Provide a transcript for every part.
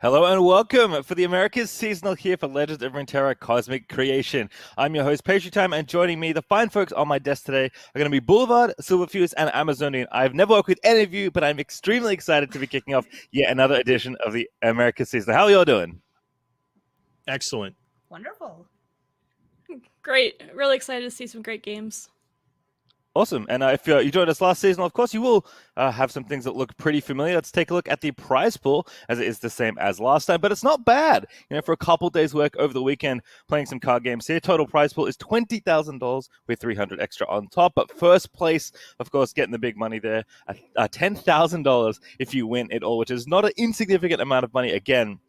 Hello and welcome for the America's Seasonal here for Legends of Runeterra Cosmic Creation. I'm your host, Pastry Time, and joining me, the fine folks on my desk today are going to be Boulevard, Silverfuse, and Amazonian. I've never worked with any of you, but I'm extremely excited to be kicking off yet another edition of the America's Seasonal. How are y'all doing? Excellent. Wonderful. Great. Really excited to see some great games. Awesome. And if you joined us last season, of course, you will have some things that look pretty familiar. Let's take a look at the prize pool, as it is the same as last time, but it's not bad. You know, for a couple days' work over the weekend, playing some card games here, total prize pool is $20,000 with 300 extra on top. But first place, of course, getting the big money there, $10,000 if you win it all, which is not an insignificant amount of money. Again,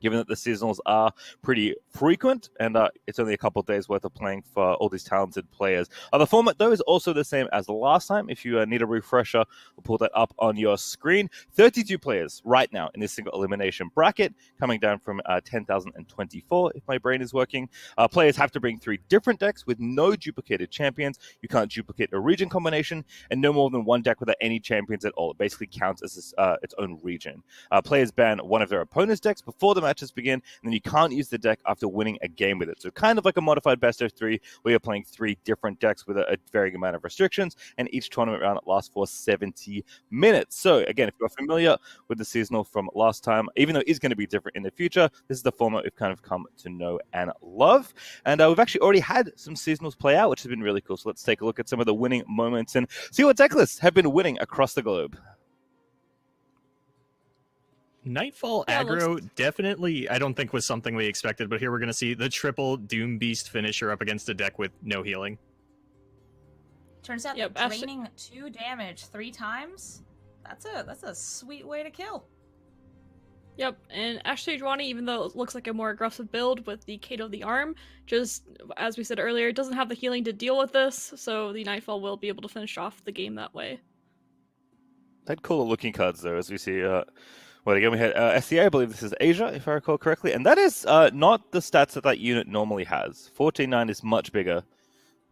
given that the seasonals are pretty frequent and it's only a couple of days worth of playing for all these talented players. The format, though, is also the same as the last time. If you need a refresher, we'll pull that up on your screen. 32 players right now in this single elimination bracket, coming down from 10,024, if my brain is working. Players have to bring 3 different decks with no duplicated champions. You can't duplicate a region combination, and no more than 1 deck without any champions at all. It basically counts as its own region. Players ban one of their opponent's decks before the matches begin, and then you can't use the deck after winning a game with it. So kind of like a modified best of 3, where you're playing 3 different decks with a varying amount of restrictions, and each tournament round lasts for 70 minutes. So again, if you're familiar with the seasonal from last time, even though it is going to be different in the future, this is the format we've kind of come to know and love. And we've actually already had some seasonals play out, which has been really cool. So let's take a look at some of the winning moments and see what deck lists have been winning across the globe. Nightfall aggro definitely, I don't think was something we expected, but here we're going to see the triple Doom Beast finisher up against a deck with no healing. Turns out that draining 2 damage 3 times, that's a sweet way to kill. Yep, and Ashley Dwani, even though it looks like a more aggressive build with the Kato of the Arm, just as we said earlier, it doesn't have the healing to deal with this, so the Nightfall will be able to finish off the game that way. They'd cooler looking cards, though, as we see. Well, again, we had SCA, I believe this is Asia, if I recall correctly, and that is not the stats that unit normally has. 14-9 is much bigger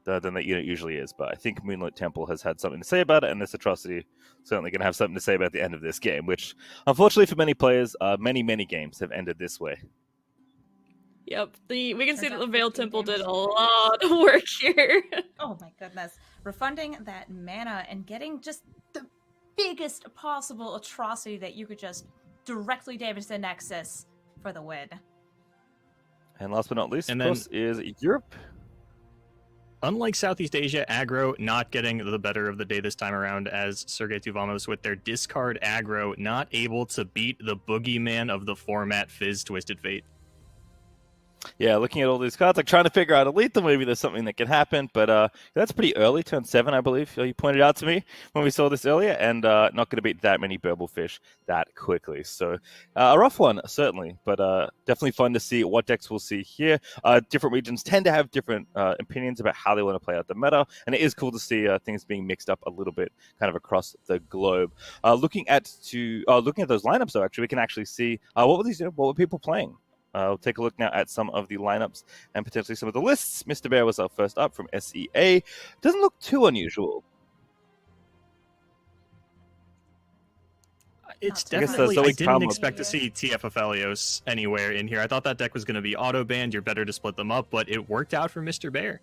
than that unit usually is, but I think Moonlit Temple has had something to say about it, and this Atrocity certainly going to have something to say about the end of this game, which, unfortunately for many players, many games have ended this way. Yep, we can see that the Veiled Temple did a lot of work here. Oh my goodness. Refunding that mana and getting just the biggest possible atrocity that you could just directly damage the Nexus for the win. And last but not least, of course, is Europe. Unlike Southeast Asia, aggro not getting the better of the day this time around, as Sergei Tuvamos with their discard aggro not able to beat the boogeyman of the format, Fizz Twisted Fate. Yeah, looking at all these cards, like trying to figure out Elite, maybe there's something that can happen, but that's pretty early, turn 7, I believe. You pointed out to me when we saw this earlier, and not going to beat that many Burble Fish that quickly. So a rough one, certainly, but definitely fun to see what decks we'll see here. Different regions tend to have different opinions about how they want to play out the meta, and it is cool to see things being mixed up a little bit kind of across the globe. Looking at those lineups, though, actually, we can actually see what were people playing. We'll take a look now at some of the lineups and potentially some of the lists. Mr. Bear was our first up from SEA. Doesn't look too unusual. It's definitely, I didn't expect to see TF Aphelios anywhere in here. I thought that deck was going to be auto-banned. You're better to split them up, but it worked out for Mr. Bear.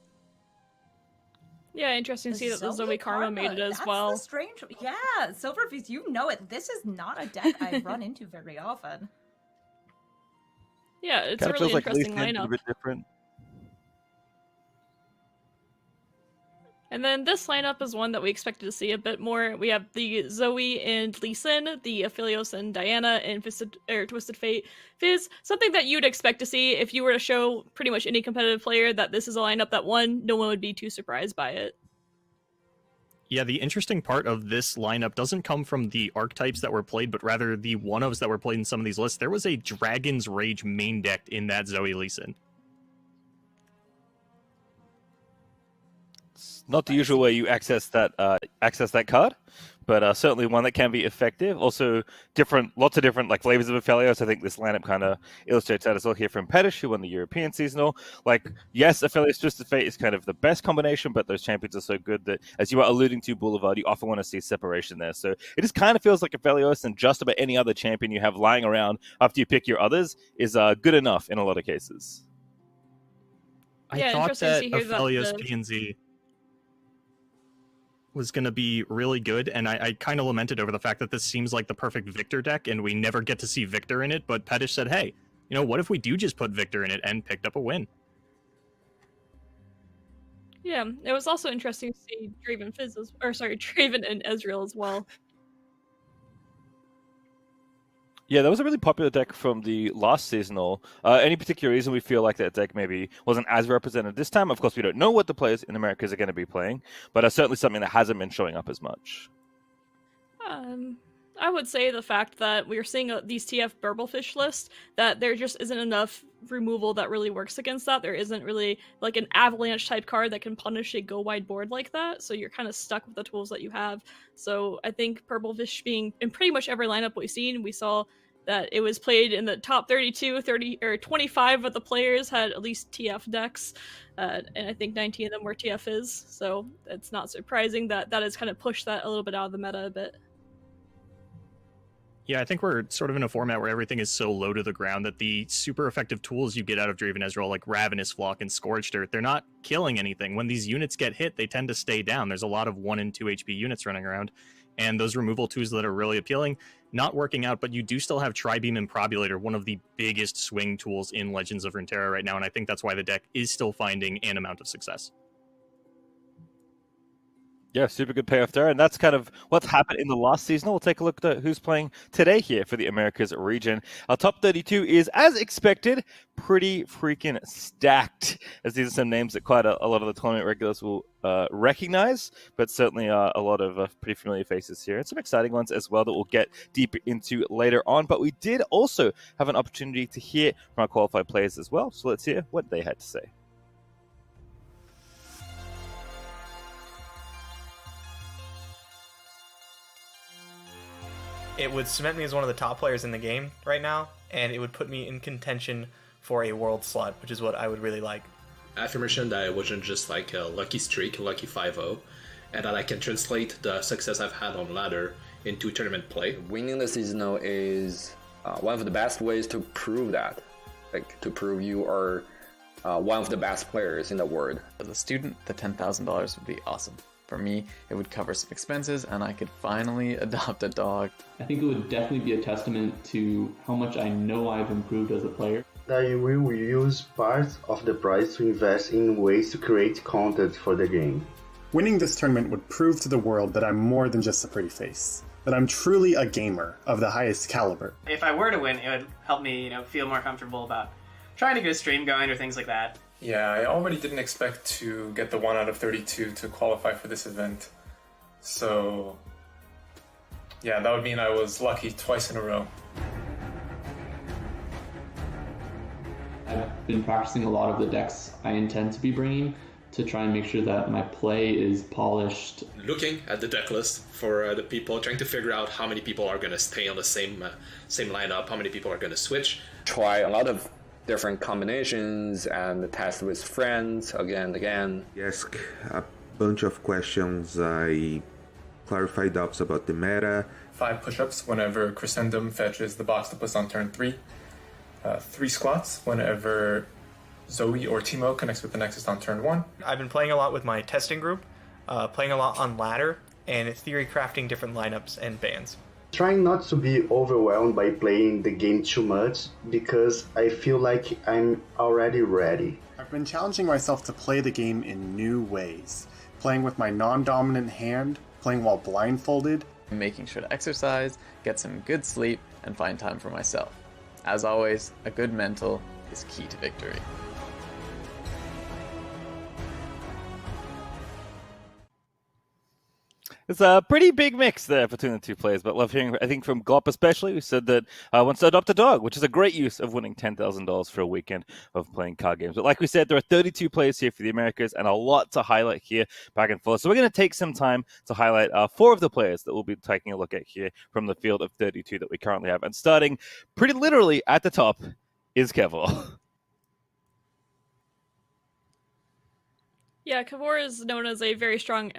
Yeah, interesting to see that the Zoe Karma made it as well. That's the strange. Yeah, Silverfuse, you know it. This is not a deck I run into very often. Yeah, it's a really interesting lineup. A bit different. And then this lineup is one that we expected to see a bit more. We have the Zoe and Lee Sin, the Aphelios and Diana, and Twisted Fate Fizz. Something that you'd expect to see if you were to show pretty much any competitive player that this is a lineup that won. No one would be too surprised by it. Yeah, the interesting part of this lineup doesn't come from the archetypes that were played, but rather the one-ofs that were played in some of these lists. There was a Dragon's Rage main deck in that Zoe Lee Sin. It's not the usual way you access that card, but certainly one that can be effective. Also, lots of different like flavors of Aphelios. I think this lineup kind of illustrates that as well here from Pettis, who won the European seasonal. Like, yes, Aphelios Twisted Fate is kind of the best combination, but those champions are so good that, as you are alluding to, Boulevard, you often want to see separation there. So it just kind of feels like Aphelios and just about any other champion you have lying around after you pick your others is good enough in a lot of cases. I Yeah, thought interesting that to hear that Aphelios the- PNZ was going to be really good, and I kind of lamented over the fact that this seems like the perfect Victor deck, and we never get to see Victor in it, but Pettis said, hey, you know, what if we do just put Victor in it, and picked up a win? Yeah, it was also interesting to see Draven and Ezreal as well. Yeah, that was a really popular deck from the last seasonal. Any particular reason we feel like that deck maybe wasn't as represented this time? Of course, we don't know what the players in Americas are going to be playing, but certainly something that hasn't been showing up as much. I would say the fact that we're seeing these TF Burblefish lists, that there just isn't enough removal that really works against that. There isn't really like an avalanche type card that can punish a go wide board like that, so you're kind of stuck with the tools that you have. So I think Burblefish being in pretty much every lineup we've seen, we saw that it was played in the top 32, 30, or 25 of the players had at least TF decks, and I think 19 of them were TFs, so it's not surprising that that has kind of pushed that a little bit out of the meta a bit. Yeah, I think we're sort of in a format where everything is so low to the ground that the super effective tools you get out of Draven Ezreal, like Ravenous Flock and Scorched Earth, they're not killing anything. When these units get hit, they tend to stay down. There's a lot of 1 and 2 HP units running around, and those removal tools that are really appealing, not working out, but you do still have Tribeam and Probulator, one of the biggest swing tools in Legends of Runeterra right now, and I think that's why the deck is still finding an amount of success. Yeah, super good payoff there, and that's kind of what's happened in the last season. We'll take a look at who's playing today here for the Americas region. Our top 32 is, as expected, pretty freaking stacked, as these are some names that quite a lot of the tournament regulars will recognize, but certainly a lot of pretty familiar faces here, and some exciting ones as well that we'll get deeper into later on. But we did also have an opportunity to hear from our qualified players as well, so let's hear what they had to say. It would cement me as one of the top players in the game right now, and it would put me in contention for a world slot, which is what I would really like. Affirmation that it wasn't just like a lucky streak, a lucky 5-0, and that I can translate the success I've had on ladder into tournament play. Winning the seasonal is one of the best ways to prove that, like to prove you are one of the best players in the world. As a student, the $10,000 would be awesome. For me, it would cover some expenses and I could finally adopt a dog. I think it would definitely be a testament to how much I know I've improved as a player. I will use part of the prize to invest in ways to create content for the game. Winning this tournament would prove to the world that I'm more than just a pretty face, that I'm truly a gamer of the highest caliber. If I were to win, it would help me, feel more comfortable about trying to get a stream going or things like that. Yeah, I already didn't expect to get the 1 out of 32 to qualify for this event. So, yeah, that would mean I was lucky twice in a row. I've been practicing a lot of the decks I intend to be bringing to try and make sure that my play is polished. Looking at the deck list for the people, trying to figure out how many people are going to stay on the same lineup, how many people are going to switch. Try a lot of different combinations and test with friends again and again. Ask a bunch of questions. I clarify doubts about the meta. 5 push-ups whenever Crescendum fetches the Boxtopus on turn 3. 3 squats whenever Zoe or Teemo connects with the Nexus on turn 1. I've been playing a lot with my testing group, playing a lot on ladder, and theory crafting different lineups and bans. Trying not to be overwhelmed by playing the game too much because I feel like I'm already ready. I've been challenging myself to play the game in new ways, playing with my non-dominant hand, playing while blindfolded, making sure to exercise, get some good sleep, and find time for myself. As always, a good mental is key to victory. It's a pretty big mix there between the two players, but love hearing, I think, from Glop especially, who said that wants to adopt a dog, which is a great use of winning $10,000 for a weekend of playing card games. But like we said, there are 32 players here for the Americas and a lot to highlight here back and forth. So we're going to take some time to highlight 4 of the players that we'll be taking a look at here from the field of 32 that we currently have. And starting pretty literally at the top is Kevor. Yeah, Kavor is known as a very strong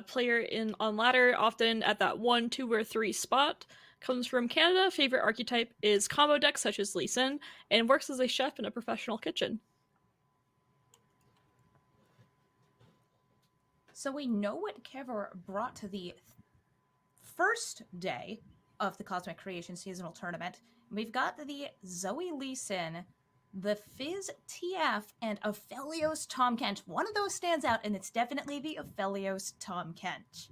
player on ladder, often at that 1, 2, or 3 spot. Comes from Canada. Favorite archetype is combo decks such as Lee Sin, and works as a chef in a professional kitchen. So we know what Kevor brought to the first day of the Cosmic Creation Seasonal Tournament. We've got the Zoe Lee Sin, the Fizz TF, and Aphelios Tom Kent. One of those stands out, and it's definitely the Aphelios Tom Kent.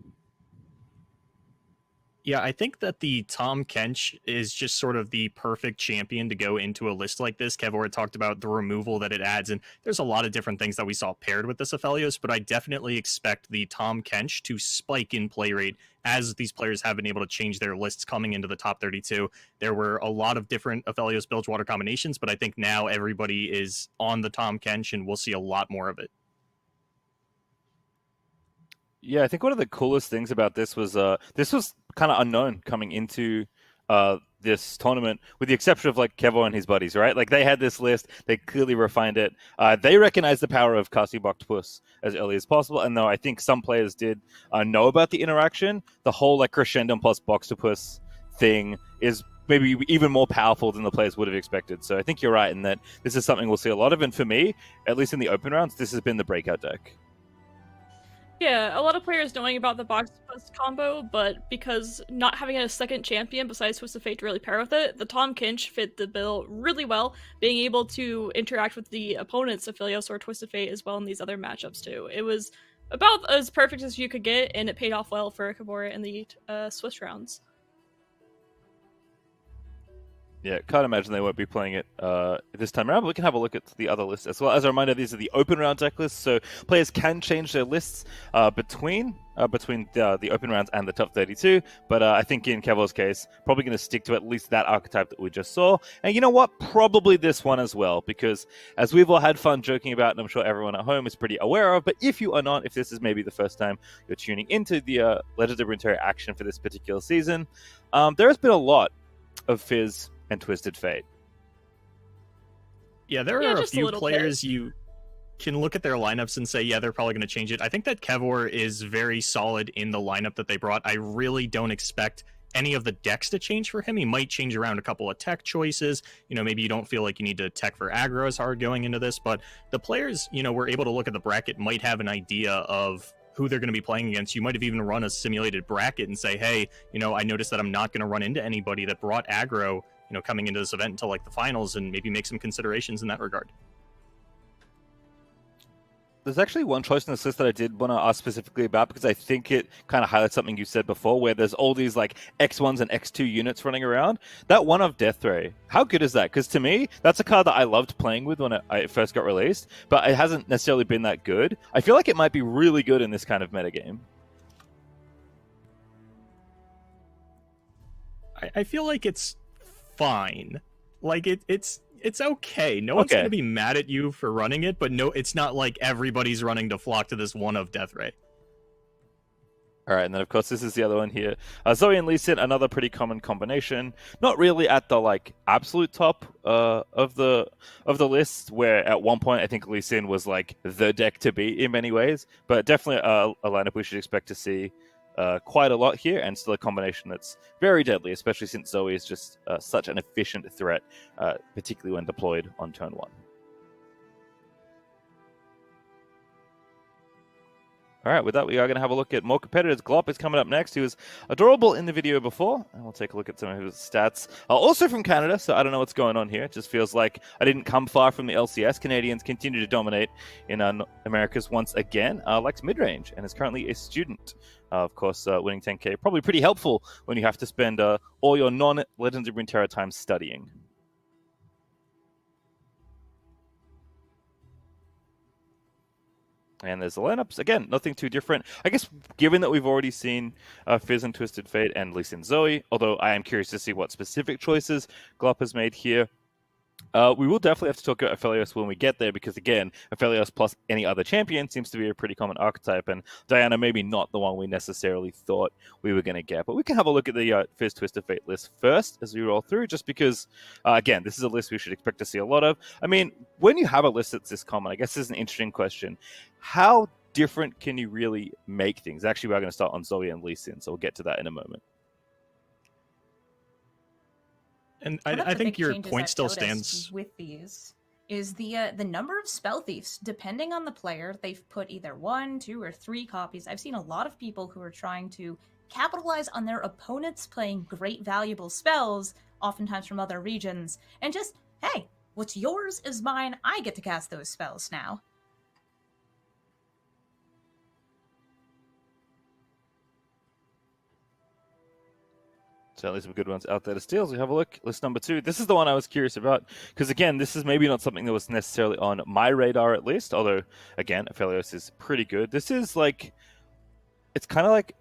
Yeah, I think that the Tom Kench is just sort of the perfect champion to go into a list like this. Kevor had talked about the removal that it adds, and there's a lot of different things that we saw paired with this Aphelios, but I definitely expect the Tom Kench to spike in play rate as these players have been able to change their lists coming into the top 32. There were a lot of different Aphelios Bilgewater combinations, but I think now everybody is on the Tom Kench, and we'll see a lot more of it. Yeah, I think one of the coolest things about this was kind of unknown coming into this tournament, with the exception of like Kevo and his buddies, right? Like they had this list, they clearly refined it. They recognized the power of casting Octopus as early as possible, and though I think some players did know about the interaction, the whole like Crescendum plus Boxtopus thing is maybe even more powerful than the players would have expected. So I think you're right in that this is something we'll see a lot of, and for me, at least in the open rounds, this has been the breakout deck. Yeah, a lot of players knowing about the box plus combo, but because not having a second champion besides Twist of Fate to really pair with it, the Tom Kinch fit the bill really well, being able to interact with the opponent's Aphelios or Twist of Fate as well in these other matchups too. It was about as perfect as you could get, and it paid off well for Kabora in the Swiss rounds. Yeah, can't imagine they won't be playing it this time around, but we can have a look at the other lists as well. As a reminder, these are the open round deck lists, so players can change their lists between the open rounds and the top 32, but I think in Kevo's case, probably going to stick to at least that archetype that we just saw. And you know what? Probably this one as well, because as we've all had fun joking about, and I'm sure everyone at home is pretty aware of, but if you are not, if this is maybe the first time you're tuning into the Legends of Runeterra action for this particular season, there has been a lot of Fizz and Twisted Fate. Yeah, there are a few players you can look at their lineups and say, yeah, they're probably going to change it. I think that Kevor is very solid in the lineup that they brought. I really don't expect any of the decks to change for him. He might change around a couple of tech choices. You know, maybe you don't feel like you need to tech for aggro as hard going into this, but the players, you know, were able to look at the bracket, might have an idea of who they're going to be playing against. You might have even run a simulated bracket and say, hey, you know, I noticed that I'm not going to run into anybody that brought aggro, you know, coming into this event until like the finals, and maybe make some considerations in that regard. There's actually one choice in this list that I did want to ask specifically about, because I think it kind of highlights something you said before, where there's all these like X1s and X2 units running around. That one of Death Ray, how good is that? Because to me, that's a card that I loved playing with when it first got released, but it hasn't necessarily been that good. I feel like it might be really good in this kind of metagame. I feel like it's fine. Like it's okay. No one's going to be mad at you for running it, but no, it's not like everybody's running to flock to this one of Death Ray. All right, and then of course this is the other one here. Zoe and Lee Sin, another pretty common combination. Not really at the like absolute top of the list, where at one point I think Lee Sin was like the deck to beat in many ways, but definitely a lineup we should expect to see quite a lot here, and still a combination that's very deadly, especially since Zoe is just such an efficient threat, particularly when deployed on turn 1. All right, with that, we are going to have a look at more competitors. Glop is coming up next. He was adorable in the video before, and we'll take a look at some of his stats. Also from Canada, so I don't know what's going on here. It just feels like I didn't come far from the LCS. Canadians continue to dominate in Americas once again. Likes mid-range, and is currently a student. Of course, winning 10K, probably pretty helpful when you have to spend all your non-Legends of Runeterra time studying. And there's the lineups. Again, nothing too different. I guess given that we've already seen Fizz and Twisted Fate and Lee Sin Zoe, although I am curious to see what specific choices Glop has made here. We will definitely have to talk about Aphelios when we get there, because again, Aphelios plus any other champion seems to be a pretty common archetype, and Diana maybe not the one we necessarily thought we were going to get. But we can have a look at the Fizz Twisted Fate list first as we roll through, just because, again, this is a list we should expect to see a lot of. I mean, when you have a list that's this common, I guess this is an interesting question. How different can you really make things? Actually, we're going to start on Zoe and Lee Sin, so we'll get to that in a moment. And I think your point still stands with these. Is the number of spell thieves. Depending on the player, they've put either 1, 2, or 3 copies. I've seen a lot of people who are trying to capitalize on their opponents playing great valuable spells, oftentimes from other regions, and just, hey, what's yours is mine, I get to cast those spells now. Certainly some good ones out there to steal. So we have a look. List number 2. This is the one I was curious about, because again, this is maybe not something that was necessarily on my radar at least, although again, Aphelios is pretty good. This is like, it's kind of like,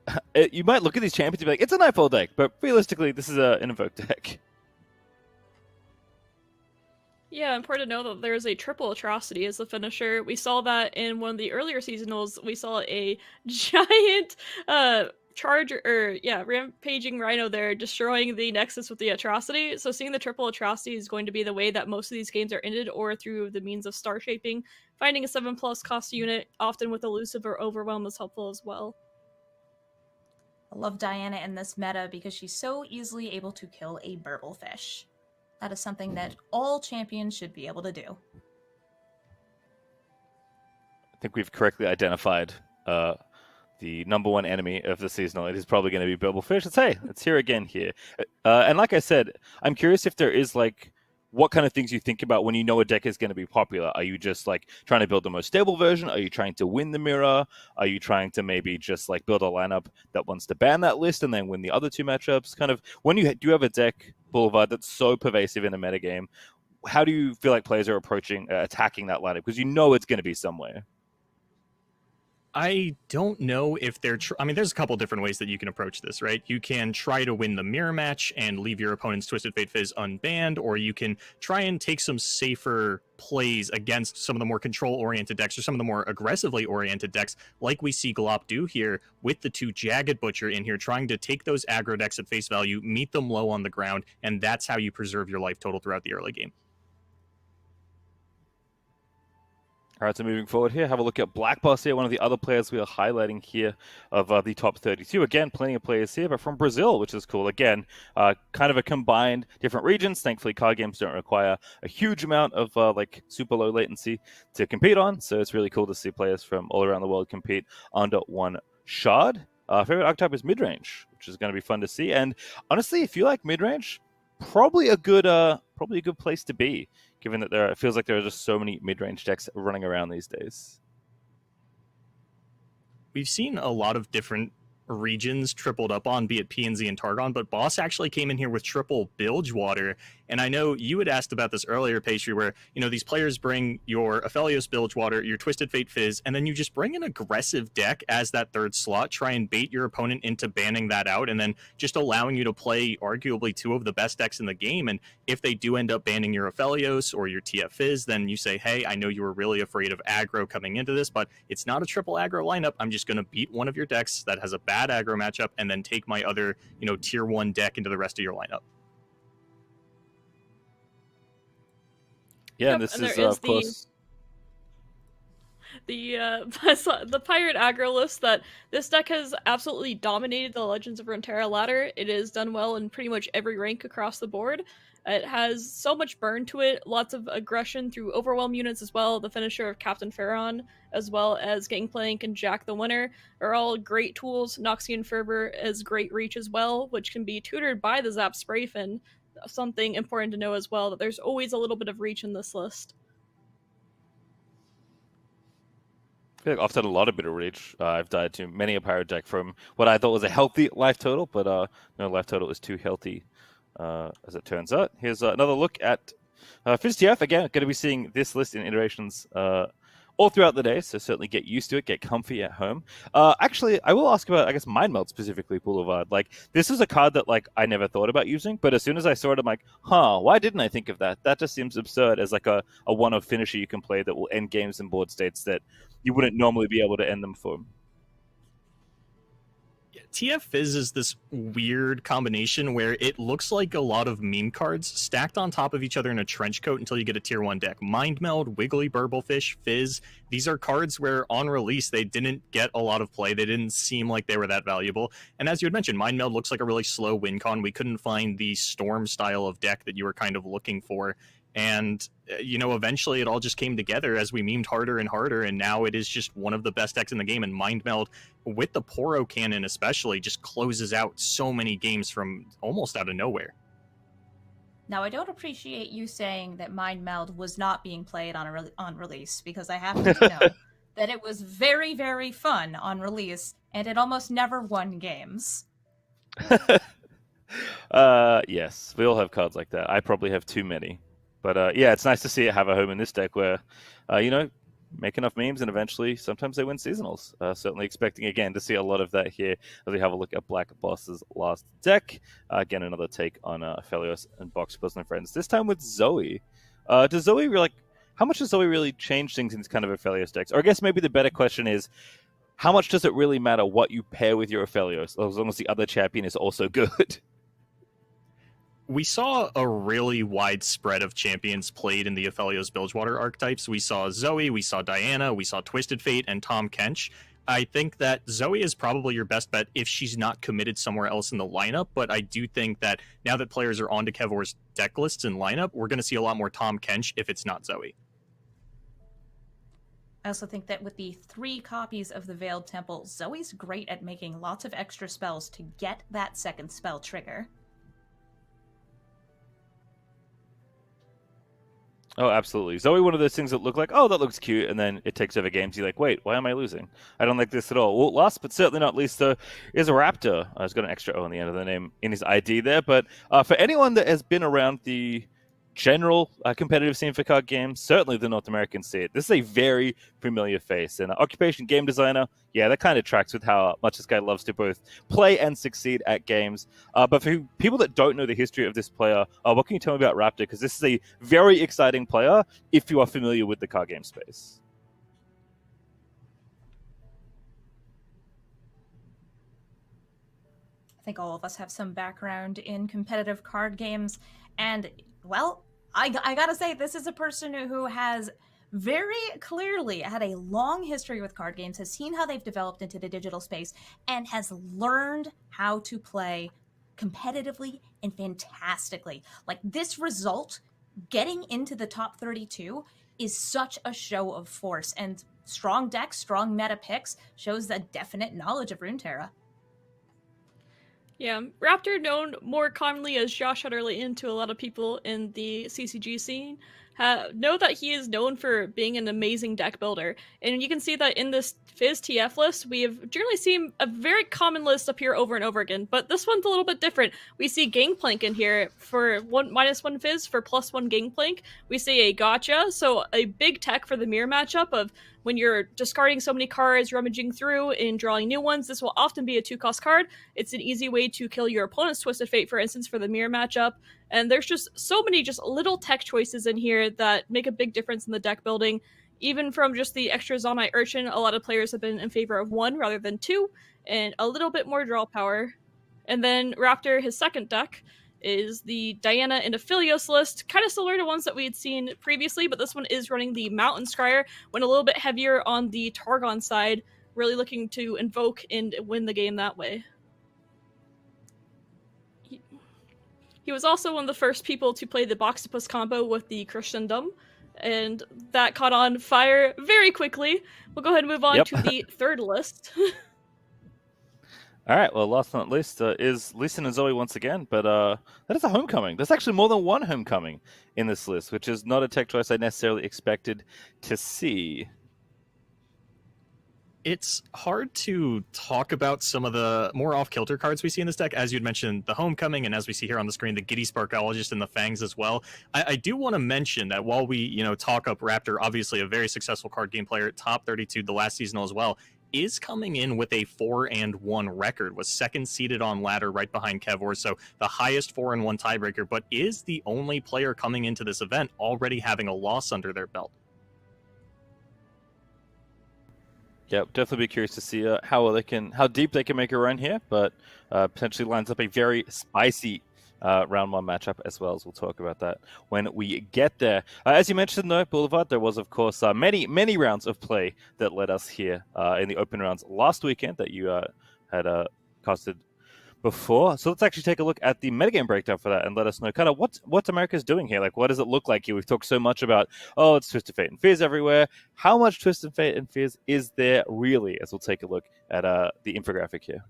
you might look at these champions and be like, it's a Nightfall deck, but realistically, this is an Invoke deck. Yeah, important to know that there's a triple atrocity as the finisher. We saw that in one of the earlier seasonals. We saw a giant rampaging rhino there destroying the nexus with the atrocity. So seeing the triple atrocity is going to be the way that most of these games are ended, or through the means of star shaping. Finding a 7+ cost unit, often with elusive or overwhelm, is helpful as well. I love Diana in this meta because she's so easily able to kill a burble fish. That is something that all champions should be able to do. I think we've correctly identified the number 1 enemy of the seasonal. It is probably going to be Burblefish. It's here again here. And like I said, I'm curious if there is like, what kind of things you think about when you know a deck is going to be popular. Are you just like trying to build the most stable version? Are you trying to win the mirror? Are you trying to maybe just like build a lineup that wants to ban that list and then win the other 2 matchups? Kind of when you do have a deck, Boulevard, that's so pervasive in a metagame, how do you feel like players are approaching attacking that lineup? Because you know it's going to be somewhere. I don't know if they're... I mean, there's a couple different ways that you can approach this, right? You can try to win the mirror match and leave your opponent's Twisted Fate Fizz unbanned, or you can try and take some safer plays against some of the more control-oriented decks or some of the more aggressively oriented decks, like we see Glop do here with the 2 Jagged Butcher in here, trying to take those aggro decks at face value, meet them low on the ground, and that's how you preserve your life total throughout the early game. All right, so moving forward here, have a look at Black Boss here, one of the other players we are highlighting here of the top 32. Again, plenty of players here, but from Brazil, which is cool. Again, kind of a combined different regions. Thankfully, card games don't require a huge amount of like super low latency to compete on, so it's really cool to see players from all around the world compete under one shard. Favorite archetype is midrange, which is going to be fun to see. And honestly, if you like midrange, probably a good place to be, given that it feels like there are just so many mid-range decks running around these days. We've seen a lot of different regions tripled up on, be it PNZ and Targon, but Boss actually came in here with triple Bilgewater. And I know you had asked about this earlier, Pastry, where, you know, these players bring your Aphelios Bilgewater, your Twisted Fate Fizz, and then you just bring an aggressive deck as that 3rd slot, try and bait your opponent into banning that out, and then just allowing you to play arguably 2 of the best decks in the game. And if they do end up banning your Aphelios or your TF Fizz, then you say, hey, I know you were really afraid of aggro coming into this, but it's not a triple aggro lineup. I'm just going to beat one of your decks that has a bad aggro matchup and then take my other, you know, tier 1 deck into the rest of your lineup. Yeah, and this is of course the pirate aggro list that this deck has absolutely dominated the Legends of Runeterra ladder. It has done well in pretty much every rank across the board. It has so much burn to it, lots of aggression through overwhelm units as well. The finisher of Captain Pharaon, as well as Gangplank and Jack the Winner, are all great tools. Noxian Fervor is great reach as well, which can be tutored by the Zap Sprayfin. Something important to know as well, that there's always a little bit of reach in this list. I feel like I've done a lot of bit of reach. I've died to many a pirate deck from what I thought was a healthy life total, but no, life total is too healthy, as it turns out. Here's another look at FizzTF. Again, going to be seeing this list in iterations all throughout the day, so certainly get used to it, get comfy at home. Actually, I will ask about, I guess, Mind Meld specifically, Boulevard. Like, this is a card that, like, I never thought about using, but as soon as I saw it, I'm like, why didn't I think of that? That just seems absurd as, like, a one-off finisher you can play that will end games in board states that you wouldn't normally be able to end them for. TF Fizz is this weird combination where it looks like a lot of meme cards stacked on top of each other in a trench coat until you get a tier 1 deck. Mind Meld, Wiggly Burblefish, Fizz, these are cards where on release they didn't get a lot of play. They didn't seem like they were that valuable. And as you had mentioned, Mind Meld looks like a really slow win con. We couldn't find the Storm style of deck that you were kind of looking for. And, eventually it all just came together as we memed harder and harder, and now it is just one of the best decks in the game, and Mind Meld, with the Poro Cannon especially, just closes out so many games from almost out of nowhere. Now, I don't appreciate you saying that Mind Meld was not being played on release, because I happen to know that it was very, very fun on release, and it almost never won games. Yes, we all have cards like that. I probably have too many. But yeah, it's nice to see it have a home in this deck where, make enough memes and eventually sometimes they win seasonals. Certainly expecting again to see a lot of that here as we have a look at Black Boss's last deck. Again, another take on Aphelios and Box Puzzle and Friends. This time with Zoe. Does Zoe how much does Zoe really change things in this kind of Aphelios decks? Or I guess maybe the better question is, how much does it really matter what you pair with your Aphelios, as long as the other champion is also good? We saw a really wide spread of champions played in the Aphelios Bilgewater archetypes. We saw Zoe, we saw Diana, we saw Twisted Fate, and Tahm Kench. I think that Zoe is probably your best bet if she's not committed somewhere else in the lineup, but I do think that now that players are onto Kevor's deck lists and lineup, we're going to see a lot more Tahm Kench if it's not Zoe. I also think that with the 3 copies of the Veiled Temple, Zoe's great at making lots of extra spells to get that second spell trigger. Oh, absolutely. Zoe, one of those things that look like, oh, that looks cute, and then it takes over games. You're like, wait, why am I losing? I don't like this at all. Well, last but certainly not least, though, is a Raptor. He's got an extra O on the end of the name in his ID there. But for anyone that has been around the general competitive scene for card games, certainly the North Americans see it. This is a very familiar face. And occupation game designer, yeah, that kind of tracks with how much this guy loves to both play and succeed at games. But for people that don't know the history of this player, what can you tell me about Raptor? Because this is a very exciting player if you are familiar with the card game space. I think all of us have some background in competitive card games, and well, I gotta say, this is a person who has very clearly had a long history with card games, has seen how they've developed into the digital space, and has learned how to play competitively and fantastically. Like, this result, getting into the top 32, is such a show of force, and strong decks, strong meta picks, shows a definite knowledge of Runeterra. Yeah, Raptor, known more commonly as Josh Utterly to a lot of people in the CCG scene, know that he is known for being an amazing deck builder. And you can see that in this Fizz TF list, we have generally seen a very common list appear over and over again, but this one's a little bit different. We see Gangplank in here for -1 Fizz for +1 Gangplank. We see a Gotcha, so a big tech for the mirror matchup of when you're discarding so many cards, rummaging through, and drawing new ones. This will often be a 2-cost card. It's an easy way to kill your opponent's Twisted Fate, for instance, for the mirror matchup. And there's just so many just little tech choices in here that make a big difference in the deck building. Even from just the extra Zonai Urchin, a lot of players have been in favor of 1 rather than 2, and a little bit more draw power. And then Raptor, his second deck, is the Diana and Aphelios list, kind of similar to ones that we had seen previously, but this one is running the Mountain Scryer, went a little bit heavier on the Targon side, really looking to invoke and win the game that way. He was also one of the first people to play the Boxtopus combo with the Christendom, and that caught on fire very quickly. We'll go ahead and move on to the third list. All right, well, last but not least is Lee Sin and Zoe once again, but that is a homecoming. There's actually more than one homecoming in this list, which is not a tech choice I necessarily expected to see. It's hard to talk about some of the more off-kilter cards we see in this deck. As you'd mentioned, the Homecoming, and as we see here on the screen, the Giddy Sparkologist and the Fangs as well. I do want to mention that while we, talk up Raptor, obviously a very successful card game player, top 32 the last seasonal as well, is coming in with a 4-1 record, was second seeded on ladder right behind Kevor, so the highest 4-1 tiebreaker, but is the only player coming into this event already having a loss under their belt. Yeah, definitely be curious to see how deep they can make a run here, but potentially lines up a very spicy round one matchup as well, as we'll talk about that when we get there. As you mentioned, though, Boulevard, there was, of course, many rounds of play that led us here in the open rounds last weekend that you had casted before. So let's actually take a look at the metagame breakdown for that and let us know kind of what America's doing here. Like, what does it look like here? We've talked so much about, it's Twisted Fate and Fizz everywhere. How much Twisted Fate and Fizz is there really? As we'll take a look at the infographic here.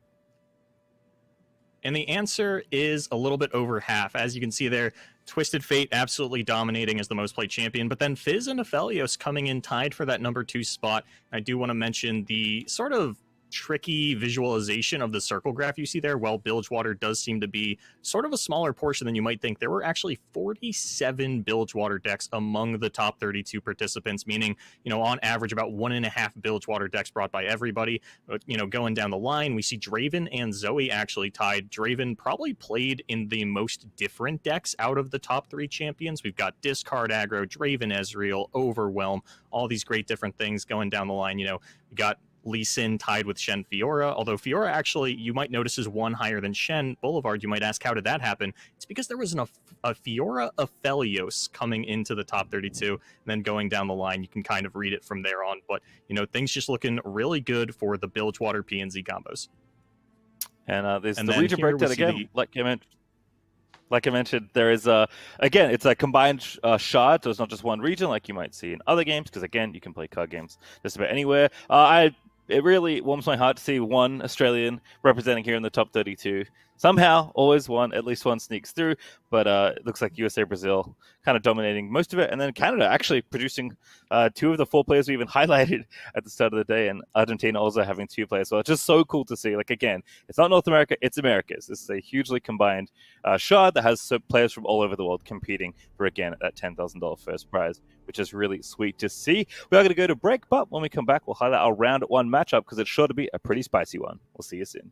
And the answer is a little bit over half. As you can see there, Twisted Fate absolutely dominating as the most played champion, but then Fizz and Aphelios coming in tied for that number 2 spot. I do want to mention the sort of tricky visualization of the circle graph you see there. While Bilgewater does seem to be sort of a smaller portion than you might think, there were actually 47 Bilgewater decks among the top 32 participants, meaning, on average about 1.5 Bilgewater decks brought by everybody. But, going down the line, we see Draven and Zoe actually tied. Draven probably played in the most different decks out of the top 3 champions. We've got Discard Aggro, Draven Ezreal, Overwhelm, all these great different things going down the line. We got Lee Sin tied with Shen Fiora, although Fiora actually, you might notice, is one higher than Shen. Boulevard, you might ask, how did that happen? It's because there was a Fiora Aphelios coming into the top 32, and then going down the line, you can kind of read it from there on. But, things just looking really good for the Bilgewater PNZ combos. And there's the region breakdown again, like I mentioned, there is again, it's a combined shard, so it's not just one region like you might see in other games, because again, you can play card games just about anywhere. It really warms my heart to see one Australian representing here in the top 32. Somehow, at least one sneaks through, but it looks like USA, Brazil kind of dominating most of it, and then Canada actually producing 2 of the 4 players we even highlighted at the start of the day, and Argentina also having 2 players. So it's just so cool to see. Like, again, it's not North America, it's Americas. This is a hugely combined shard that has players from all over the world competing for, again, that $10,000 first prize, which is really sweet to see. We are going to go to break, but when we come back, we'll highlight our round 1 matchup, because it's sure to be a pretty spicy one. We'll see you soon.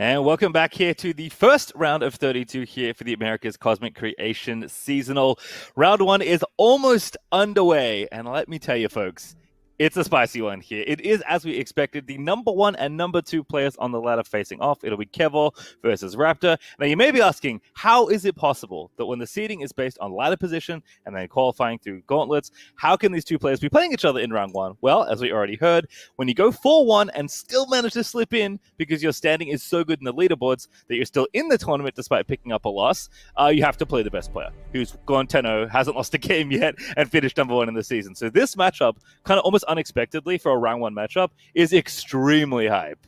And welcome back here to the first round of 32 here for the America's Cosmic Creation Seasonal. Round 1 is almost underway, and let me tell you, folks, it's a spicy one here. It is, as we expected, the number 1 and number 2 players on the ladder facing off. It'll be Kev versus Raptor. Now, you may be asking, how is it possible that when the seeding is based on ladder position and then qualifying through gauntlets, how can these two players be playing each other in round 1? Well, as we already heard, when you go 4-1 and still manage to slip in because your standing is so good in the leaderboards that you're still in the tournament despite picking up a loss, you have to play the best player, who's gone 10-0, hasn't lost a game yet, and finished number 1 in the season. So this matchup, kind of almost unexpectedly for a round 1 matchup, is extremely hype.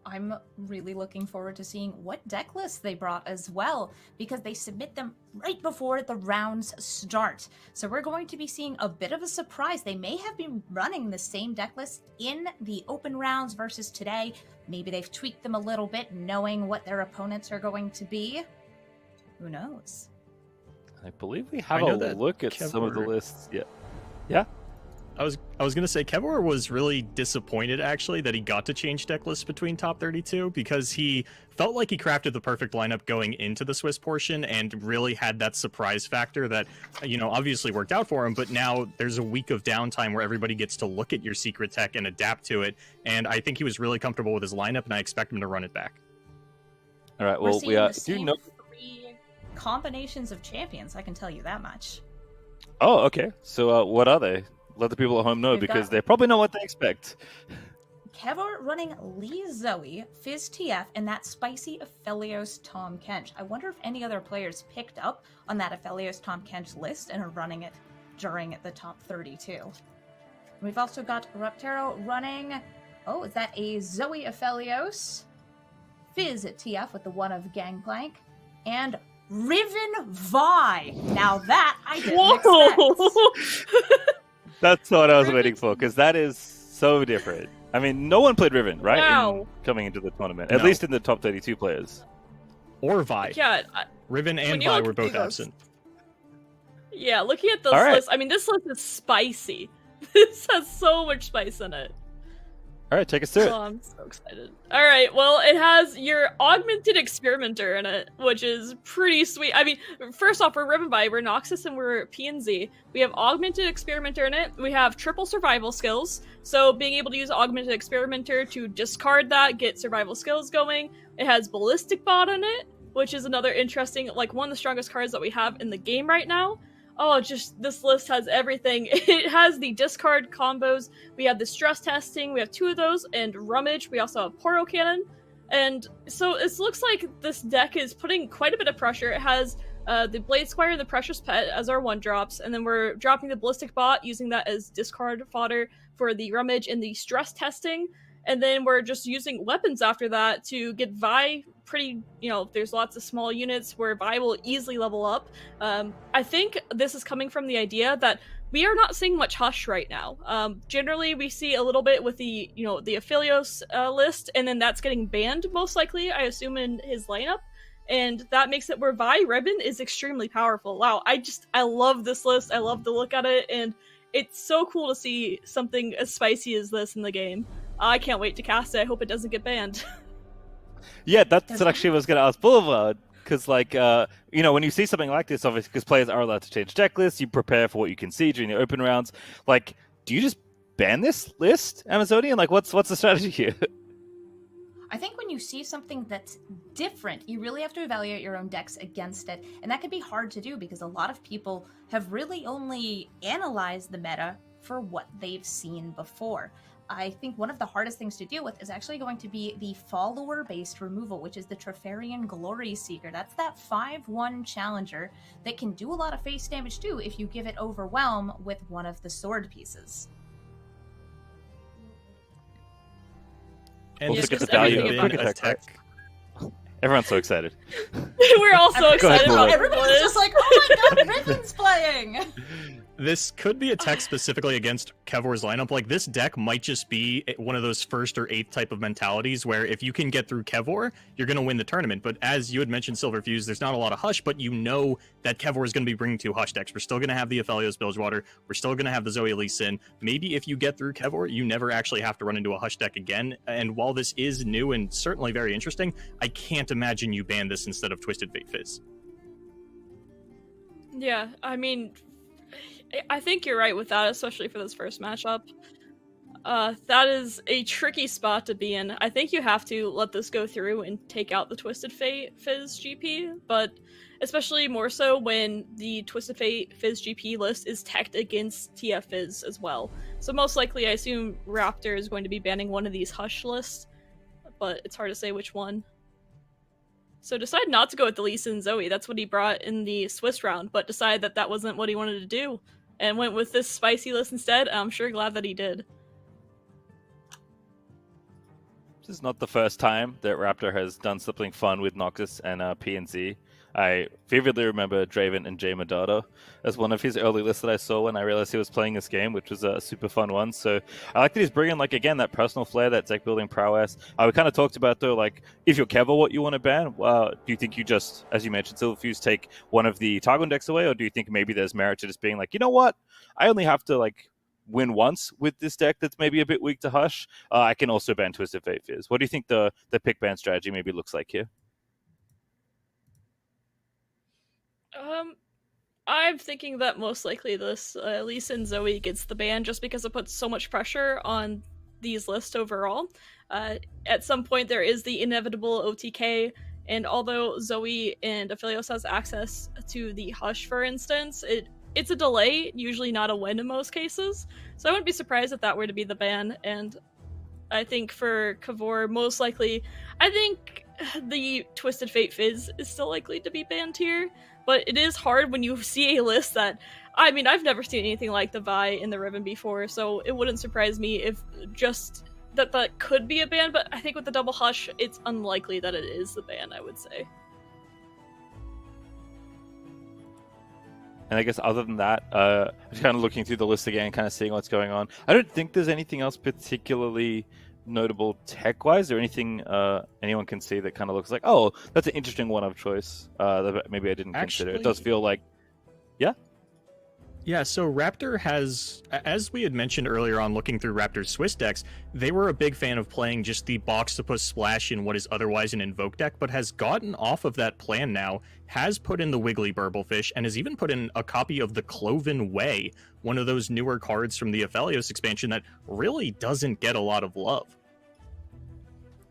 I'm really looking forward to seeing what deck lists they brought as well, because they submit them right before the rounds start. So we're going to be seeing a bit of a surprise. They may have been running the same deck list in the open rounds versus today. Maybe they've tweaked them a little bit, knowing what their opponents are going to be. Who knows? I believe we have a look at some of the lists. Yeah. I was gonna say Kevor was really disappointed actually that he got to change deck lists between top 32 because he felt like he crafted the perfect lineup going into the Swiss portion and really had that surprise factor that, you know, obviously worked out for him. But now there's a week of downtime where everybody gets to look at your secret tech and adapt to it. And I think he was really comfortable with his lineup, and I expect him to run it back. All right. Well, we do know 3 combinations of champions. I can tell you that much. Oh, okay. So what are they? Let the people at home know, because they probably know what they expect. Kevor running Lee Zoe, Fizz TF, and that spicy Aphelios Tom Kench. I wonder if any other players picked up on that Aphelios Tom Kench list and are running it during the top 32. We've also got Raptor running, is that a Zoe Aphelios, Fizz TF with the one of Gangplank, and Riven Vi. Now that I didn't expect. That's what I was waiting for, because that is so different. I mean, no one played Riven, right? Wow. Coming into the tournament, at least in the top 32 players. Or Vi. Yeah. Riven and Vi were both absent. Yeah, looking at those lists, I mean, this list is spicy. This has so much spice in it. All right, take us through it. Oh, I'm so excited. All right, well, it has your Augmented Experimenter in it, which is pretty sweet. I mean, first off, we're Riven Vi, we're Noxus, and we're PNZ. We have Augmented Experimenter in it. We have triple survival skills, so being able to use Augmented Experimenter to discard that, get survival skills going. It has Ballistic Bot in it, which is another interesting, like one of the strongest cards that we have in the game right now. Oh, just this list has everything. It has the discard combos. We have the stress testing. We have 2 of those, and rummage. We also have Poro Cannon. And so it looks like this deck is putting quite a bit of pressure. It has the Blade Squire and the Precious Pet as our 1-drops, and then we're dropping the Ballistic Bot, using that as discard fodder for the rummage and the stress testing. And then we're just using weapons after that to get Vi pretty, there's lots of small units where Vi will easily level up. I think this is coming from the idea that we are not seeing much Hush right now. Generally, we see a little bit with the, the Aphelios list, and then that's getting banned most likely, I assume, in his lineup. And that makes it where Vi Ribbon is extremely powerful. Wow, I love this list. I love to look at it, and it's so cool to see something as spicy as this in the game. I can't wait to cast it. I hope it doesn't get banned. Yeah, that's actually what I was going to ask Boulevard. Because, when you see something like this, obviously, because players are allowed to change deck lists, you prepare for what you can see during the open rounds. Do you just ban this list, Amazonian? What's the strategy here? I think when you see something that's different, you really have to evaluate your own decks against it. And that can be hard to do because a lot of people have really only analyzed the meta for what they've seen before. I think one of the hardest things to deal with is actually going to be the follower-based removal, which is the Treferian Glory Seeker. That's that 5/1 challenger that can do a lot of face damage too if you give it Overwhelm with one of the sword pieces. And look at the value of Cricket Tech. Everyone's so excited. We're all so excited about everyone's just like, oh my god, Riven's playing! This could be a tech specifically against Kevor's lineup. Like, this deck might just be one of those first or eighth type of mentalities where if you can get through Kevor, you're going to win the tournament. But as you had mentioned, Silverfuse, there's not a lot of Hush, but you know that Kevor is going to be bringing two Hush decks. We're still going to have the Aphelios Bilgewater. We're still going to have the Zoe Lee Sin. Maybe if you get through Kevor, you never actually have to run into a Hush deck again. And while this is new and certainly very interesting, I can't imagine you ban this instead of Twisted Fate Fizz. Yeah, I mean, I think you're right with that, especially for this first matchup. That is a tricky spot to be in. I think you have to let this go through and take out the Twisted Fate Fizz GP, but especially more so when the Twisted Fate Fizz GP list is teched against TF Fizz as well. So most likely, I assume Raptor is going to be banning one of these Hush lists, but it's hard to say which one. So decide not to go with the Lee Sin Zoe. That's what he brought in the Swiss round, but decided that that wasn't what he wanted to do, and went with this spicy list instead. I'm sure glad that he did. This is not the first time that Raptor has done something fun with Noxus and PNZ. I vividly remember Draven and Jay Madada as one of his early lists that I saw when I realized he was playing this game, which was a super fun one. So I like that he's bringing, like, again, that personal flair, that deck building prowess. We kind of talked about, though, like, if you're Kevo, what you want to ban, do you think you just, as you mentioned, Silverfuse, take one of the Targon decks away, or do you think maybe there's merit to just being like, you know what, I only have to, like, win once with this deck that's maybe a bit weak to Hush. I can also ban Twisted Fate Fizz. What do you think the pick ban strategy maybe looks like here? I'm thinking that most likely this Lee Sin Zoe gets the ban just because it puts so much pressure on these lists overall. At some point there is the inevitable OTK, and although Zoe and Aphelios has access to the Hush, for instance, it's a delay, usually not a win in most cases. So I wouldn't be surprised if that were to be the ban, and I think for Kavor, most likely, I think the Twisted Fate Fizz is still likely to be banned here, but it is hard when you see a list that, I mean, I've never seen anything like the Vi in the Ribbon before, so it wouldn't surprise me if just that could be a ban, but I think with the double Hush, it's unlikely that it is the ban, I would say. And I guess other than that, just kind of looking through the list again, kind of seeing what's going on. I don't think there's anything else particularly notable tech-wise, or anything anyone can see that kind of looks like, oh, that's an interesting one of choice that maybe I didn't consider. It does feel like, yeah? Yeah, so Raptor has, as we had mentioned earlier on looking through Raptor's Swiss decks, they were a big fan of playing just the box to put Splash in what is otherwise an Invoke deck, but has gotten off of that plan now, has put in the Wiggly Burblefish, and has even put in a copy of the Cloven Way, one of those newer cards from the Aphelios expansion that really doesn't get a lot of love.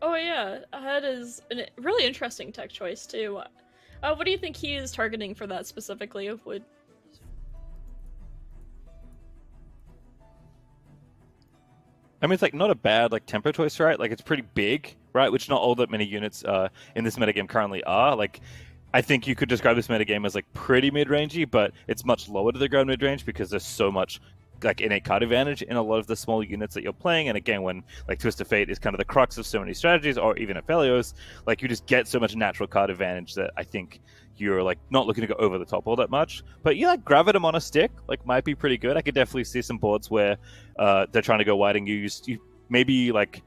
Oh yeah, that is a really interesting tech choice too. What do you think he is targeting for that specifically? I mean, it's like not a bad like tempo choice, right? Like it's pretty big, right? Which not all that many units in this metagame currently are. Like, I think you could describe this metagame as like pretty mid-rangey, but it's much lower to the ground mid-range because there's so much like innate card advantage in a lot of the small units that you're playing. And again, when like Twisted Fate is kind of the crux of so many strategies, or even Aphelios, like you just get so much natural card advantage that I think you're like not looking to go over the top all that much. But yeah, like Gravitum on a stick like might be pretty good. I could definitely see some boards where they're trying to go wide and you maybe like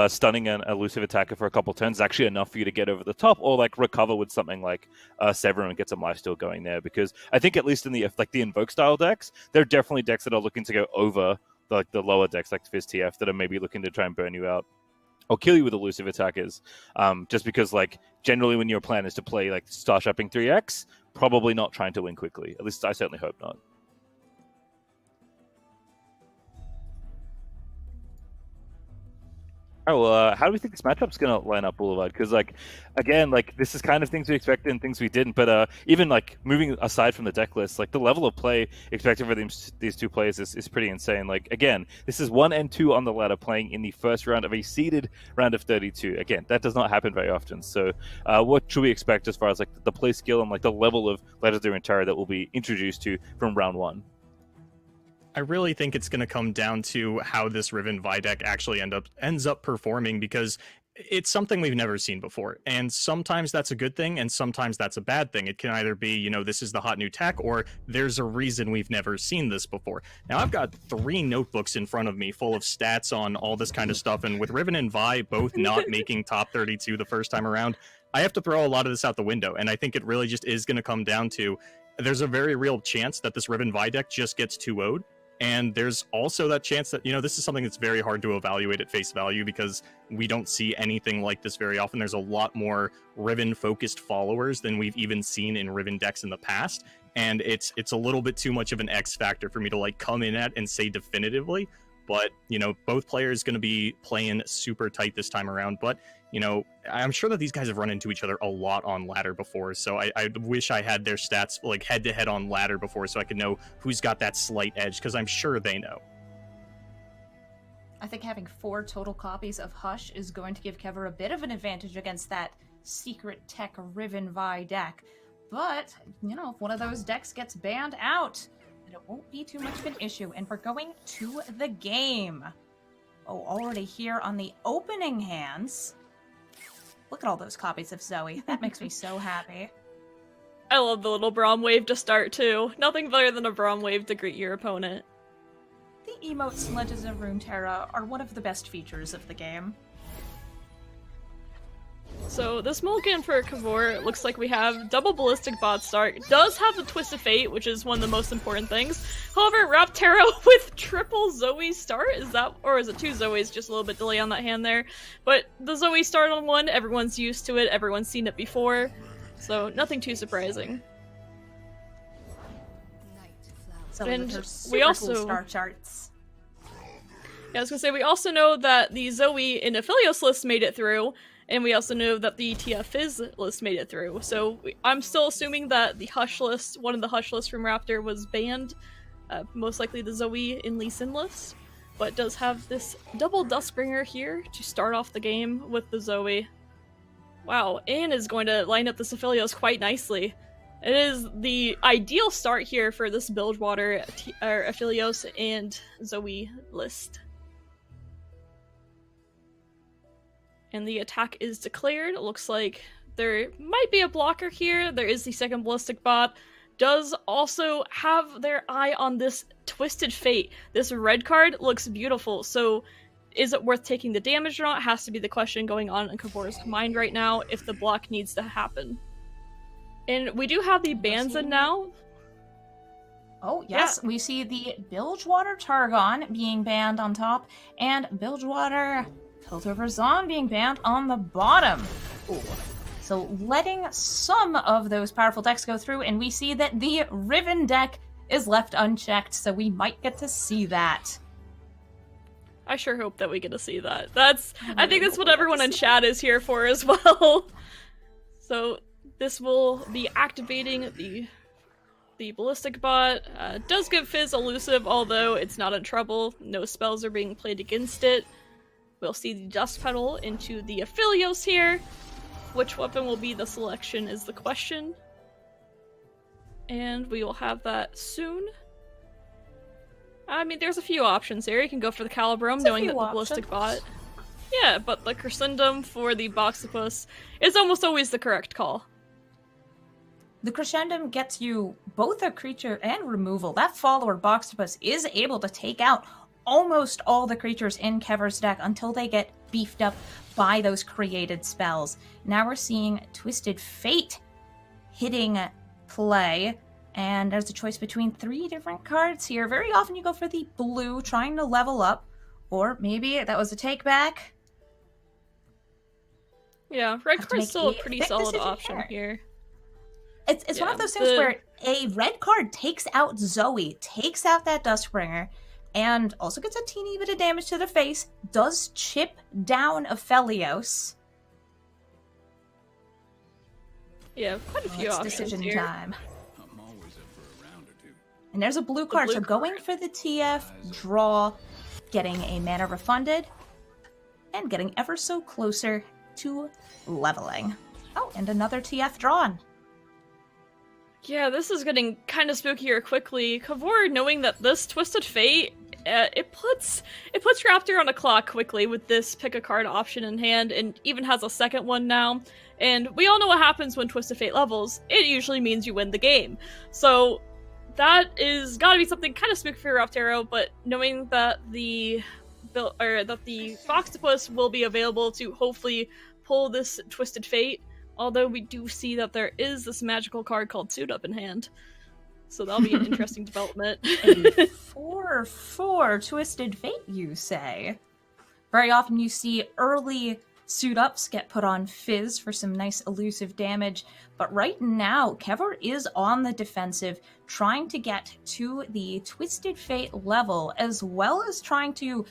stunning an elusive attacker for a couple turns is actually enough for you to get over the top, or like recover with something like Severin and get some lifesteal going there. Because I think at least in the like the Invoke style decks, there are definitely decks that are looking to go over the lower decks like Fizz TF that are maybe looking to try and burn you out or kill you with elusive attackers. Just because like generally when your plan is to play like Star Shopping 3X, probably not trying to win quickly. At least I certainly hope not. All right, well, how do we think this matchup's going to line up, Boulevard? Because, like, again, like, this is kind of things we expected and things we didn't. But even, like, moving aside from the deck list, like, the level of play expected for these two players is pretty insane. Like, again, this is 1 and 2 on the ladder playing in the first round of a seeded round of 32. Again, that does not happen very often. So what should we expect as far as, like, the play skill and, like, the level of Legendary Terror that we'll be introduced to from round 1? I really think it's going to come down to how this Riven Vi deck actually ends up performing, because it's something we've never seen before. And sometimes that's a good thing, and sometimes that's a bad thing. It can either be, you know, this is the hot new tech, or there's a reason we've never seen this before. Now, I've got 3 notebooks in front of me full of stats on all this kind of stuff, and with Riven and Vi both not making top 32 the first time around, I have to throw a lot of this out the window. And I think it really just is going to come down to, there's a very real chance that this Riven Vi deck just gets 2-0'd. And there's also that chance that, you know, this is something that's very hard to evaluate at face value because we don't see anything like this very often. There's a lot more Riven-focused followers than we've even seen in Riven decks in the past. And it's a little bit too much of an X factor for me to, like, come in at and say definitively. But, you know, both players going to be playing super tight this time around. But, you know, I'm sure that these guys have run into each other a lot on ladder before. So I wish I had their stats, like, head-to-head on ladder before so I could know who's got that slight edge, because I'm sure they know. I think having 4 total copies of Hush is going to give Kever a bit of an advantage against that secret tech Riven Vi deck. But, you know, if one of those decks gets banned out, then it won't be too much of an issue. And we're going to the game. Oh, already here on the opening hands. Look at all those copies of Zoe. That makes me so happy. I love the little Braum wave to start, too. Nothing better than a Braum wave to greet your opponent. The emotes Legends of Runeterra are one of the best features of the game. So this mulligan for Kavor looks like we have double Ballistic Bot start. It does have the Twist of Fate, which is one of the most important things. However, Raptor with triple Zoe start, is that, or is it 2 Zoes? Just a little bit delay on that hand there. But the Zoe start on 1, everyone's used to it, everyone's seen it before, so nothing too surprising. And we also cool star charts. Yeah, I was gonna say we also know that the Zoe in Aphelios list made it through. And we also know that the TF Fizz list made it through. So I'm still assuming that the Hush list, one of the Hush lists from Raptor was banned. Most likely the Zoe in Lee Sin list. But does have this double Duskbringer here to start off the game with the Zoe. Wow, Anne is going to line up the Aphelios quite nicely. It is the ideal start here for this Bilgewater, Aphelios, and Zoe list. And the attack is declared. It looks like there might be a blocker here. There is the second Ballistic Bot. Does also have their eye on this Twisted Fate. This red card looks beautiful. So is it worth taking the damage or not? Has to be the question going on in Kavor's mind right now if the block needs to happen. And we do have the bans in now. Oh, yes. Yeah. We see the Bilgewater Targon being banned on top and Bilgewater Piltover Zon being banned on the bottom. Ooh. So letting some of those powerful decks go through, and we see that the Riven deck is left unchecked, so we might get to see that. I sure hope that we get to see that. I think that's what everyone in chat is here for as well. So this will be activating the Ballistic Bot. Does give Fizz elusive, although it's not in trouble. No spells are being played against it. We'll see the Dust Petal into the Aphelios here. Which weapon will be the selection is the question. And we will have that soon. I mean, there's a few options here. You can go for the Calibrum, knowing that the Ballistic Bot... Yeah, but the Crescendum for the Boxipus is almost always the correct call. The Crescendum gets you both a creature and removal. That follower Boxipus is able to take out almost all the creatures in Kever's deck until they get beefed up by those created spells. Now we're seeing Twisted Fate hitting play, and there's a choice between 3 different cards here. Very often you go for the blue, trying to level up, or maybe that was a take back. Yeah, red card's still a pretty solid option here. It's one of those things where a red card takes out Zoe, takes out that Duskbringer, and also gets a teeny bit of damage to the face, does chip down Aphelios. Yeah, quite a few options decision here. Time. And there's a blue card, so going for the TF, draw, getting a mana refunded, and getting ever so closer to leveling. Oh, and another TF drawn. Yeah, this is getting kind of spookier quickly. Kavor, knowing that this Twisted Fate it puts Raptor on a clock quickly with this pick a card option in hand, and even has a second one now. And we all know what happens when Twisted Fate levels. It usually means you win the game. So that is gotta be something kind of spooky for Raptor, but knowing that the Boxtopus will be available to hopefully pull this Twisted Fate, although we do see that there is this magical card called Suit Up in hand. So that'll be an interesting development. A 4/4 Twisted Fate, you say? Very often you see early Suit Ups get put on Fizz for some nice elusive damage, but right now, Kever is on the defensive, trying to get to the Twisted Fate level, as well as trying to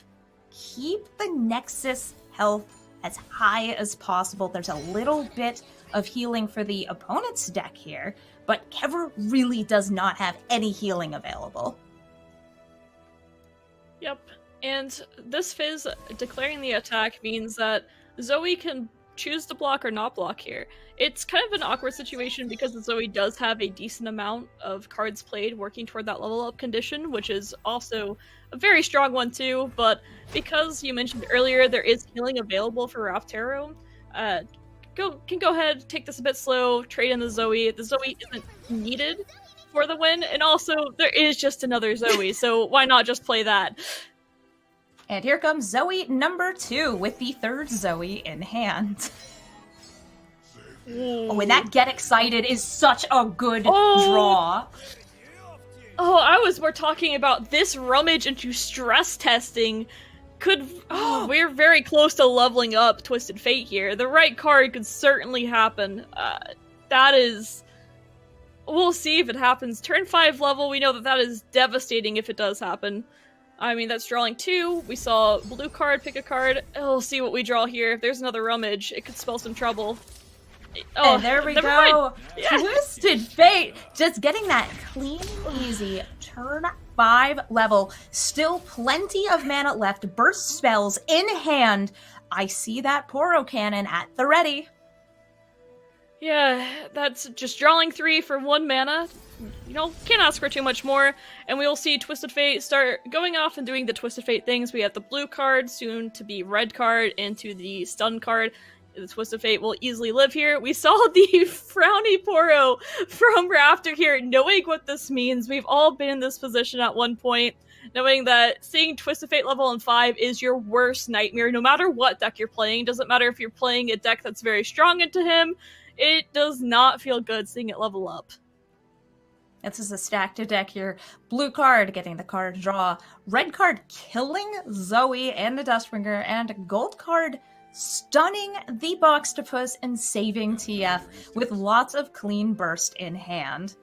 keep the Nexus health as high as possible. There's a little bit of healing for the opponent's deck here, but Kever really does not have any healing available. Yep, and this Fizz declaring the attack means that Zoe can choose to block or not block here. It's kind of an awkward situation because Zoe does have a decent amount of cards played working toward that level up condition, which is also a very strong one too, but because you mentioned earlier there is healing available for Raptor, can go ahead, take this a bit slow, trade in the Zoe. The Zoe isn't needed for the win, and also there is just another Zoe, so why not just play that? And here comes Zoe number 2 with the third Zoe in hand. Oh, and that Get Excited is such a good draw. Oh, I was more talking about this rummage into stress testing. We're very close to leveling up Twisted Fate here. The right card could certainly happen. We'll see if it happens. Turn 5 level, we know that is devastating if it does happen. I mean, that's drawing 2. We saw blue card, pick a card. We'll see what we draw here. If there's another rummage, it could spell some trouble. Oh, and there we go. Yes. Twisted Fate, just getting that clean, easy turn 5 level. Still plenty of mana left. Burst spells in hand. I see that Poro Cannon at the ready. Yeah, that's just drawing 3 for 1 mana. Can't ask for too much more. And we will see Twisted Fate start going off and doing the Twisted Fate things. We have the blue card, soon to be red card, into the stun card. The Twisted Fate will easily live here. We saw the frowny Poro from Raptor here, knowing what this means. We've all been in this position at one point, knowing that seeing Twisted Fate level in 5 is your worst nightmare, no matter what deck you're playing. Doesn't matter if you're playing a deck that's very strong into him. It does not feel good seeing it level up. This is a stacked deck here. Blue card getting the card draw. Red card killing Zoe and the Dustbringer. And gold card stunning the Boxtopus and saving TF with lots of clean burst in hand.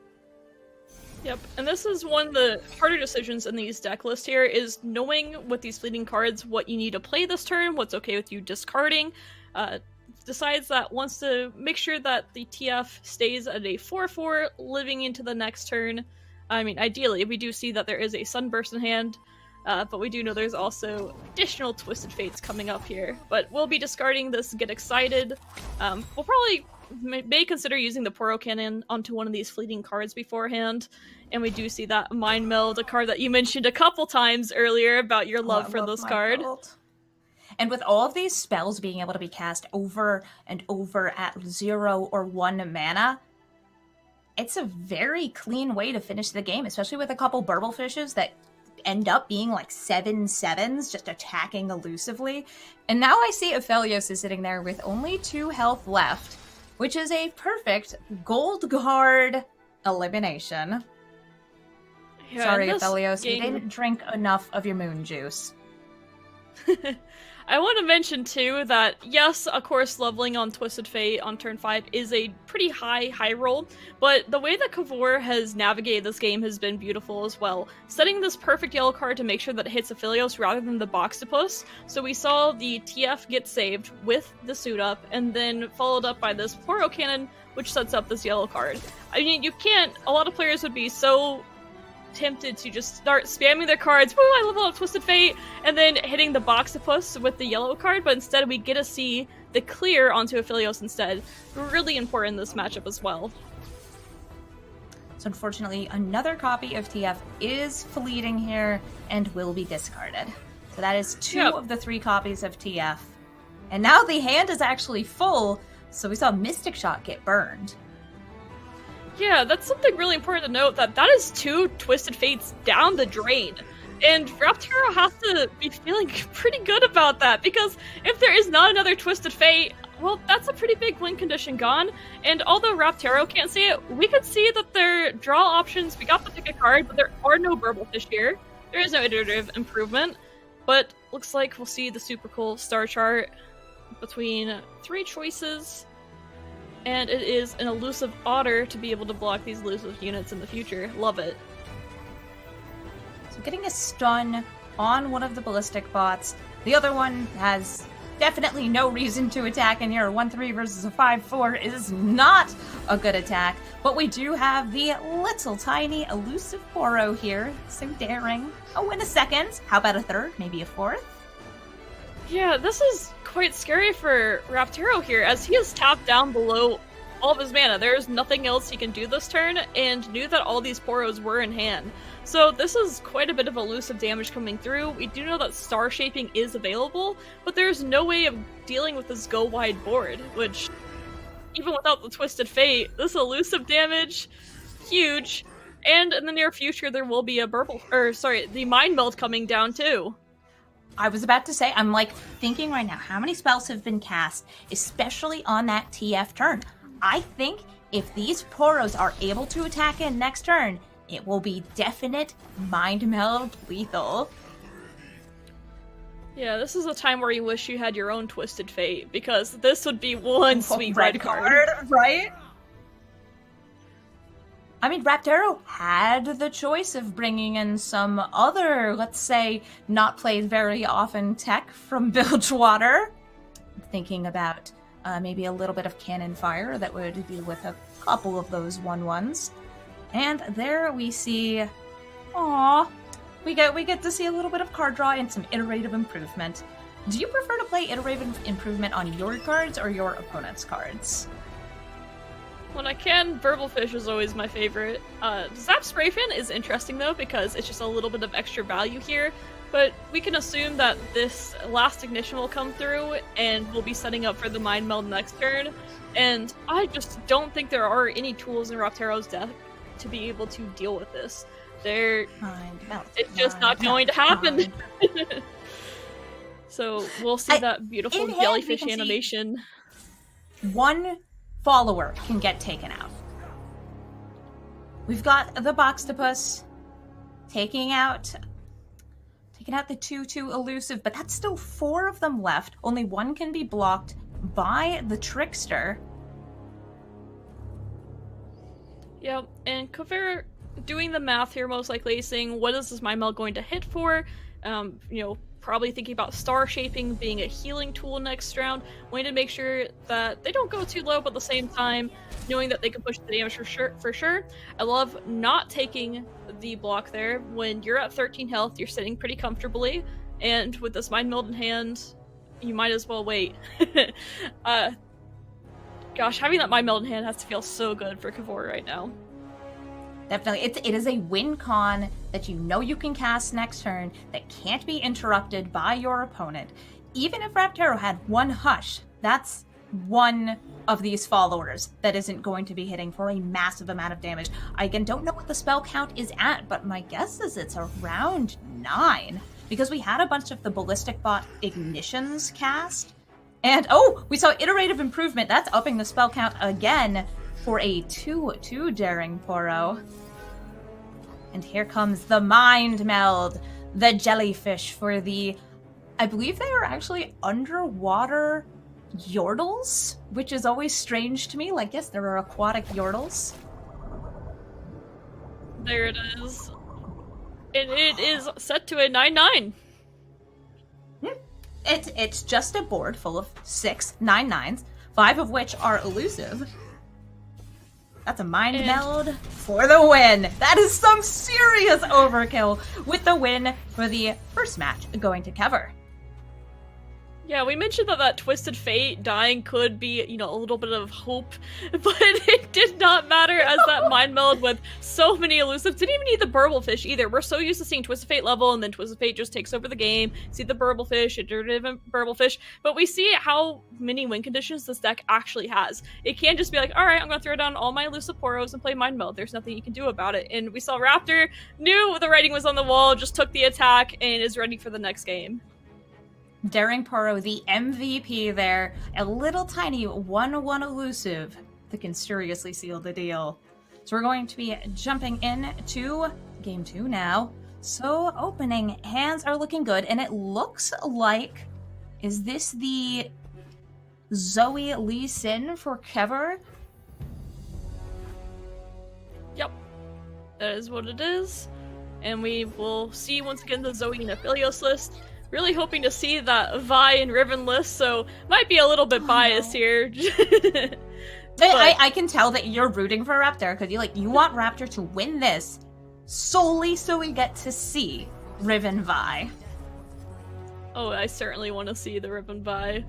Yep, and this is one of the harder decisions in these deck lists here, is knowing with these fleeting cards what you need to play this turn, what's okay with you discarding. Decides that wants to make sure that the TF stays at a 4/4 living into the next turn. I mean, ideally, we do see that there is a Sunburst in hand, but we do know there's also additional Twisted Fates coming up here. But we'll be discarding this Get Excited. We'll probably may consider using the Poro Cannon onto one of these fleeting cards beforehand. And we do see that Mind Meld, a card that you mentioned a couple times earlier about your love for this card. And with all of these spells being able to be cast over and over at 0 or 1 mana, it's a very clean way to finish the game, especially with a couple Burble Fishes that end up being like 7/7s, just attacking elusively. And now I see Aphelios is sitting there with only 2 health left, which is a perfect gold guard elimination. Yeah, sorry, Aphelios, you didn't drink enough of your moon juice. I want to mention too that yes, of course, leveling on Twisted Fate on turn 5 is a pretty high roll, but the way that Kavor has navigated this game has been beautiful as well. Setting this perfect yellow card to make sure that it hits Aphelios rather than the Boxtopus. So we saw the TF get saved with the Suit Up, and then followed up by this Poro Cannon, which sets up this yellow card. I mean, you can't, a lot of players would be so tempted to just start spamming their cards, woo, I level up Twisted Fate, and then hitting the Boxtopus with the yellow card, but instead we get to see the clear onto Aphelios instead. Really important in this matchup as well. So unfortunately, another copy of TF is fleeting here and will be discarded. So that is 2 of the 3 copies of TF. And now the hand is actually full, so we saw Mystic Shot get burned. Yeah, that's something really important to note, that is 2 Twisted Fates down the drain. And Raptor has to be feeling pretty good about that, because if there is not another Twisted Fate, well, that's a pretty big win condition gone. And although Raptaro can't see it, we could see that their draw options, we got to pick a card, but there are no Burblefish here. There is no iterative improvement. But looks like we'll see the super cool star chart between 3 choices. And it is an elusive otter to be able to block these elusive units in the future. Love it. So getting a stun on one of the ballistic bots. The other one has definitely no reason to attack in here. 1-3 versus a 5-4 is not a good attack. But we do have the little tiny elusive Poro here. So daring. Oh, in a second. How about a third? Maybe a fourth? Yeah, this is quite scary for Raptaro here, as he is tapped down below all of his mana. There's nothing else he can do this turn, and knew that all these Poros were in hand. So this is quite a bit of elusive damage coming through. We do know that Star Shaping is available, but there's no way of dealing with this go-wide board, which, even without the Twisted Fate, this elusive damage, huge. And in the near future, there will be a the Mind Meld coming down too. I was about to say, I'm like thinking right now, how many spells have been cast, especially on that TF turn? I think if these Poros are able to attack in next turn, it will be definite Mind Meld lethal. Yeah, this is a time where you wish you had your own Twisted Fate, because this would be one sweet red card. Right? I mean, Raptaro had the choice of bringing in some other, let's say, not played very often tech from Bilgewater. Thinking about maybe a little bit of cannon fire that would be with a couple of those 1/1s. And there we see, we get to see a little bit of card draw and some iterative improvement. Do you prefer to play iterative improvement on your cards or your opponent's cards? When I can, Burblefish is always my favorite. Zap Sprayfin is interesting though, because it's just a little bit of extra value here, but we can assume that this last ignition will come through and we'll be setting up for the Mind Meld next turn, and I just don't think there are any tools in Raptaro's deck to be able to deal with this. It's just not going to happen. So we'll see that beautiful jellyfish animation. One follower can get taken out. We've got the Boxtopus taking out the 2/2 elusive, but that's still 4 of them left. Only 1 can be blocked by the Trickster. Yep, and Kavera doing the math here, most likely saying, what is this Mind Meld going to hit for? Probably thinking about Star Shaping being a healing tool next round, wanting to make sure that they don't go too low, but at the same time, knowing that they can push the damage for sure. I love not taking the block there. When you're at 13 health, you're sitting pretty comfortably, and with this Mind Meld in hand, you might as well wait. Gosh, having that Mind Meld in hand has to feel so good for Kavor right now. Definitely. It is a win con that you know you can cast next turn that can't be interrupted by your opponent. Even if Raptaro had 1 Hush, that's 1 of these followers that isn't going to be hitting for a massive amount of damage. I again don't know what the spell count is at, but my guess is it's around 9, because we had a bunch of the Ballistic Bot Ignitions cast. And we saw iterative improvement. That's upping the spell count again for a 2/2 Daring Poro. And here comes the Mind Meld, the jellyfish for the, I believe they are actually underwater Yordles, which is always strange to me. Like, yes, there are aquatic Yordles. There it is. And it is set to a 9/9. It's just a board full of 6 9/9s, 5 of which are elusive. That's a Mind Meld for the win. That is some serious overkill, with the win for the first match going to Kever. Yeah, we mentioned that Twisted Fate dying could be, you know, a little bit of hope, but it did not matter as that mind meld with so many elusives. Didn't even need the Burble Fish either. We're so used to seeing Twisted Fate level, and then Twisted Fate just takes over the game. See the Burble Fish, iterative Burble Fish, but we see how many win conditions this deck actually has. It can't just be like, alright, I'm gonna throw down all my elusive Poros and play mind meld. There's nothing you can do about it. And we saw Raptor knew the writing was on the wall, just took the attack, and is ready for the next game. Daring Poro, the MVP there, a little tiny 1/1 elusive that can seriously seal the deal. So we're going to be jumping in to game 2 now. So opening hands are looking good, and it looks like, is this the Zoe Lee Sin for Kever? Yep, that is what it is. And we will see once again the Zoe and Aphelios list. Really hoping to see that Vi and Riven list, so might be a little bit biased here. I can tell that you're rooting for Raptor because you want Raptor to win this solely so we get to see Riven Vi. Oh, I certainly want to see the Riven Vi.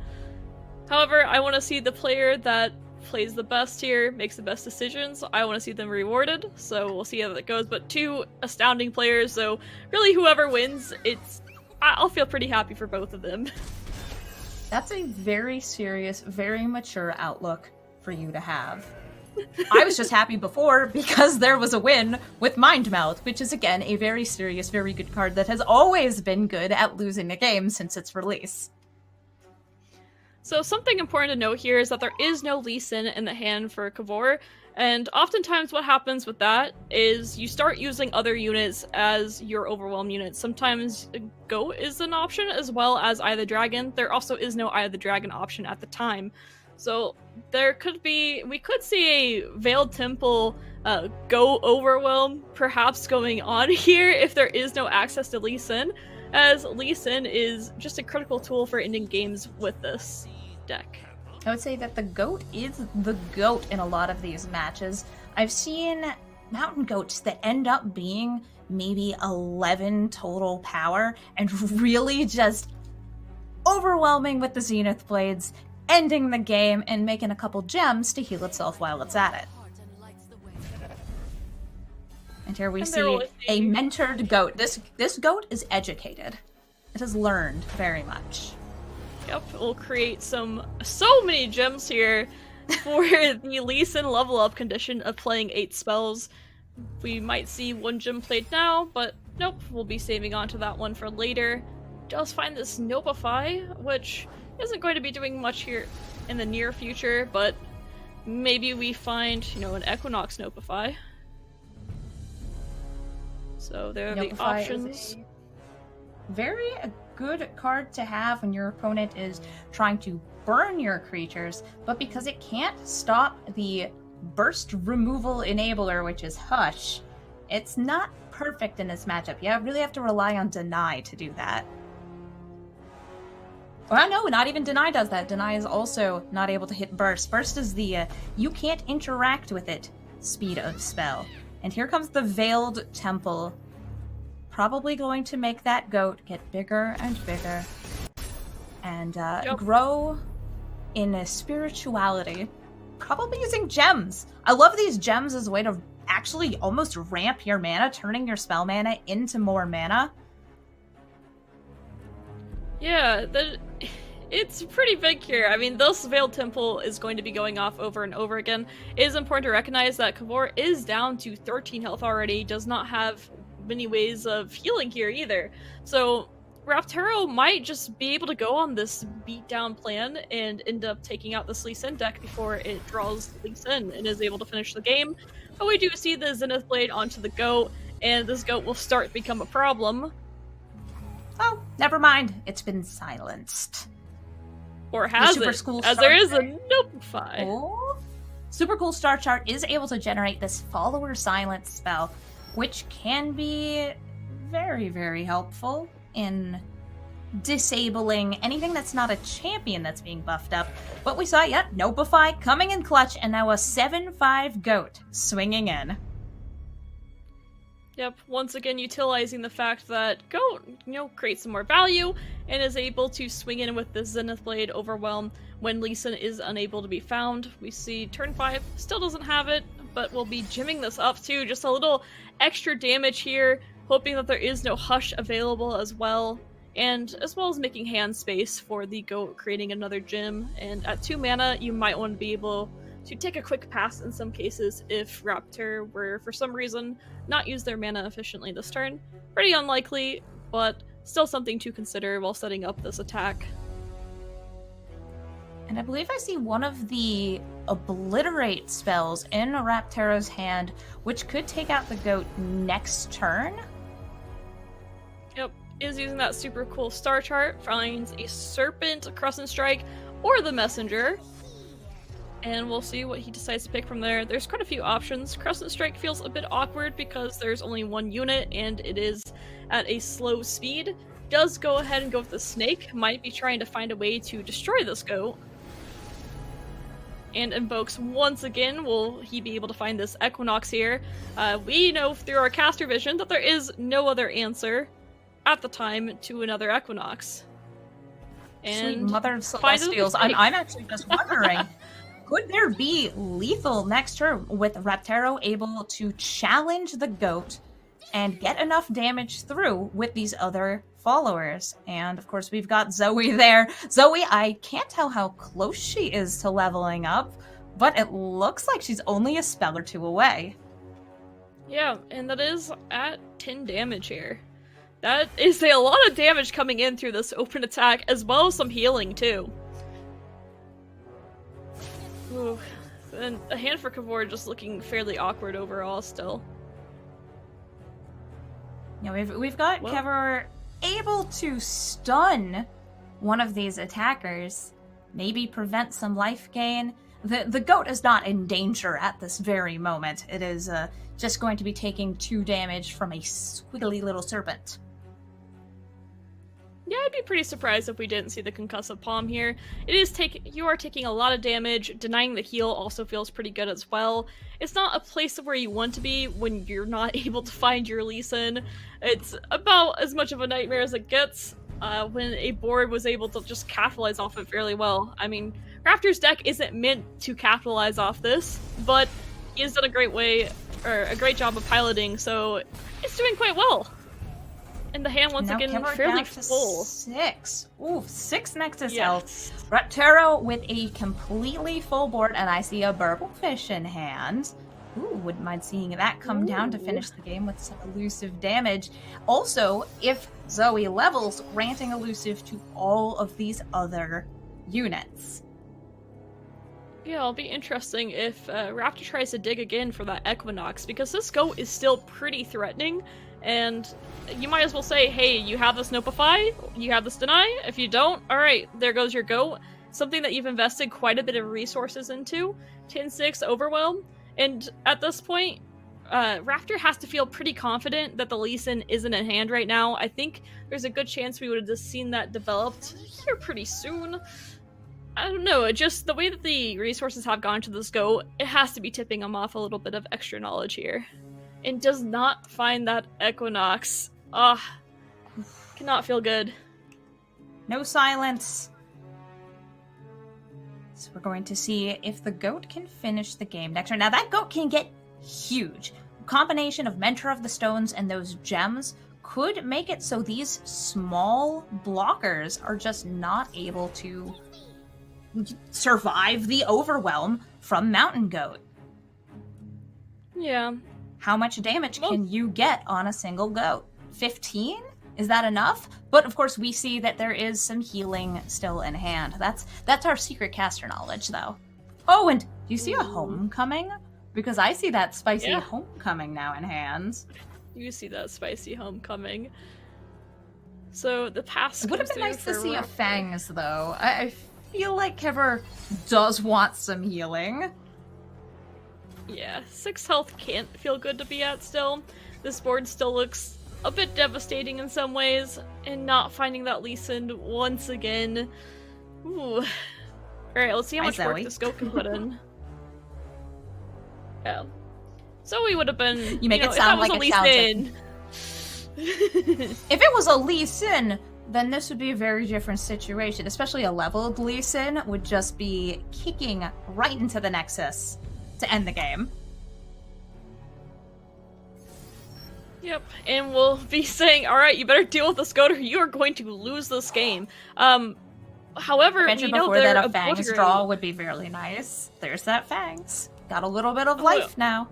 However, I want to see the player that plays the best here, makes the best decisions. I want to see them rewarded, so we'll see how that goes. But 2 astounding players, so really whoever wins, I'll feel pretty happy for both of them. That's a very serious, very mature outlook for you to have. I was just happy before because there was a win with Mind Meld, which is again a very serious, very good card that has always been good at losing a game since its release. So something important to note here is that there is no Lee Sin in the hand for Kavor, and oftentimes what happens with that is you start using other units as your overwhelm units. Sometimes Goat is an option as well as Eye of the Dragon. There also is no Eye of the Dragon option at the time. So we could see a Veiled Temple Go Overwhelm perhaps going on here if there is no access to Lee Sin, as Lee Sin is just a critical tool for ending games with this deck. I would say that the goat is the goat in a lot of these matches. I've seen mountain goats that end up being maybe 11 total power and really just overwhelming with the Zenith Blades, ending the game and making a couple gems to heal itself while it's at it. And here we see a mentored goat. This goat is educated. It has learned very much. Yep, we'll create so many gems here for the Lee Sin level up condition of playing 8 spells. We might see 1 gem played now, but nope, we'll be saving on to that one for later. Just find this Nopify, which isn't going to be doing much here in the near future, but maybe we find, an Equinox Nopify. So there are the options. Very good card to have when your opponent is trying to burn your creatures, but because it can't stop the burst removal enabler, which is Hush, it's not perfect in this matchup. You really have to rely on Deny to do that. Well, no, not even Deny does that. Deny is also not able to hit Burst. Burst is the you can't interact with it speed of spell. And here comes the Veiled Temple. Probably going to make that goat get bigger and bigger and grow in a spirituality. Probably using gems. I love these gems as a way to actually almost ramp your mana, turning your spell mana into more mana. Yeah, it's pretty big here. I mean, this Veiled Temple is going to be going off over and over again. It is important to recognize that Kavor is down to 13 health already, does not have many ways of healing here either. So Raptor might just be able to go on this beatdown plan and end up taking out this Lee Sin deck before it draws Lee Sin and is able to finish the game. But we do see the Zenith Blade onto the goat, and this goat will start to become a problem. Oh, never mind. It's been silenced. Or has it, as there is a Nopify. Oh. Super Cool Star Chart is able to generate this Follower Silence spell, which can be very, very helpful in disabling anything that's not a champion that's being buffed up. But we saw, Nopify coming in clutch, and now a 7/5 goat swinging in. Yep, once again utilizing the fact that Goat, creates some more value and is able to swing in with the Zenith Blade Overwhelm when Lee Sin is unable to be found. We see turn 5 still doesn't have it, but we'll be gymming this up too. Just a little extra damage here, hoping that there is no Hush available as well. And as well as making hand space for the Goat creating another gym. And at 2 mana, you might want to be able to take a quick pass in some cases if Raptor were, for some reason, not use their mana efficiently this turn. Pretty unlikely, but still something to consider while setting up this attack. And I believe I see one of the Obliterate spells in Raptero's hand, which could take out the Goat next turn. Yep, is using that super cool star chart, finds a Serpent, a Crescent Strike, or the Messenger. And we'll see what he decides to pick from there. There's quite a few options. Crescent Strike feels a bit awkward because there's only one unit and it is at a slow speed. Does go ahead and go with the Snake. Might be trying to find a way to destroy this Goat. And invokes once again. Will he be able to find this Equinox here? We know through our caster vision that there is no other answer at the time to another Equinox. And Sweet Mother of Celestials, I'm actually just wondering, could there be lethal next turn with Raptero able to challenge the Goat and get enough damage through with these other followers? And of course we've got Zoe there. Zoe, I can't tell how close she is to leveling up, but it looks like she's only a spell or 2 away. Yeah, and that is at 10 damage here. That is a lot of damage coming in through this open attack, as well as some healing too. Ooh. And a hand for Kavor just looking fairly awkward overall still. Yeah, we've got Kevor able to stun one of these attackers, maybe prevent some life gain. The Goat is not in danger at this very moment. It is just going to be taking 2 damage from a squiggly little serpent. Yeah, I'd be pretty surprised if we didn't see the concussive palm here. You are taking a lot of damage. Denying the heal also feels pretty good as well. It's not a place where you want to be when you're not able to find your Lee Sin. It's about as much of a nightmare as it gets when a board was able to just capitalize off it fairly well. I mean, Raptor's deck isn't meant to capitalize off this, but he has done a great job of piloting, so it's doing quite well. And the hand once again fairly full. 6. Ooh, 6 Nexus health. Raptero with a completely full board, and I see a Burblefish in hand. Ooh, wouldn't mind seeing that come down to finish the game with some elusive damage. Also, if Zoe levels, granting elusive to all of these other units. Yeah, it'll be interesting if Raptor tries to dig again for that Equinox, because this Goat is still pretty threatening. And you might as well say, hey, you have this Nopify, you have this Deny. If you don't, alright, there goes your Goat. Something that you've invested quite a bit of resources into. 10-6 Overwhelm. And at this point, Raptor has to feel pretty confident that the Lee Sin isn't in hand right now. I think there's a good chance we would have just seen that developed here pretty soon. I don't know, just the way that the resources have gone to this Goat, it has to be tipping him off a little bit of extra knowledge here. And does not find that Equinox. Cannot feel good. No silence. So we're going to see if the Goat can finish the game next turn. Now that Goat can get huge. Combination of Mentor of the Stones and those gems could make it so these small blockers are just not able to survive the overwhelm from Mountain Goat. Yeah. How much damage can you get on a single Goat? 15? Is that enough? But of course we see that there is some healing still in hand. That's our secret caster knowledge though. Oh, and do you see a Homecoming? Because I see that spicy Homecoming now in hand. You see that spicy Homecoming. So the pass. It would have been nice to see a Fangs though. I feel like Kevor does want some healing. Yeah, 6 health can't feel good to be at still. This board still looks a bit devastating in some ways, and not finding that Lee Sin once again. Ooh. Alright, let's see how much work this Goat can put in. Yeah. Zoe would have been. You make it if sound that like was it a sounds Lee like- Sin. If it was a Lee Sin, then this would be a very different situation. Especially a leveled Lee Sin would just be kicking right into the Nexus to end the game. Yep, and we'll be saying, all right, you better deal with the Scoter. You are going to lose this game. However, I mentioned we know before they're that a Fangs obliterating- draw would be really nice. There's that Fangs. Got a little bit of life now.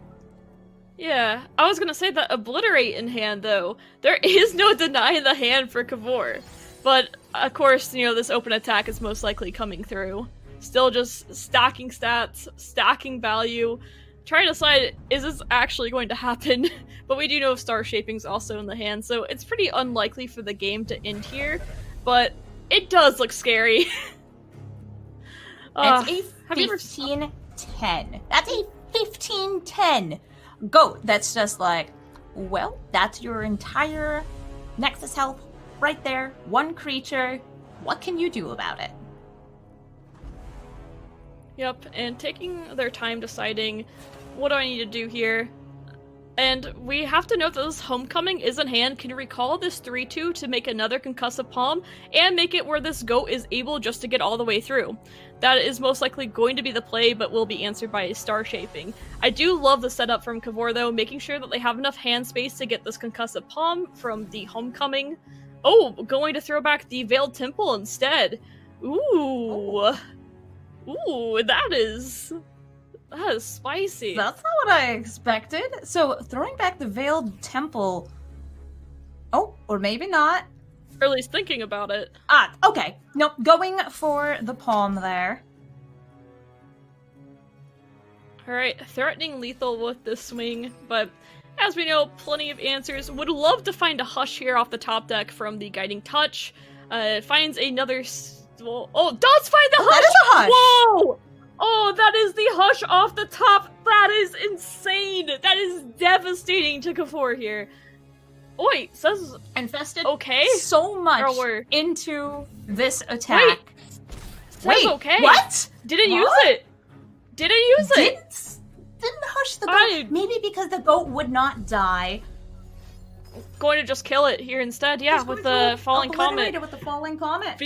Yeah, I was gonna say that obliterate in hand, though. There is no denying the hand for Kavor. But, of course, this open attack is most likely coming through. Still just stacking stats, stacking value, trying to decide, is this actually going to happen? But we do know Star Shaping's also in the hand, so it's pretty unlikely for the game to end here. But it does look scary. It's a have you ever- 15-10. That's a 15-10. Goat, that's just like, well, that's your entire Nexus health right there. One creature. What can you do about it? Yep, and taking their time deciding, what do I need to do here? And we have to note that this Homecoming is in hand, can recall this 3-2 to make another Concussive Palm, and make it where this Goat is able just to get all the way through. That is most likely going to be the play, but will be answered by a Star Shaping. I do love the setup from Kavor, though, making sure that they have enough hand space to get this Concussive Palm from the Homecoming. Oh, going to throw back the Veiled Temple instead. Ooh. Ooh, that is spicy. That's not what I expected. So, throwing back the Veiled Temple... Oh, or maybe not. Or at least thinking about it. Ah, okay. Nope, going for the palm there. Alright, threatening lethal with this swing, but as we know, plenty of answers. Would love to find a Hush here off the top deck from the Guiding Touch. Finds another... does find the Hush! That is a Hush! Whoa! Oh, that is the Hush off the top! That is insane! That is devastating to Kavor here. Oi, says... Invested okay? so much Or into this attack. Wait, okay. What? Didn't What? use it! Didn't use it! Didn't Hush the goat. Maybe because the goat would not die. Going to just kill it here instead, yeah, Just with going the to falling obliterate comet. it with the falling comet.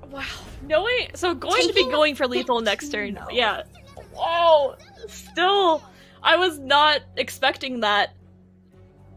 Wow. Knowing so going to be Taking going for lethal next turn. no. Yeah. Whoa. Still, I was not expecting that.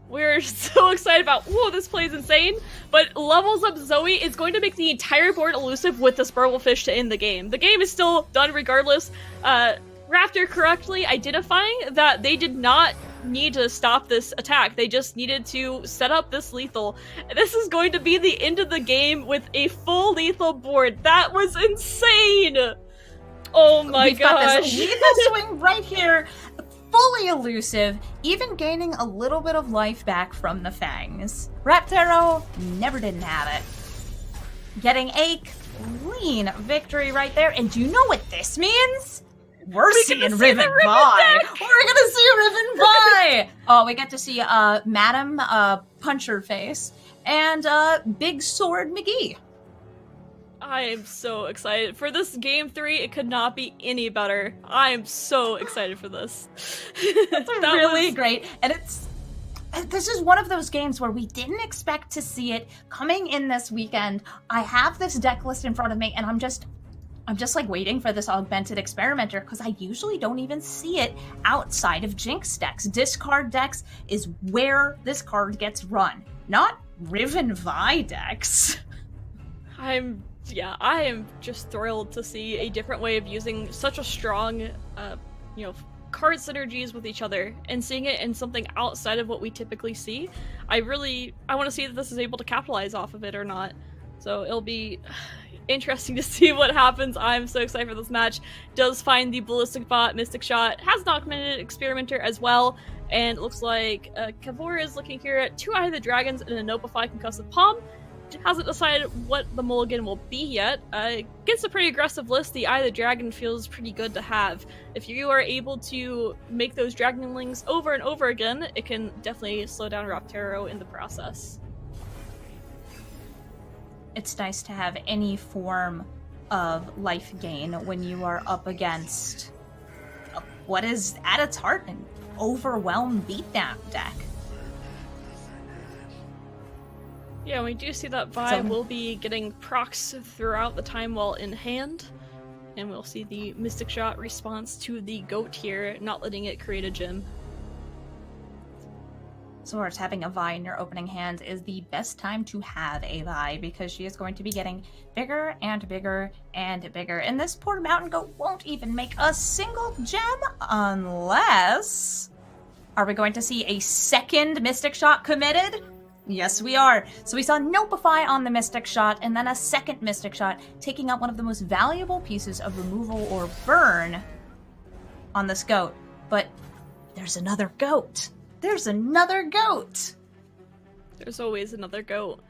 We're so excited about, whoa, this play is insane. But levels up Zoe is going to make the entire board elusive with this Burblefish to end the game. The game is still done regardless. Raptor correctly identifying that they did not need to stop this attack. They just needed to set up this lethal. This is going to be the end of the game with a full lethal board. That was insane! Oh my We've got gosh. this lethal swing right here, fully elusive, even gaining a little bit of life back from the fangs. Raptor never didn't have it. Getting a clean victory right there, and do you know what this means? We're seeing Riven by. We're gonna see Riven by. Oh, we get to see Madam Puncher Face and Big Sword McGee. I am so excited. For this game 3, it could not be any better. I am so excited for this. That's really great. And this is one of those games where we didn't expect to see it coming in this weekend. I have this deck list in front of me, and I'm just like waiting for this Augmented Experimenter because I usually don't even see it outside of Jinx decks. Discard decks is where this card gets run, not Riven Vi decks. I am just thrilled to see a different way of using such a strong, card synergies with each other and seeing it in something outside of what we typically see. I want to see that this is able to capitalize off of it or not. So it'll be interesting to see what happens. I'm so excited for this match. Does find the Ballistic Bot, Mystic Shot, has an Augmented Experimenter as well, and it looks like Kavor is looking here at 2 Eye of the Dragons and a Notify Concussive Palm. Hasn't decided what the mulligan will be yet. Gets a pretty aggressive list. The Eye of the Dragon feels pretty good to have. If you are able to make those Dragonlings over and over again, it can definitely slow down Raptor in the process. It's nice to have any form of life gain when you are up against what is at its heart overwhelm beatdown deck. Yeah, we do see that Vi will be getting procs throughout the time while in hand. And we'll see the Mystic Shot response to the goat here, not letting it create a gem. So, of course, having a Vi in your opening hand is the best time to have a Vi, because she is going to be getting bigger and bigger and bigger. And this poor mountain goat won't even make a single gem unless... Are we going to see a second Mystic Shot committed? Yes, we are. So we saw Notify on the Mystic Shot, and then a second Mystic Shot, taking out one of the most valuable pieces of removal or burn on this goat. But there's another goat. There's another goat. There's always another goat.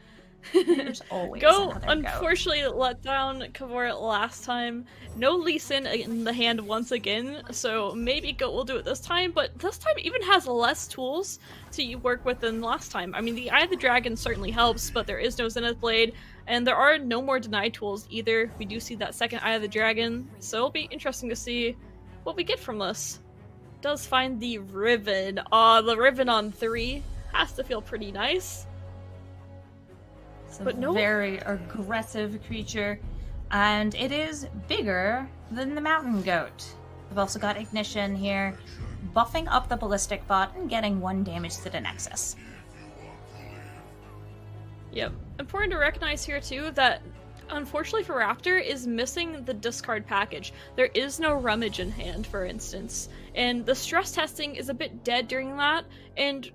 There's always Goat another unfortunately let down Kavor last time. No Lee Sin in the hand once again, so maybe Goat will do it this time, but this time even has less tools to work with than last time. I mean, the Eye of the Dragon certainly helps, but there is no Zenith Blade, and there are no more deny tools either. We do see that second Eye of the Dragon, so it'll be interesting to see what we get from this. Does find the Riven. The Riven on 3 has to feel pretty nice. But no, very aggressive creature, and it is bigger than the mountain goat. We've also got Ignition here, buffing up the ballistic bot and getting 1 damage to the Nexus. Yep. Important to recognize here too that unfortunately for Raptor is missing the discard package. There is no Rummage in hand, for instance, and the stress testing is a bit dead during that, and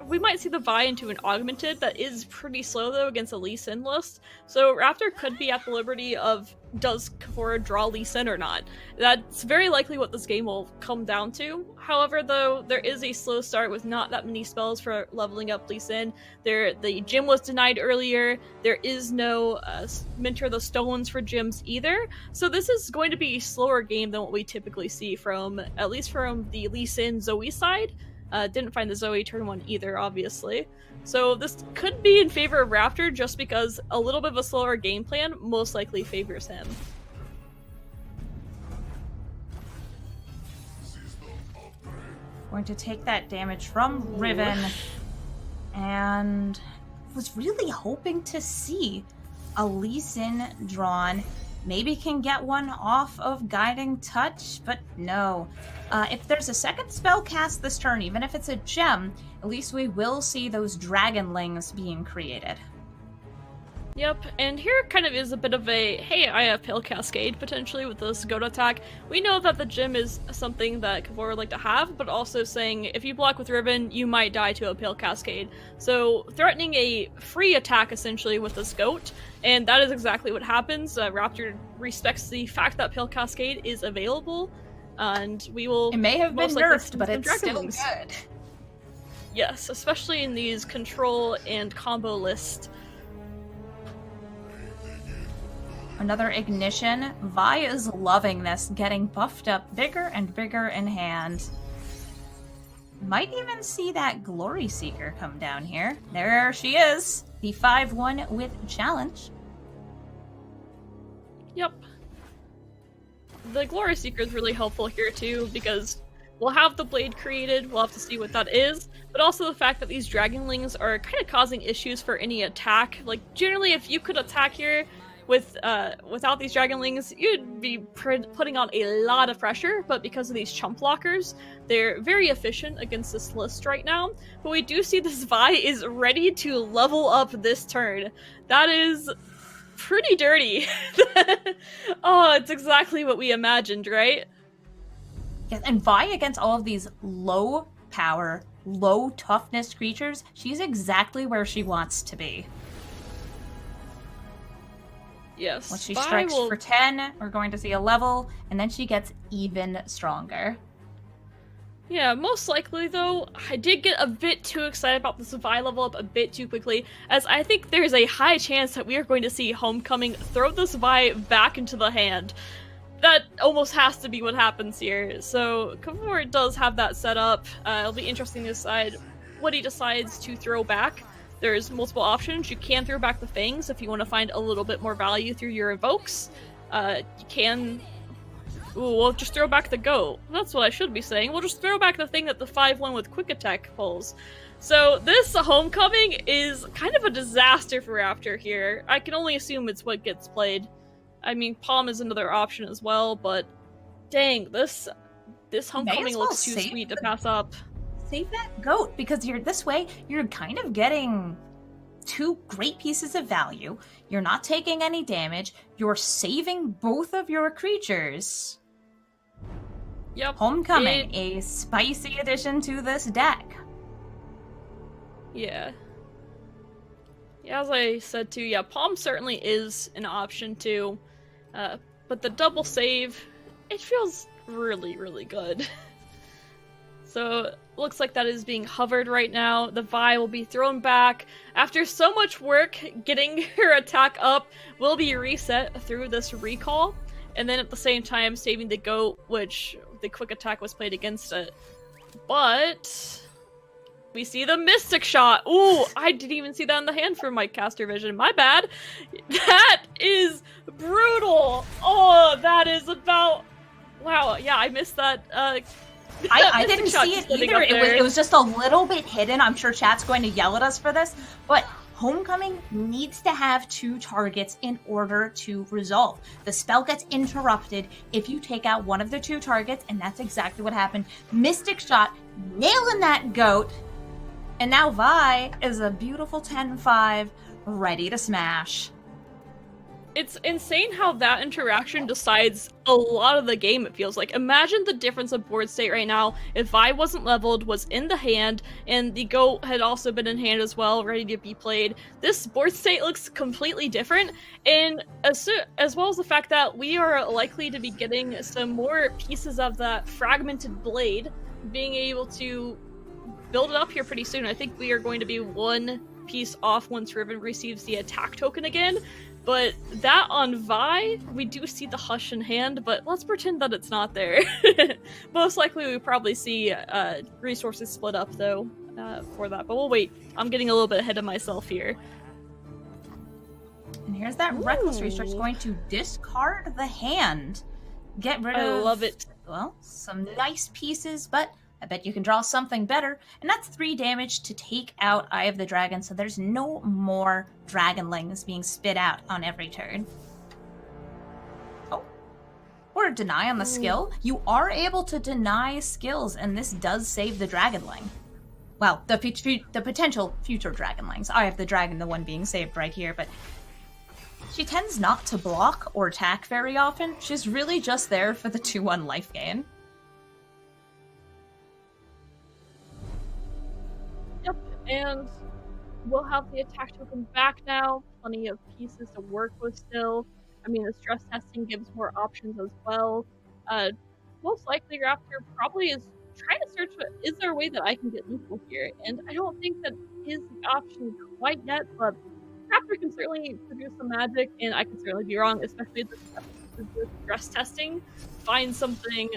we might see the Vi into an Augmented that is pretty slow though against a Lee Sin list, so Raptor could be at the liberty of does Kavor draw Lee Sin or not. That's very likely what this game will come down to. However though, there is a slow start with not that many spells for leveling up Lee Sin. The gym was denied earlier, there is no Mentor the Stones for gyms either, so this is going to be a slower game than what we typically see from, at least from the Lee Sin Zoe side. Didn't find the Zoe turn 1 either, obviously. So this could be in favor of Raptor just because a little bit of a slower game plan most likely favors him. Going to take that damage from Riven, and was really hoping to see a Lee Sin drawn. Maybe can get one off of Guiding Touch, but no. If there's a second spell cast this turn, even if it's a gem, at least we will see those Dragonlings being created. Yep, and here kind of is a bit of a, hey, I have Pale Cascade potentially with this goat attack. We know that the gem is something that Kavor would like to have, but also saying if you block with Riven, you might die to a Pale Cascade. So threatening a free attack essentially with this goat, and that is exactly what happens. Raptor respects the fact that Pale Cascade is available, and we will... It may have been nerfed, but it's still good. Yes, especially in these control and combo lists. Another Ignition. Vi is loving this, getting buffed up bigger and bigger in hand. Might even see that Glory Seeker come down here. There she is. The 5-1 with challenge. Yep. The Glory Seeker is really helpful here too, because we'll have the blade created, we'll have to see what that is, but also the fact that these Dragonlings are kind of causing issues for any attack. Like, generally, if you could attack here without these Dragonlings, you'd be putting on a lot of pressure, but because of these chump blockers, they're very efficient against this list right now. But we do see this Vi is ready to level up this turn. That is pretty dirty. Oh, it's exactly what we imagined, right? Yes, and Vi against all of these low power, low toughness creatures, she's exactly where she wants to be. Yes. When she strikes for 10, we're going to see a level, and then she gets even stronger. Yeah, most likely though, I did get a bit too excited about this Vi level up a bit too quickly, as I think there's a high chance that we are going to see Homecoming throw this Vi back into the hand. That almost has to be what happens here. So Kavor does have that set up. It'll be interesting to decide what he decides to throw back. There's multiple options. You can throw back the Fangs if you want to find a little bit more value through your invokes. You can Ooh, we'll just throw back the goat. That's what I should be saying. We'll just throw back the thing that the 5-1 with quick attack pulls. So this homecoming is kind of a disaster for Raptor here. I can only assume it's what gets played. I mean, Palm is another option as well, but dang, this homecoming looks too sweet to pass up. Save that goat, because this way you're kind of getting 2 great pieces of value. You're not taking any damage. You're saving both of your creatures. Yep. Homecoming, a spicy addition to this deck. Yeah. Yeah, as I said too, yeah, Palm certainly is an option too. But the double save, it feels really, really good. So, looks like that is being hovered right now. The Vi will be thrown back. After so much work, getting her attack up will be reset through this recall. And then at the same time, saving the goat, which the quick attack was played against it. But we see the Mystic Shot. Ooh, I didn't even see that in the hand from my caster vision. My bad. That is brutal. Oh, that is about... Wow, yeah, I missed that. I didn't see it either. It was just a little bit hidden. I'm sure chat's going to yell at us for this, but Homecoming needs to have 2 targets in order to resolve. The spell gets interrupted if you take out one of the 2 targets, and that's exactly what happened. Mystic Shot, nailing that goat, and now Vi is a beautiful 10-5, ready to smash. It's insane how that interaction decides a lot of the game, it feels like. Imagine the difference of board state right now if Vi wasn't leveled, was in the hand, and the goat had also been in hand as well, ready to be played. This board state looks completely different, and as well as the fact that we are likely to be getting some more pieces of that fragmented blade, being able to build it up here pretty soon. I think we are going to be 1 piece off once Riven receives the attack token again. But that on Vi, we do see the Hush in hand, but let's pretend that it's not there. Most likely we probably see resources split up, though, for that. But we'll wait. I'm getting a little bit ahead of myself here. And here's that Reckless Research going to discard the hand. Get rid of... I love it. Well, some nice pieces, but I bet you can draw something better. And that's 3 damage to take out Eye of the Dragon, so there's no more Dragonlings being spit out on every turn. Oh. Or deny on the skill. You are able to deny skills, and this does save the Dragonling. Well, the potential future Dragonlings. Eye of the Dragon, the one being saved right here, but she tends not to block or attack very often. She's really just there for the 2-1 life gain. Yep, and we'll have the attack token back now. Plenty of pieces to work with still. I mean, the stress testing gives more options as well. Most likely, Raptor probably is trying to search for, is there a way that I can get lethal here? And I don't think that is the option quite yet, but Raptor can certainly produce some magic, and I can certainly be wrong, especially the stress testing. Find something,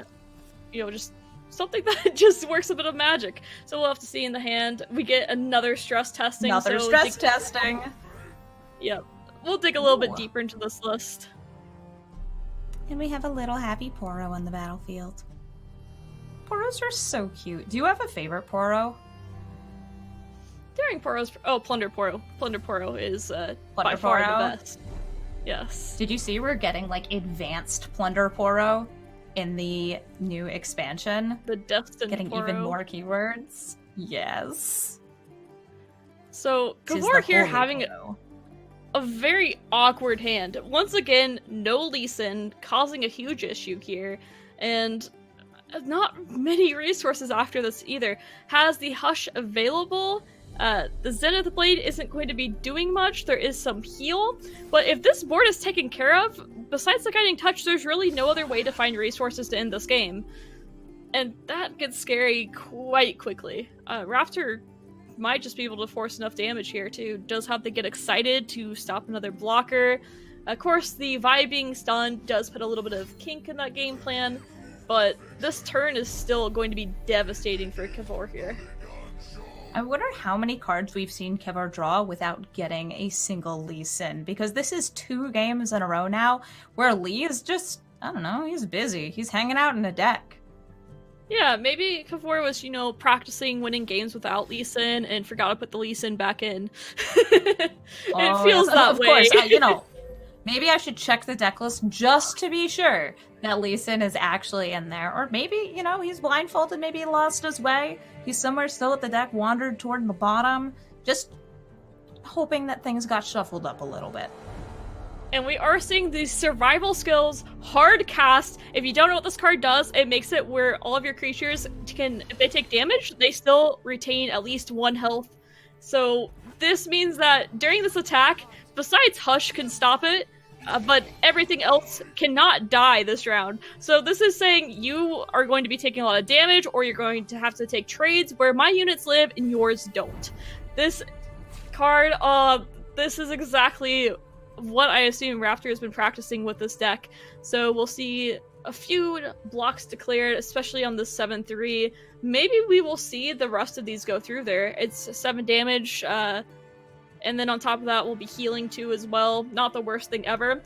just something that just works a bit of magic. So we'll have to see in the hand. We get another stress testing. Testing. Yep. We'll dig a little bit deeper into this list. And we have a little happy Poro on the battlefield. Poros are so cute. Do you have a favorite Poro? During Poros... Oh, Plunder Poro. Plunder Poro is by far the best. Yes. Did you see we're getting, advanced Plunder Poro in the new expansion? The Destined Getting Poro. even more keywords? Yes. So, Gavor here having a very awkward hand. Once again, no Lee Sin, causing a huge issue here. And not many resources after this either. Has the Hush available. The Zenith Blade isn't going to be doing much. There is some heal. But if this board is taken care of, besides the Guiding Touch, there's really no other way to find resources to end this game. And that gets scary quite quickly. Raptor might just be able to force enough damage here too. Does have to get excited to stop another blocker. Of course, the Vi being stunned does put a little bit of kink in that game plan, but this turn is still going to be devastating for Kevor here. I wonder how many cards we've seen Kevor draw without getting a single Lee Sin, because this is 2 games in a row now where Lee is just I don't know, he's busy. He's hanging out in the deck. Yeah, maybe Kavor was, practicing winning games without Lee Sin and forgot to put the Lee Sin back in. It feels yes. that of way. Course, maybe I should check the deck list just to be sure that Lee Sin is actually in there. Or maybe, he's blindfolded, maybe he lost his way. He's somewhere still at the deck, wandered toward the bottom. Just hoping that things got shuffled up a little bit. And we are seeing these survival skills hard cast. If you don't know what this card does, it makes it where all of your creatures if they take damage, they still retain at least 1 health. So this means that during this attack, besides Hush can stop it, but everything else cannot die this round. So this is saying you are going to be taking a lot of damage, or you're going to have to take trades where my units live and yours don't. This card, this is exactly what I assume Raptor has been practicing with this deck. So we'll see a few blocks declared, especially on the 7-3. Maybe we will see the rest of these go through there. It's 7 damage, and then on top of that, we'll be healing too as well. Not the worst thing ever.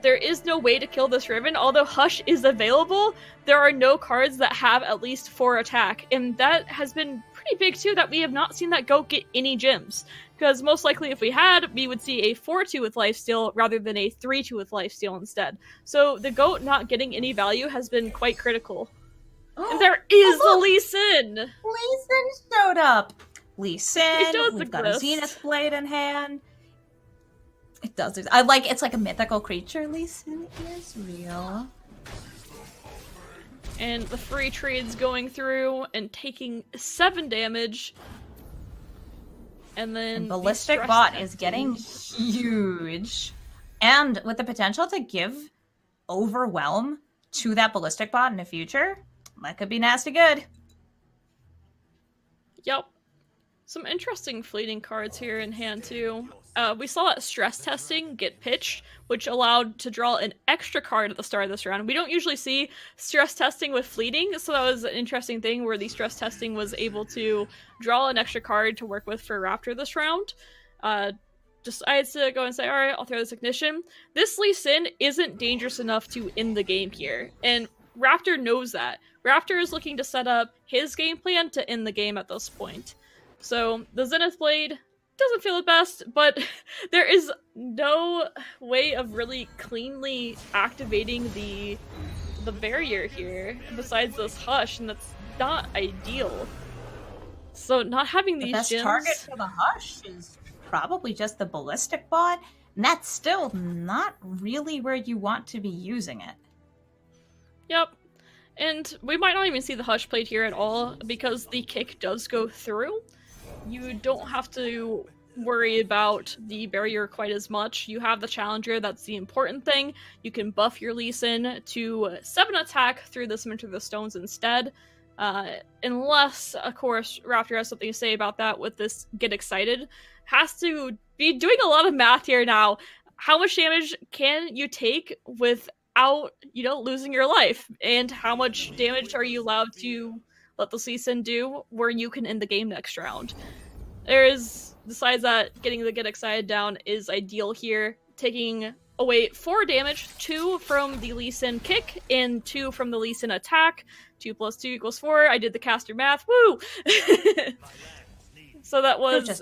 There is no way to kill this Riven. Although Hush is available, there are no cards that have at least 4 attack. And that has been pretty big too, that we have not seen that goat get any gems. Because most likely if we had, we would see a 4-2 with lifesteal rather than a 3-2 with lifesteal instead. So the goat not getting any value has been quite critical. And there is the Lee Sin! Lee Sin showed up! Lee Sin, we've got a exist. Zenith Blade in hand. It does. It's like a mythical creature. Lee Sin is real. And the free trades going through and taking 7 damage. And then Ballistic Bot is getting huge. And with the potential to give Overwhelm to that Ballistic Bot in the future, that could be nasty good. Yep. Some interesting fleeting cards here in hand too. We saw that stress testing get pitched, which allowed to draw an extra card at the start of this round. We don't usually see stress testing with fleeting, so that was an interesting thing where the stress testing was able to draw an extra card to work with for Raptor this round. I had to go and say, alright, I'll throw this Ignition. This Lee Sin isn't dangerous enough to end the game here, and Raptor knows that. Raptor is looking to set up his game plan to end the game at this point. So the Zenith Blade doesn't feel the best, but there is no way of really cleanly activating the barrier here besides this Hush, and that's not ideal. So not having these The best gems... target for the Hush is probably just the Ballistic Bot, and that's still not really where you want to be using it. Yep. And we might not even see the Hush played here at all, because the kick does go through. You don't have to worry about the barrier quite as much. You have the Challenger, that's the important thing. You can buff your Lee Sin to 7 attack through the Cement of the Stones instead. Unless, of course, Raptor has something to say about that with this Get Excited. Has to be doing a lot of math here now. How much damage can you take without, losing your life? And how much damage are you allowed to let the Lee Sin do where you can end the game next round? Besides that, getting the Get Excited down is ideal here. Taking away 4 damage, 2 from the Lee Sin kick, and 2 from the Lee Sin attack. 2 plus 2 equals 4. I did the caster math. Woo! So that was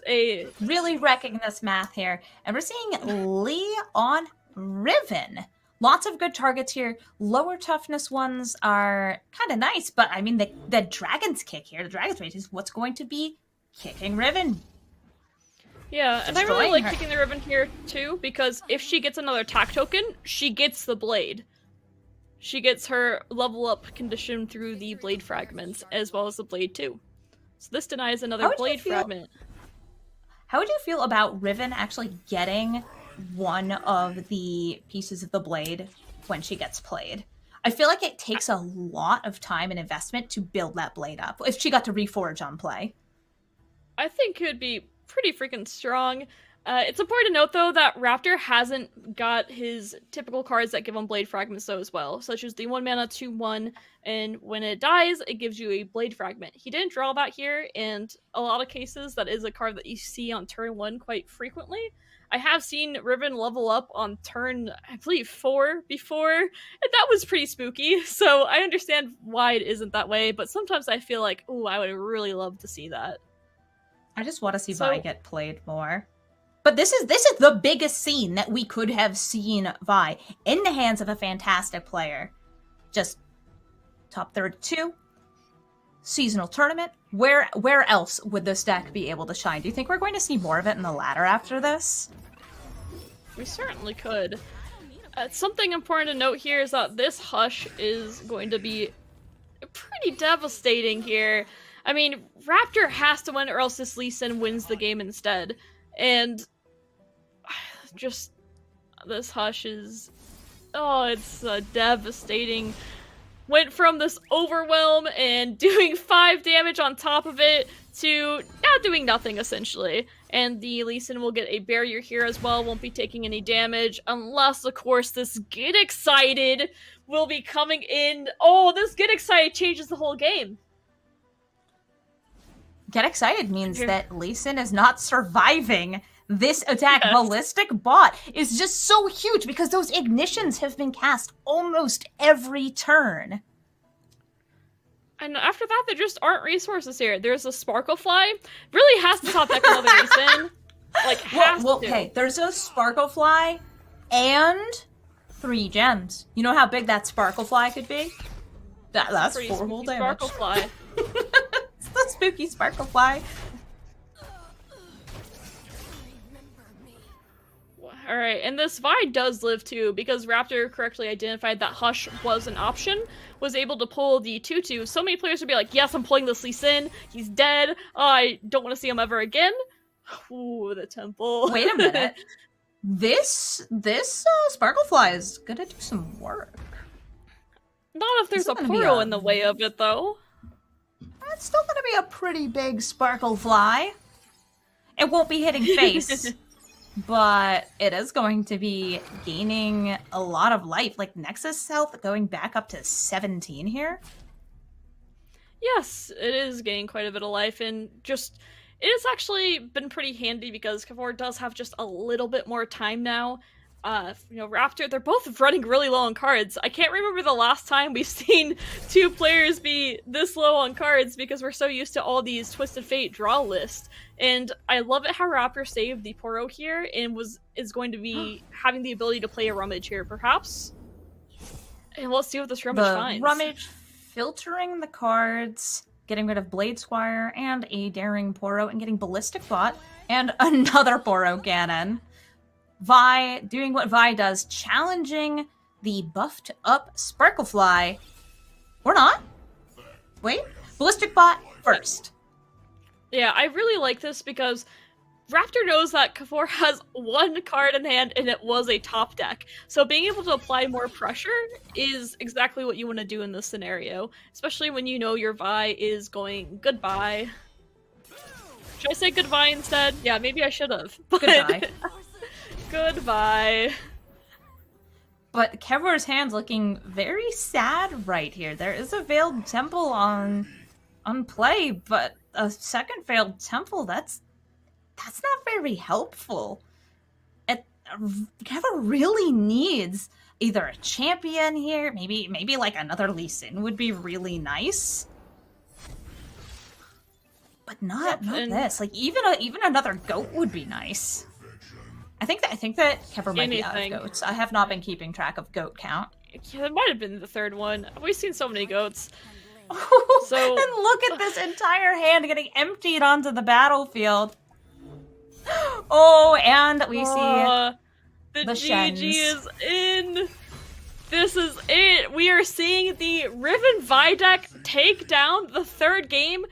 really wrecking this math here. And we're seeing Lee on Riven. Lots of good targets here. Lower toughness ones are kind of nice, but I mean, the Dragon's Kick here, the Dragon's Rage is what's going to be kicking Riven. Yeah, and I really like kicking the Riven here too, because if she gets another attack token, she gets the Blade. She gets her level up condition through the Blade Fragments, as well as the Blade too. So this denies another Blade Fragment. How would you feel about Riven actually getting one of the pieces of the blade when she gets played? I feel like it takes a lot of time and investment to build that blade up if she got to reforge on play. I think it would be pretty freaking strong. It's important to note, though, that Raptor hasn't got his typical cards that give him Blade Fragments, though, as well, such as the 1-mana 2/1, and when it dies, it gives you a Blade Fragment. He didn't draw that here, and a lot of cases, that is a card that you see on turn 1 quite frequently. I have seen Riven level up on turn, I believe, 4 before, and that was pretty spooky, so I understand why it isn't that way, but sometimes I feel like, ooh, I would really love to see that. I just want to see Vi get played more. But this is the biggest scene that we could have seen Vi in the hands of a fantastic player. Just top 32, seasonal tournament. Where else would this deck be able to shine? Do you think we're going to see more of it in the ladder after this? We certainly could. Something important to note here is that this Hush is going to be pretty devastating here. I mean, Raptor has to win or else this Lee Sin wins the game instead. And just this Hush is... oh, it's devastating. Went from this overwhelm and doing 5 damage on top of it to now doing nothing, essentially. And the Lee Sin will get a barrier here as well, won't be taking any damage, unless, of course, this Get Excited will be coming in. Oh, this Get Excited changes the whole game. Get Excited means that Lee Sin is not surviving this attack. Yes. Ballistic Bot is just so huge because those ignitions have been cast almost every turn. And after that, there just aren't resources here. There's a Sparklefly. Really has to top deck another Lee Sin. Like, has to. Okay, there's a Sparklefly and 3 gems. You know how big that Sparklefly could be? That's 4 whole damage. Sparklefly. It's the spooky Sparklefly. Alright, and this Vi does live too, because Raptor correctly identified that Hush was an option, was able to pull the 2-2. So many players would be like, yes, I'm pulling this Lee Sin, he's dead, I don't want to see him ever again. Ooh, the temple. Wait a minute. This Sparklefly is gonna do some work. Not if there's a portal in the way of it, though. It's still gonna be a pretty big Sparklefly. It won't be hitting face. But it is going to be gaining a lot of life. Like, Nexus health going back up to 17 here. Yes, it is gaining quite a bit of life, and just... it has actually been pretty handy because Kavor does have just a little bit more time now. You know, Raptor, they're both running really low on cards. I can't remember the last time we've seen 2 players be this low on cards because we're so used to all these Twisted Fate draw lists. And I love it how Raptor saved the Poro here and is going to be having the ability to play a Rummage here, perhaps. And let's see what this Rummage finds. Rummage filtering the cards, getting rid of Blade Squire and a Daring Poro, and getting Ballistic Bot and another Poro Cannon. Vi doing what Vi does, challenging the buffed up Sparklefly. Or not. Wait, Ballistic Bot first. Yeah, I really like this because Raptor knows that Kavor has 1 card in hand and it was a top deck. So being able to apply more pressure is exactly what you want to do in this scenario. Especially when you know your Vi is going goodbye. Should I say goodbye instead? Yeah, maybe I should have. Goodbye. Goodbye. But Kevor's hand's looking very sad right here. There is a Veiled Temple on play, but a second Veiled Temple, that's not very helpful. Kevor really needs either a champion here, maybe like another Lee Sin would be really nice. But not this. Like even another goat would be nice. I think that Kevor might be out of goats. I have not been keeping track of goat count. Yeah, it might have been the 3rd one. We've seen so many goats. So and look at this entire hand getting emptied onto the battlefield. Oh, and we see the GG is in. This is it. We are seeing the Riven Vi deck take down the 3rd game.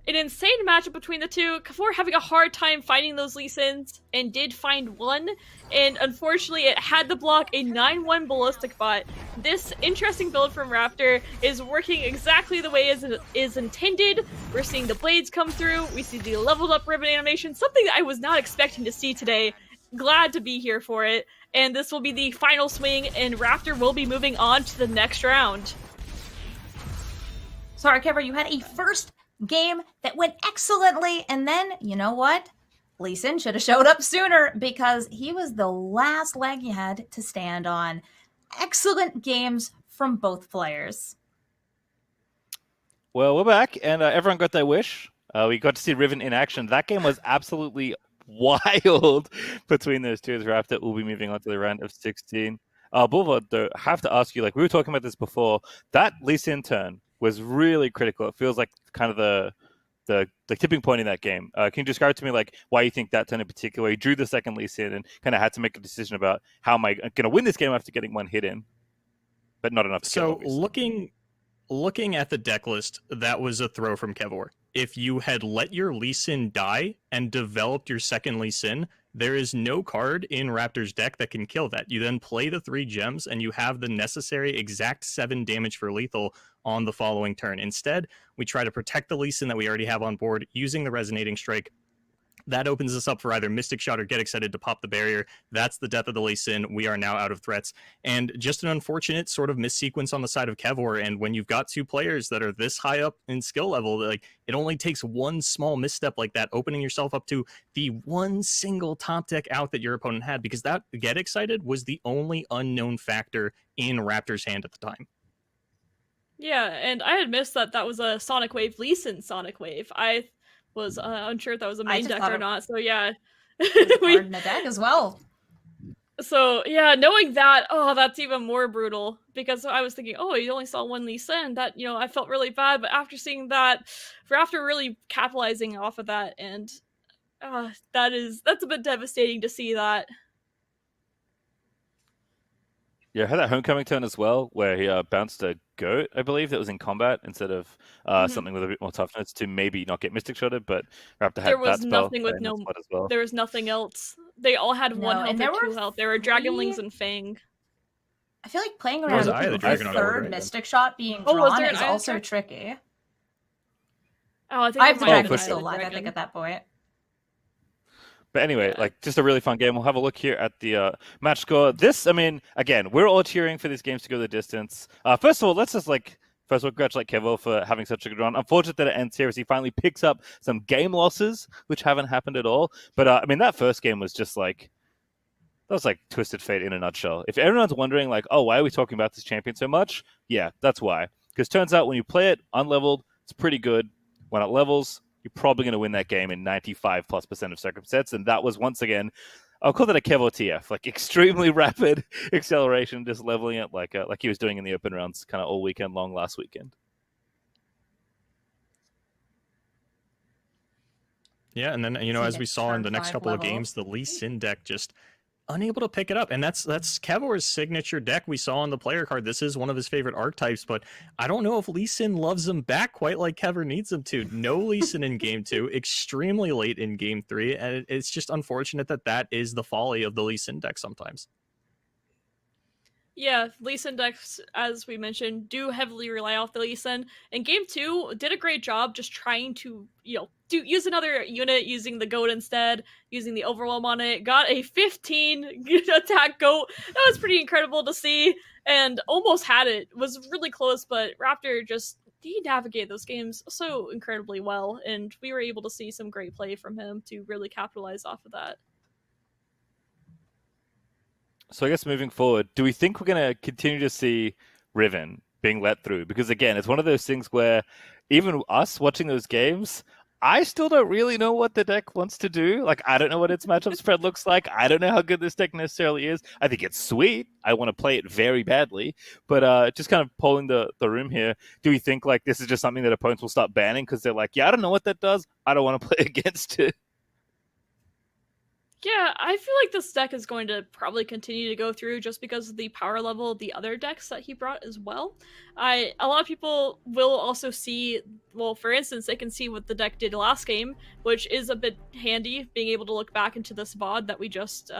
An insane matchup between the two. Kavor having a hard time finding those Lee Sins, and did find one, and unfortunately it had to block a 9-1 Ballistic Bot. This interesting build from Raptor is working exactly the way it is intended. We're seeing the blades come through, we see the leveled up ribbon animation, something that I was not expecting to see today. Glad to be here for it, and this will be the final swing, and Raptor will be moving on to the next round. Sorry, Kevor, you had a first game that went excellently, and then, you know what? Lee Sin should have showed up sooner because he was the last leg he had to stand on. Excellent games from both players. Well, we're back, and everyone got their wish. We got to see Riven in action. That game was absolutely wild between those two. As Raptor will be moving on to the round of 16. Boulevard, though, I have to ask you, like we were talking about this before, that Lee Sin turn was really critical. It feels like kind of the tipping point in that game. Can you describe to me like why you think that turn in particular? He drew the second Lee Sin and kind of had to make a decision about how am I going to win this game after getting one hit in, but not enough to kill, So obviously. looking at the deck list, that was a throw from Kevor. If you had let your Lee Sin die and developed your second Lee Sin, there is no card in Raptor's deck that can kill that. You then play the 3 gems and you have the necessary exact 7 damage for lethal on the following turn. Instead, we try to protect the Lee Sin that we already have on board using the Resonating Strike. That opens us up for either Mystic Shot or Get Excited to pop the barrier. That's the death of the Lee Sin. We are now out of threats. And just an unfortunate sort of missequence on the side of Kevor. And when you've got 2 players that are this high up in skill level, like it only takes one small misstep like that, opening yourself up to the one single top deck out that your opponent had, because that Get Excited was the only unknown factor in Raptor's hand at the time. Yeah, and I had missed that was a Sonic Wave, Lee Sin Sonic Wave. I was unsure if that was a main deck or not, so yeah. We in the deck as well. So yeah, knowing that, that's even more brutal, because I was thinking, you only saw one Lee Sin, that, I felt really bad, but after seeing that, after really capitalizing off of that, and that's a bit devastating to see that. Yeah, I had that homecoming turn as well, where he bounced a goat, I believe, that was in combat instead of something with a bit more toughness to maybe not get Mystic Shotted, but Raptor had There was that spell nothing with as well. There was nothing else. They all had one health or 2 health. There were Dragonlings and Fang. I feel like playing around with the third Mystic Shot being drawn is also tricky. I think I have the Dragon still alive, I think, at that point. But anyway, like just a really fun game. We'll have a look here at the match score. This, I mean, again, we're all cheering for these games to go the distance. First of all, let's just congratulate Kevo for having such a good run. Unfortunate that it ends here as he finally picks up some game losses, which haven't happened at all. But I mean, that first game was just like, that was like Twisted Fate in a nutshell. If everyone's wondering like, why are we talking about this champion so much? Yeah, that's why. Because turns out when you play it unleveled, it's pretty good. When it levels, you're probably going to win that game in 95+% of circumstances. And that was, once again, I'll call that a Kevo TF, like extremely rapid acceleration, just leveling it like he was doing in the open rounds kind of all weekend long last weekend. Yeah, and then, as we saw in the next couple of games, the Lee Sin deck just unable to pick it up. And that's Kevor's signature deck we saw on the player card. This is one of his favorite archetypes, but I don't know if Lee Sin loves him back quite like Kevor needs him to. No Lee Sin in game 2, extremely late in game 3, and it's just unfortunate that is the folly of the Lee Sin deck sometimes. Yeah, Lee Sin decks, as we mentioned, do heavily rely off the Lee Sin. And game 2 did a great job just trying to, use another unit, using the goat instead, using the overwhelm on it. Got a 15 attack goat. That was pretty incredible to see, and almost had it. Was really close, but Raptor just, he navigated those games so incredibly well, and we were able to see some great play from him to really capitalize off of that. So I guess moving forward, do we think we're going to continue to see Riven being let through? Because again, it's one of those things where even us watching those games, I still don't really know what the deck wants to do. Like, I don't know what its matchup spread looks like. I don't know how good this deck necessarily is. I think it's sweet. I want to play it very badly. But just kind of polling the room here, do we think like this is just something that opponents will start banning because they're like, yeah, I don't know what that does. I don't want to play against it. Yeah, I feel like this deck is going to probably continue to go through just because of the power level of the other decks that he brought as well. A lot of people will also see, well, for instance, they can see what the deck did last game, which is a bit handy, being able to look back into this VOD that we just,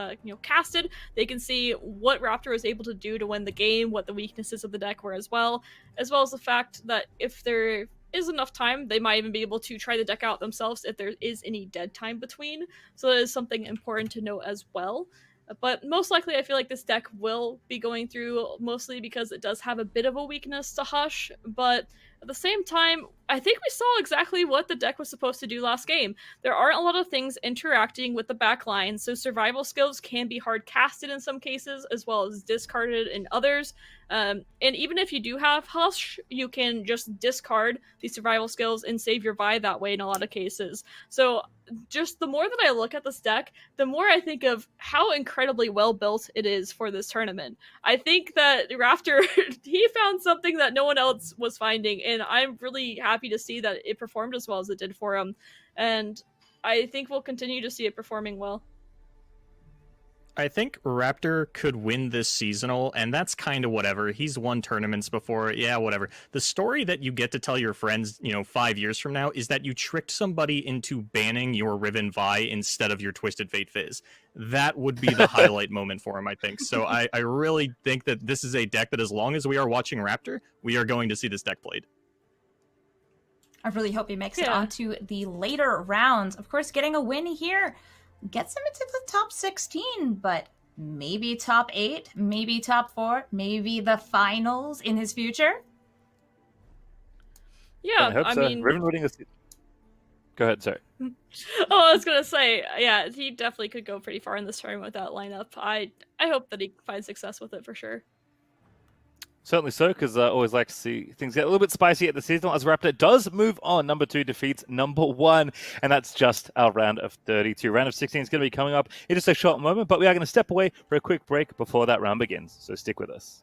casted. They can see what Raptor was able to do to win the game, what the weaknesses of the deck were as well as the fact that if there is enough time, they might even be able to try the deck out themselves if there is any dead time between. So that is something important to note as well. But most likely, I feel like this deck will be going through, mostly because it does have a bit of a weakness to Hush. But At the same time, I think we saw exactly what the deck was supposed to do last game. There aren't a lot of things interacting with the backline, so survival skills can be hard casted in some cases, as well as discarded in others. And even if you do have Hush, you can just discard the survival skills and save your Vi that way in a lot of cases. So just the more that I look at this deck, the more I think of how incredibly well built it is for this tournament. I think that Raptor, he found something that no one else was finding, and I'm really happy to see that it performed as well as it did for him. And I think we'll continue to see it performing well. I think Raptor could win this seasonal, and that's kind of whatever. He's won tournaments before, yeah, whatever. The story that you get to tell your friends, 5 years from now, is that you tricked somebody into banning your Riven Vi instead of your Twisted Fate Fizz. That would be the highlight moment for him, I think. So I really think that this is a deck that, as long as we are watching Raptor, we are going to see this deck played. I really hope he makes it onto the later rounds. Of course, getting a win here gets him into the top 16, but maybe top 8, maybe top 4, maybe the finals in his future. Yeah, I mean, Riven winning a... Go ahead, sorry. I was gonna say, yeah, he definitely could go pretty far in this tournament with that lineup. I hope that he finds success with it for sure. Certainly so, because I always like to see things get a little bit spicy at the season as Raptor does move on. Number 2 defeats number 1, and that's just our round of 32. Round of 16 is going to be coming up in just a short moment, but we are going to step away for a quick break before that round begins, so stick with us.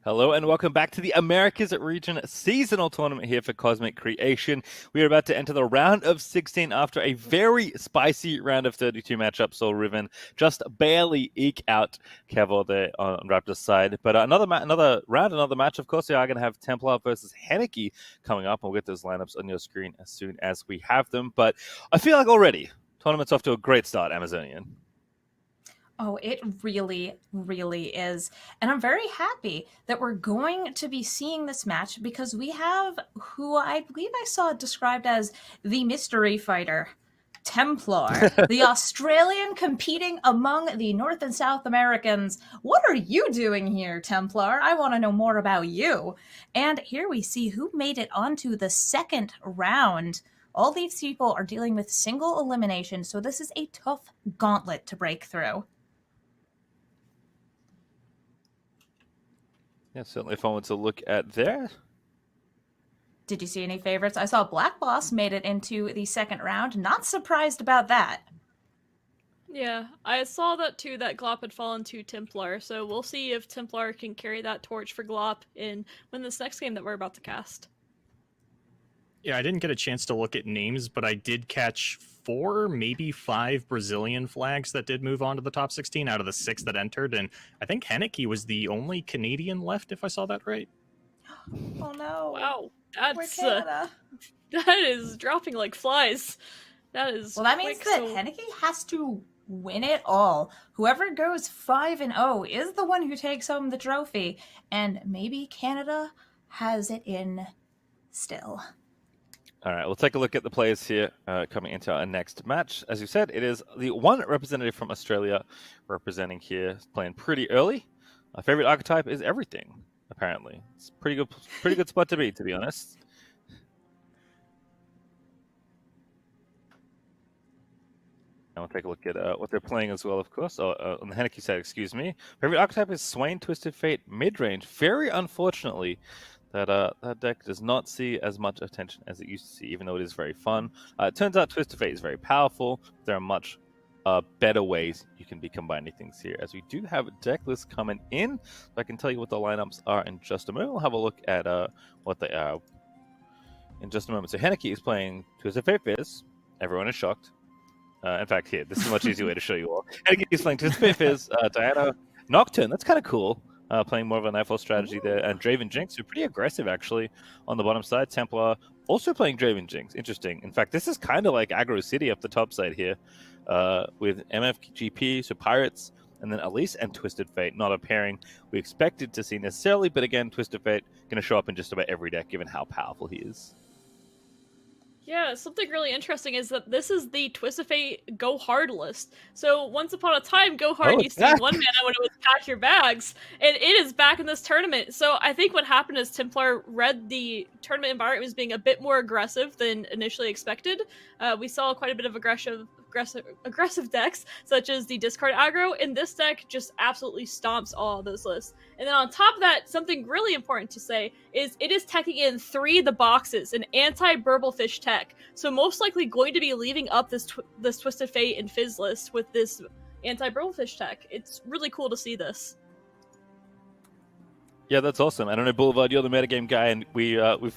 Hello and welcome back to the Americas Region Seasonal Tournament here for Cosmic Creation. We are about to enter the round of 16 after a very spicy round of 32 matchups. Saw Riven just barely eke out Kev there on Raptor's side. But another match, of course, we are going to have Templar versus Henneke coming up. We'll get those lineups on your screen as soon as we have them. But I feel like already, tournament's off to a great start, Amazonian. Oh, it really, really is. And I'm very happy that we're going to be seeing this match because we have who I believe I saw described as the mystery fighter, Templar, the Australian competing among the North and South Americans. What are you doing here, Templar? I want to know more about you. And here we see who made it onto the second round. All these people are dealing with single elimination, so this is a tough gauntlet to break through. Yeah, certainly fun to look at there. Did you see any favorites? I saw Black Boss made it into the second round. Not surprised about that. Yeah, I saw that too, that Glop had fallen to Templar, so we'll see if Templar can carry that torch for Glop in win this next game that we're about to cast. Yeah, I didn't get a chance to look at names, but I did catch 4, maybe 5 Brazilian flags that did move on to the top 16 out of the 6 that entered, and I think Henneke was the only Canadian left, if I saw that right. Oh no! Wow, that's Canada. That is dropping like flies. That is well. That means that Henneke has to win it all. Whoever goes 5-0 is the one who takes home the trophy, and maybe Canada has it in still. All right, we'll take a look at the players here coming into our next match. As you said, it is the one representative from Australia representing here, playing pretty early. Our favorite archetype is everything, apparently. It's pretty good spot to be honest. And we'll take a look at what they're playing as well, of course. On the Henneke side, excuse me. Favorite archetype is Swain Twisted Fate mid-range. Very unfortunately, that deck does not see as much attention as it used to see, even though it is very fun. It turns out Twisted Fate is very powerful. There are much better ways you can be combining things here, as we do have a deck list coming in. So I can tell you what the lineups are in just a moment. We'll have a look at what they are in just a moment. So Henneke is playing Twisted Fate Fizz. Everyone is shocked. In fact, here, this is a much easier way to show you all. Henneke is playing Twisted Fate Fizz, Diana Nocturne. That's kind of cool. Playing more of a Nightfall strategy there. And Draven Jinx, who are pretty aggressive, actually, on the bottom side. Templar also playing Draven Jinx. Interesting. In fact, this is kind of like Aggro City up the top side here, with MFGP, so Pirates, and then Elise and Twisted Fate. Not a pairing we expected to see necessarily, but again, Twisted Fate going to show up in just about every deck, given how powerful he is. Yeah, something really interesting is that this is the Twisted Fate Go Hard list. So once upon a time, Go Hard used to be 1 mana when it was pack your bags, and it is back in this tournament. So I think what happened is Templar read the tournament environment as being a bit more aggressive than initially expected. We saw quite a bit of aggressive decks, such as the discard aggro, and this deck just absolutely stomps all of those lists. And then on top of that, something really important to say is it is teching in 3 of the boxes, an anti-Burblefish tech. So most likely going to be leaving up this Twisted Fate and Fizz list with this anti-Burblefish tech. It's really cool to see this. Yeah, that's awesome. I don't know, Boulevard, you're the metagame guy, and we've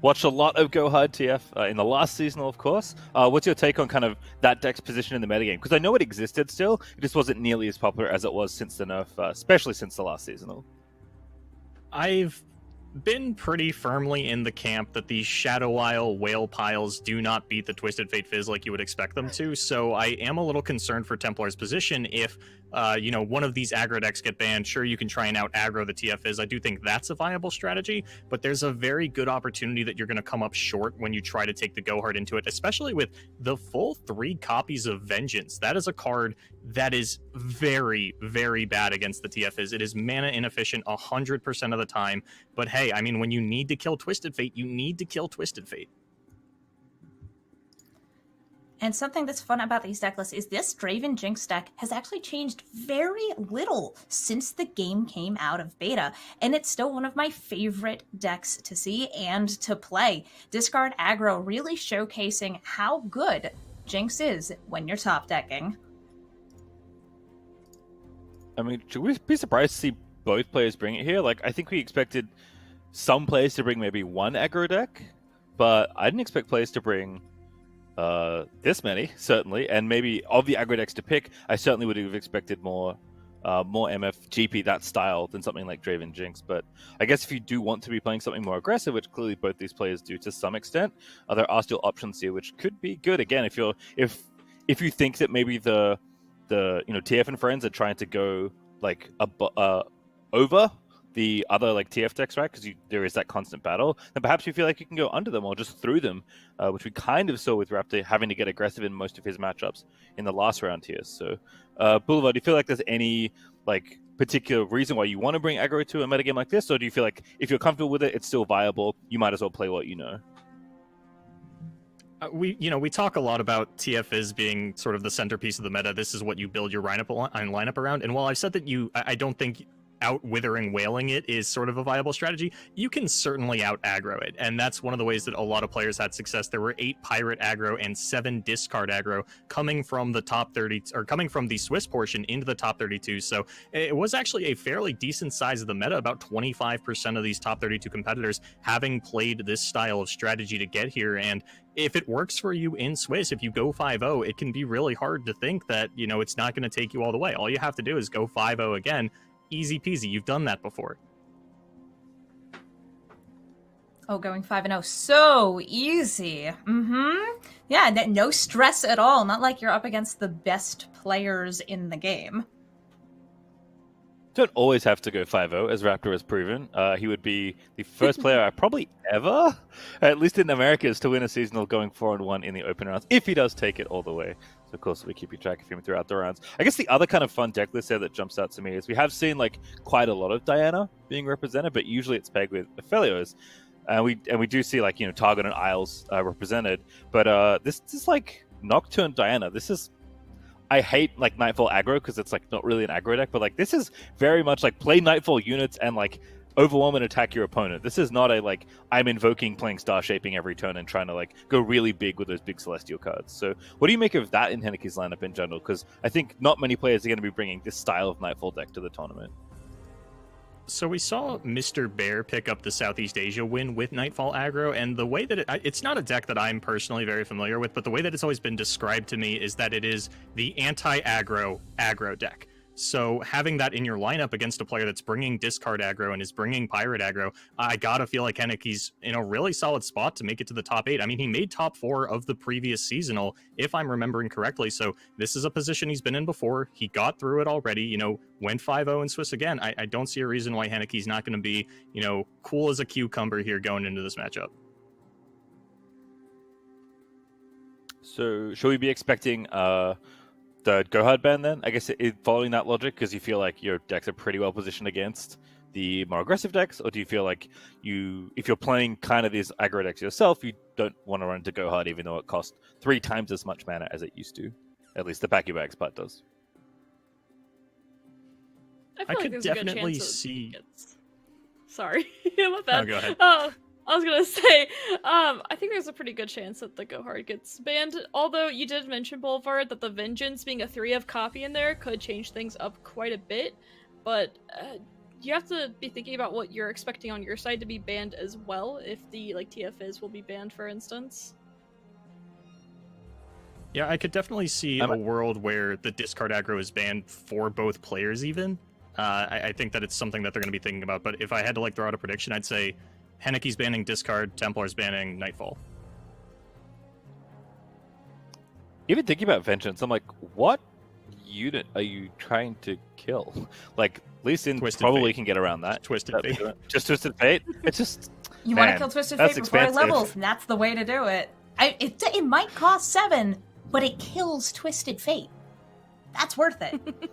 watched a lot of Go Hard TF in the last seasonal, of course. What's your take on kind of that deck's position in the metagame? Because I know it existed still, it just wasn't nearly as popular as it was since the nerf, especially since the last seasonal. I've been pretty firmly in the camp that these Shadow Isle whale piles do not beat the Twisted Fate Fizz like you would expect them to, so I am a little concerned for Templar's position if one of these aggro decks get banned. Sure, you can try and out aggro the TF Fizz. I do think that's a viable strategy, but there's a very good opportunity that you're going to come up short when you try to take the Go Hard into it, especially with the full 3 copies of Vengeance. That is a card that is very, very bad against the TF Fizz. It is mana inefficient 100% of the time, but hey, I mean, when you need to kill Twisted Fate, you need to kill Twisted Fate. And something that's fun about these deck lists is this Draven Jinx deck has actually changed very little since the game came out of beta, and it's still one of my favorite decks to see and to play. Discard aggro really showcasing how good Jinx is when you're top decking. I mean, should we be surprised to see both players bring it here. Like, I think we expected some players to bring maybe one aggro deck, but I didn't expect players to bring this many, certainly. And maybe of the aggro decks to pick, I certainly would have expected more MF GP that style than something like Draven Jinx. But I guess if you do want to be playing something more aggressive, which clearly both these players do to some extent, there are still options here which could be good. Again, if you think that maybe the TF and friends are trying to go like over the other like TF decks, right? Because there is that constant battle, then perhaps you feel like you can go under them or just through them, which we kind of saw with Raptor having to get aggressive in most of his matchups in the last round here. So, Boulevard, do you feel like there's any like particular reason why you want to bring aggro to a metagame like this, or do you feel like if you're comfortable with it, it's still viable? You might as well play what you know. We talk a lot about TF as being sort of the centerpiece of the meta. This is what you build your lineup around. And while I've said that I don't think out withering wailing it is sort of a viable strategy, you can certainly out aggro it, and that's one of the ways that a lot of players had success. There were 8 pirate aggro and 7 discard aggro coming from the top 30, or coming from the Swiss portion into the top 32. So it was actually a fairly decent size of the meta. About 25% of these top 32 competitors having played this style of strategy to get here. And if it works for you in Swiss, if you go 5-0, it can be really hard to think that it's not going to take you all the way. All you have to do is go 5-0 again. Easy peasy. You've done that before. Oh, going 5-0, so easy. Yeah, no stress at all. Not like you're up against the best players in the game. Don't always have to go 5-0, as Raptor has proven. He would be the first player I probably ever, at least in Americas, to win a seasonal going 4-1 in the open rounds, if he does take it all the way. So, of course, we keep you track of him throughout the rounds. I guess the other kind of fun deck list there that jumps out to me is we have seen like quite a lot of Diana being represented, but usually it's pegged with Aphelios. And we do see like, Targon and Isles represented. But this is like Nocturne Diana. This is... I hate like Nightfall aggro because it's like not really an aggro deck, but like this is very much like play Nightfall units and like overwhelm and attack your opponent. This is not a like I'm invoking, playing Star Shaping every turn and trying to like go really big with those big Celestial cards. So what do you make of that in Henneke's lineup in general? Because I think not many players are going to be bringing this style of Nightfall deck to the tournament. So we saw Mr. Bear pick up the Southeast Asia win with Nightfall aggro, and the way that it's not a deck that I'm personally very familiar with, but the way that it's always been described to me is that it is the anti-aggro aggro deck. So having that in your lineup against a player that's bringing discard aggro and is bringing pirate aggro, I gotta feel like Henneke's in a really solid spot to make it to the top 8. I mean, he made top 4 of the previous seasonal, if I'm remembering correctly. So this is a position he's been in before. He got through it already, went 5-0 in Swiss again. I don't see a reason why Henneke's not going to be, cool as a cucumber here going into this matchup. So should we be expecting the Go Hard ban then? I guess following that logic, because you feel like your decks are pretty well positioned against the more aggressive decks, or do you feel like if you're playing kind of these aggro decks yourself, you don't want to run to Go Hard even though it costs 3 times as much mana as it used to? At least the Back Your Bags part does. I feel like could there's a good definitely chance see. Sorry, my bad. Oh, go ahead. I was gonna say, I think there's a pretty good chance that the Go Hard gets banned. Although you did mention, Boulevard, that the Vengeance being a 3-of copy in there could change things up quite a bit. But you have to be thinking about what you're expecting on your side to be banned as well. If the TFs will be banned, for instance. Yeah, I could definitely see a world where the discard aggro is banned for both players even. I think that it's something that they're going to be thinking about. But if I had to throw out a prediction, I'd say Henneke's banning discard, Templar's banning Nightfall. Even thinking about Vengeance, I'm like, what unit are you trying to kill? Like, Lee Sin probably can get around that. Twisted Fate. Just Twisted Fate? It's just... You want to kill Twisted Fate before it levels, and that's the way to do it. It might cost 7, but it kills Twisted Fate. That's worth it.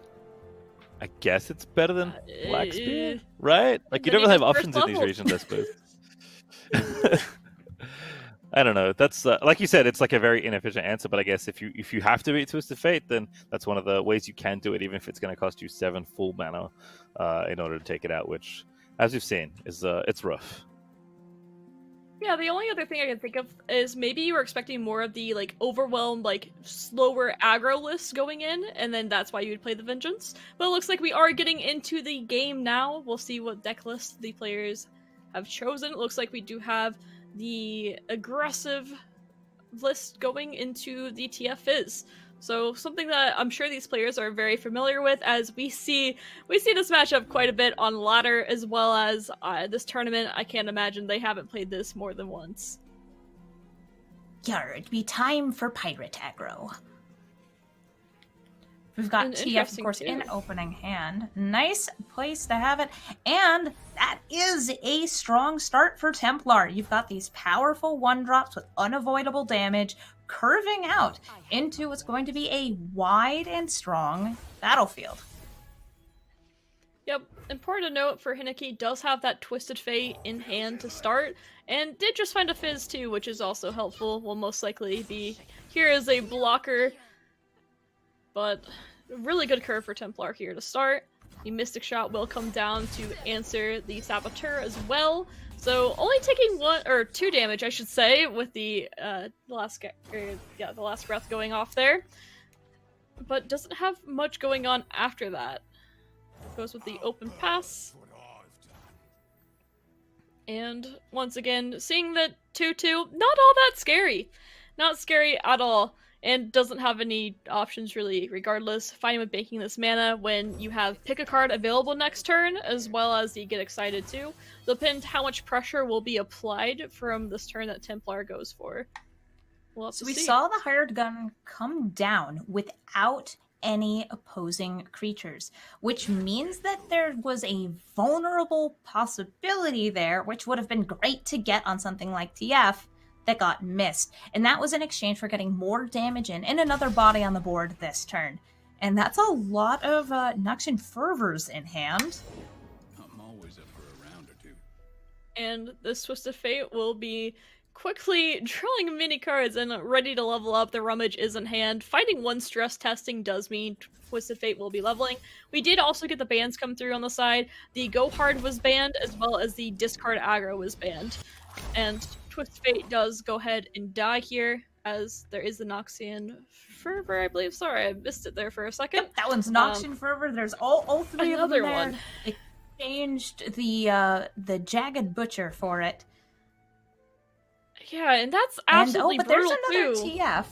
I guess it's better than Black Spear, right? Like, you don't really have options in these regions, I suppose. I don't know. That's like you said, it's like a very inefficient answer. But I guess if you have to beat Twisted Fate, then that's one of the ways you can do it, even if it's going to cost you 7 full mana in order to take it out. Which, as we've seen, is it's rough. Yeah, the only other thing I can think of is maybe you were expecting more of the, like, overwhelmed, like, slower aggro lists going in, and then that's why you would play the Vengeance. But it looks like we are getting into the game now. We'll see what deck list the players have chosen. It looks like we do have the aggressive list going into the TF Fizz. So something that I'm sure these players are very familiar with, as we see this matchup quite a bit on ladder as well as this tournament. I can't imagine they haven't played this more than once. Yarr, it'd be time for pirate aggro. We've got TF, of course, in opening hand. Nice place to have it. And that is a strong start for Templar. You've got these powerful 1-drops with unavoidable damage curving out into what's going to be a wide and strong battlefield. Yep, important to note for Hineki does have that Twisted Fate in hand to start, and did just find a Fizz too, which is also helpful. Will most likely be here as a blocker, but really good curve for Templar here to start. The Mystic Shot will come down to answer the Saboteur as well. So only taking 1 or 2 damage, I should say, with the last breath going off there, but doesn't have much going on after that. Goes with the open pass, and once again, seeing the 2/2, not all that scary, not scary at all. And doesn't have any options really regardless. Fine with banking this mana when you have pick a card available next turn, as well as the get excited too. Depends how much pressure will be applied from this turn that Templar goes for. We'll have to We see. saw the hired gun come down without any opposing creatures, which means that there was a vulnerable possibility there, which would have been great to get on something like TF, that got missed. And that was in exchange for getting more damage in and another body on the board this turn. And that's a lot of Noxian Fervors in hand. I'm always up for a round or two. And this Twisted Fate will be quickly drawing mini cards and ready to level up. The Rummage is in hand. Fighting 1 stress testing does mean Twisted Fate will be leveling. We did also get the bans come through on the side. The Go Hard was banned, as well as the Discard Aggro was banned. And Twisted Fate does go ahead and die here, as there is the Noxian Fervor, I believe. Sorry, I missed it there for a second. Yep, that one's Noxian Fervor. There's all 3 of them there. One. Exchanged the Jagged Butcher for it. Yeah, and that's absolutely but brutal there's another too. TF.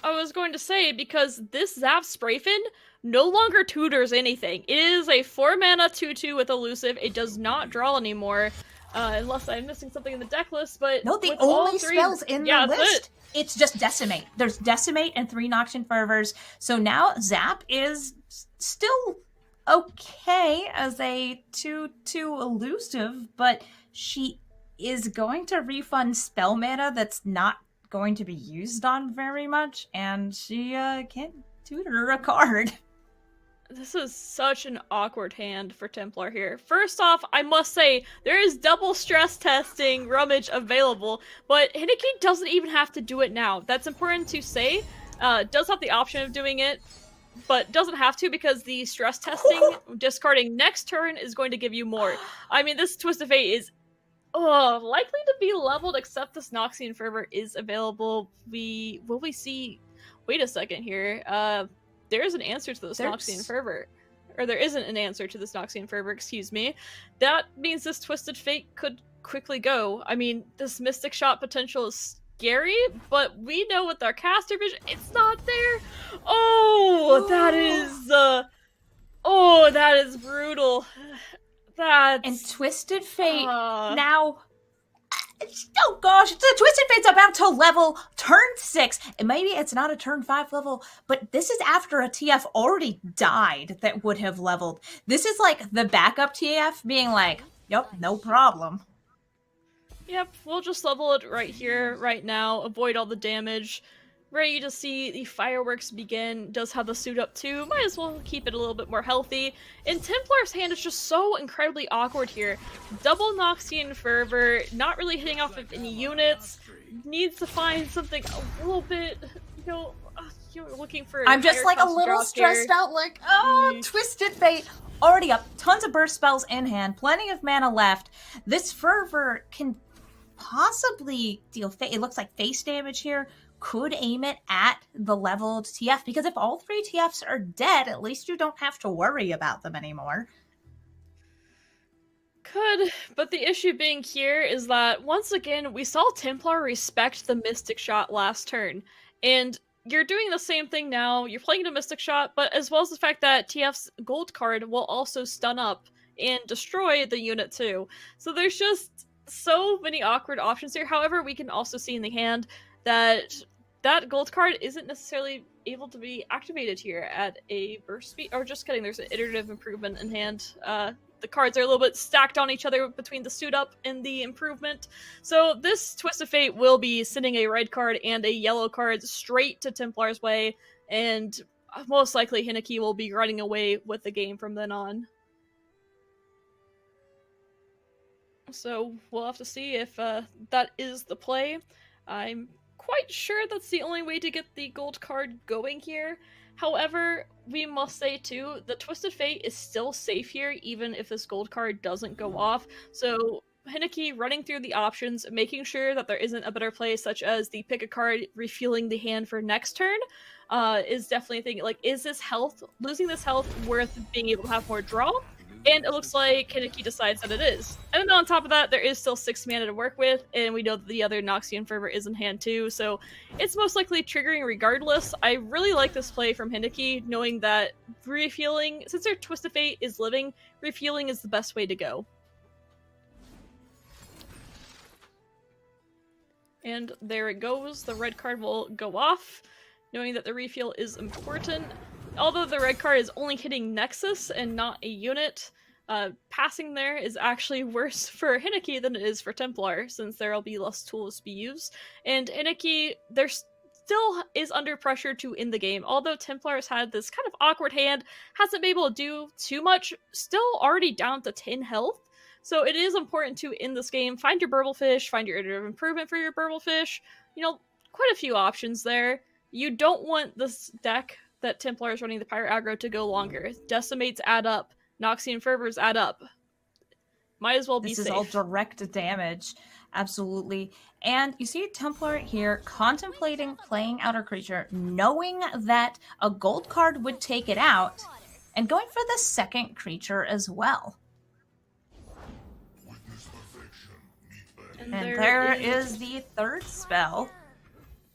I was going to say, because this Zap Sprayfin no longer tutors anything. It is a 4-mana 2/2 with Elusive. It does not draw anymore. Unless I'm missing something in the deck list, but No, the with all only 3 spells in the that's list, it. it's just Decimate. There's Decimate and 3 Noxian Fervors. So now Zap is still okay as a 2/2 Elusive, but she is going to refund spell mana that's not going to be used on very much, and she can't tutor a card. This is such an awkward hand for Templar here. First off, I must say, there is double stress testing Rummage available, but Hineki doesn't even have to do it now. That's important to say. Does have the option of doing it, but doesn't have to, because the stress testing discarding next turn is going to give you more. I mean, this Twisted Fate is likely to be leveled, except this Noxian Fervor is available. Will we see... Wait a second here. There is an answer to this Noxian Fervor. Or there isn't an answer to this Noxian Fervor, excuse me. That means this Twisted Fate could quickly go. I mean, this Mystic Shot potential is scary, but we know with our caster vision, it's not there. Oh, that is... that is brutal. And Twisted Fate now... Oh gosh, the Twisted Fate's about to level turn 6. And maybe it's not a turn 5 level, but this is after a TF already died that would have leveled. This is like the backup TF being like, yep, no problem. Yep, we'll just level it right here, right now, avoid all the damage. Ready to see the fireworks begin. Does have the suit up too. Might as well keep it a little bit more healthy. And Templar's hand is just so incredibly awkward here. Double Noxian Fervor, not really hitting off of any units. Needs to find something a little bit, you're looking for... I'm just like a little stressed out, like, Twisted Fate. Already up, tons of burst spells in hand, plenty of mana left. This Fervor can possibly deal it looks like face damage here, could aim it at the leveled TF, because if all 3 TFs are dead, at least you don't have to worry about them anymore. Could, but the issue being here is that, once again, we saw Templar respect the Mystic Shot last turn, and you're doing the same thing now. You're playing the Mystic Shot, but as well as the fact that TF's gold card will also stun up and destroy the unit too. So there's just so many awkward options here. However, we can also see in the hand that that gold card isn't necessarily able to be activated here at a burst speed. Or just kidding, there's an iterative improvement in hand. The cards are a little bit stacked on each other between the suit up and the improvement. So this Twist of Fate will be sending a red card and a yellow card straight to Templar's way, and most likely Hineki will be running away with the game from then on. So we'll have to see if that is the play. I'm quite sure that's the only way to get the gold card going here. However, we must say too, the Twisted Fate is still safe here, even if this gold card doesn't go off. So Hineki running through the options, making sure that there isn't a better play, such as the pick a card, refueling the hand for next turn, is definitely a thing. Like, is this health, losing this health, worth being able to have more draw? And it looks like Hineki decides that it is. And then on top of that, there is still 6 mana to work with, and we know that the other Noxian Fervor is in hand too, so it's most likely triggering regardless. I really like this play from Hineki, knowing that refueling, since their Twist of Fate is living, refueling is the best way to go. And there it goes, the red card will go off, knowing that the refuel is important. Although the red card is only hitting Nexus and not a unit, passing there is actually worse for Hineki than it is for Templar, since there will be less tools to be used. And Hineki, there still is under pressure to win the game. Although Templar has had this kind of awkward hand, hasn't been able to do too much, still already down to 10 health. So it is important to, in this game, find your Burblefish, find your iterative improvement for your Burblefish. You know, quite a few options there. You don't want this deck that Templar is running the Pirate aggro to go longer. Decimates add up. Noxian Fervors add up. Might as well be safe. This is all direct damage. Absolutely. And you see Templar here contemplating playing Outer Creature, knowing that a gold card would take it out, and going for the second creature as well. And there is the third spell,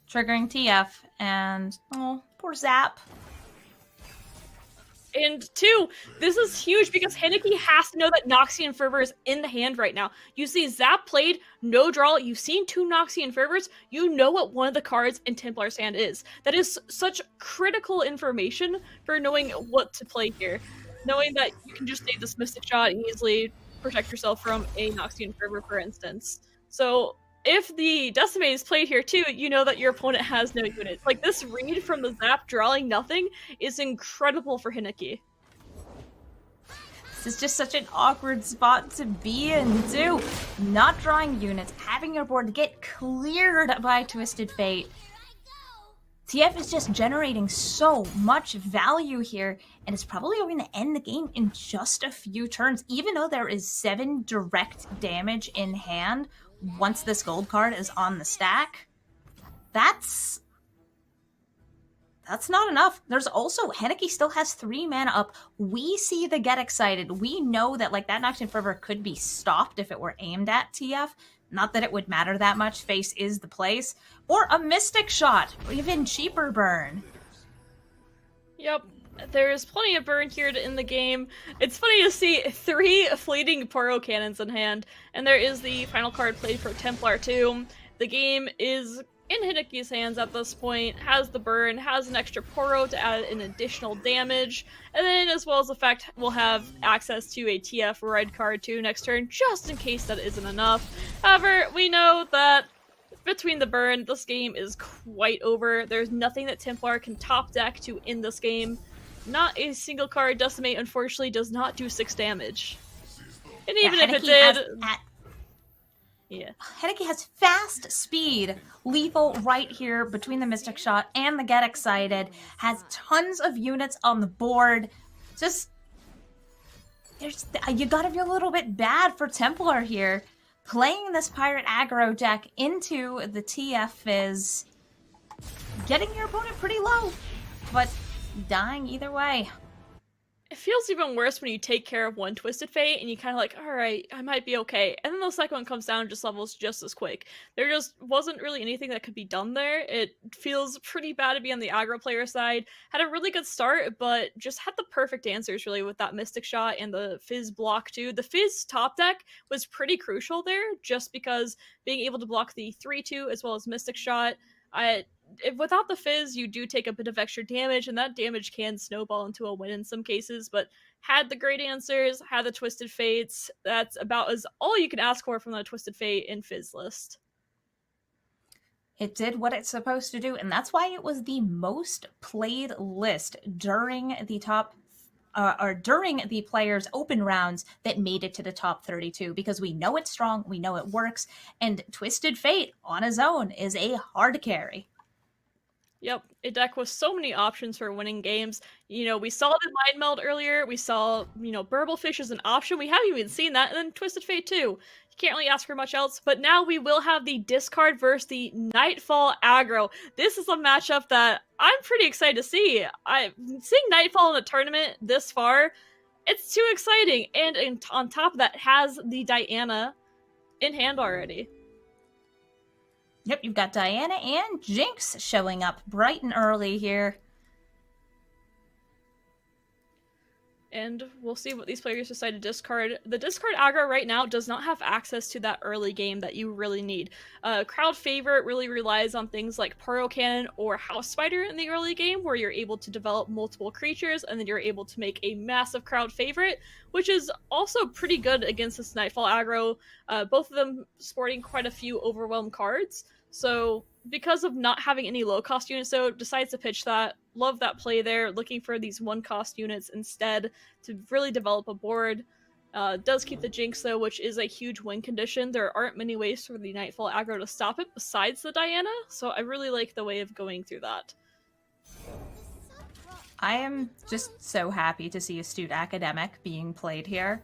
triggering TF, and oh, poor Zap. And 2, this is huge because Hineki has to know that Noxian Fervor is in the hand right now. You see Zap played, no draw, you've seen 2 Noxian Fervors, you know what one of the cards in Templar's hand is. That is such critical information for knowing what to play here. Knowing that you can just save this Mystic Shot and easily protect yourself from a Noxian Fervor, for instance. So if the Decimate is played here too, you know that your opponent has no units. Like, this read from the Zap drawing nothing is incredible for Hineki. This is just such an awkward spot to be in too. Not drawing units, having your board get cleared by Twisted Fate. TF is just generating so much value here, and it's probably going to end the game in just a few turns, even though there is 7 direct damage in hand once this gold card is on the stack. That's not enough. There's also, Hineki still has 3 mana up. We see the get excited. We know that, like, that Noxian Fervor could be stopped if it were aimed at TF. Not that it would matter that much. Face is the place. Or a Mystic Shot, or even cheaper burn. Yep. There's plenty of burn here to end the game. It's funny to see 3 fleeting Poro Cannons in hand, and there is the final card played for Templar too. The game is in Hineki's hands at this point, has the burn, has an extra Poro to add an additional damage, and then as well as the fact we'll have access to a TF red card too next turn, just in case that isn't enough. However, we know that between the burn, this game is quite over. There's nothing that Templar can top deck to end this game. Not a single card. Decimate, unfortunately, does not do 6 damage. And even if it did... Hineki has fast speed, lethal right here between the Mystic Shot and the Get Excited, has tons of units on the board. Just, you gotta be a little bit bad for Templar here. playing this pirate aggro deck into the TF Fizz, getting your opponent pretty low, but dying either way. It feels even worse when you take care of one Twisted Fate and you kind of like, all right, I might be okay. And then the second one comes down and just levels just as quick. There just wasn't really anything that could be done there. It feels pretty bad to be on the aggro player side. Had a really good start, but just had the perfect answers really with that Mystic Shot and the Fizz block too. The Fizz top deck was pretty crucial there just because being able to block the 3-2 as well as Mystic Shot, without the Fizz, you do take a bit of extra damage, and that damage can snowball into a win in some cases, but had the great answers, had the Twisted Fates, that's about as all you can ask for from the Twisted Fate and Fizz list. It did what it's supposed to do, and that's why it was the most played list during the during the players' open rounds that made it to the top 32, because we know it's strong, we know it works, and Twisted Fate on his own is a hard carry. Yep, a deck with so many options for winning games. You know, we saw the Mind Meld earlier, we saw, Burblefish as an option, we haven't even seen that, and then Twisted Fate too. You can't really ask for much else, but now we will have the discard versus the Nightfall aggro. This is a matchup that I'm pretty excited to see. Seeing Nightfall in the tournament this far, it's too exciting, and on top of that, has the Diana in hand already. Yep, you've got Diana and Jinx showing up bright and early here. And we'll see what these players decide to discard. The discard aggro right now does not have access to that early game that you really need. Crowd Favorite really relies on things like Poro Cannon or House Spider in the early game, where you're able to develop multiple creatures and then you're able to make a massive crowd favorite, which is also pretty good against this Nightfall aggro. Both of them sporting quite a few Overwhelm cards. So because of not having any low-cost units, though, decides to pitch that. Love that play there, looking for these one-cost units instead to really develop a board. Does keep the Jinx, though, which is a huge win condition. There aren't many ways for the Nightfall aggro to stop it besides the Diana, so I really like the way of going through that. I am just so happy to see Astute Academic being played here.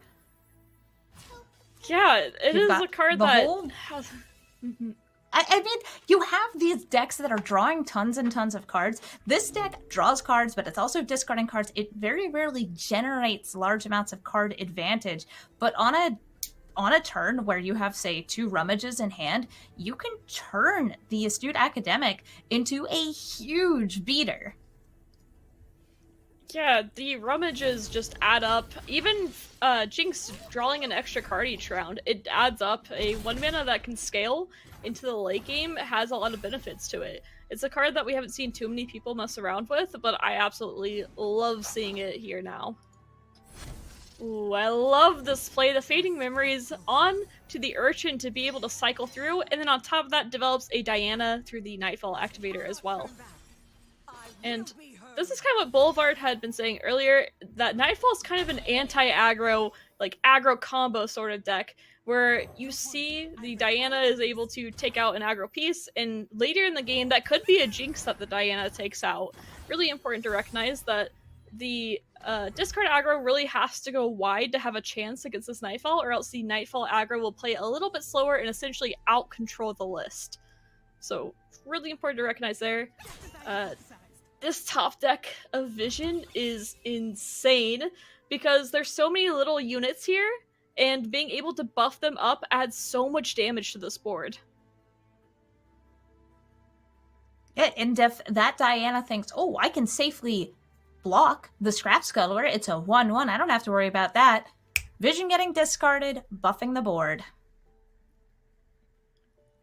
Yeah, it is a card that has... I mean, you have these decks that are drawing tons and tons of cards. This deck draws cards, but it's also discarding cards. It very rarely generates large amounts of card advantage. But on a turn where you have, say, 2 Rummages in hand, you can turn the Astute Academic into a huge beater. Yeah, the Rummages just add up. Even Jinx drawing an extra card each round, it adds up. A 1 mana that can scale into the late game has a lot of benefits to it. It's a card that we haven't seen too many people mess around with, but I absolutely love seeing it here now. Ooh, I love this play. The Fading Memories on to the Urchin to be able to cycle through, and then on top of that develops a Diana through the Nightfall activator as well. And this is kind of what Boulevard had been saying earlier, that Nightfall is kind of an anti-aggro, like aggro combo sort of deck, where you see the Diana is able to take out an aggro piece, and later in the game that could be a Jinx that the Diana takes out. Really important to recognize that the discard aggro really has to go wide to have a chance against this Nightfall, or else the Nightfall aggro will play a little bit slower and essentially out-control the list. So, really important to recognize there. This top deck of Vision is insane, because there's so many little units here, and being able to buff them up adds so much damage to this board. Yeah, and if that Diana thinks, oh, I can safely block the Scrap Scuttler, it's a 1-1, I don't have to worry about that. Vision getting discarded, buffing the board.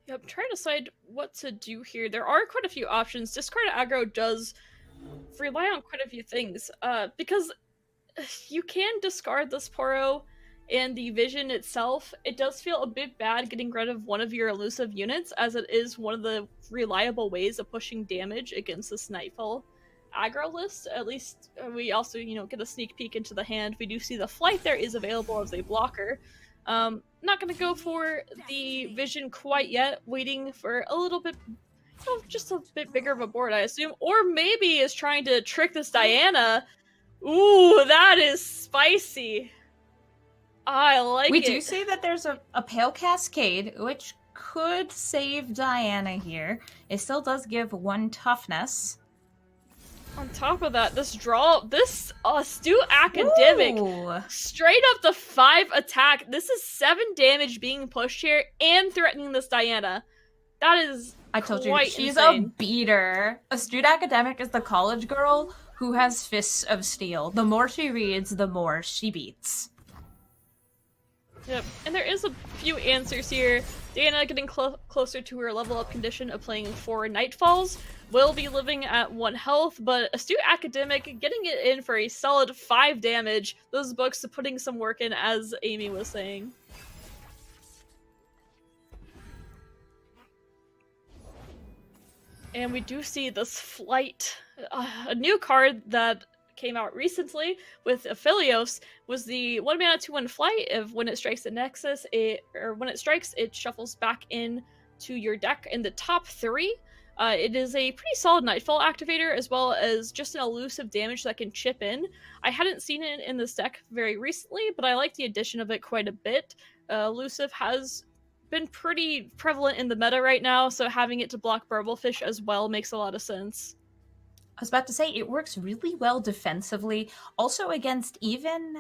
Yep, I'm trying to decide what to do here. There are quite a few options. Discard aggro does rely on quite a few things, because you can discard this Poro and the Vision itself. It does feel a bit bad getting rid of one of your elusive units, as it is one of the reliable ways of pushing damage against this Nightfall aggro list. At least we also, get a sneak peek into the hand. We do see the Flight there is available as a blocker. Not gonna go for the Vision quite yet, waiting for a little bit, just a bit bigger of a board, I assume. Or maybe is trying to trick this Diana. Ooh, that is spicy. I like we it. do see that there's a Pale Cascade, which could save Diana here. It still does give 1 toughness. On top of that, this astute academic, Ooh. straight up to 5 attack. This is 7 damage being pushed here and threatening this Diana. That is I told you, quite she's insane. a beater. Astute Academic is the college girl who has fists of steel. The more she reads, the more she beats. Yep, and there is a few answers here. Diana getting closer to her level up condition of playing 4 Nightfalls, will be living at 1 health, but Astute Academic getting it in for a solid 5 damage. Those books putting some work in, as Amy was saying. And we do see this flight. A new card that came out recently with Aphelios was the 1 mana 2/1 flight. If when it strikes the Nexus, when it strikes, it shuffles back in to your deck in the top 3. It is a pretty solid Nightfall activator, as well as just an elusive damage that can chip in. I hadn't seen it in this deck very recently, but I like the addition of it quite a bit. Elusive has been pretty prevalent in the meta right now, so having it to block Burblefish as well makes a lot of sense. I was about to say, it works really well defensively, also against even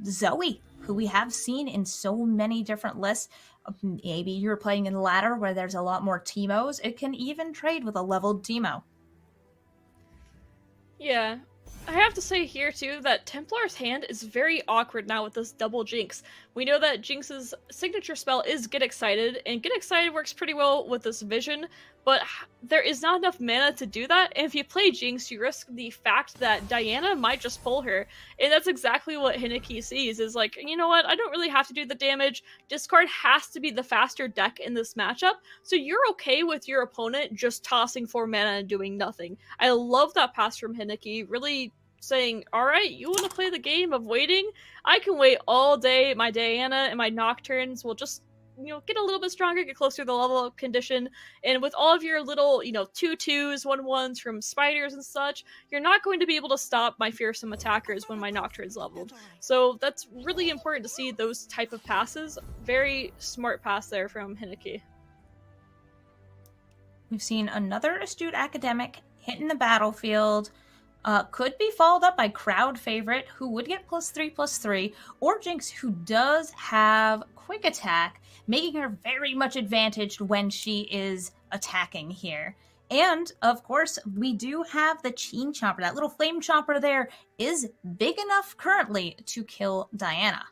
Zoe, who we have seen in so many different lists. Maybe you're playing in ladder where there's a lot more Teemos. It can even trade with a leveled Teemo. Yeah. I have to say here, too, that Templar's hand is very awkward now with this double Jinx. We know that Jinx's signature spell is Get Excited, and Get Excited works pretty well with this Vision, but there is not enough mana to do that, and if you play Jinx, you risk the fact that Diana might just pull her, and that's exactly what Hineki sees, is like, you know what, I don't really have to do the damage, discard has to be the faster deck in this matchup, so you're okay with your opponent just tossing 4 mana and doing nothing. I love that pass from Hineki, really saying, alright, you want to play the game of waiting? I can wait all day, my Diana and my Nocturnes will just, get a little bit stronger, get closer to the level up condition, and with all of your little, 2/2s, 1/1s from spiders and such, you're not going to be able to stop my fearsome attackers when my Nocturne's leveled. So that's really important to see those type of passes. Very smart pass there from Hineki. We've seen another Astute Academic hitting the battlefield. Could be followed up by Crowd Favorite, who would get +3/+3, or Jinx, who does have Quick Attack, making her very much advantaged when she is attacking here. And, of course, we do have the Chain Chomper. That little Flame Chomper there is big enough currently to kill Diana.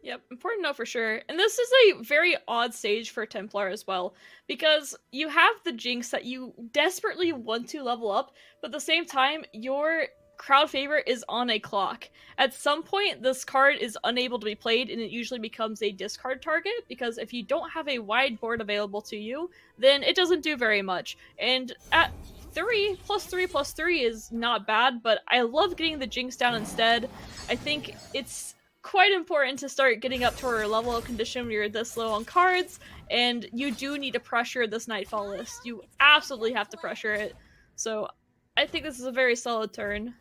Yep, important to know for sure. And this is a very odd stage for Templar as well, because you have the Jinx that you desperately want to level up, but at the same time, your crowd favorite is on a clock. At some point, this card is unable to be played, and it usually becomes a discard target, because if you don't have a wide board available to you, then it doesn't do very much. And at 3, +3/+3 is not bad, but I love getting the Jinx down instead. I think it's quite important to start getting up to our level of condition when you're this low on cards, and you do need to pressure this Nightfall list. You absolutely have to pressure it. So I think this is a very solid turn.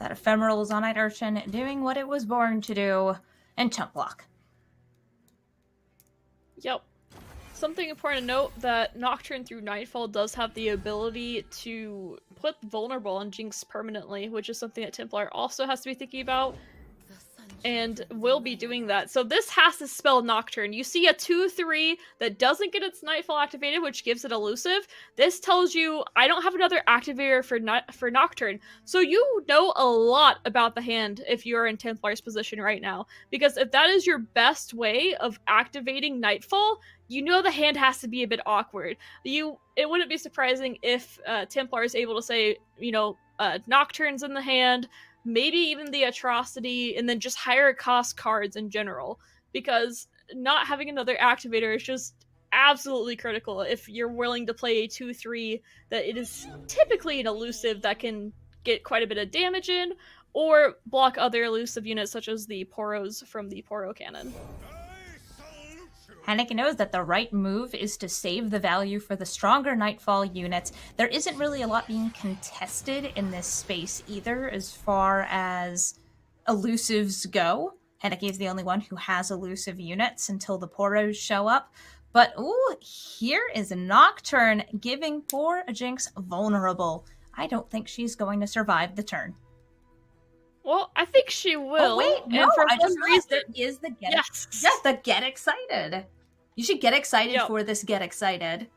That Ephemeral Zonite Urchin doing what it was born to do, and chump block. Yep. Something important to note, that Nocturne through Nightfall does have the ability to put Vulnerable on Jinx permanently, which is something that Templar also has to be thinking about, and will be doing that. So this has to spell Nocturne. You see a 2/3 that doesn't get its Nightfall activated, which gives it elusive. This tells you, I don't have another activator for Nocturne. So you know a lot about the hand if you're in Templar's position right now. Because if that is your best way of activating Nightfall, you know the hand has to be a bit awkward. It wouldn't be surprising if Templar is able to say, Nocturne's in the hand, maybe even the Atrocity, and then just higher cost cards in general. Because not having another activator is just absolutely critical if you're willing to play a 2/3 that it is typically an elusive that can get quite a bit of damage in, or block other elusive units such as the Poros from the Poro cannon. Henneke knows that the right move is to save the value for the stronger Nightfall units. There isn't really a lot being contested in this space either as far as elusives go. Henneke is the only one who has elusive units until the Poros show up. But, ooh, here is Nocturne giving poor Jinx vulnerable. I don't think she's going to survive the turn. Well, I think she will. Oh, wait, no, and for I just some realized reason, there is the get yes. Yes, the get excited. You should get excited Yep. for this get excited.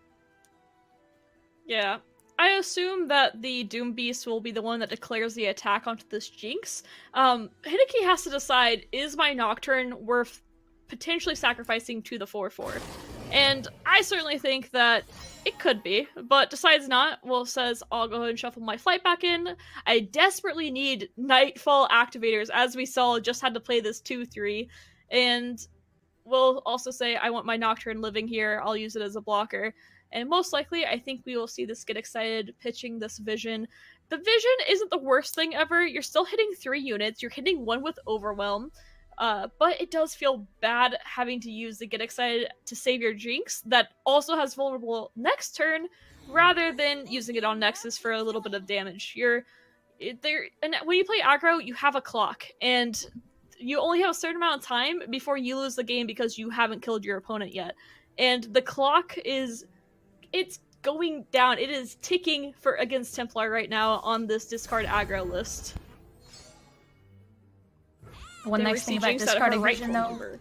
Yeah. I assume that the Doom Beast will be the one that declares the attack onto this Jinx. Hideki has to decide, is my Nocturne worth potentially sacrificing to the 4/4? And I certainly think that it could be, but decides not. Well, says, I'll go ahead and shuffle my flight back in. I desperately need Nightfall activators, as we saw, just had to play this 2/3. And we'll also say, I want my Nocturne living here, I'll use it as a blocker. And most likely, I think we will see this get excited pitching this Vision. The Vision isn't the worst thing ever. You're still hitting 3 units. You're hitting 1 with Overwhelm. But it does feel bad having to use the Get Excited to save your Jinx that also has vulnerable next turn, rather than using it on Nexus for a little bit of damage. And when you play aggro, you have a clock, and you only have a certain amount of time before you lose the game because you haven't killed your opponent yet. And the clock it's going down. It is ticking for against Templar right now on this discard aggro list. One nice thing about discarding Vision, though.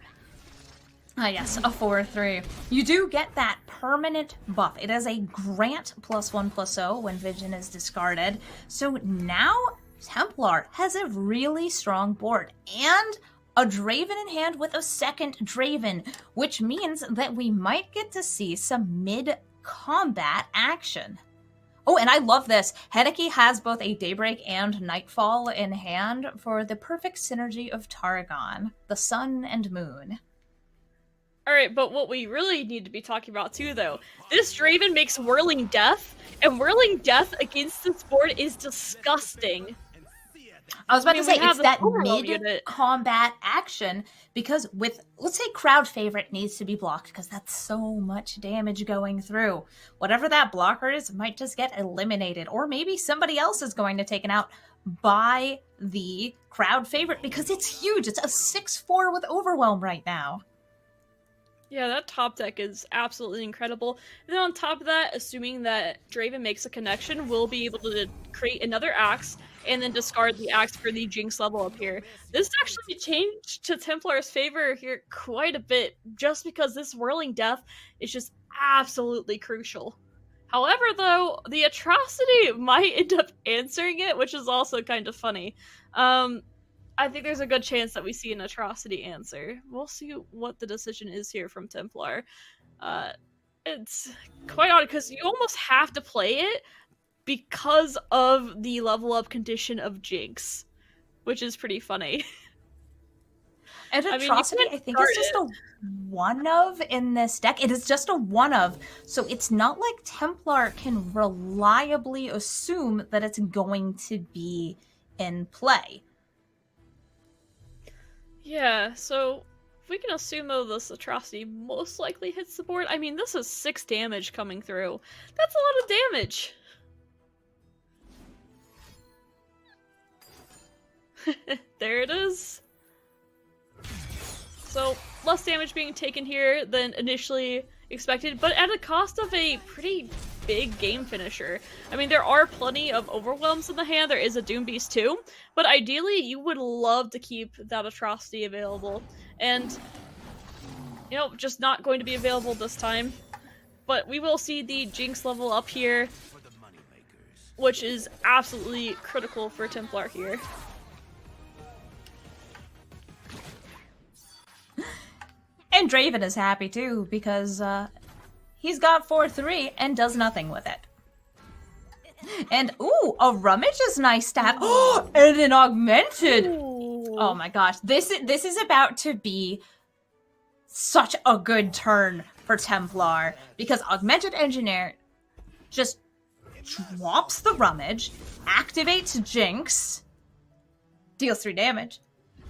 Yes, a 4/3. You do get that permanent buff. It is a grant +1/+0 when Vision is discarded. So now Templar has a really strong board and a Draven in hand with a second Draven, which means that we might get to see some mid-combat action. Oh, and I love this. Henneke has both a Daybreak and Nightfall in hand for the perfect synergy of Targon, the sun and moon. Alright, but what we really need to be talking about too, though, this Draven makes Whirling Death, and Whirling Death against this board is disgusting. I was about to say, it's that Overwhelm unit. mid-combat action, because with, let's say, crowd favorite needs to be blocked, because that's so much damage going through. Whatever that blocker is might just get eliminated, or maybe somebody else is going to take it out by the crowd favorite, because it's huge. It's a 6/4 with Overwhelm right now. Yeah, that top deck is absolutely incredible. And then on top of that, assuming that Draven makes a connection, we'll be able to create another Axe, and then discard the Axe for the Jinx level up here. This actually changed to Templar's favor here quite a bit, just because this Whirling Death is just absolutely crucial. However, though, the Atrocity might end up answering it, which is also kind of funny. I think there's a good chance that we see an Atrocity answer. We'll see what the decision is here from Templar. It's quite odd, because you almost have to play it because of the level up condition of Jinx, which is pretty funny. And Atrocity, I think, is just a one-of in this deck. It is just a one-of, so it's not like Templar can reliably assume that it's going to be in play. Yeah, so if we can assume, though, this Atrocity most likely hits the board, I mean, this is 6 damage coming through. That's a lot of damage! There it is. So, less damage being taken here than initially expected, but at a cost of a pretty big game finisher. I mean, there are plenty of Overwhelms in the hand, there is a Doom Beast too, but ideally you would love to keep that Atrocity available. And, you know, just not going to be available this time. But we will see the Jinx level up here, which is absolutely critical for Templar here. And Draven is happy too, because he's got 4/3 and does nothing with it. And ooh, a Rummage is nice to have. Oh, and an Augmented. Ooh. Oh my gosh, this is about to be such a good turn for Templar, because Augmented Engineer just drops the Rummage, activates Jinx, deals 3 damage,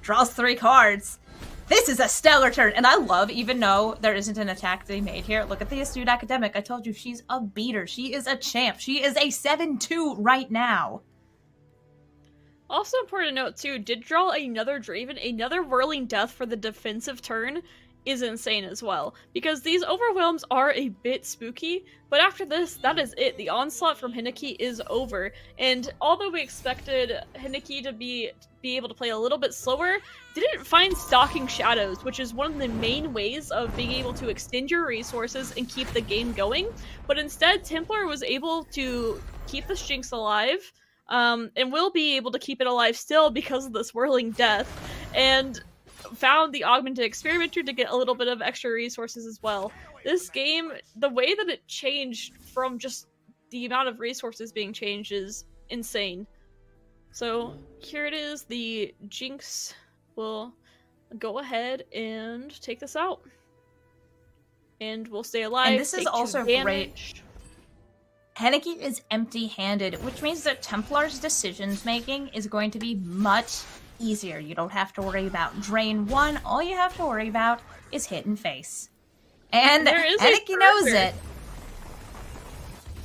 draws 3 cards. This is a stellar turn, and I love, even though there isn't an attack to be made here, look at the Astute Academic. I told you, she's a beater. She is a champ. She is a 7-2 right now. Also important to note, too, did draw another Draven, another Whirling Death for the defensive turn is insane as well. Because these overwhelms are a bit spooky, but after this, that is it. The onslaught from Heineke is over. And although we expected Heineke to be able to play a little bit slower, didn't find Stalking Shadows, which is one of the main ways of being able to extend your resources and keep the game going. But instead, Templar was able to keep the Jinx alive, and will be able to keep it alive still because of this Whirling Death, and found the Augmented Experimenter to get a little bit of extra resources as well. This game, the way that it changed from just the amount of resources being changed is insane. So here it is, the Jinx will go ahead and take this out. And we'll stay alive. And this is also great. Heineke is empty-handed, which means that Templar's decisions-making is going to be much easier. You don't have to worry about Drain 1. All you have to worry about is hit and face. And Heineke knows it.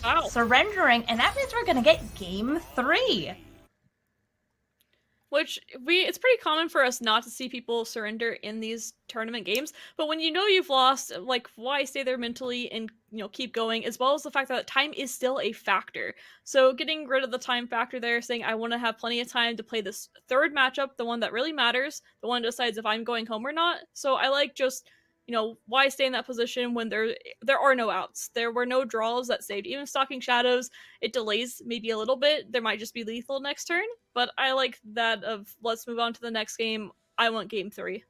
Wow. Surrendering, and that means we're going to get Game 3. Which, it's pretty common for us not to see people surrender in these tournament games, but when you know you've lost, like, why stay there mentally and, you know, keep going, as well as the fact that time is still a factor. So getting rid of the time factor there, saying I want to have plenty of time to play this third matchup, the one that really matters, the one that decides if I'm going home or not. So I like just, you know, why stay in that position when there are no outs? There were no draws that saved. Even Stalking Shadows, it delays maybe a little bit. There might just be lethal next turn, but I like that of let's move on to the next game. I want Game 3.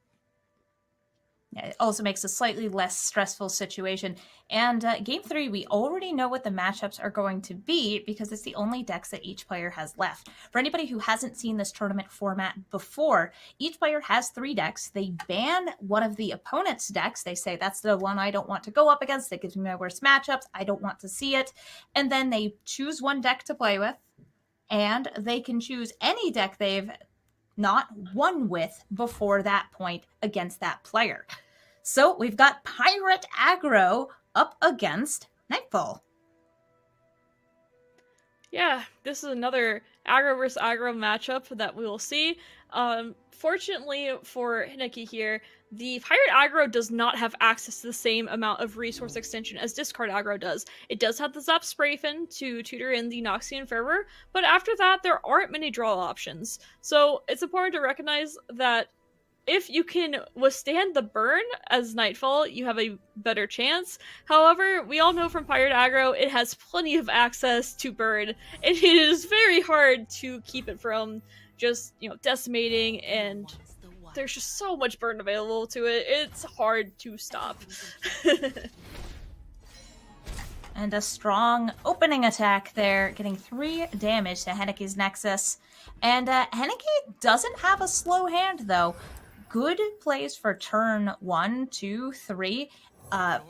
Yeah, it also makes a slightly less stressful situation. And Game 3, we already know what the matchups are going to be because it's the only decks that each player has left. For anybody who hasn't seen this tournament format before, each player has 3 decks. They ban one of the opponent's decks. They say, that's the one I don't want to go up against. It gives me my worst matchups. I don't want to see it. And then they choose one deck to play with, and they can choose any deck they've not won with before that point against that player. So we've got Pirate Aggro up against Nightfall. Yeah, this is another aggro versus aggro matchup that we will see. Fortunately for Heineke here, the Pirate Aggro does not have access to the same amount of resource extension as Discard Aggro does. It does have the Zap Sprayfin to tutor in the Noxian Fervor, but after that, there aren't many draw options. So it's important to recognize that if you can withstand the burn as Nightfall, you have a better chance. However, we all know from Pirate Aggro, it has plenty of access to burn, and it is very hard to keep it from just, you know, decimating, and there's just so much burn available to it. It's hard to stop. And a strong opening attack there, getting 3 damage to Heineke's Nexus. And Heineke doesn't have a slow hand, though. Good plays for turn 1, 2, 3.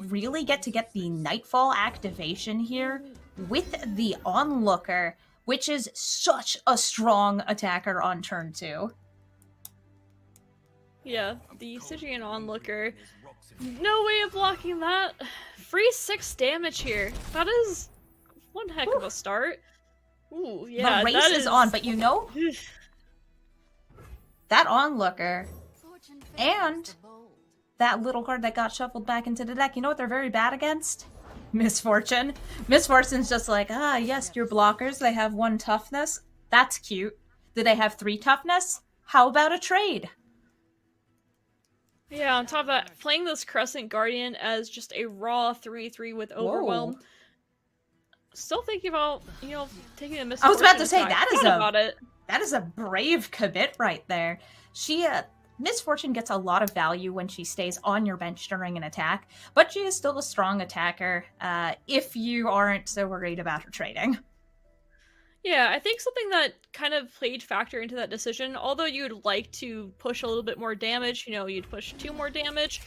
Really get the Nightfall activation here with the Onlooker, which is such a strong attacker on turn 2. Yeah, the Stygian Onlooker. No way of blocking that. Free 6 damage here. That is one heck of a start. Ooh, yeah, the race is on, but you know, that Onlooker and that little card that got shuffled back into the deck, you know what they're very bad against? Misfortune. Misfortune's just like, yes, your blockers, they have 1 toughness. That's cute. Do they have 3 toughness? How about a trade? Yeah, on top of that, playing this Crescent Guardian as just a raw 3/3 with Overwhelm. Whoa. Still thinking about, you know, taking a Misfortune. I was about to say, that is a brave commit right there. Misfortune gets a lot of value when she stays on your bench during an attack, but she is still a strong attacker if you aren't so worried about her trading. Yeah, I think something that kind of played factor into that decision, although you'd like to push a little bit more damage, you know, you'd push 2 more damage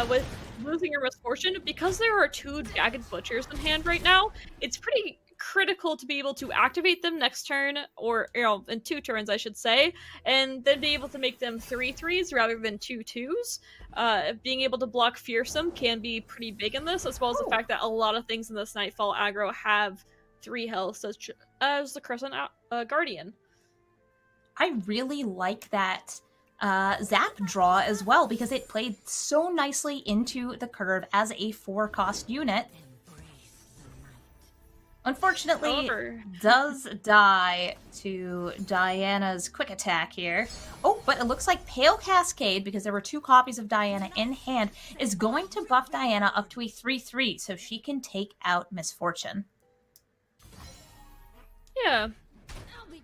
with losing your Misfortune, because there are 2 Jagged Butchers in hand right now, it's pretty critical to be able to activate them next turn, or in 2 turns I should say, and then be able to make them 3/3s rather than 2/2s. Being able to block Fearsome can be pretty big in this, as well as the fact that a lot of things in this Nightfall aggro have 3 health, such as the Crescent Guardian. I really like that Zap draw as well, because it played so nicely into the curve as a 4-cost unit. Unfortunately, However, does die to Diana's quick attack here. Oh, but it looks like Pale Cascade, because there were 2 copies of Diana in hand, is going to buff Diana up to a 3/3, so she can take out Misfortune. Yeah.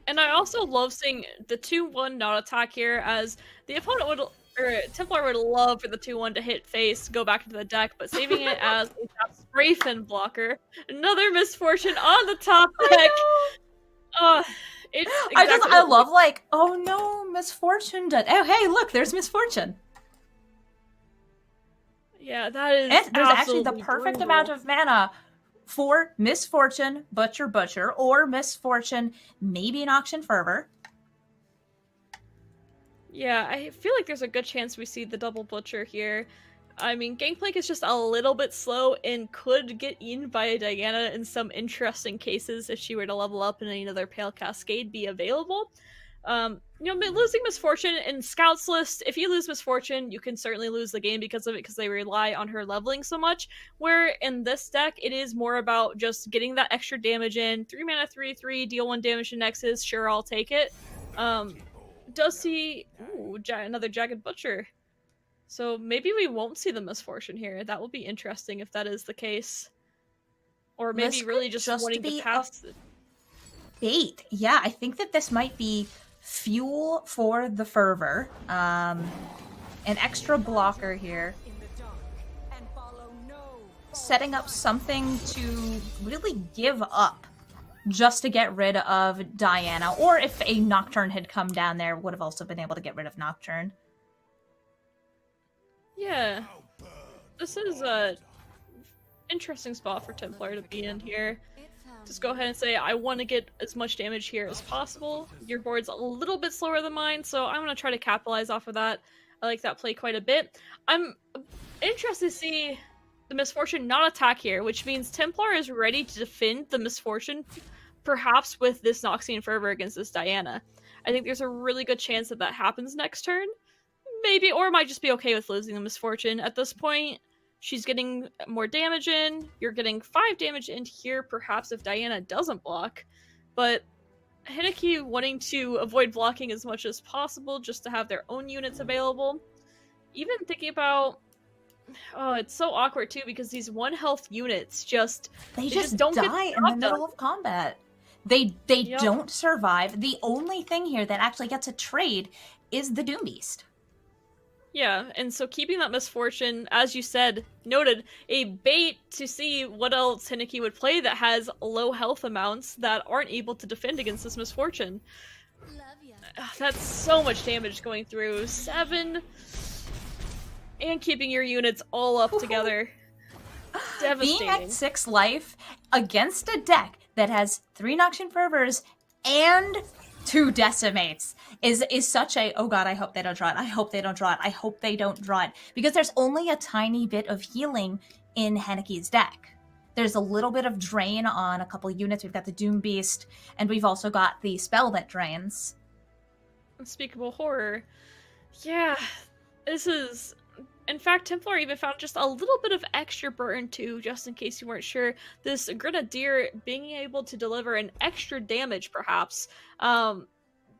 And I also love seeing the 2/1 not attack here, as the opponent would, or Templar would love for the 2/1 to hit face, go back into the deck, but saving it as a Sprayfin blocker. Another Misfortune on the top deck. I love, like, oh no, Misfortune did. Oh hey, look, there's Misfortune. Yeah, that is. And there's actually the perfect amount of mana for Misfortune, Butcher, or Misfortune, maybe an Auction Fervor. Yeah, I feel like there's a good chance we see the double Butcher here. I mean, Gangplank is just a little bit slow and could get eaten by a Diana in some interesting cases if she were to level up and another Pale Cascade be available. Losing Misfortune in Scouts list, if you lose Misfortune, you can certainly lose the game because of it, because they rely on her leveling so much, where in this deck, it is more about just getting that extra damage in. 3 mana, 3/3, deal 1 damage to Nexus, sure, I'll take it. Does see another Jagged Butcher. So maybe we won't see the Misfortune here. That will be interesting if that is the case. Or maybe This really could just just wanting be to pass it. Bait. Yeah, I think that this might be fuel for the Fervor. An extra blocker here. Setting up something to really give up just to get rid of Diana. Or if a Nocturne had come down there, would have also been able to get rid of Nocturne. Yeah. This is a interesting spot for Templar to be in here. Just go ahead and say, I want to get as much damage here as possible. Your board's a little bit slower than mine, so I'm going to try to capitalize off of that. I like that play quite a bit. I'm interested to see the Misfortune not attack here, which means Templar is ready to defend the Misfortune, perhaps with this Noxian Fervor against this Diana. I think there's a really good chance that that happens next turn. Maybe, or might just be okay with losing the Misfortune. At this point, she's getting more damage in. You're getting 5 damage in here, perhaps, if Diana doesn't block. But Heineke wanting to avoid blocking as much as possible just to have their own units available. Even thinking about... Oh, it's so awkward, too, because these 1 health units just... They just don't die in the middle of combat. They don't survive. The only thing here that actually gets a trade is the Doom Beast. Yeah, and so keeping that Misfortune, as you said, noted, a bait to see what else Heineke would play that has low health amounts that aren't able to defend against this Misfortune. That's so much damage going through. 7, and keeping your units all up together. Devastating. Being at 6 life against a deck that has 3 Noxian Fervors and 2 Decimates is such a, oh god, I hope they don't draw it. I hope they don't draw it. I hope they don't draw it. Because there's only a tiny bit of healing in Heineke's deck. There's a little bit of drain on a couple units. We've got the Doom Beast, and we've also got the spell that drains. Unspeakable Horror. Yeah, this is... In fact, Templar even found just a little bit of extra burn too, just in case you weren't sure. This Grenadier being able to deliver an extra damage, perhaps.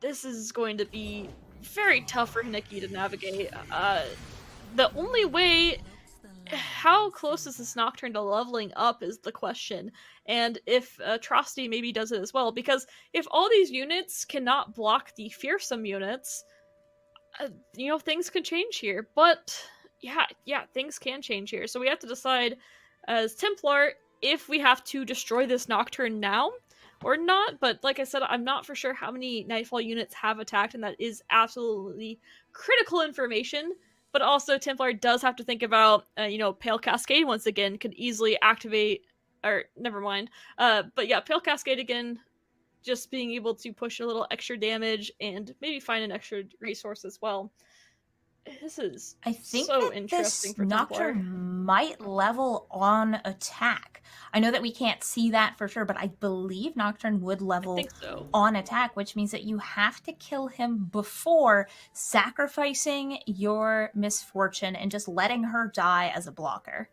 This is going to be very tough for Heineke to navigate. The only way... How close is this Nocturne to leveling up is the question. And if Atrocity maybe does it as well. Because if all these units cannot block the Fearsome units, things could change here. But... Yeah, things can change here. So we have to decide as Templar if we have to destroy this Nocturne now or not. But like I said, I'm not for sure how many Nightfall units have attacked, and that is absolutely critical information. But also Templar does have to think about, Pale Cascade once again could easily activate or never mind. But yeah, Pale Cascade again, just being able to push a little extra damage and maybe find an extra resource as well. This is I think so that interesting this for Templar. Nocturne might level on attack. I know that we can't see that for sure, but I believe Nocturne would level on attack, which means that you have to kill him before sacrificing your Misfortune and just letting her die as a blocker.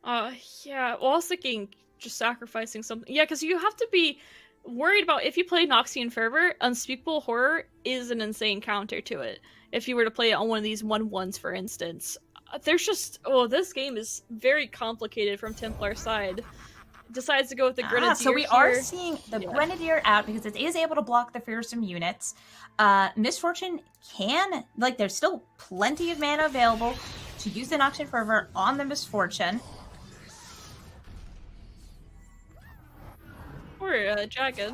Yeah, well, I was thinking just sacrificing something. Yeah, because you have to be worried about if you play Noxian Fervor, Unspeakable Horror is an insane counter to it. If you were to play it on one of these 1/1s, for instance. There's just, this game is very complicated from Templar's side. Decides to go with the Grenadier so we here. are seeing the Grenadier out because it is able to block the fearsome units. Misfortune can, there's still plenty of mana available to use the Noxian Fervor on the Misfortune. Or Jagged.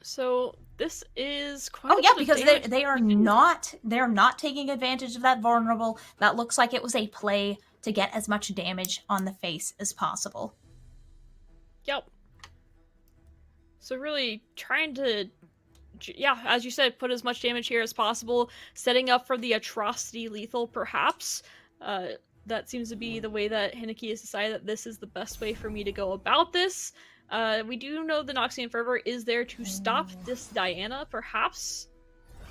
So this is quite. Oh yeah, because they are not taking advantage of that vulnerable. That looks like it was a play to get as much damage on the face as possible. Yep. So really trying to, as you said, put as much damage here as possible, setting up for the Atrocity lethal perhaps. That seems to be the way that Heineke has decided that this is the best way for me to go about this. We do know the Noxian Fervor is there to stop this Diana, perhaps.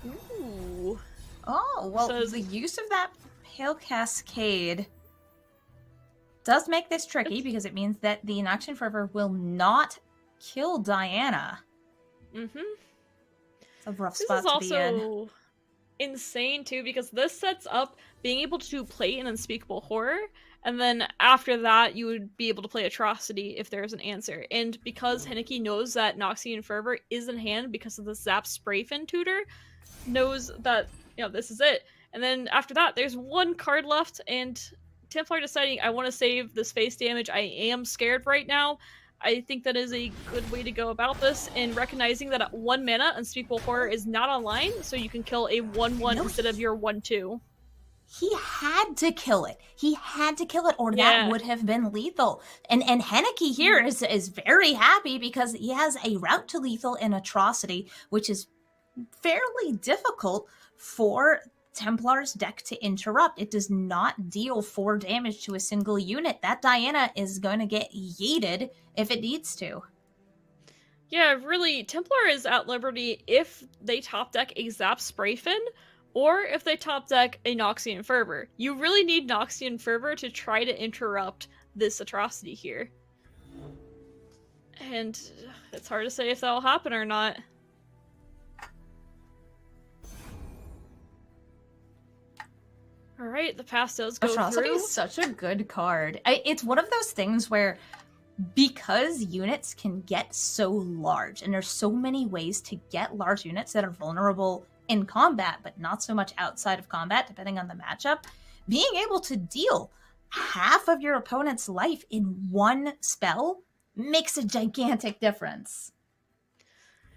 Ooh. Oh, well, the use of that Pale Cascade does make this tricky because it means that the Noxian Fervor will not kill Diana. Mm-hmm. It's a rough This spot is to be in. also insane, too, because this sets up being able to play an Unspeakable Horror, and then after that, you would be able to play Atrocity if there's an answer. And because Heineke knows that Noxian Fervor is in hand because of the Zap Sprayfin tutor, knows that, this is it. And then after that, there's one card left, and Templar deciding, I want to save this face damage. I am scared right now. I think that is a good way to go about this, and recognizing that at 1 mana, Unspeakable Horror is not online, so you can kill a 1/1 instead of your 1/2. He had to kill it. He had to kill it, or that would have been lethal. And Heineke here is very happy because he has a route to lethal in Atrocity, which is fairly difficult for Templar's deck to interrupt. It does not deal 4 damage to a single unit. That Diana is going to get yeeted if it needs to. Yeah, really, Templar is at liberty if they top deck a Zap Sprayfin, or if they top deck a Noxian Fervor. You really need Noxian Fervor to try to interrupt this Atrocity here. And it's hard to say if that'll happen or not. Alright, the pass does go Atrocity through. is such a good card. It's one of those things where, because units can get so large, and there's so many ways to get large units that are vulnerable in combat, but not so much outside of combat, depending on the matchup, being able to deal half of your opponent's life in one spell makes a gigantic difference.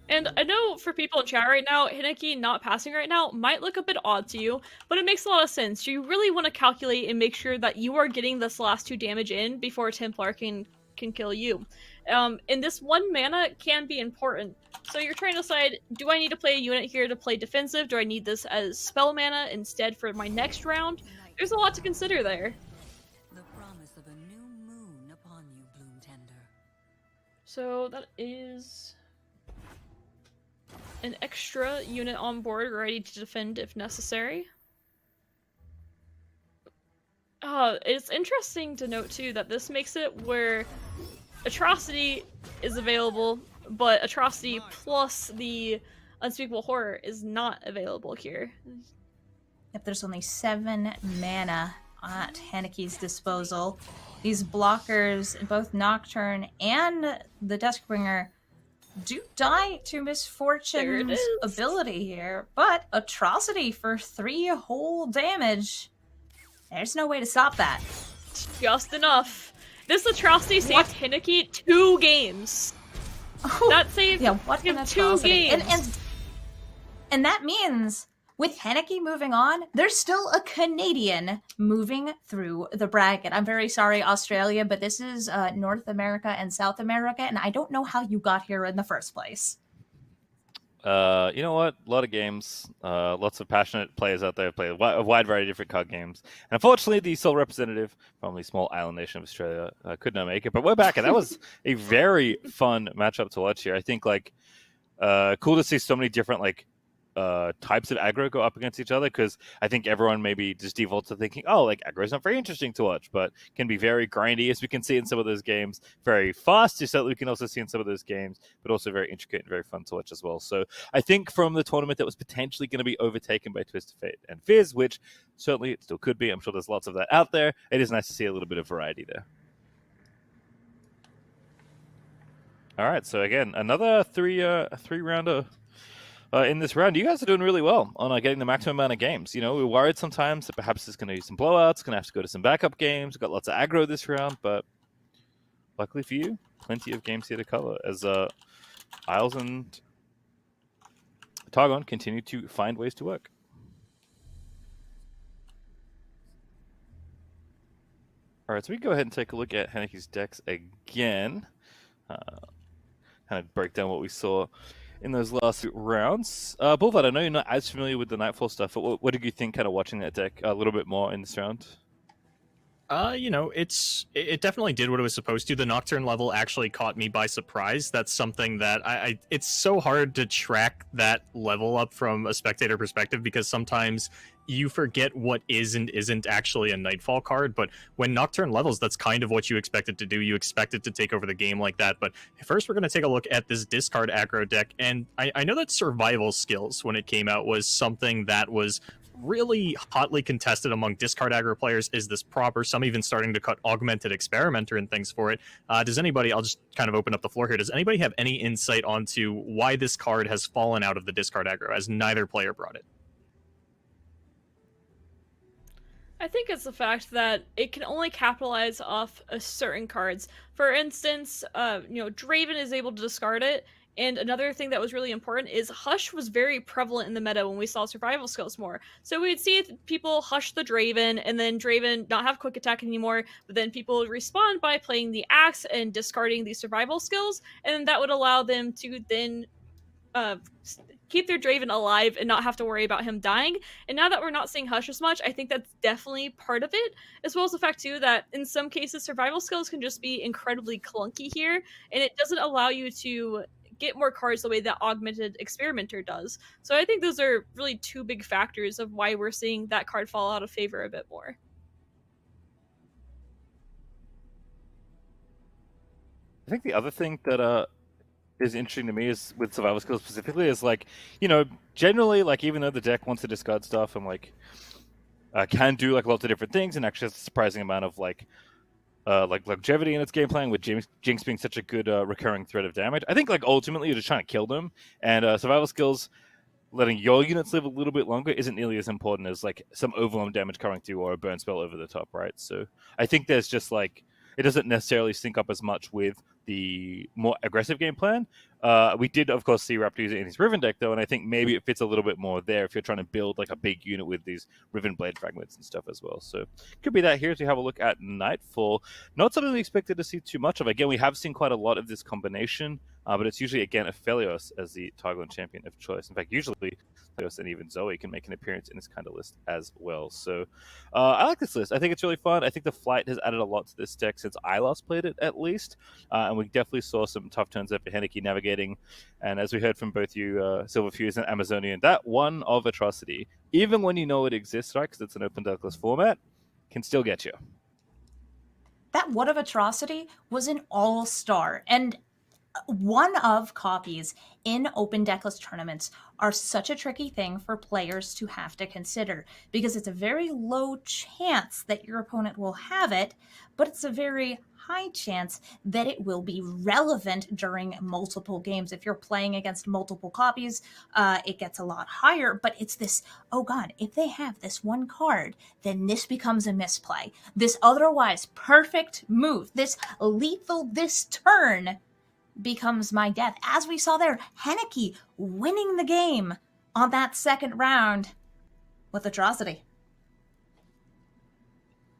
And I know for people in chat right now, Heineke not passing right now might look a bit odd to you, but it makes a lot of sense. You really want to calculate and make sure that you are getting this last 2 damage in before Templar can kill you. And this 1 mana can be important. So you're trying to decide, do I need to play a unit here to play defensive? Do I need this as spell mana instead for my next round? There's a lot to consider there. The promise of a new moon upon you, Bloom Tender. So that is an extra unit on board ready to defend if necessary. It's interesting to note too that this makes it where Atrocity is available, but Atrocity plus the Unspeakable Horror is not available here. If there's only 7 mana at Heineke's disposal, these blockers, both Nocturne and the Duskbringer, do die to Misfortune's ability here, but Atrocity for 3 whole damage. There's no way to stop that. Just enough. This Atrocity saved Heineke 2 games. Oh, that saved him 2 games. And that means with Henneke moving on, there's still a Canadian moving through the bracket. I'm very sorry, Australia, but this is North America and South America, and I don't know how you got here in the first place. You know what? A lot of games, lots of passionate players out there play a wide variety of different card games. And unfortunately, the sole representative from the small island nation of Australia could not make it. But we're back, and that was a very fun matchup to watch here. I think cool to see so many different types of aggro go up against each other, because I think everyone maybe just defaults to thinking, oh, aggro is not very interesting to watch, but can be very grindy, as we can see in some of those games, very fast, just so we can also see in some of those games, but also very intricate and very fun to watch as well. So I think from the tournament that was potentially going to be overtaken by Twisted Fate and Fizz, which certainly it still could be, I'm sure there's lots of that out there, it is nice to see a little bit of variety there. All right, so again, another three-rounder in this round. You guys are doing really well on getting the maximum amount of games. We were worried sometimes that perhaps there's going to be some blowouts, going to have to go to some backup games. We've got lots of aggro this round, but luckily for you, plenty of games here to cover as Isles and Targon continue to find ways to work. All right, so we can go ahead and take a look at Henneke's decks again. Kind of break down what we saw in those last rounds. Boulevard, I know you're not as familiar with the Nightfall stuff, but what did you think kind of watching that deck a little bit more in this round? It definitely did what it was supposed to. The Nocturne level actually caught me by surprise. That's something that it's so hard to track that level up from a spectator perspective, because sometimes you forget what is and isn't actually a Nightfall card, but when Nocturne levels, that's kind of what you expect it to do. You expect it to take over the game like that. But first, we're going to take a look at this discard aggro deck, and I know that Survival Skills, when it came out, was something that was really hotly contested among discard aggro players. Is this proper? Some even starting to cut Augmented Experimenter and things for it. Does anybody, I'll just kind of open up the floor here, does anybody have any insight onto why this card has fallen out of the discard aggro, as neither player brought it? I think it's the fact that it can only capitalize off certain cards. For instance, Draven is able to discard it, and another thing that was really important is Hush was very prevalent in the meta when we saw Survival Skills more. So we'd see people hush the Draven, and then Draven not have Quick Attack anymore, but then people would respond by playing the Axe and discarding the Survival Skills, and that would allow them to then keep their Draven alive and not have to worry about him dying. And now that we're not seeing Hush as much, I think that's definitely part of it, as well as the fact too that in some cases Survival Skills can just be incredibly clunky here, and it doesn't allow you to get more cards the way that Augmented Experimenter does. So I think those are really two big factors of why we're seeing that card fall out of favor a bit more. I think the other thing that is interesting to me is with Survival Skills specifically is generally even though the deck wants to discard stuff and can do lots of different things and actually has a surprising amount of longevity in its game playing, with Jinx being such a good recurring threat of damage, I think ultimately you're just trying to kill them, and Survival Skills letting your units live a little bit longer isn't nearly as important as some overwhelm damage coming through or a burn spell over the top, right? So I think there's just it doesn't necessarily sync up as much with the more aggressive game plan. We did, of course, see Raptor use it in his Riven deck, though, and I think maybe it fits a little bit more there if you're trying to build a big unit with these Riven Blade fragments and stuff as well. So could be that here as we have a look at Nightfall. Not something we expected to see too much of. Again, we have seen quite a lot of this combination, but it's usually, again, Aphelios as the Targon champion of choice. In fact, usually Aphelios and even Zoe can make an appearance in this kind of list as well. So I like this list. I think it's really fun. I think the Flight has added a lot to this deck since I last played it, at least. And we definitely saw some tough turns there for Henneke navigating. And as we heard from both you, Silverfuse and Amazonian, that one of Atrocity, even when you know it exists, right, because it's an open deckless format, can still get you. That one of Atrocity was an all-star, and one of copies in open deckless tournaments are such a tricky thing for players to have to consider, because it's a very low chance that your opponent will have it, but it's a very high chance that it will be relevant during multiple games. If you're playing against multiple copies, it gets a lot higher, but it's this, oh god, if they have this one card, then this becomes a misplay. This otherwise perfect move, this lethal this turn, becomes my death. As we saw there, Henneke winning the game on that second round. with Atrocity?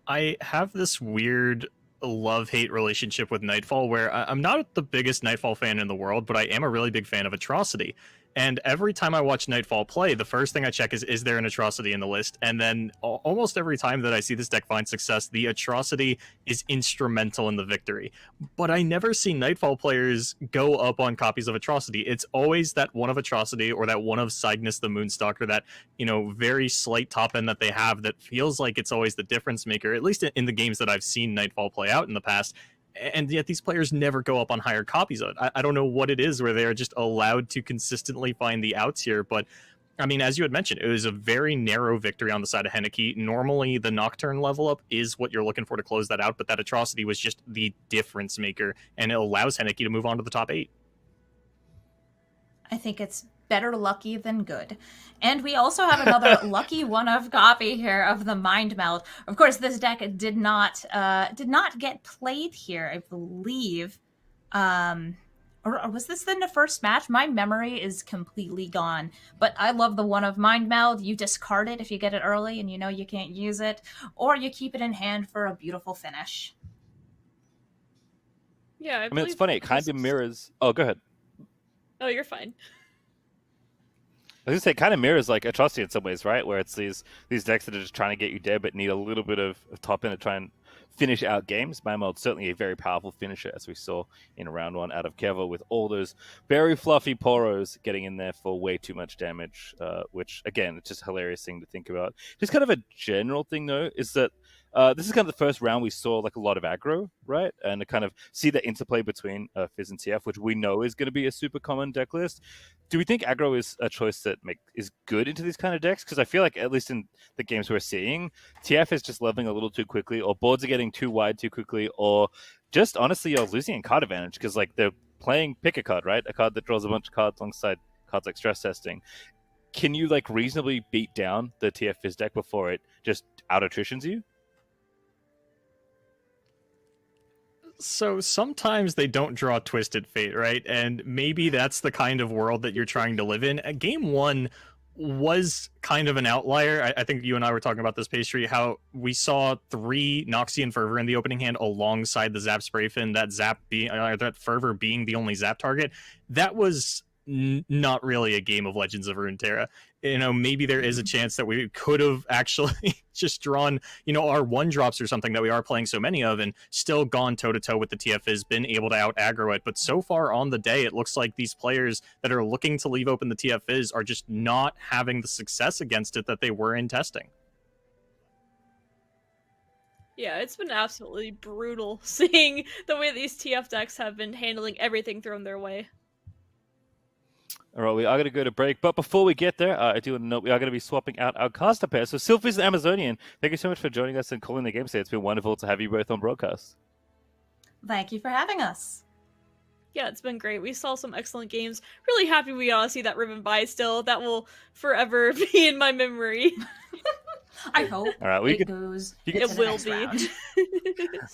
I have this weird love-hate relationship with Nightfall where I'm not the biggest Nightfall fan in the world, but I am a really big fan of Atrocity. And every time I watch Nightfall play, the first thing I check is there an Atrocity in the list? And then almost every time that I see this deck find success, the Atrocity is instrumental in the victory. But I never see Nightfall players go up on copies of Atrocity. It's always that one of Atrocity or that one of Cygnus the Moonstalker, that, you know, very slight top end that they have that feels like it's always the difference maker, at least in the games that I've seen Nightfall play out in the past. And yet these players never go up on higher copies of it. I don't know what it is where they are just allowed to consistently find the outs here, but I mean, as you had mentioned, it was a very narrow victory on the side of Henneke. Normally, the Nocturne level up is what you're looking for to close that out, but that Atrocity was just the difference maker, and it allows Henneke to move on to the top 8. I think it's better lucky than good. And we also have another lucky one-of copy here of the Mind Meld. Of course, this deck did not get played here, I believe. Or was this in the first match? My memory is completely gone. But I love the one of Mind Meld. You discard it if you get it early and you know you can't use it, or you keep it in hand for a beautiful finish. Yeah, I mean, it's funny. It kind of mirrors. Oh, go ahead. Oh, you're fine. I was gonna say, it kind of mirrors like Atrocity in some ways, right? Where it's these decks that are just trying to get you dead, but need a little bit of top end to try and finish out games. Mindmeld's certainly a very powerful finisher, as we saw in round 1 out of Kevo, with all those very fluffy poros getting in there for way too much damage, which, again, it's just a hilarious thing to think about. Just kind of a general thing, though, is that this is kind of the first round we saw like a lot of aggro, right? And to kind of see the interplay between Fizz and TF, which we know is going to be a super common deck list. Do we think aggro is a choice that is good into these kind of decks? Because I feel like, at least in the games we're seeing, TF is just leveling a little too quickly, or boards are getting too wide too quickly, or just honestly you're losing in card advantage because like they're playing pick a card, right? A card that draws a bunch of cards alongside cards like stress testing. Can you like reasonably beat down the TF Fizz deck before it just out attritions you? So sometimes they don't draw Twisted Fate, right? And maybe that's the kind of world that you're trying to live in. Game 1 was kind of an outlier. I think you and I were talking about this, Pastry, how we saw 3 Noxian Fervor in the opening hand alongside the Zap Spray Fin, that that Fervor being the only Zap target. That was not really a game of Legends of Runeterra. You know, maybe there is a chance that we could have actually just drawn, you know, our 1-drops or something that we are playing so many of and still gone toe-to-toe with the TF Fizz, been able to out-aggro it. But so far on the day, it looks like these players that are looking to leave open the TF Fizz are just not having the success against it that they were in testing. Yeah, it's been absolutely brutal seeing the way these TF decks have been handling everything thrown their way. All right, we are going to go to break. But before we get there, I do want to note we are going to be swapping out our caster pair. So Sylphys and Amazonian, thank you so much for joining us and calling the game today. It's been wonderful to have you both on broadcast. Thank you for having us. Yeah, it's been great. We saw some excellent games. Really happy we got to see that ribbon by still. That will forever be in my memory. I hope All right, it goes. It will be.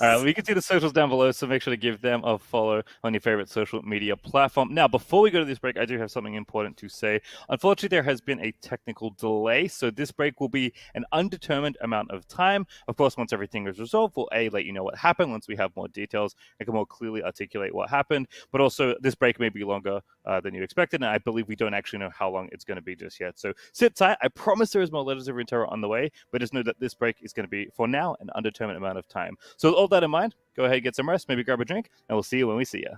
All right, we can see the socials down below, so make sure to give them a follow on your favorite social media platform. Now, before we go to this break, I do have something important to say. Unfortunately, there has been a technical delay, so this break will be an undetermined amount of time. Of course, once everything is resolved, we'll let you know what happened. Once we have more details, I can more clearly articulate what happened. But also, this break may be longer than you expected, and I believe we don't actually know how long it's going to be just yet. So sit tight. I promise there is more Legends of Runeterra on the way, but just know that this break is going to be, for now, an undetermined amount of time. So with all that in mind, go ahead, get some rest, maybe grab a drink, and we'll see you when we see you.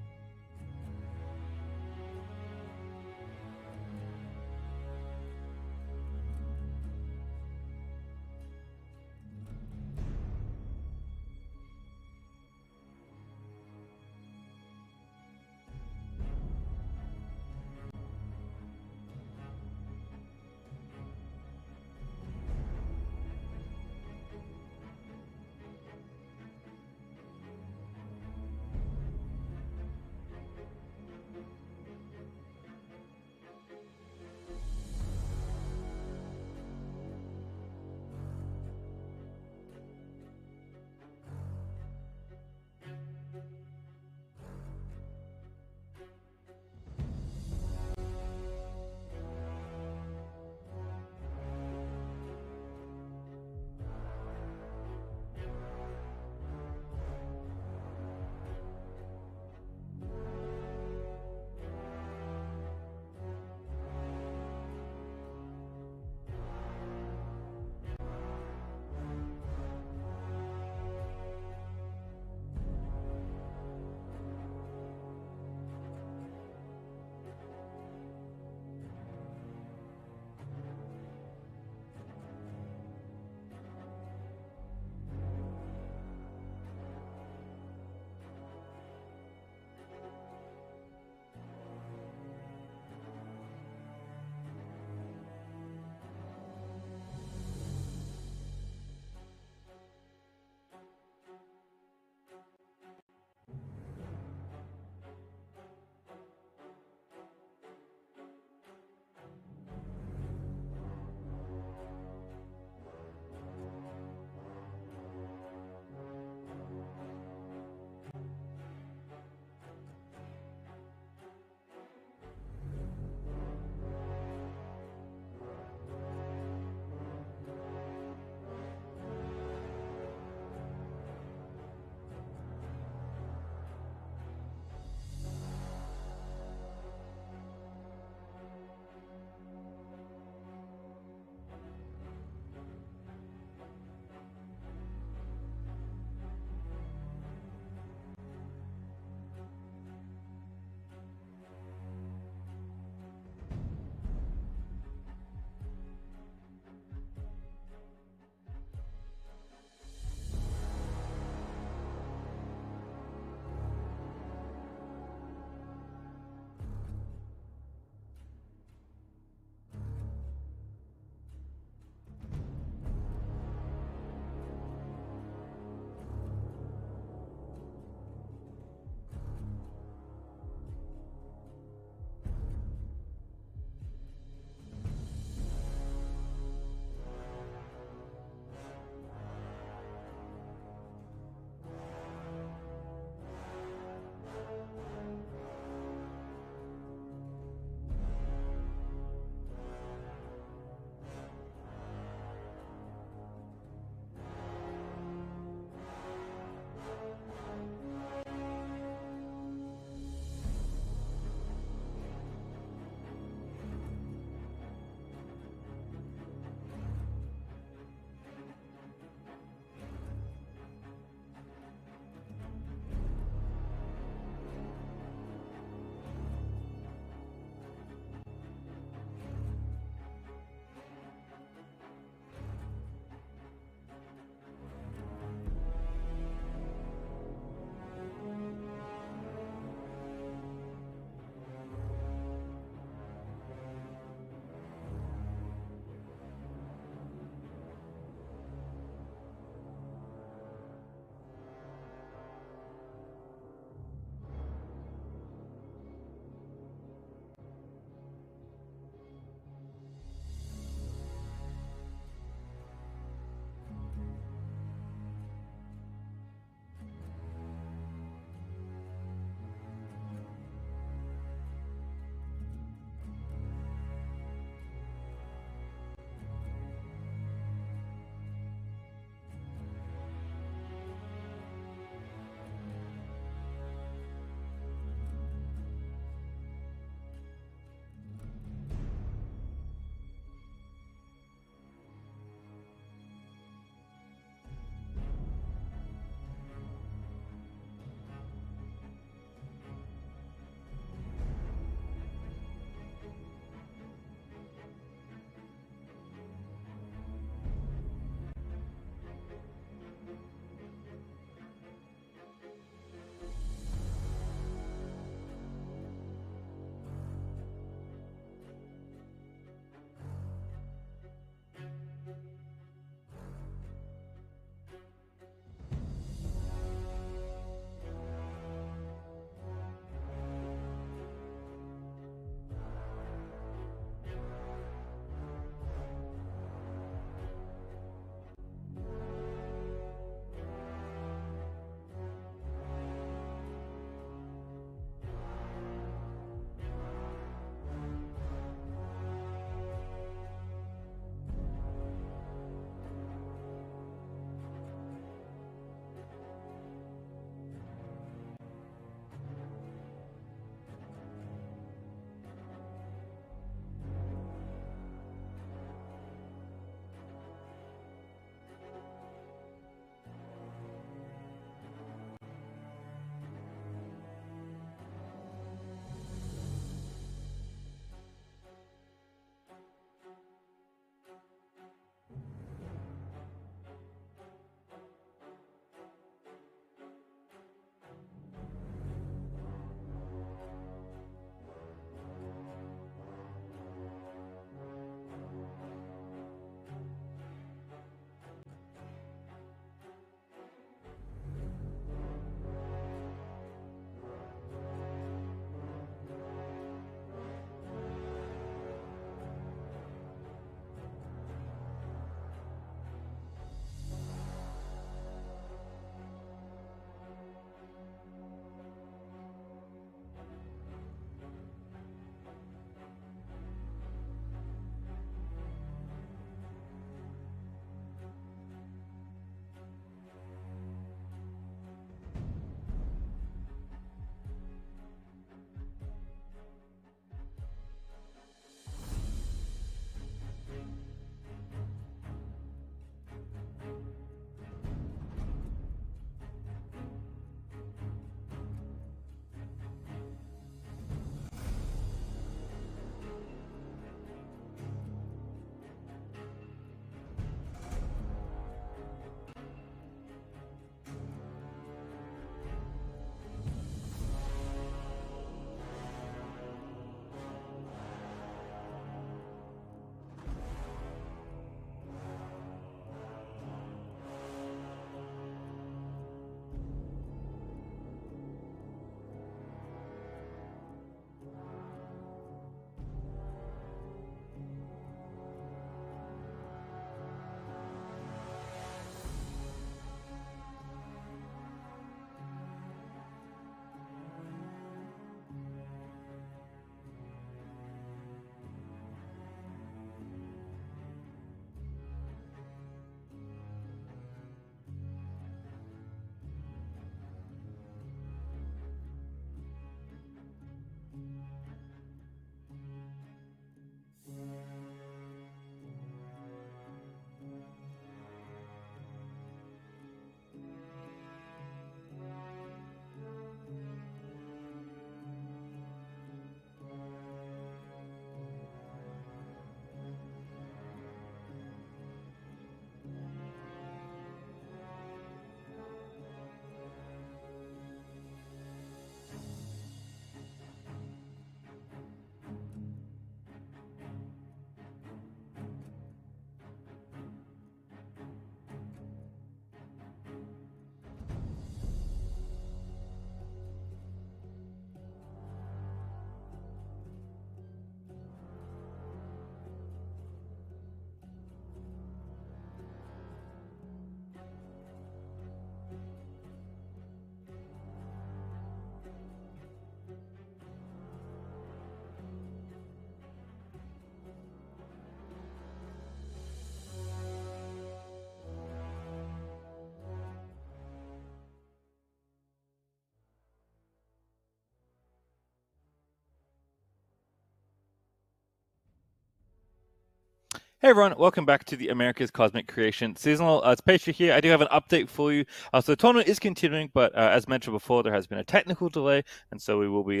Hey everyone, welcome back to the America's Cosmic Creation Seasonal. It's Patriot here. I do have an update for you. So the tournament is continuing, but as mentioned before, there has been a technical delay, and so we will be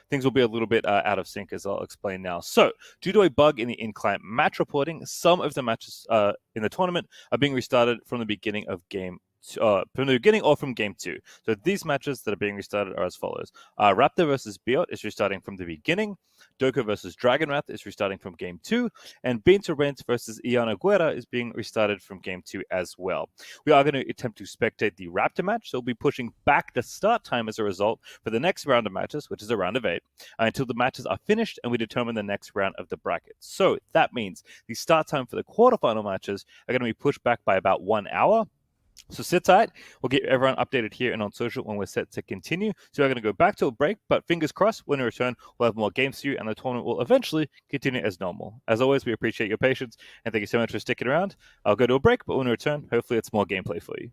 things will be a little bit out of sync, as I'll explain now. So, due to a bug in the in-client match reporting, some of the matches in the tournament are being restarted from the beginning of from the beginning or from game 2. So these matches that are being restarted are as follows. Raptor versus Biot is restarting from the beginning. Doko versus Dragonwrath is restarting from game 2. And Bento Rent versus Iana Guerra is being restarted from game 2 as well. We are going to attempt to spectate the Raptor match, so we'll be pushing back the start time as a result for the next round of matches, which is a round of 8, until the matches are finished and we determine the next round of the bracket. So that means the start time for the quarterfinal matches are going to be pushed back by about 1 hour. So sit tight. We'll get everyone updated here and on social when we're set to continue. So we're going to go back to a break, but fingers crossed, when we return, we'll have more games for you and the tournament will eventually continue as normal. As always, we appreciate your patience and thank you so much for sticking around. I'll go to a break, but when we return, hopefully it's more gameplay for you.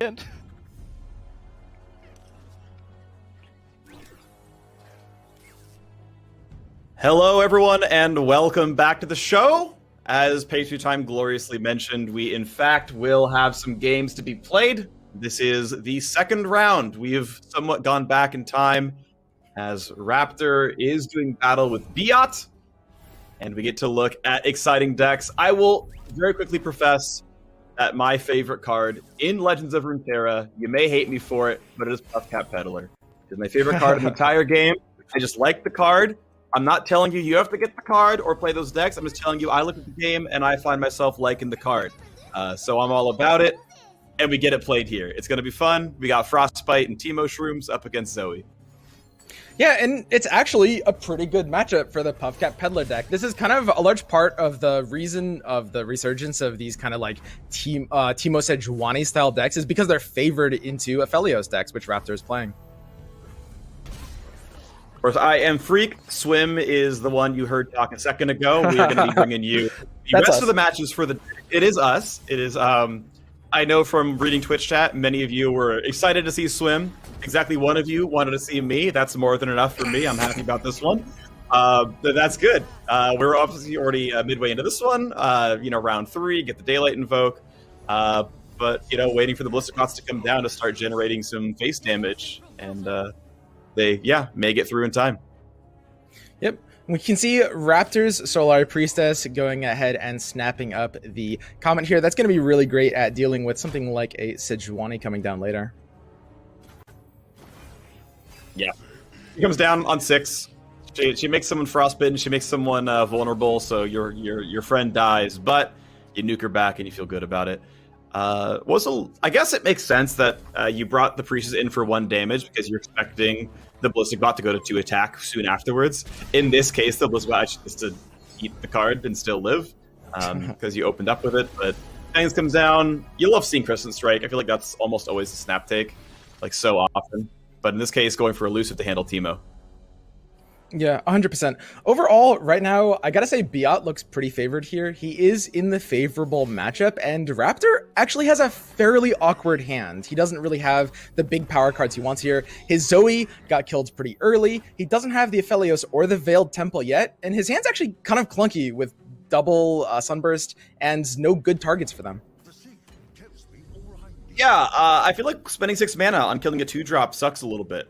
end. Hello, everyone, and welcome back to the show. As Pastry Time gloriously mentioned, we in fact will have some games to be played. This is the second round. We have somewhat gone back in time as Raptor is doing battle with Biot, and we get to look at exciting decks. I will very quickly profess that my favorite card in Legends of Runeterra, you may hate me for it, but it is Puffcat Peddler. It is my favorite card in the entire game. I just like the card. I'm not telling you have to get the card or play those decks. I'm just telling you I look at the game and I find myself liking the card. So I'm all about it, and we get it played here. It's going to be fun. We got Frostbite and Teemo Shrooms up against Zoe. Yeah, and it's actually a pretty good matchup for the Puffcat Peddler deck. This is kind of a large part of the reason of the resurgence of these kind of like Teemo Sejuani style decks is because they're favored into Aphelios decks, which Raptor is playing. Of course, I am Freak. Swim is the one you heard talk a second ago. We are going to be bringing you the rest of the matches for the... It is us. It is... I know from reading Twitch chat, many of you were excited to see Swim. Exactly one of you wanted to see me. That's more than enough for me. I'm happy about this one. That's good. We're obviously already midway into this one. Round 3, get the Daylight Invoke. But, waiting for the Ballistic Bots to come down to start generating some face damage. And... they may get through in time. Yep. We can see Raptor's Solari Priestess going ahead and snapping up the comment here. That's going to be really great at dealing with something like a Sejuani coming down later. Yeah. She comes down on 6. She makes someone frostbitten. She makes someone vulnerable, so your friend dies. But you nuke her back and you feel good about it. I guess it makes sense that you brought the Priestess in for 1 damage because you're expecting the Ballistic Bot to go to 2 attack soon afterwards. In this case, the Ballistic Bot is to eat the card and still live because you opened up with it. But Fangs comes down. You love seeing Crescent Strike. I feel like that's almost always a snap take, like so often. But in this case, going for Elusive to handle Teemo. Yeah, 100%. Overall, right now, I gotta say Biot looks pretty favored here. He is in the favorable matchup, and Raptor actually has a fairly awkward hand. He doesn't really have the big power cards he wants here. His Zoe got killed pretty early. He doesn't have the Aphelios or the Veiled Temple yet, and his hand's actually kind of clunky with double Sunburst and no good targets for them. Yeah, I feel like spending 6 mana on killing a 2-drop sucks a little bit.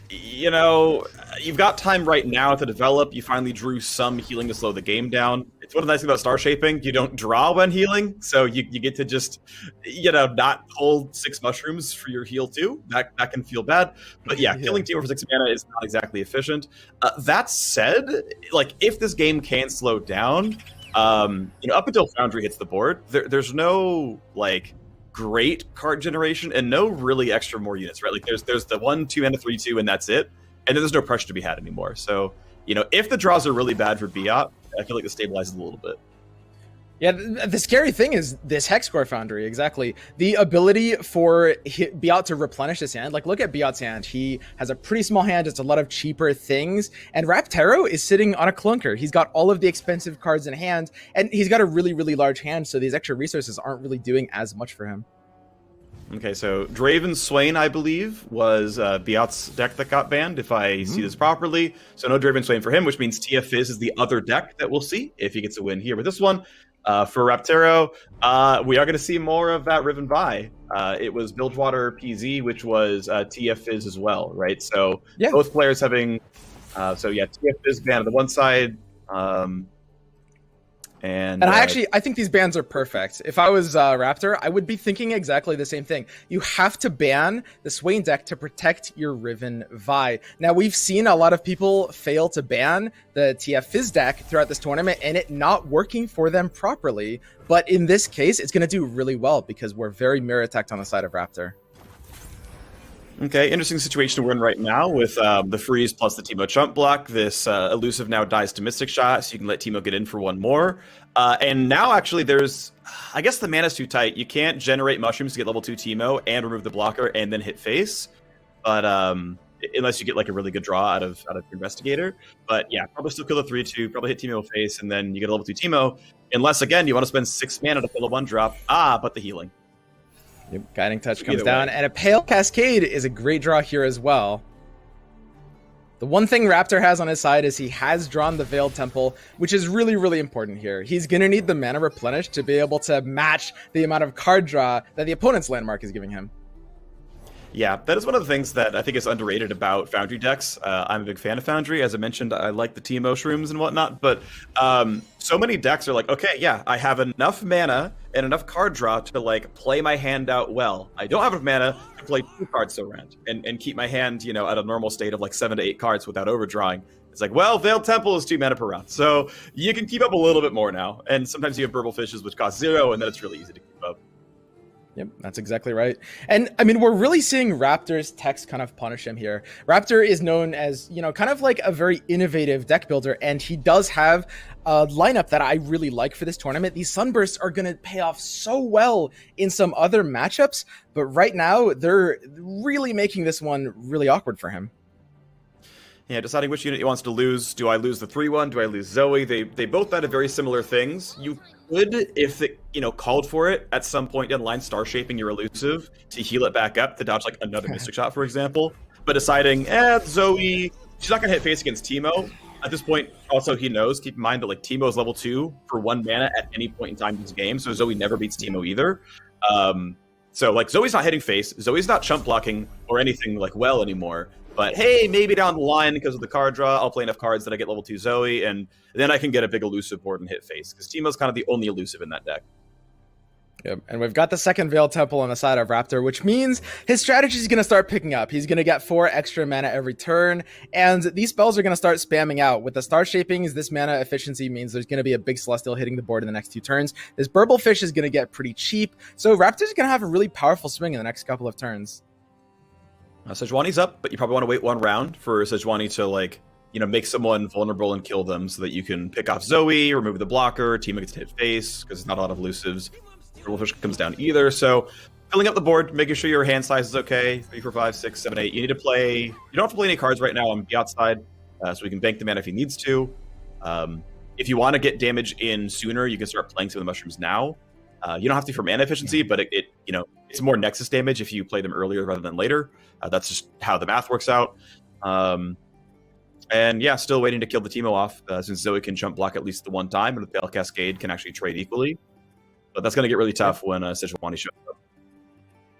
You've got time right now to develop. You finally drew some healing to slow the game down. It's one of the nice things about Star Shaping. You don't draw when healing, so you get to just, not hold 6 mushrooms for your heal too. That can feel bad. But yeah, killing Teemo for 6 mana is not exactly efficient. That said, if this game can slow down, up until Foundry hits the board, there's no, great card generation and no really extra more units, right? There's the 1-2 and a 3-2 and that's it. And then there's no pressure to be had anymore. So, if the draws are really bad for Biot, I feel like it stabilizes a little bit. Yeah, the scary thing is this Hexcore Foundry, exactly. The ability for Biot to replenish his hand. Look at Biot's hand. He has a pretty small hand. It's a lot of cheaper things. And Raptero is sitting on a clunker. He's got all of the expensive cards in hand, and he's got a really, really large hand, so these extra resources aren't really doing as much for him. Okay, so Draven Swain, I believe, was Biot's deck that got banned, if I see this properly. So no Draven Swain for him, which means Tia Fizz is the other deck that we'll see if he gets a win here with this one. For Raptero, we are going to see more of that Riven Vi. It was Bilgewater PZ, which was Tia Fizz as well, right? So both players having... Tia Fizz banned on the one side, and I think these bans are perfect. If I was Raptor, I would be thinking exactly the same thing. You have to ban the Swain deck to protect your Riven Vi. Now, we've seen a lot of people fail to ban the TF Fizz deck throughout this tournament and it not working for them properly. But in this case, it's going to do really well because we're very mirror attacked on the side of Raptor. Okay, interesting situation we're in right now with the freeze plus the Teemo chump block. This elusive now dies to Mystic Shot, so you can let Teemo get in for one more. And now actually there's, I guess the mana's too tight. You can't generate mushrooms to get level 2 Teemo and remove the blocker and then hit face. But unless you get like a really good draw out of your Investigator. But yeah, probably still kill the 3-2, probably hit Teemo face, and then you get a level 2 Teemo. Unless, again, you want to spend 6 mana to kill a 1-drop. But the healing. Yep, Guiding Touch comes Either down, way. and a Pale Cascade is a great draw here as well. The one thing Raptor has on his side is he has drawn the Veiled Temple, which is really, really important here. He's going to need the mana replenished to be able to match the amount of card draw that the opponent's landmark is giving him. Yeah, that is one of the things that I think is underrated about Foundry decks. I'm a big fan of Foundry. As I mentioned, I like the Teemo shrooms and whatnot, but so many decks are like, okay, yeah, I have enough mana and enough card draw to like play my hand out well. I don't have enough mana to play 2 cards around and keep my hand, you know, at a normal state of like 7 to 8 cards without overdrawing. It's like, well, Veiled Temple is 2 mana per round, so you can keep up a little bit more now. And sometimes you have Burble Fishes, which cost 0, and then it's really easy to keep up. Yep, that's exactly right. And I mean, we're really seeing Raptor's text kind of punish him here. Raptor is known as, you know, kind of like a very innovative deck builder, and he does have a lineup that I really like for this tournament. These Sunbursts are going to pay off so well in some other matchups, but right now they're really making this one really awkward for him. Yeah, deciding which unit he wants to lose. Do I lose the 3-1? Do I lose Zoe? They both added very similar things. You could, if it, you know, called for it at some point in line, star shaping your elusive to heal it back up to dodge like another Mystic Shot, for example. But deciding, Zoe, she's not gonna hit face against Teemo. At this point, also he knows, keep in mind that like Teemo is level 2 for 1 mana at any point in time in this game, so Zoe never beats Teemo either. So like Zoe's not hitting face, Zoe's not chump blocking or anything like well anymore. But hey, maybe down the line, because of the card draw, I'll play enough cards that I get level 2 Zoe, and then I can get a big elusive board and hit face, because Teemo's kind of the only elusive in that deck. Yep, and we've got the second Veiled Temple on the side of Raptor, which means his strategy is going to start picking up. He's going to get 4 extra mana every turn, and these spells are going to start spamming out. With the Star Shapings, this mana efficiency means there's going to be a big Celestial hitting the board in the next 2 turns. This Burble Fish is going to get pretty cheap, so Raptor's going to have a really powerful swing in the next couple of turns. Sejuani's up, but you probably want to wait 1 round for Sejuani to, like, you know, make someone vulnerable and kill them so that you can pick off Zoe, remove the blocker, Teemo gets to hit face, because there's not a lot of elusives. Fish comes down either, so filling up the board, making sure your hand size is okay. 3, 4, 5, 6, 7, 8. You need to play. You don't have to play any cards right now on the outside, so we can bank the mana if he needs to. If you want to get damage in sooner, you can start playing some of the mushrooms now. You don't have to for mana efficiency, but it you know, it's more Nexus damage if you play them earlier rather than later. That's just how the math works out. And yeah, still waiting to kill the Teemo off, since Zoe can jump block at least the 1 time, and the Pale Cascade can actually trade equally. But that's going to get really tough when Sejuani shows up.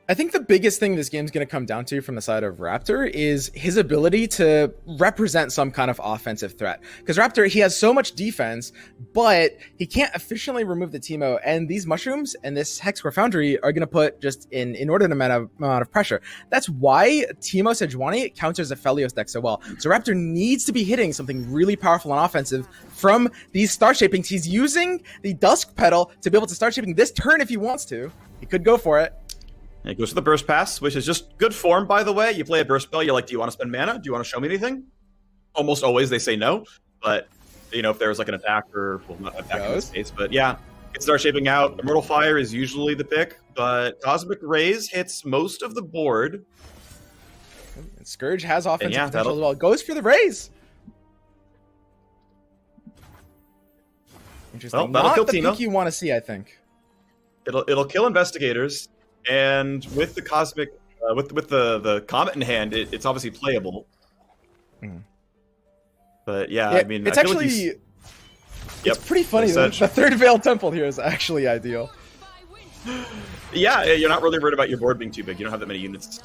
I think the biggest thing this game's going to come down to from the side of Raptor is his ability to represent some kind of offensive threat. Because Raptor, he has so much defense, but he can't efficiently remove the Teemo. And these mushrooms and this Hexcore Foundry are going to put just an inordinate amount of pressure. That's why Teemo Sejuani counters a Felios deck so well. So Raptor needs to be hitting something really powerful and offensive from these Star Shapings. He's using the Dusk Petal to be able to start shaping this turn if he wants to. He could go for it. And it goes for the Burst Pass, which is just good form, by the way. You play a Burst spell, you're like, do you want to spend mana? Do you want to show me anything? Almost always they say no, but, you know, if there's like an attack or, well, not attack in this case, but yeah, it starts shaping out. Immortal Fire is usually the pick, but Cosmic Rays hits most of the board. And Scourge has offensive yeah, potential as well. Goes for the Rays. Interesting. Well, that'll Not kill the Teemo. pick you want to see, I think. It'll kill Investigators. And with the cosmic, with the comet in hand, it's obviously playable. But yeah, I mean, it's I feel actually like it's pretty funny. The third Veiled Temple here is actually ideal. Yeah, you're not really worried about your board being too big. You don't have that many units.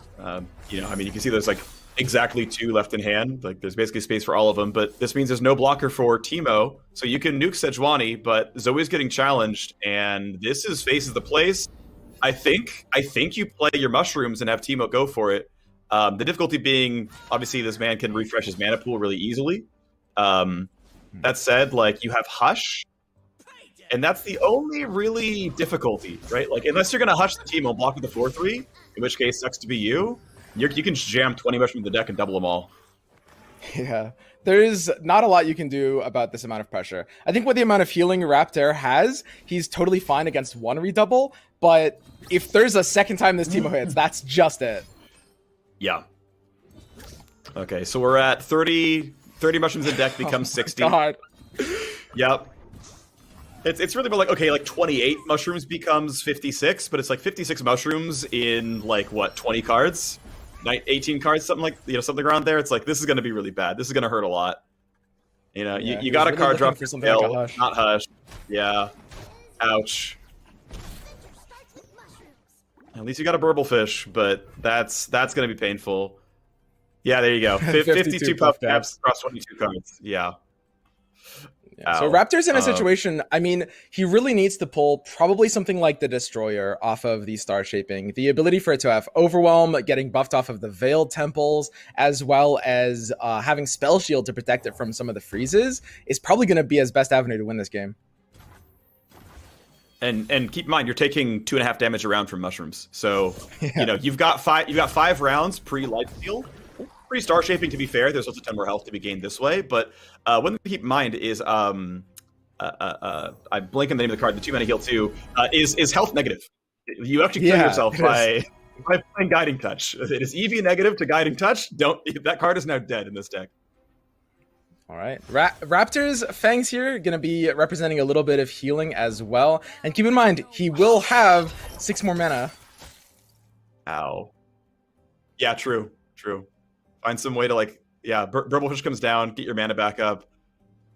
You know, I mean, you can see there's like exactly 2 left in hand. Like there's basically space for all of them. But this means there's no blocker for Teemo, so you can nuke Sejuani. But Zoe's getting challenged, and this is faces the place. I think you play your mushrooms and have Teemo go for it. The difficulty being, obviously, this man can refresh his mana pool really easily. That said, like, you have Hush, and that's the only really difficulty, right? Like, unless you're going to Hush the Teemo, block with the 4/3, in which case, sucks to be you. You can jam 20 mushrooms in the deck and double them all. Yeah, there's not a lot you can do about this amount of pressure. I think with the amount of healing Raptor has, he's totally fine against 1 redouble, but if there's a second time this Teemo hits, that's just it. Yeah. Okay, so we're at 30 mushrooms in deck becomes 60. God. Yep. It's really more like, okay, like 28 mushrooms becomes 56, but it's like 56 mushrooms in like what, 20 cards, 18 cards, something like, something around there. It's like, this is going to be really bad. This is going to hurt a lot. You got a card drop for something like a hush. not hush. Yeah. Ouch. At least you got a burble fish, but that's going to be painful. Yeah, there you go. 52 puff caps across 22 cards. Yeah. So Raptor's in a situation, I mean, he really needs to pull probably something like the Destroyer off of the Star Shaping. The ability for it to have Overwhelm, getting buffed off of the Veiled Temples, as well as having Spell Shield to protect it from some of the freezes, is probably going to be his best avenue to win this game. And keep in mind, you're taking 2.5 damage a round from mushrooms. So, you've got 5 rounds pre-life steal. Pre-Star Shaping, to be fair, there's also 10 more health to be gained this way, but one thing to keep in mind is I blank on the name of the card, the 2-mana heal 2, is health negative. You actually kill yourself by playing Guiding Touch. It is EV negative to Guiding Touch. That card is now dead in this deck. All right, Raptor's Fangs here going to be representing a little bit of healing as well, and keep in mind he will have 6 more mana. Ow. Yeah, true. Find some way to Burblefish comes down, get your mana back up.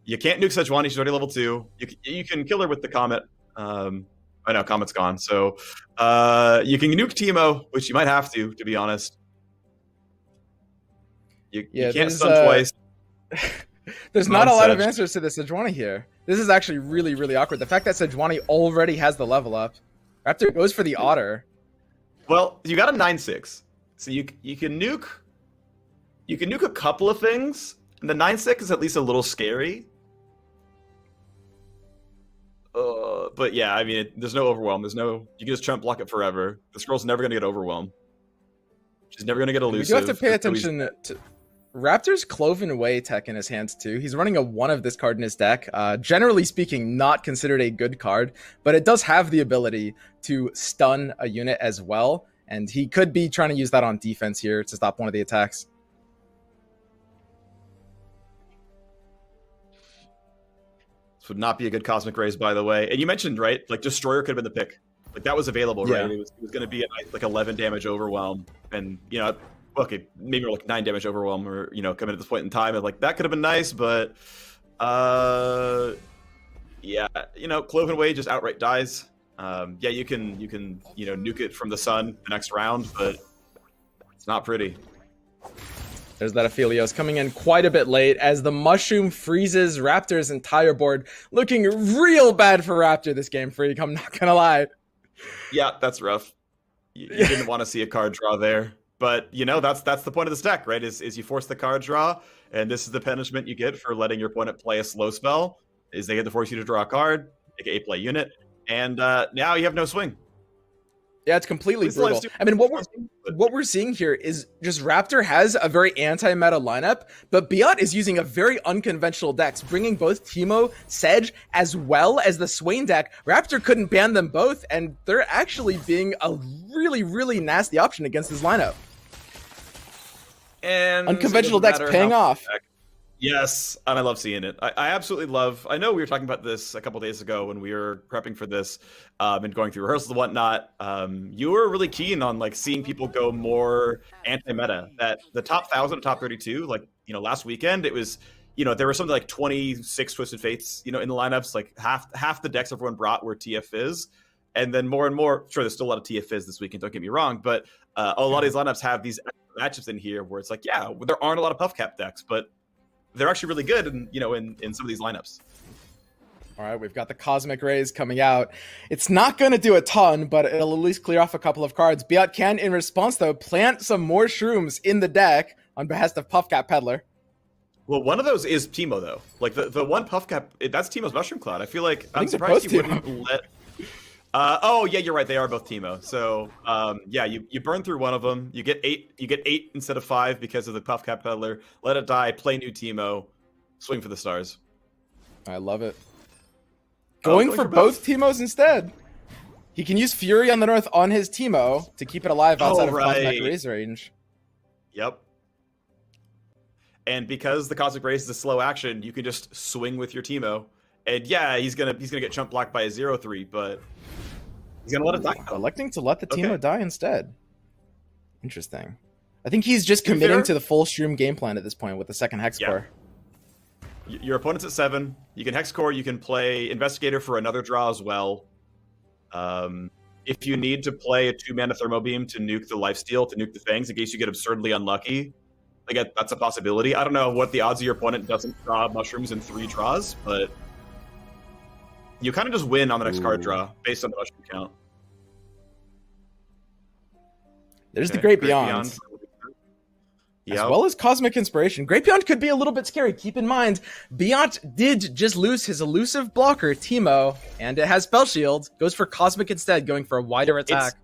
You can't nuke Sejuani, she's already level 2. You can kill her with the Comet. I know, Comet's gone. So you can nuke Teemo, which you might have to be honest. You can't stun twice. There's not a lot of answers to the Sejuani here. This is actually really, really awkward. The fact that Sejuani already has the level up. Raptor goes for the Otter. Well, you got a 9/6. So you can nuke... You can nuke a couple of things, and the 9/6 is at least a little scary. But yeah, I mean, there's no overwhelm. You can just chump block it forever. This girl's never going to get overwhelmed. She's never going to get elusive. You do have to pay attention to Raptor's Cloven Way tech in his hands too. He's running a 1 of this card in his deck. Generally speaking, not considered a good card, but it does have the ability to stun a unit as well. And he could be trying to use that on defense here to stop one of the attacks. Would not be a good Cosmic Rays, by the way. And you mentioned, right, like Destroyer could have been the pick. Like that was available, right? It was going to be a nice, 11 damage Overwhelm, and okay, maybe like 9 damage Overwhelm, or coming at this point in time, and that could have been nice, but Cloven Way just outright dies. You can nuke it from the sun the next round, but it's not pretty. There's that Aphelios coming in quite a bit late as the Mushroom freezes Raptor's entire board. Looking real bad for Raptor this game, Freak. I'm not going to lie. Yeah, that's rough. You didn't want to see a card draw there. But, that's the point of this deck, right? Is you force the card draw, and this is the punishment you get for letting your opponent play a slow spell, is they get to force you to draw a card, make an 8-play unit, and now you have no swing. Yeah, it's completely brutal. I mean, what we're seeing here is just Raptor has a very anti-meta lineup, but Biot is using a very unconventional decks, bringing both Teemo, Sedge, as well as the Swain deck. Raptor couldn't ban them both, and they're actually being a really, really nasty option against his lineup. And unconventional decks paying off. Yes, and I love seeing it. I absolutely love... I know we were talking about this a couple days ago when we were prepping for this and going through rehearsals and whatnot. You were really keen on seeing people go more anti-meta. That the top 1,000 and top 32, last weekend, it was... there were something like 26 Twisted Fates, in the lineups. Half the decks everyone brought were TF Fizz. And then more and more... Sure, there's still a lot of TF Fizz this weekend, don't get me wrong. But a lot of these lineups have these matchups in here where it's there aren't a lot of Puff Cap decks, but they're actually really good in some of these lineups. All right, we've got the Cosmic Rays coming out. It's not going to do a ton, but it'll at least clear off a couple of cards. Biot can, in response, though, plant some more shrooms in the deck on behest of Puffcap Peddler. Well, one of those is Teemo, though. The one Puffcap, that's Teemo's Mushroom Cloud. I feel like I'm surprised he wouldn't let... you're right. They are both Teemo. So, you burn through one of them. You get 8. You get 8 instead of 5 because of the Puffcap Peddler. Let it die. Play new Teemo. Swing for the stars. I love it. Going for both Teemos instead. He can use Fury on the North on his Teemo to keep it alive outside of Cosmic Rays range. Yep. And because the Cosmic Rays is a slow action, you can just swing with your Teemo And yeah, he's gonna get chump blocked by a 0-3, but he's gonna let it die. Electing to let the Teemo Okay. die instead. Interesting. I think he's just To be committing fair- to the full Shroom game plan at this point with the second Hex Yeah. core. Your opponent's at 7. You can Hex Core. You can play Investigator for another draw as well. If you need to play a 2-mana Thermo Beam to nuke the Lifesteal, to nuke the Fangs, in case you get absurdly unlucky, like that's a possibility. I don't know what the odds of your opponent doesn't draw mushrooms in 3 draws, but you kind of just win on the next card draw based on the mushroom count. There's the Okay, Great Great Beyond. Beyond. As Yep. well as Cosmic Inspiration. Great Beyond could be a little bit scary. Keep in mind, Beyond did just lose his elusive blocker, Teemo, and it has Spell Shield. Goes for Cosmic instead, going for a wider attack.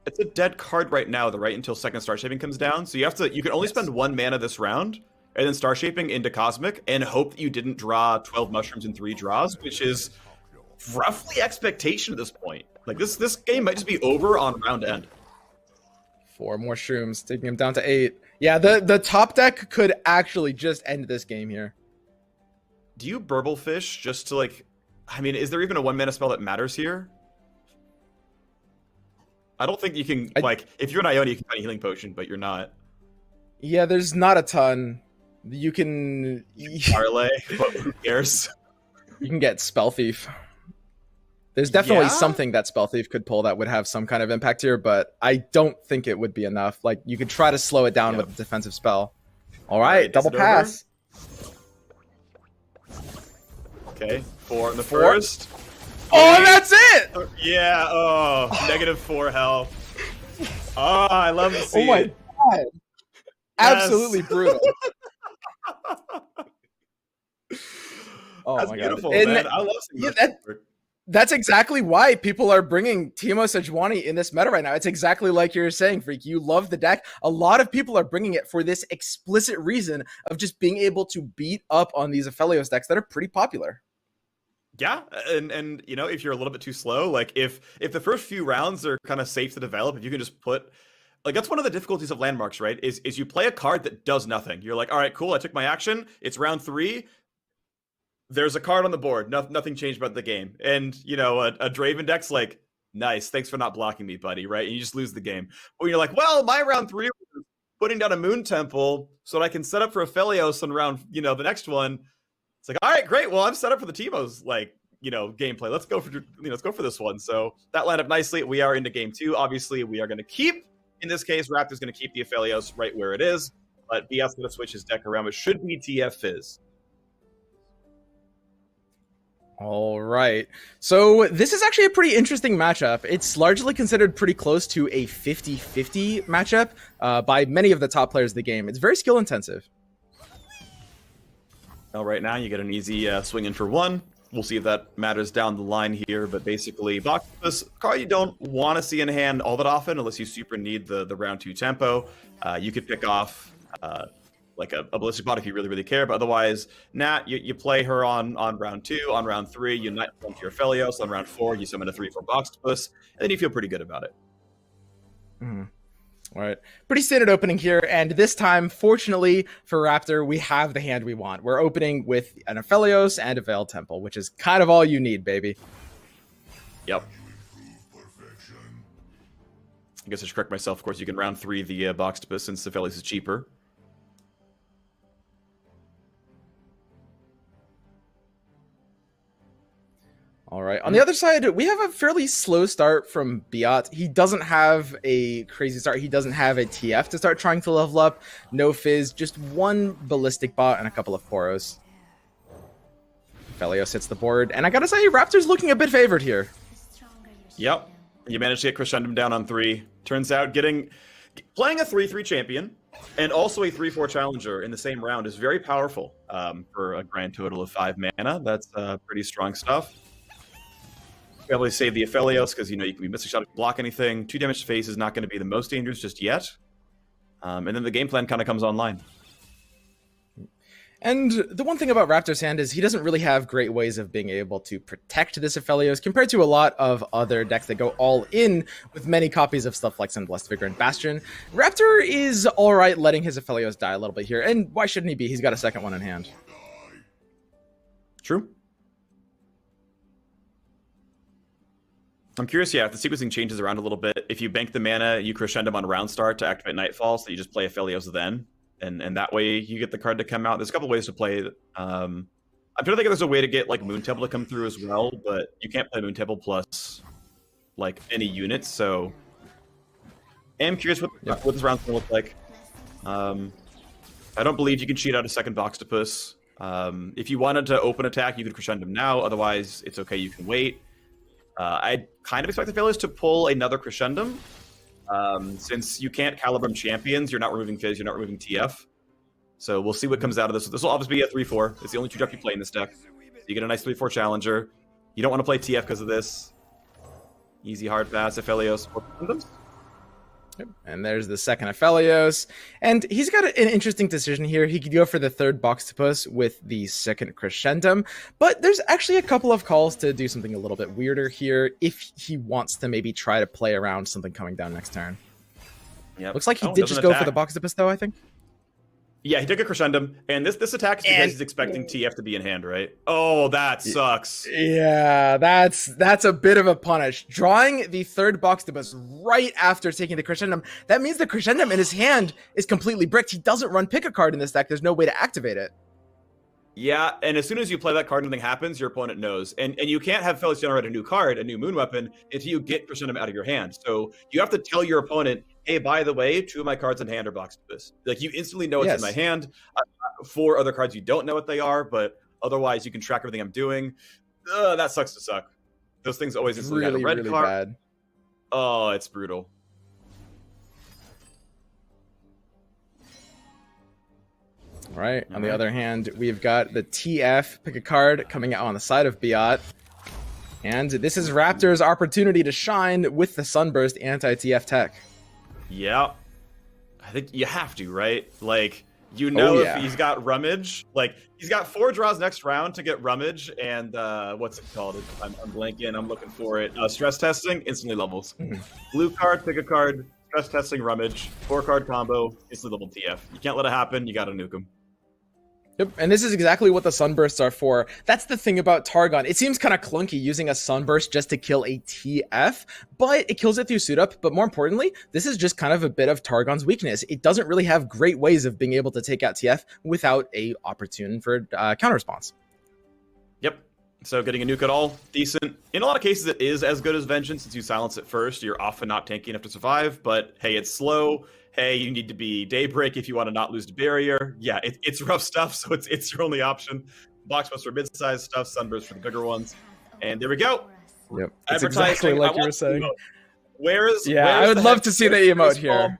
It's a dead card right now, though, right? Until second Star Shaping comes down. So you can only spend 1 mana this round, and then Star Shaping into Cosmic, and hope that you didn't draw 12 mushrooms in 3 draws, which is roughly expectation at this point. Like this game might just be over on round end. 4 more Shrooms, taking him down to 8. Yeah, the top deck could actually just end this game here. Do you Burble Fish just to I mean, is there even a 1 mana spell that matters here? I don't think you can, if you're an Ione, you can find a healing potion, but you're not. Yeah, there's not a ton. You can... Parlay, but who cares? You can get Spell Thief. There's definitely Yeah? something that Spell Thief could pull that would have some kind of impact here, but I don't think it would be enough. Like, you could try to slow it down with a defensive spell. All right, double is it pass. Okay, 4 in the 4. first. Oh, that's it! Yeah, -4 health. Oh, I love to see Oh my it. god. Absolutely brutal. Oh That's my beautiful, god. man. I love seeing That's exactly why people are bringing Teemo Sejuani in this meta right now. It's exactly like you're saying, Freak. You love the deck. A lot of people are bringing it for this explicit reason of just being able to beat up on these Aphelios decks that are pretty popular. Yeah, and you know, if you're a little bit too slow, like if the first few rounds are kind of safe to develop, if you can just put, like, that's one of the difficulties of landmarks, right? Is you play a card that does nothing. You're like, all right, cool, I took my action. It's round 3. There's a card on the board. Nothing changed about the game. And you know, a Draven deck's like, nice, thanks for not blocking me, buddy. Right? And you just lose the game. But you're like, well, my round 3 was putting down a Moon Temple so that I can set up for Aphelios on round, you know, the next one. It's like, all right, great. Well, I'm set up for the Teemo's, like, you know, gameplay. Let's go for this one. So that lined up nicely. We are into game 2. Obviously, we are going to keep, in this case, Raptor's going to keep the Aphelios right where it is, but BS going to switch his deck around. It should be TF Fizz. All right. So this is actually a pretty interesting matchup. It's largely considered pretty close to a 50-50 matchup by many of the top players of the game. It's very skill intensive. Well, right now you get an easy swing in for 1. We'll see if that matters down the line here, but basically, Boxus, card you don't want to see in hand all that often unless you super need the round 2 tempo. You could pick off like a Ballistic Bot if you really, really care, but otherwise, Nat, you play her on round 2, on round 3, you knight one to your Aphelios, on round 4, you summon a 3/4 Boxus, and then you feel pretty good about it. Mm-hmm. All right. Pretty standard opening here, and this time, fortunately for Raptor, we have the hand we want. We're opening with an Aphelios and a Veiled Temple, which is kind of all you need, baby. Yep. I guess I should correct myself. Of course, you can round 3 the Boxtopus since Aphelios is cheaper. All right. On the other side, we have a fairly slow start from Biot. He doesn't have a crazy start. He doesn't have a TF to start trying to level up. No Fizz, just 1 Ballistic Bot and a couple of Poros. Aphelios hits the board, and I gotta say, Raptor's looking a bit favored here. Yep. You managed to get Crescendum down on 3. Turns out playing a 3/3 champion and also a 3/4 challenger in the same round is very powerful for a grand total of 5 mana. That's pretty strong stuff. Be able to save the Aphelios because, you know, you can be missing shot to block anything. 2 damage to face is not going to be the most dangerous just yet. And then the game plan kind of comes online. And the one thing about Raptor's hand is he doesn't really have great ways of being able to protect this Aphelios compared to a lot of other decks that go all in with many copies of stuff like Sunblessed Vigor and Bastion. Raptor is alright letting his Aphelios die a little bit here, and why shouldn't he be? He's got a second one in hand. True. I'm curious, if the sequencing changes around a little bit. If you bank the mana, you Crescendum on round start to activate Nightfall, so you just play Aphelios then. And that way you get the card to come out. There's a couple ways to play it. I'm trying to think if there's a way to get like Moon Temple to come through as well, but you can't play Moon Temple plus like any units, so I'm curious what this round's gonna look like. I don't believe you can cheat out a second Boxtopus. If you wanted to open attack, you could Crescendum now, otherwise it's okay, you can wait. I kind of expect the Aphelios to pull another Crescendum. Since you can't Calibrum Champions, you're not removing Fizz, you're not removing TF. So we'll see what comes out of this. This will obviously be a 3-4. It's the only 2-drop you play in this deck. So you get a nice 3-4 Challenger. You don't want to play TF because of this. Easy, hard pass, Aphelios. Yep. And there's the second Aphelios. And he's got an interesting decision here. He could go for the third Boxtopus with the second Crescendum. But there's actually a couple of calls to do something a little bit weirder here if he wants to maybe try to play around something coming down next turn. Yep. Looks like he did just go for the Boxtopus, though, I think. Yeah, he took a Crescendum, and this attack is because he's expecting TF to be in hand, right? Oh, that sucks. Yeah, that's a bit of a punish. Drawing the third Boxtopus right after taking the Crescendum, that means the Crescendum in his hand is completely bricked. He doesn't run pick a card in this deck. There's no way to activate it. Yeah, and as soon as you play that card, nothing happens, your opponent knows. And you can't have Aphelios generate a new card, a new Moon Weapon, until you get Crescendum out of your hand. So you have to tell your opponent, hey, by the way, 2 of my cards in hand are Boxtopus. Like, you instantly know it's in my hand. 4 other cards, you don't know what they are, but otherwise you can track everything I'm doing. That sucks to suck. Those things always instantly really, got a red really card. bad. Oh, it's brutal. All right. On the other hand, we've got the TF, pick a card, coming out on the side of Biot. And this is Raptor's opportunity to shine with the Sunburst anti-TF tech. Yeah. I think you have to, right? Like, you know, if he's got Rummage, like, he's got 4 draws next round to get Rummage, and what's it called? I'm blanking, I'm looking for it. Stress Testing, instantly levels. Blue card, pick a card, Stress Testing, Rummage, 4-card combo, instantly level TF. You can't let it happen, you gotta nuke him. Yep, and this is exactly what the Sunbursts are for. That's the thing about Targon. It seems kind of clunky using a Sunburst just to kill a TF, but it kills it through suit up. But more importantly, this is just kind of a bit of Targon's weakness. It doesn't really have great ways of being able to take out TF without a opportune for counter response. Yep. So getting a nuke at all, decent. In a lot of cases, it is as good as Vengeance. Since you silence it first, you're often not tanky enough to survive. But hey, it's slow. Hey, you need to be Daybreak if you want to not lose the barrier. Yeah, it's rough stuff, so it's your only option. Boxbus for mid-sized stuff, Sunburst for the bigger ones. And there we go. Yep, it's exactly like you were saying. Where's I would love to see the emote here.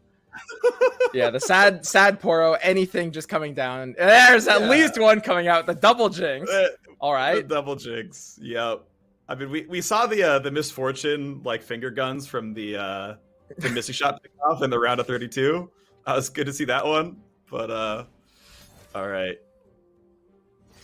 Yeah, the sad Poro, anything just coming down. There's at least one coming out, the double jinx. All right. The double jinx, yep. I mean, we saw the Misfortune, like, finger guns from the missing shot pick off in the round of 32. It was good to see that one, but all right.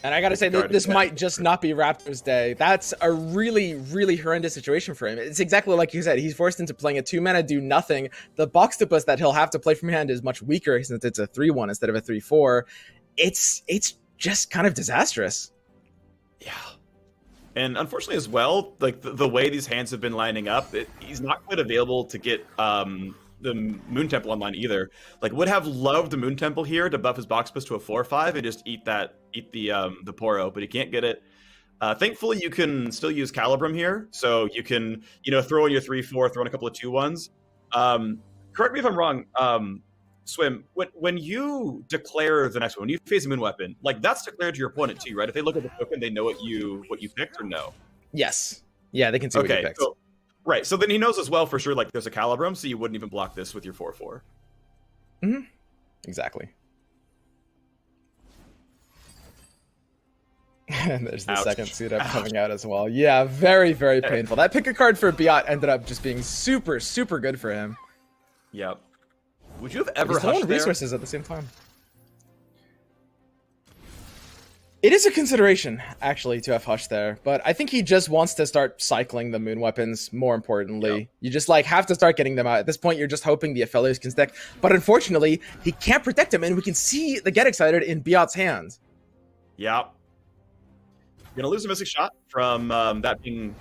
And I gotta say, this might just not be Raptor's day. That's a really, really horrendous situation for him. It's exactly like you said. He's forced into playing a 2-mana do nothing. The Boxtopus that he'll have to play from hand is much weaker since it's a 3-1 instead of a 3-4. It's just kind of disastrous. Yeah. And unfortunately as well, like the way these hands have been lining up, he's not quite available to get the Moon Temple online either. Like, would have loved the Moon Temple here to buff his Boxbus to a 4/5 and just eat the Poro, but he can't get it. Thankfully, you can still use Calibrum here, so you can throw in your 3/4, throw in a couple of 2/1s. Correct me if I'm wrong. Swim, when you declare the next one, when you face a Moon Weapon, like, that's declared to your opponent too, right? If they look at the token, they know what you picked, or no? Yes. Yeah, they can see what you picked. So, right, so then he knows as well for sure, like, there's a Calibrum, so you wouldn't even block this with your 4/4. Mm-hmm. Exactly. And there's the second suit up coming out as well. Yeah, very, very painful. That pick a card for Biot ended up just being super, super good for him. Yep. Would you have ever hushed there? Resources at the same time. It is a consideration, actually, to have Hush there, but I think he just wants to start cycling the Moon Weapons, more importantly. You just, have to start getting them out. At this point, you're just hoping the Aphelios can stick, but unfortunately, he can't protect him, and we can see the Get Excited in Biot's hands. Yep. You're going to lose a missing shot from that being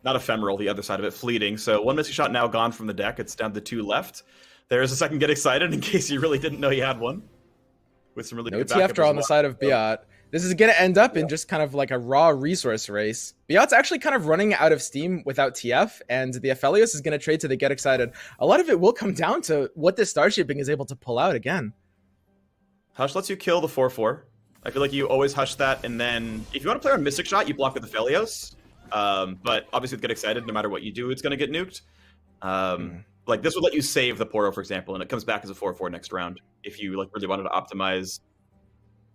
not ephemeral, the other side of it, fleeting. So one missing shot now gone from the deck. It's down to 2 left. There's a second Get Excited in case you really didn't know you had one. With some really No good TF backup draw as on the well. side of Biot. This is going to end up in just kind of like a raw resource race. Biot's actually kind of running out of steam without TF, and the Aphelios is going to trade to the Get Excited. A lot of it will come down to what this star shaping is able to pull out again. Hush lets you kill the 4/4. I feel like you always hush that, and then if you want to play on Mystic Shot, you block with the Aphelios. But obviously with Get Excited, no matter what you do, it's going to get nuked. Like this would let you save the Poro, for example, and it comes back as a 4/4 next round. If you like really wanted to optimize,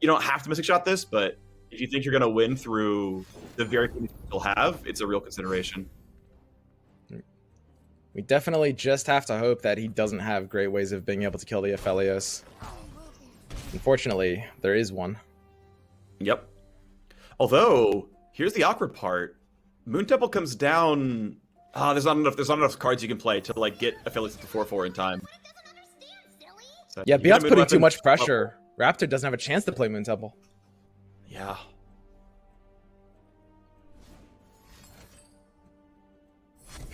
you don't have to Mystic Shot this, but if you think you're going to win through the very things you'll have, it's a real consideration. We definitely just have to hope that he doesn't have great ways of being able to kill the Aphelios. Unfortunately, there is one. Yep. Although, here's the awkward part. Moon Temple comes down. There's not enough cards you can play to like get Aphelios to 4/4 in time. So Yeah, you get a Biot's Moon putting too Weapon- much pressure. Raptor doesn't have a chance to play Moon Temple. Yeah.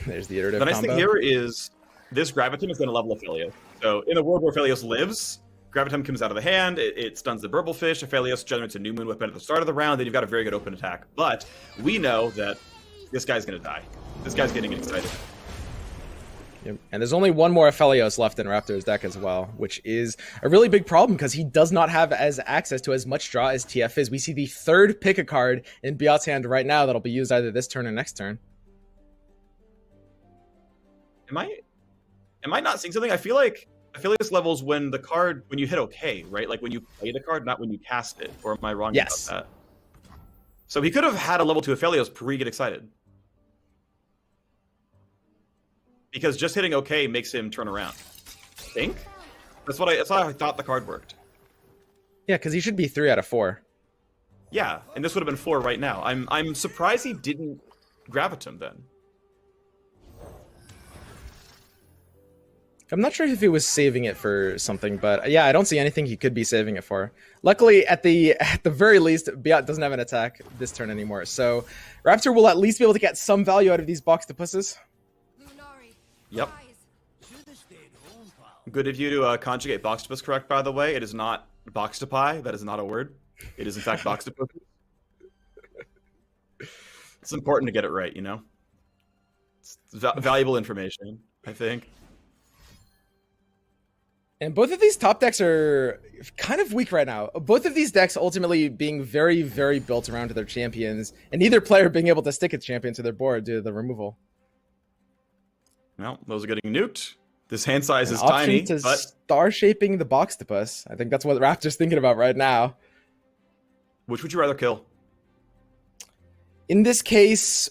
There's the iterative The nice combo. thing here is this Graviton is going to level Aphelios. So in a world where Aphelios lives, Graviton comes out of the hand, it stuns the Burblefish, Aphelios generates a new Moon Weapon at the start of the round, then you've got a very good open attack. But we know that this guy's going to die. This guy's getting excited. Yep. And there's only one more Aphelios left in Raptor's deck as well, which is a really big problem because he does not have access to as much draw as TF is. We see the third pick a card in Biot's hand right now that'll be used either this turn or next turn. Am I not seeing something? I feel like Aphelios levels when you hit okay, right? Like when you play the card, not when you cast it. Or am I wrong Yes. about that? So he could have had a level 2 Aphelios pre-Get Excited. Because just hitting okay makes him turn around. I think? That's how I thought the card worked. Yeah, because he should be 3 out of 4. Yeah, and this would have been 4 right now. I'm surprised he didn't Graviton then. I'm not sure if he was saving it for something, but yeah, I don't see anything he could be saving it for. Luckily, at the very least, Biot doesn't have an attack this turn anymore, so Raptor will at least be able to get some value out of these Boxtopusses. Yep. Good of you to conjugate Boxtopus correct, by the way. It is not Boxtopie. That is not a word. It is, in fact, Boxtopus. It's important to get it right, you know? It's valuable information, I think. And both of these top decks are kind of weak right now. Both of these decks ultimately being very, very built around their champions, and neither player being able to stick a champion to their board due to the removal. Well, those are getting nuked. This hand size An is option tiny, to but star shaping the Boxtopus. I think that's what Raptor's thinking about right now. which would you rather kill? In this case,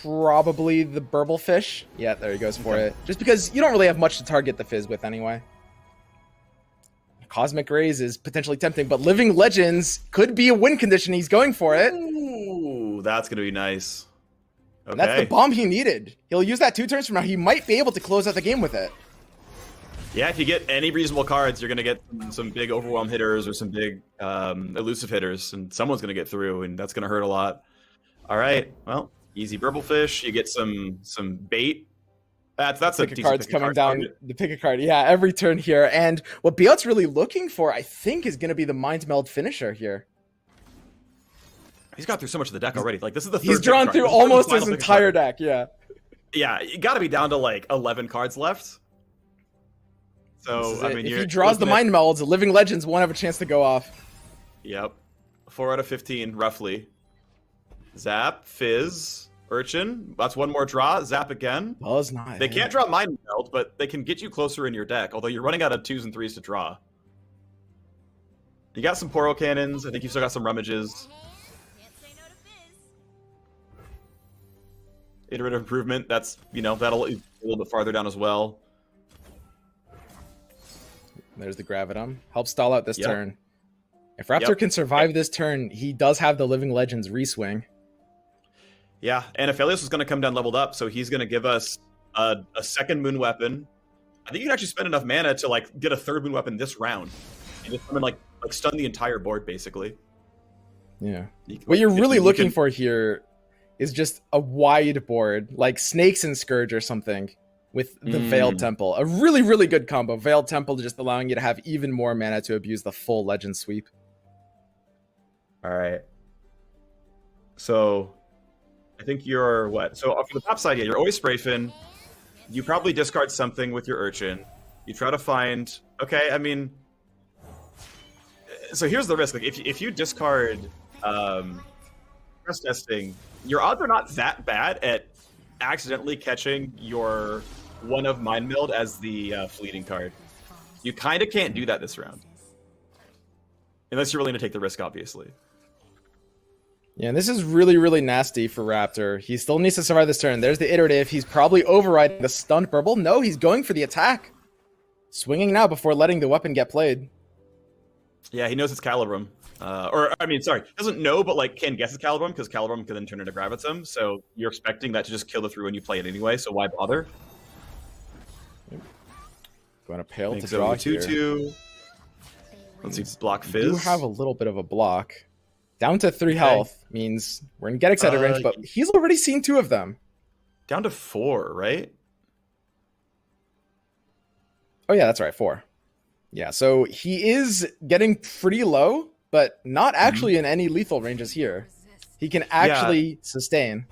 probably the Burblefish. Yeah, there he goes for it. Just because you don't really have much to target the Fizz with anyway. Cosmic Rays is potentially tempting, but Living Legends could be a win condition. He's going for it. Ooh, that's going to be nice. Okay. And that's the bomb he needed. He'll use that 2 turns from now. He might be able to close out the game with it. Yeah, if you get any reasonable cards, you're going to get some big overwhelm hitters or some big elusive hitters, and someone's going to get through, and that's going to hurt a lot. All right, well, easy Burblefish. You get some bait. That's a Pick a decent card's pick a coming card down. target. The pick a card, yeah, every turn here. And what Biot's really looking for, I think, is going to be the Mind Meld finisher here. He's got through so much of the deck already. Like this is the third He's pick drawn card. through This is the almost final his pick entire card. deck, yeah. Yeah, you got to be down to like 11 cards left. So I mean, if you're he draws the looking at- Mind Melds, Living Legends won't have a chance to go off. Yep, 4 out of 15 roughly. Zap, Fizz, Urchin. That's one more draw. Zap again. Buzz not. They can't draw Mind Meld, but they can get you closer in your deck. Although you're running out of 2s and 3s to draw. You got some Poro Cannons. I think you still got some Rummages. Iterative Improvement. That's, you know, that'll a little bit farther down as well. There's the Gravitum. Help stall out this Yep. turn. If Raptor can survive this turn, he does have the Living Legends reswing. Yeah, and Aphelios is going to come down leveled up, so he's going to give us a second Moon Weapon. I think you can actually spend enough mana to like get a third Moon Weapon this round, and just come and like stun the entire board basically. Yeah. You can- What you're you really can- looking for here is just a wide board, like Snakes and Scourge or something, with the Veiled Temple. A really, really good combo. Veiled Temple just allowing you to have even more mana to abuse the full Legend sweep. All right. So, I think you're what? So, from the top side, yeah, you're always Sprayfin. You probably discard something with your Urchin. You try to find... Okay, I mean... So here's the risk. Like, if you discard Stress Testing, your odds are not that bad at accidentally catching your one of Mind Meld as the fleeting card. You kind of can't do that this round. Unless you're willing to take the risk, obviously. Yeah, and this is really, really nasty for Raptor. He still needs to survive this turn. There's the iterative. He's probably overriding the stunned purple. No, he's going for the attack. Swinging now before letting the weapon get played. Yeah, he knows it's Calibrum. Doesn't know, but like can guess it's Calibrum, because Calibrum can then turn into Gravitum. So you're expecting that to just kill the through when you play it anyway, so why bother? Going to Pale to draw here. 2/2. Let's see, block Fizz. You have a little bit of a block. Down to 3 health means we're in Get Excited range, but he's already seen 2 of them. Down to 4, right? Oh yeah, that's right, 4. Yeah, so he is getting pretty low, but not actually in any lethal ranges here. He can actually sustain.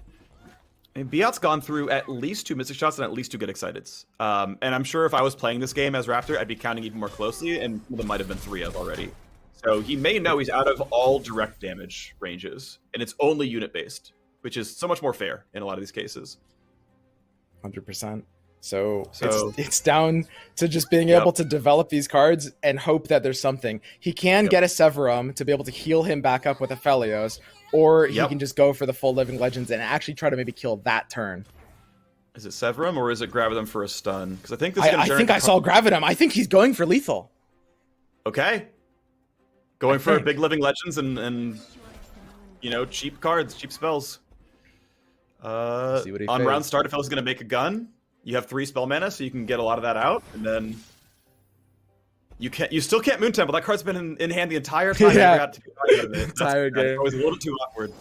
And Biat's gone through at least 2 Mystic Shots and at least 2 Get Exciteds. And I'm sure if I was playing this game as Raptor, I'd be counting even more closely, and there might have been 3 of already. So he may know he's out of all direct damage ranges, and it's only unit-based, which is so much more fair in a lot of these cases. 100%. So it's down to just being able to develop these cards and hope that there's something. He can get a Severum to be able to heal him back up with Aphelios, or he can just go for the full Living Legends and actually try to maybe kill that turn. Is it Severum or is it Gravitum for a stun? Because I think this. I think I saw Gravitum. I think he's going for lethal. Okay. Going for big Living Legends and cheap cards, cheap spells. On round start, if I was going to make a gun, you have 3 spell mana, so you can get a lot of that out, and then you still can't Moon Temple. That card's been in hand the entire time. Entire game. It's always a little bit too awkward.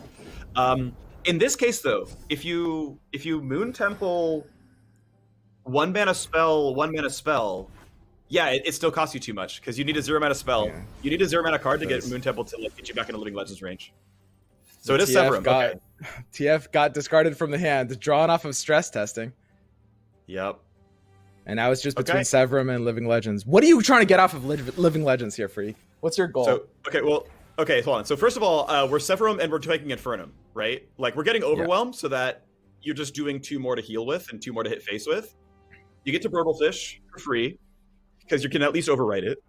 In this case, though, if you Moon Temple 1 mana spell, yeah, it still costs you too much because you need a 0 mana spell. Yeah. You need a 0 mana card to get Moon Temple to get you back into Living Legends range. So it is Severum. TF got discarded from the hand, drawn off of Stress Testing. Yep. And now it's just between Severum and Living Legends. What are you trying to get off of Living Legends here, Freak? What's your goal? Hold on. So first of all, we're Severum and we're taking Infernum, right? Like, we're getting Overwhelmed so that you're just doing 2 more to heal with and 2 more to hit face with. You get to Burblefish for free, because you can at least overwrite it.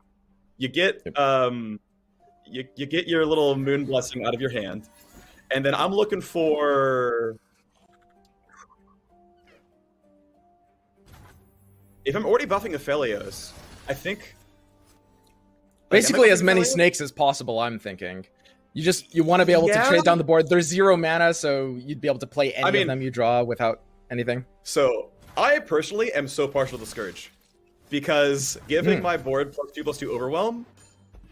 You get you get your little Moon Blessing out of your hand. And then I'm looking for... If I'm already buffing Aphelios, I think... Basically as many snakes as possible, I'm thinking. You want to be able to trade down the board. There's 0 mana, so you'd be able to play any of them you draw without anything. So, I personally am so partial to Scourge. Because giving my board +2/+2 Overwhelm,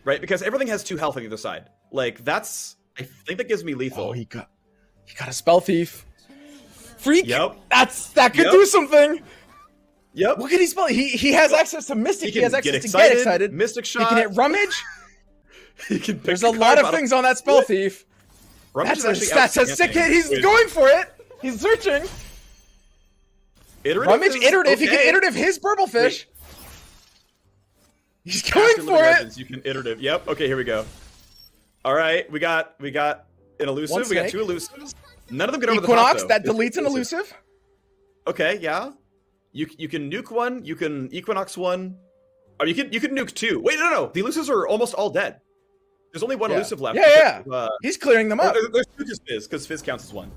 right? Because everything has 2 health on either side. Like, I think that gives me lethal. Oh, he got a Spell Thief. Freak! Yep. That could do something! Yep. What can he spell? He has access to Mystic. He has access to Get Excited. Mystic Shot. He can hit Rummage. He can There's a lot of things on that Spell Thief. Rummage That's a sick hit. He's going for it. He's searching. Rummage, iterative. He can iterative his Burblefish. He's going for it. You can iterative. Yep. Okay, here we go. All right, we got an elusive. We got 2 elusives. None of them get over the top, Equinox, though. that deletes an elusive. Okay, yeah. You can nuke 1. You can Equinox 1. Or you can nuke 2. Wait, no. The elusives are almost all dead. There's only 1 elusive left. Yeah. He's clearing them up. There's 2 Fizz, because Fizz counts as 1.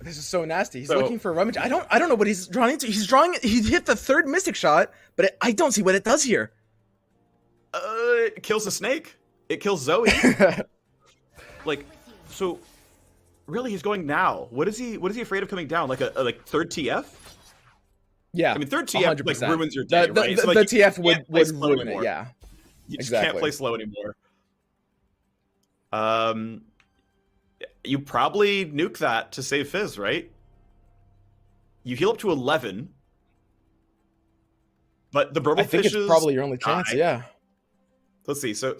This is so nasty. He's looking for Rummage. I don't know what he's drawing into. He hit the 3rd Mystic Shot, but I don't see what it does here. It kills the snake. It kills Zoe. So really he's going now. What is he afraid of coming down? Like a 3rd TF? Yeah. I mean 3rd TF 100%. like ruins your day, right? The TF would ruin it, yeah. You just can't play slow anymore. you probably nuke that to save Fizz, right? You heal up to 11. But the Burble I think Fishes it's probably your only chance, die. yeah. Let's see. So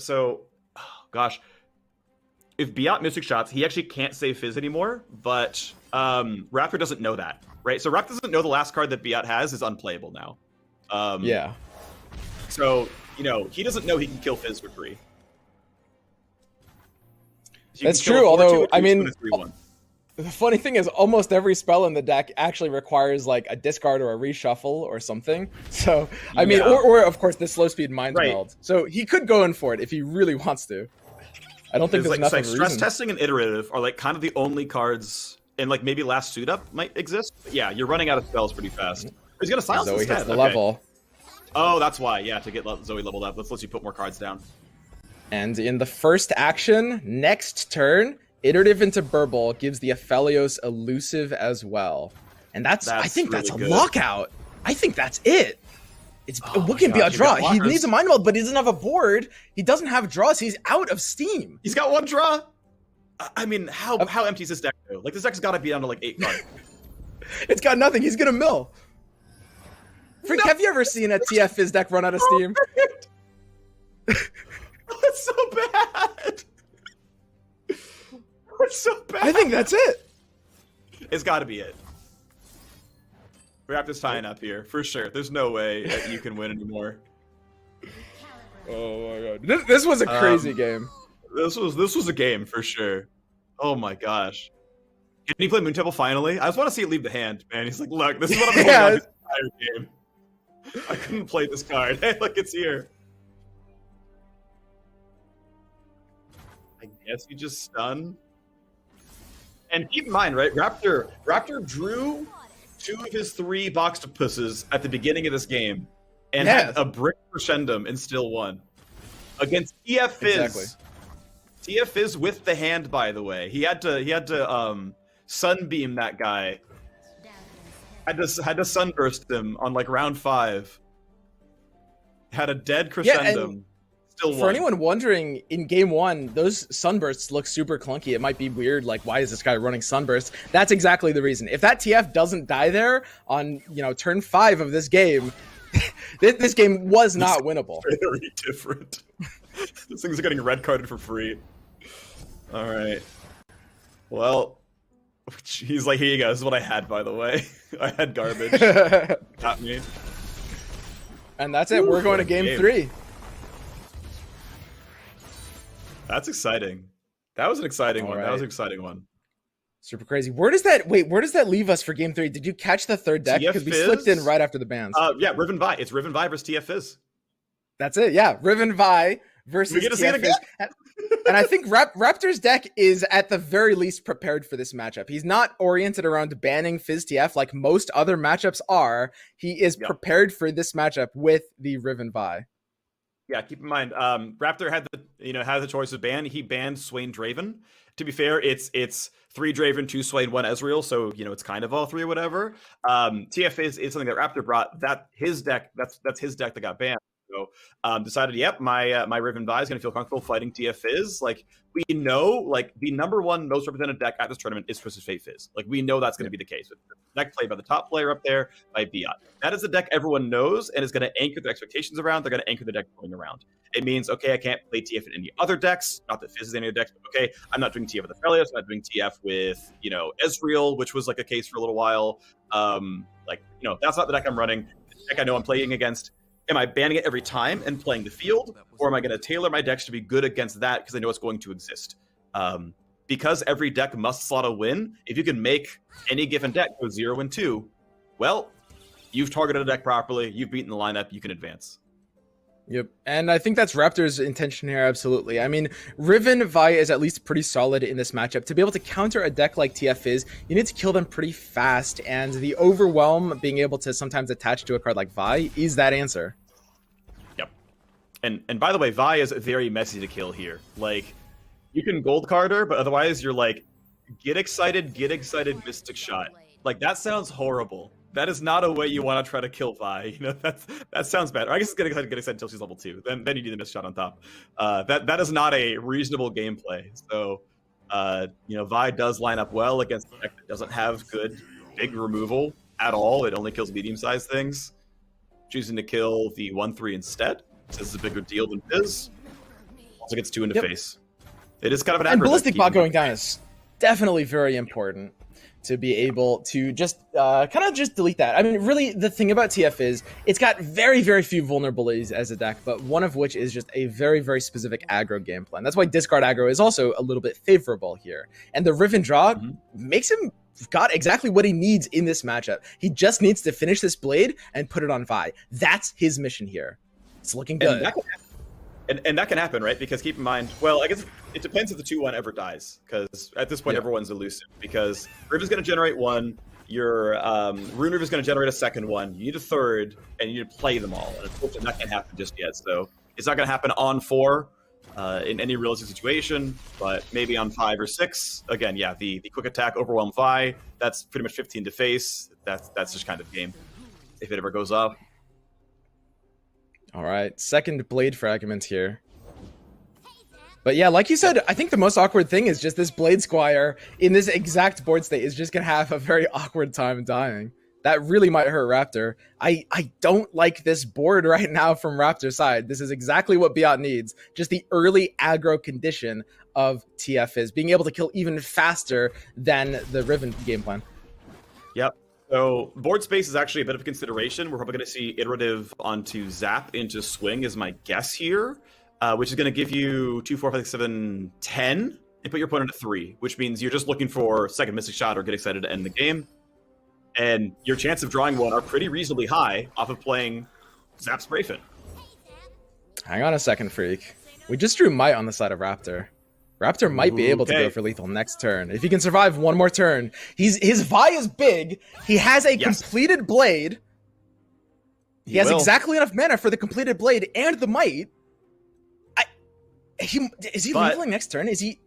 oh, gosh. If Biot Mystic Shots, he actually can't save Fizz anymore, but Raptor doesn't know that, right? So Raptor doesn't know the last card that Biot has is unplayable now. Yeah. So, he doesn't know he can kill Fizz for free. So That's can kill true, a 4/2 although, with I two mean, and a 3/1. The funny thing is, almost every spell in the deck actually requires like a discard or a reshuffle or something. So, I mean, Yeah. or of course the slow speed mind Right. meld. So he could go in for it if he really wants to. I don't think It's there's like, enough it's of like a stress reason. testing and iterative are like kind of the only cards, and like maybe last suit up might exist. But yeah, you're running out of spells pretty fast. He's gonna silence Zoe instead. hits the Okay. level. Oh, that's why. Yeah, to get Zoe leveled up. Let's let you put more cards down. And in the first action, next turn, Iterative into Burble gives the Aphelios elusive as well. And I think really that's a good. lockout. I think that's it. What can be God, a you've draw? got He blockers. needs a mind meld, but he doesn't have a board. He doesn't have draws. He's out of steam. He's got one draw. I mean, how empty is this deck though? Like this deck's got to be down to like 8 cards. It's got nothing. He's gonna mill. Freak, have you ever seen a TF Fizz deck run out of steam? That's so bad. That's so bad. I think that's it. It's got to be it. Raptor's tying up here for sure. There's no way that you can win anymore. Oh my god, this was a crazy game. This was a game for sure. Oh my gosh. Can he play Moon Temple finally? I just want to see it leave the hand, man. He's like, look, this is what I'm holding on this entire game. I couldn't play this card. Hey, look, it's here. I guess you just stun. And keep in mind, right? Raptor drew 2 of his 3 Boxtopusses at the beginning of this game, and had a brick crescendum and still won against TF Fizz. Exactly. TF Fizz with the hand, by the way. He had to sunbeam that guy. Had to sunburst him on like round 5. Had a dead crescendum. Still won. For anyone wondering, in game 1, those sunbursts look super clunky. It might be weird, like, why is this guy running sunbursts? That's exactly the reason. If that TF doesn't die there on, turn 5 of this game, this game was not winnable. Very different. These things are getting red carded for free. All right. Well, he's like, here you go. This is what I had, by the way. I had garbage. Got me. And that's it. We're going to game 3. That's exciting. That was an exciting one. right. That was an exciting one. Super crazy. Where does that leave us for game 3? Did you catch the third deck? TF Because we Fizz? slipped in right after the bans. Yeah, Riven Vi. It's Riven Vi versus TF Fizz. That's it. Yeah, Riven Vi versus We get to see it TF Fizz. And I think Raptor's deck is at the very least prepared for this matchup. He's not oriented around banning Fizz TF like most other matchups are. He is prepared for this matchup with the Riven Vi. Yeah, keep in mind, Raptor had the choice of ban. He banned Swain Draven. To be fair, it's 3 Draven, 2 Swain, 1 Ezreal, so it's kind of all 3 or whatever. TF is something that Raptor brought. That's his deck that got banned. So decided, yep, my Riven Vi is going to feel comfortable fighting TF Fizz. Like, we know, like, the number 1 most represented deck at this tournament is Twisted Fate Fizz. Like, we know that's going to be the case. The deck played by the top player up there, by Biot. That is the deck everyone knows and is going to anchor their expectations around. They're going to anchor the deck going around. It means, okay, I can't play TF in any other decks. Not that Fizz is any other decks, but okay, I'm not doing TF with Aphelios. I'm not doing TF with, Ezreal, which was like a case for a little while. That's not the deck I'm running. The deck I know I'm playing against. Am I banning it every time and playing the field, or am I going to tailor my decks to be good against that because I know it's going to exist? Because every deck must slot a win, if you can make any given deck go 0 and 2, well, you've targeted a deck properly, you've beaten the lineup, you can advance. Yep, and I think that's Raptor's intention here, absolutely. I mean, Riven Vi is at least pretty solid in this matchup. To be able to counter a deck like TF Fizz, you need to kill them pretty fast, and the Overwhelm being able to sometimes attach to a card like Vi is that answer. Yep. And by the way, Vi is very messy to kill here. Like, you can gold card her, but otherwise you're like, get excited, Mystic Shot. Like, that sounds horrible. That is not a way you want to try to kill Vi. That sounds bad. Or I guess it's get excited until she's level 2. Then you need the Mystic Shot on top. That is not a reasonable gameplay. So Vi does line up well against a deck that doesn't have good big removal at all. It only kills medium-sized things. Choosing to kill the 1/3 instead. This is a bigger deal than Fizz. Also gets 2 into face. It is kind of an And aggro Ballistic deck, Bot keep in going down is definitely very important to be able to just kind of just delete that. I mean, really, the thing about TF is it's got very, very few vulnerabilities as a deck, but one of which is just a very, very specific aggro game plan. That's why discard aggro is also a little bit favorable here. And the Riven draw makes him got exactly what he needs in this matchup. He just needs to finish this blade and put it on Vi. That's his mission here. It's looking good. And that can happen, right? Because keep in mind, well, I guess it depends if the 2/1 ever dies. Because at this point, everyone's elusive. Because Riven's going to generate 1, your Rune Riven's going to generate a second 1. You need a third, and you need to play them all. And unfortunately, that can't happen just yet. So it's not going to happen on 4 in any realistic situation, but maybe on 5 or 6. Again, yeah, the quick attack overwhelm Vi. That's pretty much 15 to face. That's just kind of game if it ever goes up. All right, second blade fragment here. But yeah, like you said, I think the most awkward thing is just this Blade Squire in this exact board state is just going to have a very awkward time dying. That really might hurt Raptor. I don't like this board right now from Raptor's side. This is exactly what Biot needs. Just the early aggro condition of TF is being able to kill even faster than the Riven game plan. Yep. So board space is actually a bit of a consideration. We're probably going to see iterative onto Zap into Swing is my guess here, which is going to give you 2, 4, 5, 6, 7, 10, and put your opponent at 3, which means you're just looking for second Mystic Shot or Get Excited to end the game. And your chance of drawing one are pretty reasonably high off of playing Zap Sprayfin. Hang on a second, Freak. We just drew Might on the side of Raptor. Raptor might be able to go for lethal next turn. If he can survive one more turn. His Vi is big. He has a completed blade. He has exactly enough mana for the completed blade and the Might. Is he leveling next turn? Is he...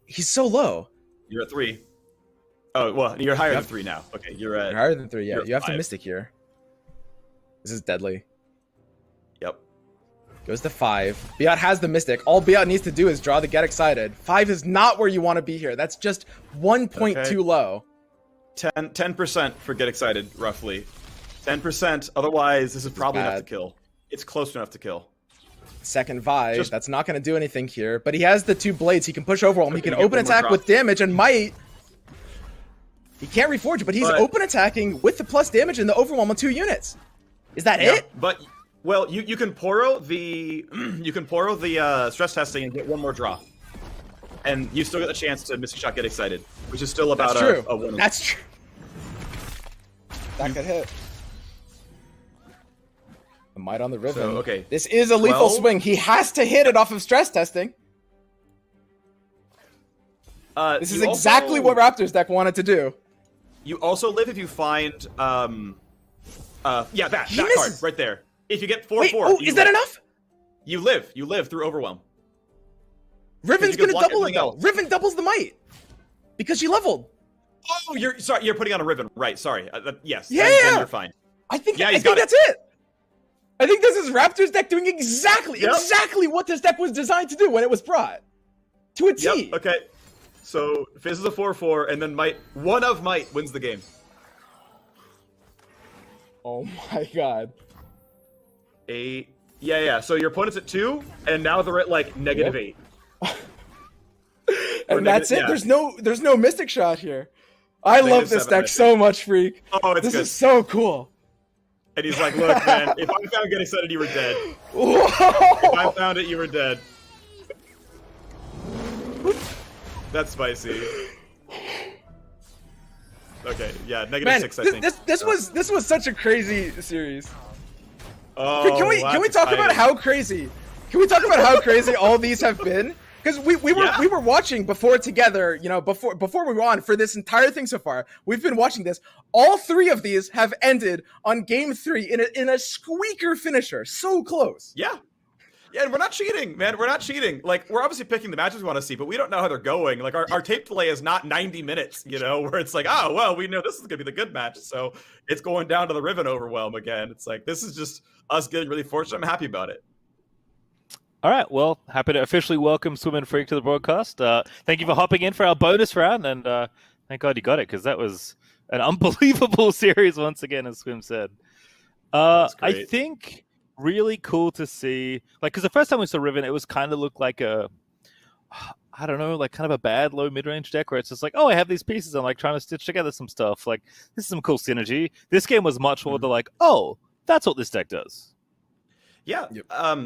He's so low. You're at 3. Oh, well, you're higher than 3 now. Okay, you're higher than 3, yeah. You You have to Mystic here. This is deadly. Yep. Goes to 5. Biot has the Mystic. All Biot needs to do is draw the Get Excited. 5 is not where you want to be here. That's just 1 point too low. 10% for Get Excited, roughly. 10%. Otherwise, this is probably enough to kill. It's close enough to kill. Second Vi. That's not going to do anything here. But he has the 2 blades. He can push Overwhelm. He can open attack with damage and Might. He can't reforge, but he's open attacking with the plus damage and the Overwhelm on 2 units. Is that it? But... Well, you can Poro the stress testing and get 1 more draw, and you still get the chance to Mystic Shot Get Excited, which is still about a 1. That's true. That could hit. The Might on the Riven. So, okay. This is a lethal swing. He has to hit it off of stress testing. This is exactly what Raptor's deck wanted to do. You also live if you find that card right there. If you get 4/4, is that enough? You live through Overwhelm. Riven's gonna double it though. Riven doubles the Might because she leveled. Oh, you're putting on a Riven, right? Sorry. Yes. Yeah. Then you're fine. I think that's it. I think this is Raptor's deck doing exactly what this deck was designed to do when it was brought to a T. Yep. Okay. So Fizz is a 4/4, and then one of Might wins the game. Oh my god. 8. Yeah. So your opponent's at 2, and now they're at like -8. And that's it. Yeah. There's no Mystic Shot here. I love this deck so much, Freak. Oh, it's this good. Is so cool. And he's like, look, man, if I found Get Excited, you were dead. If I found it, you were dead. That's spicy. Okay, yeah, -6, I think. This was such a crazy series. Oh, can we talk about how crazy? Can we talk about how crazy all these have been? Because we were watching before together, before we were on for this entire thing so far. We've been watching this. All 3 of these have ended on game 3 in a squeaker finisher. So close. Yeah. Yeah, and we're not cheating, man. We're not cheating. Like, we're obviously picking the matches we want to see, but we don't know how they're going. Like, our tape delay is not 90 minutes, where it's like, oh, well, we know this is going to be the good match. So it's going down to the Riven Overwhelm again. It's like, this is just us getting really fortunate. I'm happy about it. All right, well, happy to officially welcome Swim and Freak to the broadcast. Thank you for hopping in for our bonus round, and thank God you got it, because that was an unbelievable series once again, as Swim said. I think really cool to see, like, because the first time we saw Riven, it was kind of looked like I don't know, like kind of a bad low mid-range deck where it's just like, oh, I have these pieces, I'm like trying to stitch together some stuff. Like, this is some cool synergy. This game was much more the like, oh, that's what this deck does. Yeah,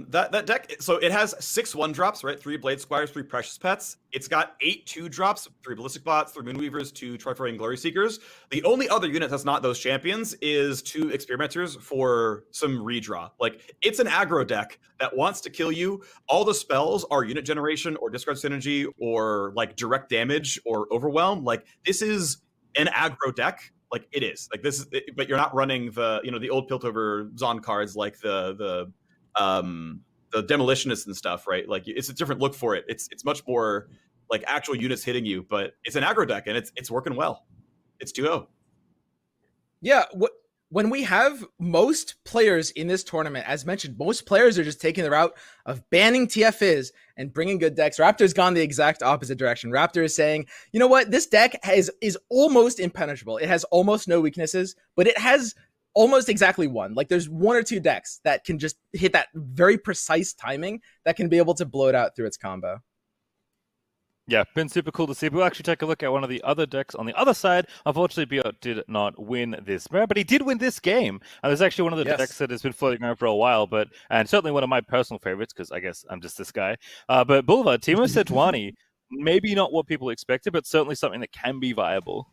that deck, so it has 6 1-drops, right? 3 Blade Squires, 3 Precious Pets. It's got 8 2-drops, 3 Ballistic Bots, 3 Moonweavers, 2 Triforian Glory Seekers. The only other unit that's not those champions is 2 Experimenters for some redraw. Like, it's an aggro deck that wants to kill you. All the spells are unit generation or discard synergy or like direct damage or overwhelm. Like, this is an aggro deck. Like, it is. Like, this is, but you're not running the, you know, the old Piltover Zon cards like the demolitionists and stuff, right? Like, it's a different look for it. It's much more like actual units hitting you, but it's an aggro deck and it's working well. It's 2-0. Yeah, when we have most players in this tournament, as mentioned, most players are just taking the route of banning TFs and bringing good decks. Raptor's gone the exact opposite direction. Raptor is saying, you know what, this deck is almost impenetrable. It has almost no weaknesses, but it has almost exactly one. Like, there's 1 or 2 decks that can just hit that very precise timing that can be able to blow it out through its combo. Yeah, been super cool to see. We'll actually take a look at one of the other decks on the other side. Unfortunately, Biot did not win this match, but he did win this game. And there's actually one of the decks that has been floating around for a while, and certainly one of my personal favorites, because I guess I'm just this guy. But Boulevard, Timo Sejuani, maybe not what people expected, but certainly something that can be viable.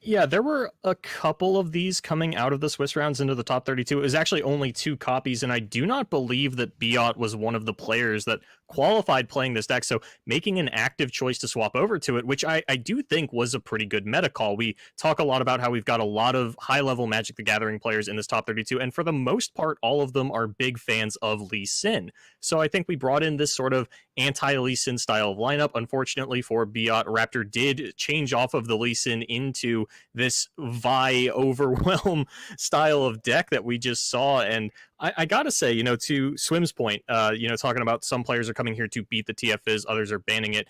Yeah, there were a couple of these coming out of the Swiss rounds into the top 32. It was actually only 2 copies, and I do not believe that Biot was one of the players that qualified playing this deck, so making an active choice to swap over to it, which I do think was a pretty good meta call. We talk a lot about how we've got a lot of high-level Magic the Gathering players in this top 32, and for the most part, all of them are big fans of Lee Sin. So I think we brought in this sort of anti-Lee Sin style of lineup. Unfortunately for Biot, Raptor did change off of the Lee Sin into this Vi Overwhelm style of deck that we just saw, and I gotta say, you know, to Swim's point, you know, talking about some players are coming here to beat the TFs, others are banning it.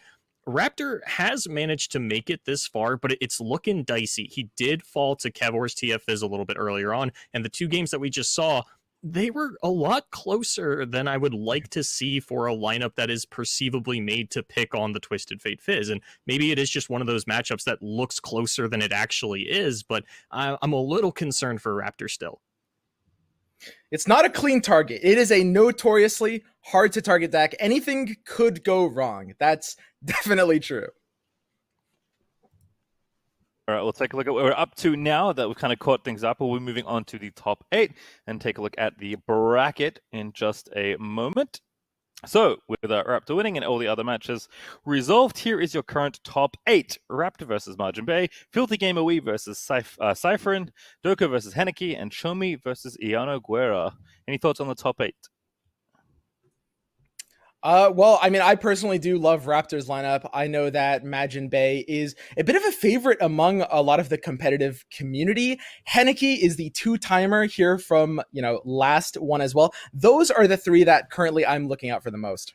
Raptor has managed to make it this far, but it's looking dicey. He did fall to Kevor's TFs a little bit earlier on, and the 2 games that we just saw, they were a lot closer than I would like to see for a lineup that is perceivably made to pick on the Twisted Fate Fizz. And maybe it is just one of those matchups that looks closer than it actually is, but I'm a little concerned for Raptor still. It's not a clean target. It is a notoriously hard to target deck. Anything could go wrong. That's definitely true. All right, we'll take a look at what we're up to now that we've kind of caught things up. We'll be moving on to the top 8 and take a look at the bracket in just a moment. So, with Raptor winning and all the other matches resolved, here is your current top 8. Raptor versus Margin Bay, Filthy Gamer Wee versus Cypherin, Doko versus Henneke, and Chomi versus Iano Guerra. Any thoughts on the top 8? Well, I mean, I personally do love Raptor's lineup. I know that Majin Bay is a bit of a favorite among a lot of the competitive community. Henneke is the 2-timer here from, you know, last one as well. Those are the 3 that currently I'm looking out for the most.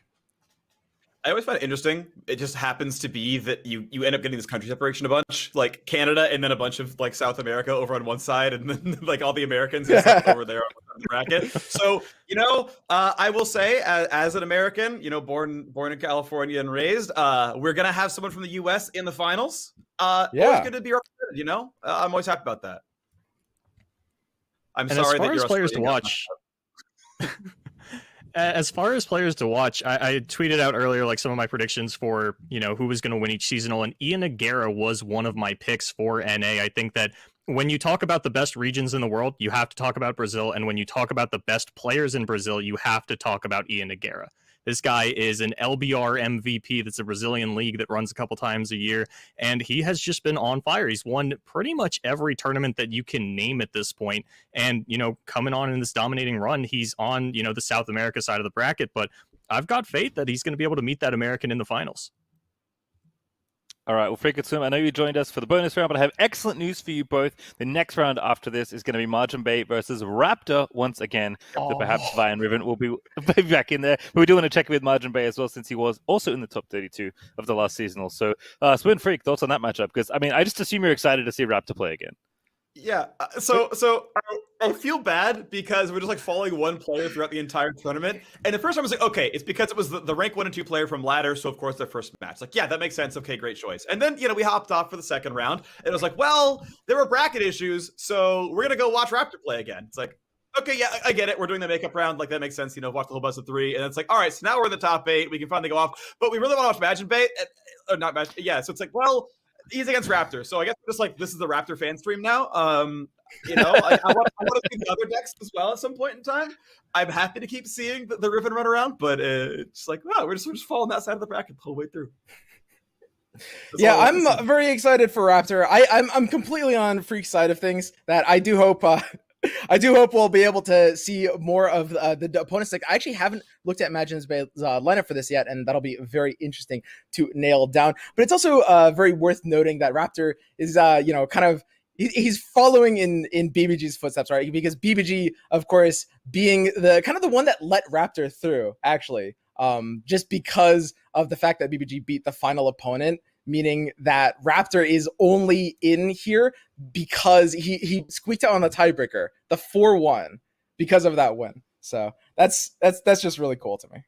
I always find it interesting. It just happens to be that you end up getting this country separation a bunch, like Canada and then a bunch of like South America over on one side, and then like all the Americans over there on the bracket. So, you know, I will say as an American, you know, born in California and raised, we're gonna have someone from the U.S. in the finals. Always good to be represented, you know. I'm always happy about that. I'm and sorry as far that as you're players to watch. As far as players to watch, I tweeted out earlier like some of my predictions for, you know, who was going to win each seasonal, and Ian Aguera was one of my picks for NA. I think that when you talk about the best regions in the world, you have to talk about Brazil, and when you talk about the best players in Brazil, you have to talk about Ian Aguera. This guy is an LBR MVP. That's a Brazilian league that runs a couple times a year, and he has just been on fire. He's won pretty much every tournament that you can name at this point, and, you know, coming on in this dominating run, he's on, you know, the South America side of the bracket, but I've got faith that he's going to be able to meet that American in the finals. All right, well, Freakatsum, I know you joined us for the bonus round, but I have excellent news for you both. The next round after this is going to be Margin Bay versus Raptor once again. So perhaps Vi and Riven will be back in there. But we do want to check in with Margin Bay as well, since he was also in the top 32 of the last seasonal. So, Spin Freak, thoughts on that matchup? Because, I mean, I just assume you're excited to see Raptor play again. Yeah. So I feel bad because we're just like following one player throughout the entire tournament. And at first I was like, okay, it's because it was the rank 1 and 2 player from ladder, so of course their first match. Like, yeah, that makes sense. Okay, great choice. And then we hopped off for the second round, and it was like, well, there were bracket issues, so we're gonna go watch Raptor play again. It's like, okay, yeah, I get it. We're doing the makeup round. Like, that makes sense. Watch the whole bus of 3. And it's like, all right, so now we're in the top 8. We can finally go off. But we really want to watch Imagine Bay. Or not Imagine. Yeah, so it's like, well, he's against Raptor. So I guess just like, this is the Raptor fan stream now. I want to see the other decks as well at some point in time. I'm happy to keep seeing the Riven run around, but it's like, wow, we're just following that side of the bracket the whole way through. Yeah, I'm very excited for Raptor. I'm completely on Freak's side of things. That I do hope we'll be able to see more of the opponent's deck. I actually haven't looked at Imagine's lineup for this yet, and that'll be very interesting to nail down. But it's also very worth noting that Raptor is kind of he's following in BBG's footsteps, right? Because BBG, of course, being the kind of the one that let Raptor through, actually, just because of the fact that BBG beat the final opponent, meaning that Raptor is only in here because he squeaked out on the tiebreaker, the 4-1, because of that win. So that's just really cool to me.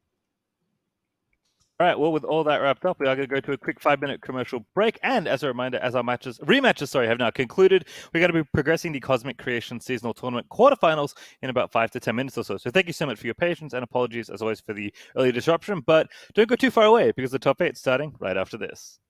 All right, well, with all that wrapped up, we are going to go to a quick 5-minute commercial break. And as a reminder, as our rematches, have now concluded, we're going to be progressing the Cosmic Creation Seasonal Tournament quarterfinals in about 5 to 10 minutes or so. So thank you so much for your patience, and apologies, as always, for the early disruption. But don't go too far away, because the top 8 is starting right after this.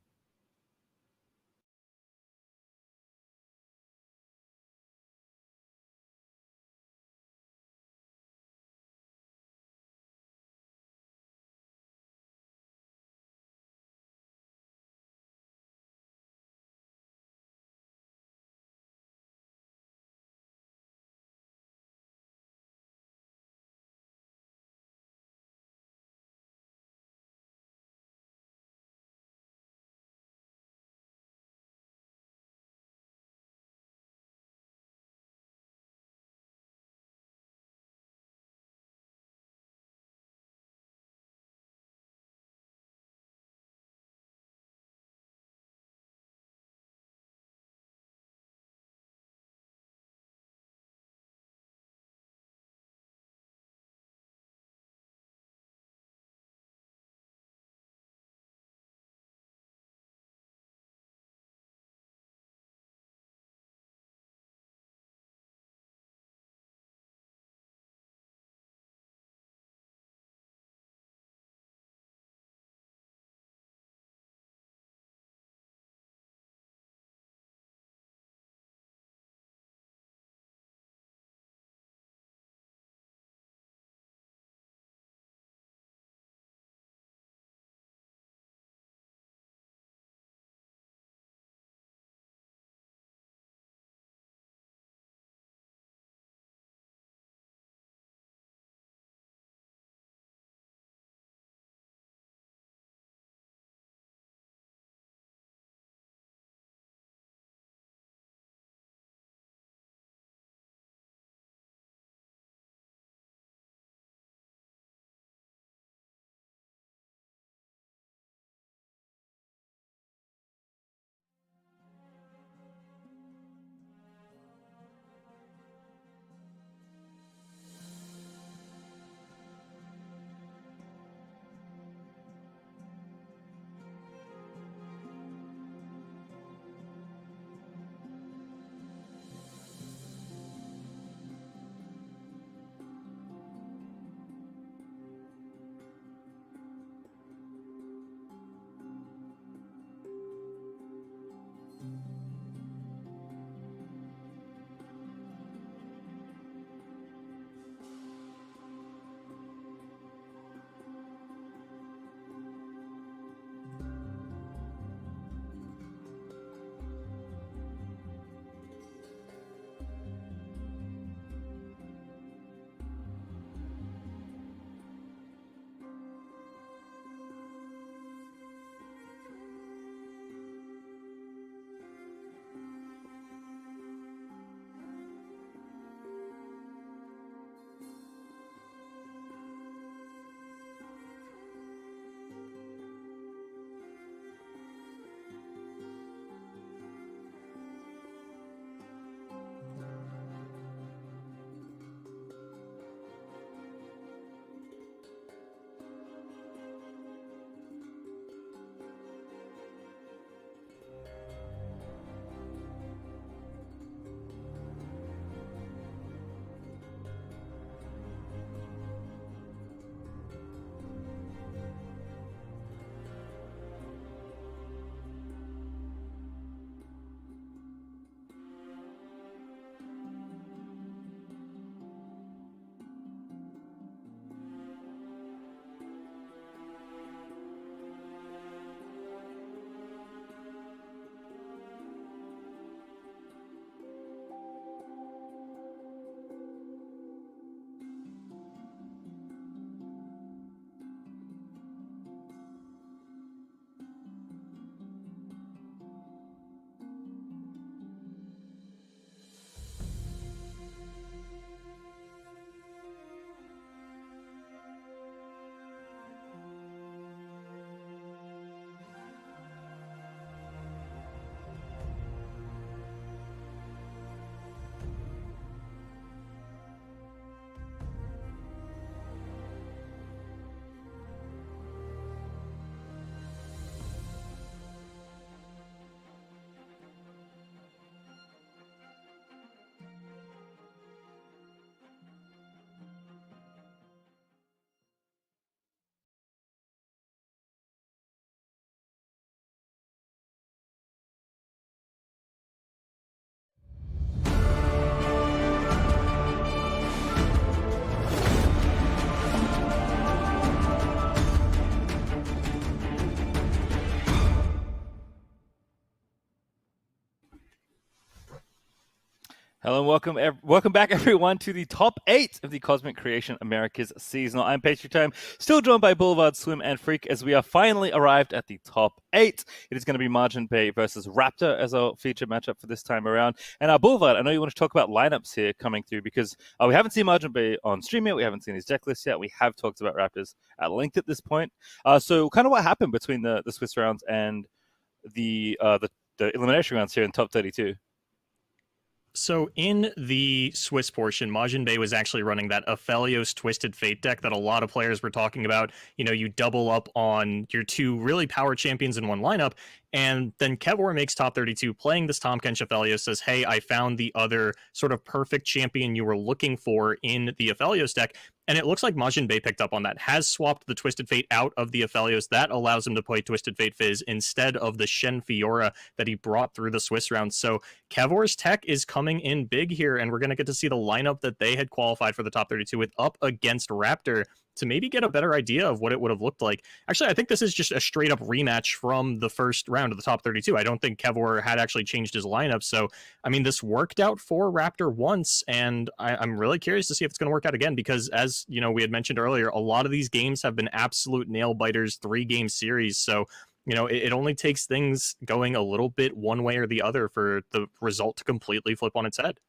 Hello and welcome back everyone to the top 8 of the Cosmic Creation Americas seasonal. I'm Patriot Time, still joined by Boulevard, Swim, and Freak as we are finally arrived at the top 8. It is going to be Margin Bay versus Raptor as our feature matchup for this time around. And Boulevard, I know you want to talk about lineups here coming through because we haven't seen Margin Bay on stream yet, we haven't seen his deck list yet, we have talked about Raptors at length at this point. So kind of what happened between the Swiss rounds and the elimination rounds here in top 32? So in the Swiss portion, Majin Bay was actually running that Aphelios Twisted Fate deck that a lot of players were talking about. You know, you double up on your two really power champions in one lineup, and then Kevor makes top 32 playing this Tahm Kench Aphelios, says, hey, I found the other sort of perfect champion you were looking for in the Aphelios deck. And it looks like Majin Bay picked up on that, has swapped the Twisted Fate out of the Aphelios. That allows him to play Twisted Fate Fizz instead of the Shen Fiora that he brought through the Swiss round. So Kevor's tech is coming in big here, and we're going to get to see the lineup that they had qualified for the top 32 with up against Raptor to maybe get a better idea of what it would have looked like. Actually, I think this is just a straight up rematch from the first round of the top 32. I don't think Kevor had actually changed his lineup. So, I mean, this worked out for Raptor once, and I'm really curious to see if it's going to work out again because, as you know, we had mentioned earlier, a lot of these games have been absolute nail biters, 3-game series. So, you know, it only takes things going a little bit one way or the other for the result to completely flip on its head.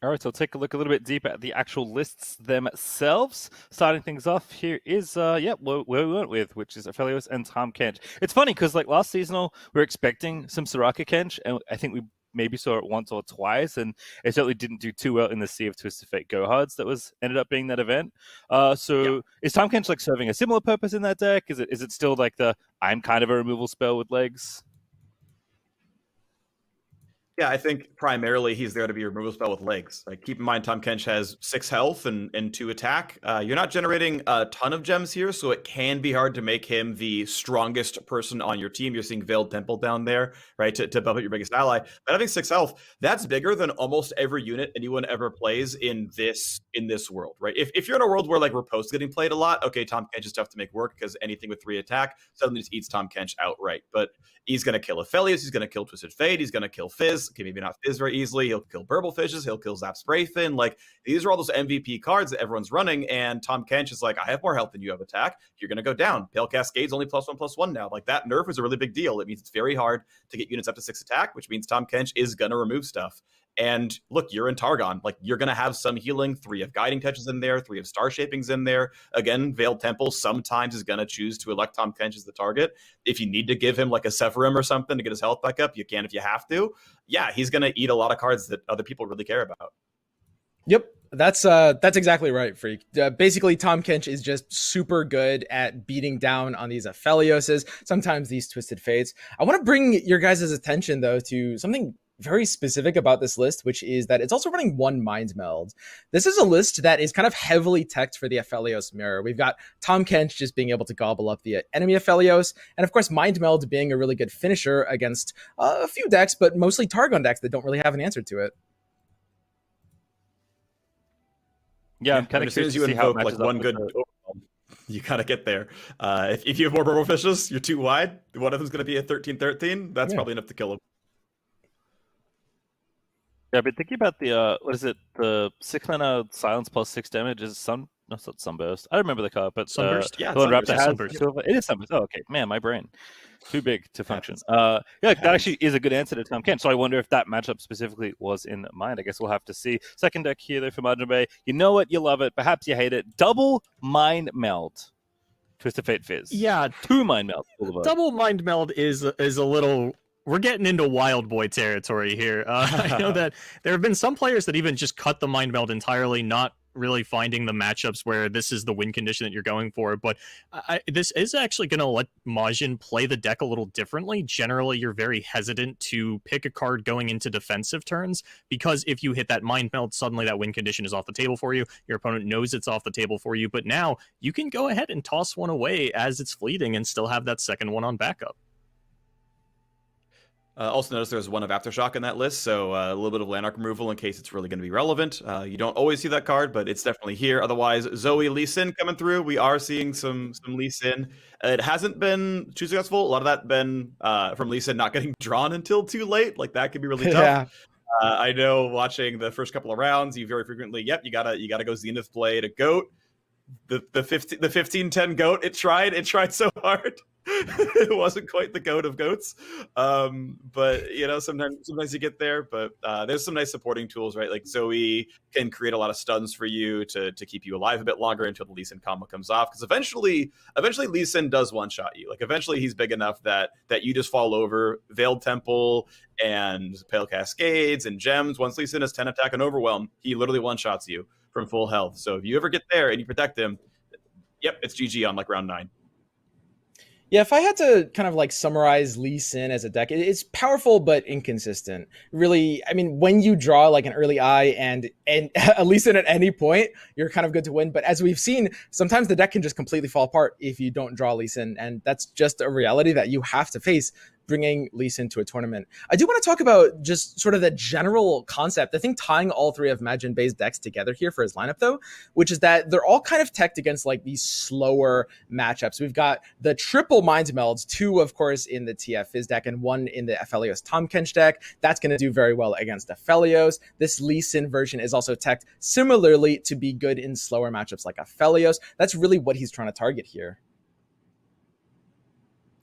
All right, so take a look a little bit deeper at the actual lists themselves. Starting things off, here is where we went with, which is Aphelios and Tahm Kench. It's funny because like last seasonal, we were expecting some Soraka Kench, and I think we maybe saw it once or twice, and it certainly didn't do too well in the Sea of Twisted Fate Go Hards that ended up being that event. Is Tahm Kench like serving a similar purpose in that deck? Is it still like the I'm kind of a removal spell with legs? Yeah, I think primarily he's there to be a removal spell with legs. Like, keep in mind, Tahm Kench has 6 health and 2 attack. You're not generating a ton of gems here, so it can be hard to make him the strongest person on your team. You're seeing Veiled Temple down there, right, to buff up your biggest ally. But having 6 health, that's bigger than almost every unit anyone ever plays in this world, right? If you're in a world where like Riposte getting played a lot, okay, Tahm Kench is tough to make work because anything with 3 attack suddenly just eats Tahm Kench outright. But he's going to kill Aphelios, he's going to kill Twisted Fate, he's going to kill Fizz. Okay, maybe not Fizz very easily. He'll kill Burble Fishes, he'll kill Zap Sprayfin. Like, these are all those MVP cards that everyone's running, and Tahm Kench is like, I have more health than you have attack. You're going to go down. Pale Cascade's only +1/+1 now. Like, that nerf is a really big deal. It means it's very hard to get units up to 6 attack, which means Tahm Kench is going to remove stuff. And look, you're in Targon. Like, you're going to have some healing. 3 of Guiding Touches in there, 3 of Star Shapings in there. Again, Veiled Temple sometimes is going to choose to elect Tahm Kench as the target. If you need to give him like a Sephirim or something to get his health back up, you can if you have to. Yeah, he's going to eat a lot of cards that other people really care about. Yep, that's exactly right, Freak. Basically, Tahm Kench is just super good at beating down on these Aphelioses, sometimes these Twisted Fates. I want to bring your guys' attention, though, to something very specific about this list, which is that it's also running 1 Mind Meld. This is a list that is kind of heavily teched for the Aphelios mirror. We've got Tahm Kench just being able to gobble up the enemy Aphelios, and of course Mind Meld being a really good finisher against a few decks, but mostly Targon decks that don't really have an answer to it. Yeah, I'm kind of as soon curious as you to see how it invoke like matches up one with good the- overwhelm, you gotta get there. If you have more Burble Fishes, you're too wide. One of them's going to be a 13/13. That's probably enough to kill him. Yeah, I've been thinking about the what is it? The 6-mana silence +6 damage is no, it's not Sunburst. I remember the card, but Sunburst? the one Raptor has. It is Sunburst. Oh, okay. Man, my brain too big to function. That actually is a good answer to Tahm Kench. So I wonder if that matchup specifically was in mind. I guess we'll have to see. Second deck here though for Margin Bay. You know it, you love it. Perhaps you hate it. Double Mind Meld. Twisted Fate Fizz. Yeah, 2 Mind Meld. Double Mind Meld is a little. We're getting into wild boy territory here. I know that there have been some players that even just cut the Mind Meld entirely, not really finding the matchups where this is the win condition that you're going for. But this is actually going to let Majin play the deck a little differently. Generally, you're very hesitant to pick a card going into defensive turns, because if you hit that Mind Meld, suddenly that win condition is off the table for you. Your opponent knows it's off the table for you. But now you can go ahead and toss one away as it's fleeting and still have that second one on backup. Also notice there's one of Aftershock in that list, so a little bit of Landmark removal in case it's really going to be relevant. You don't always see that card, but it's definitely here. Otherwise, Zoe Lee Sin coming through. We are seeing some Lee Sin. It hasn't been too successful. A lot of that been from Lee Sin not getting drawn until too late. Like that can be really tough. Yeah. I know watching the first couple of rounds, you very frequently, you gotta go Zenith play to Goat. The 1510 Goat, it tried so hard. It wasn't quite the goat of goats, but you know, sometimes you get there. But there's some nice supporting tools, right? Like Zoe can create a lot of stuns for you to keep you alive a bit longer until the Lee Sin combo comes off, because eventually Lee Sin does one shot you. Like eventually he's big enough that you just fall over. Veiled Temple and Pale Cascades and Gems, once Lee Sin has 10 attack and overwhelm, he literally one shots you from full health. So if you ever get there and you protect him, yep, it's GG on like round 9. Yeah, if I had to kind of like summarize Lee Sin as a deck, it's powerful but inconsistent. Really, I mean, when you draw like an early eye and a Lee Sin at any point, you're kind of good to win. But as we've seen, sometimes the deck can just completely fall apart if you don't draw Lee Sin, and that's just a reality that you have to face bringing Lee Sin to a tournament. I do want to talk about just sort of the general concept. I think tying all three of Majin Bei's decks together here for his lineup, though, which is that they're all kind of teched against like these slower matchups. We've got the triple Mind Melds, 2, of course, in the TF Fizz deck and 1 in the Aphelios Tahm Kench deck. That's going to do very well against Aphelios. This Lee Sin version is also teched similarly to be good in slower matchups like Aphelios. That's really what he's trying to target here.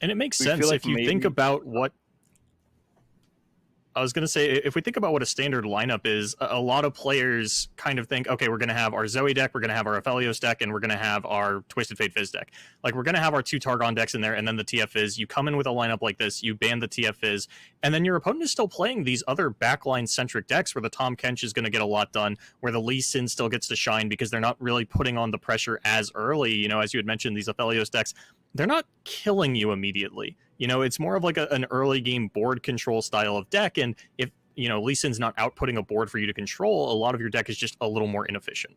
And it makes sense if you think about what I was going to say. If we think about what a standard lineup is, a lot of players kind of think, okay, we're going to have our Zoe deck, we're going to have our Aphelios deck, and we're going to have our Twisted Fate Fizz deck. Like, we're going to have our 2 Targon decks in there, and then the TF Fizz. You come in with a lineup like this, you ban the TF Fizz, and then your opponent is still playing these other backline-centric decks where the Tahm Kench is going to get a lot done, where the Lee Sin still gets to shine because they're not really putting on the pressure as early. You know, as you had mentioned, these Aphelios decks, they're not killing you immediately. You know, it's more of like an early game board control style of deck. And if, you know, Lee Sin's not outputting a board for you to control, a lot of your deck is just a little more inefficient.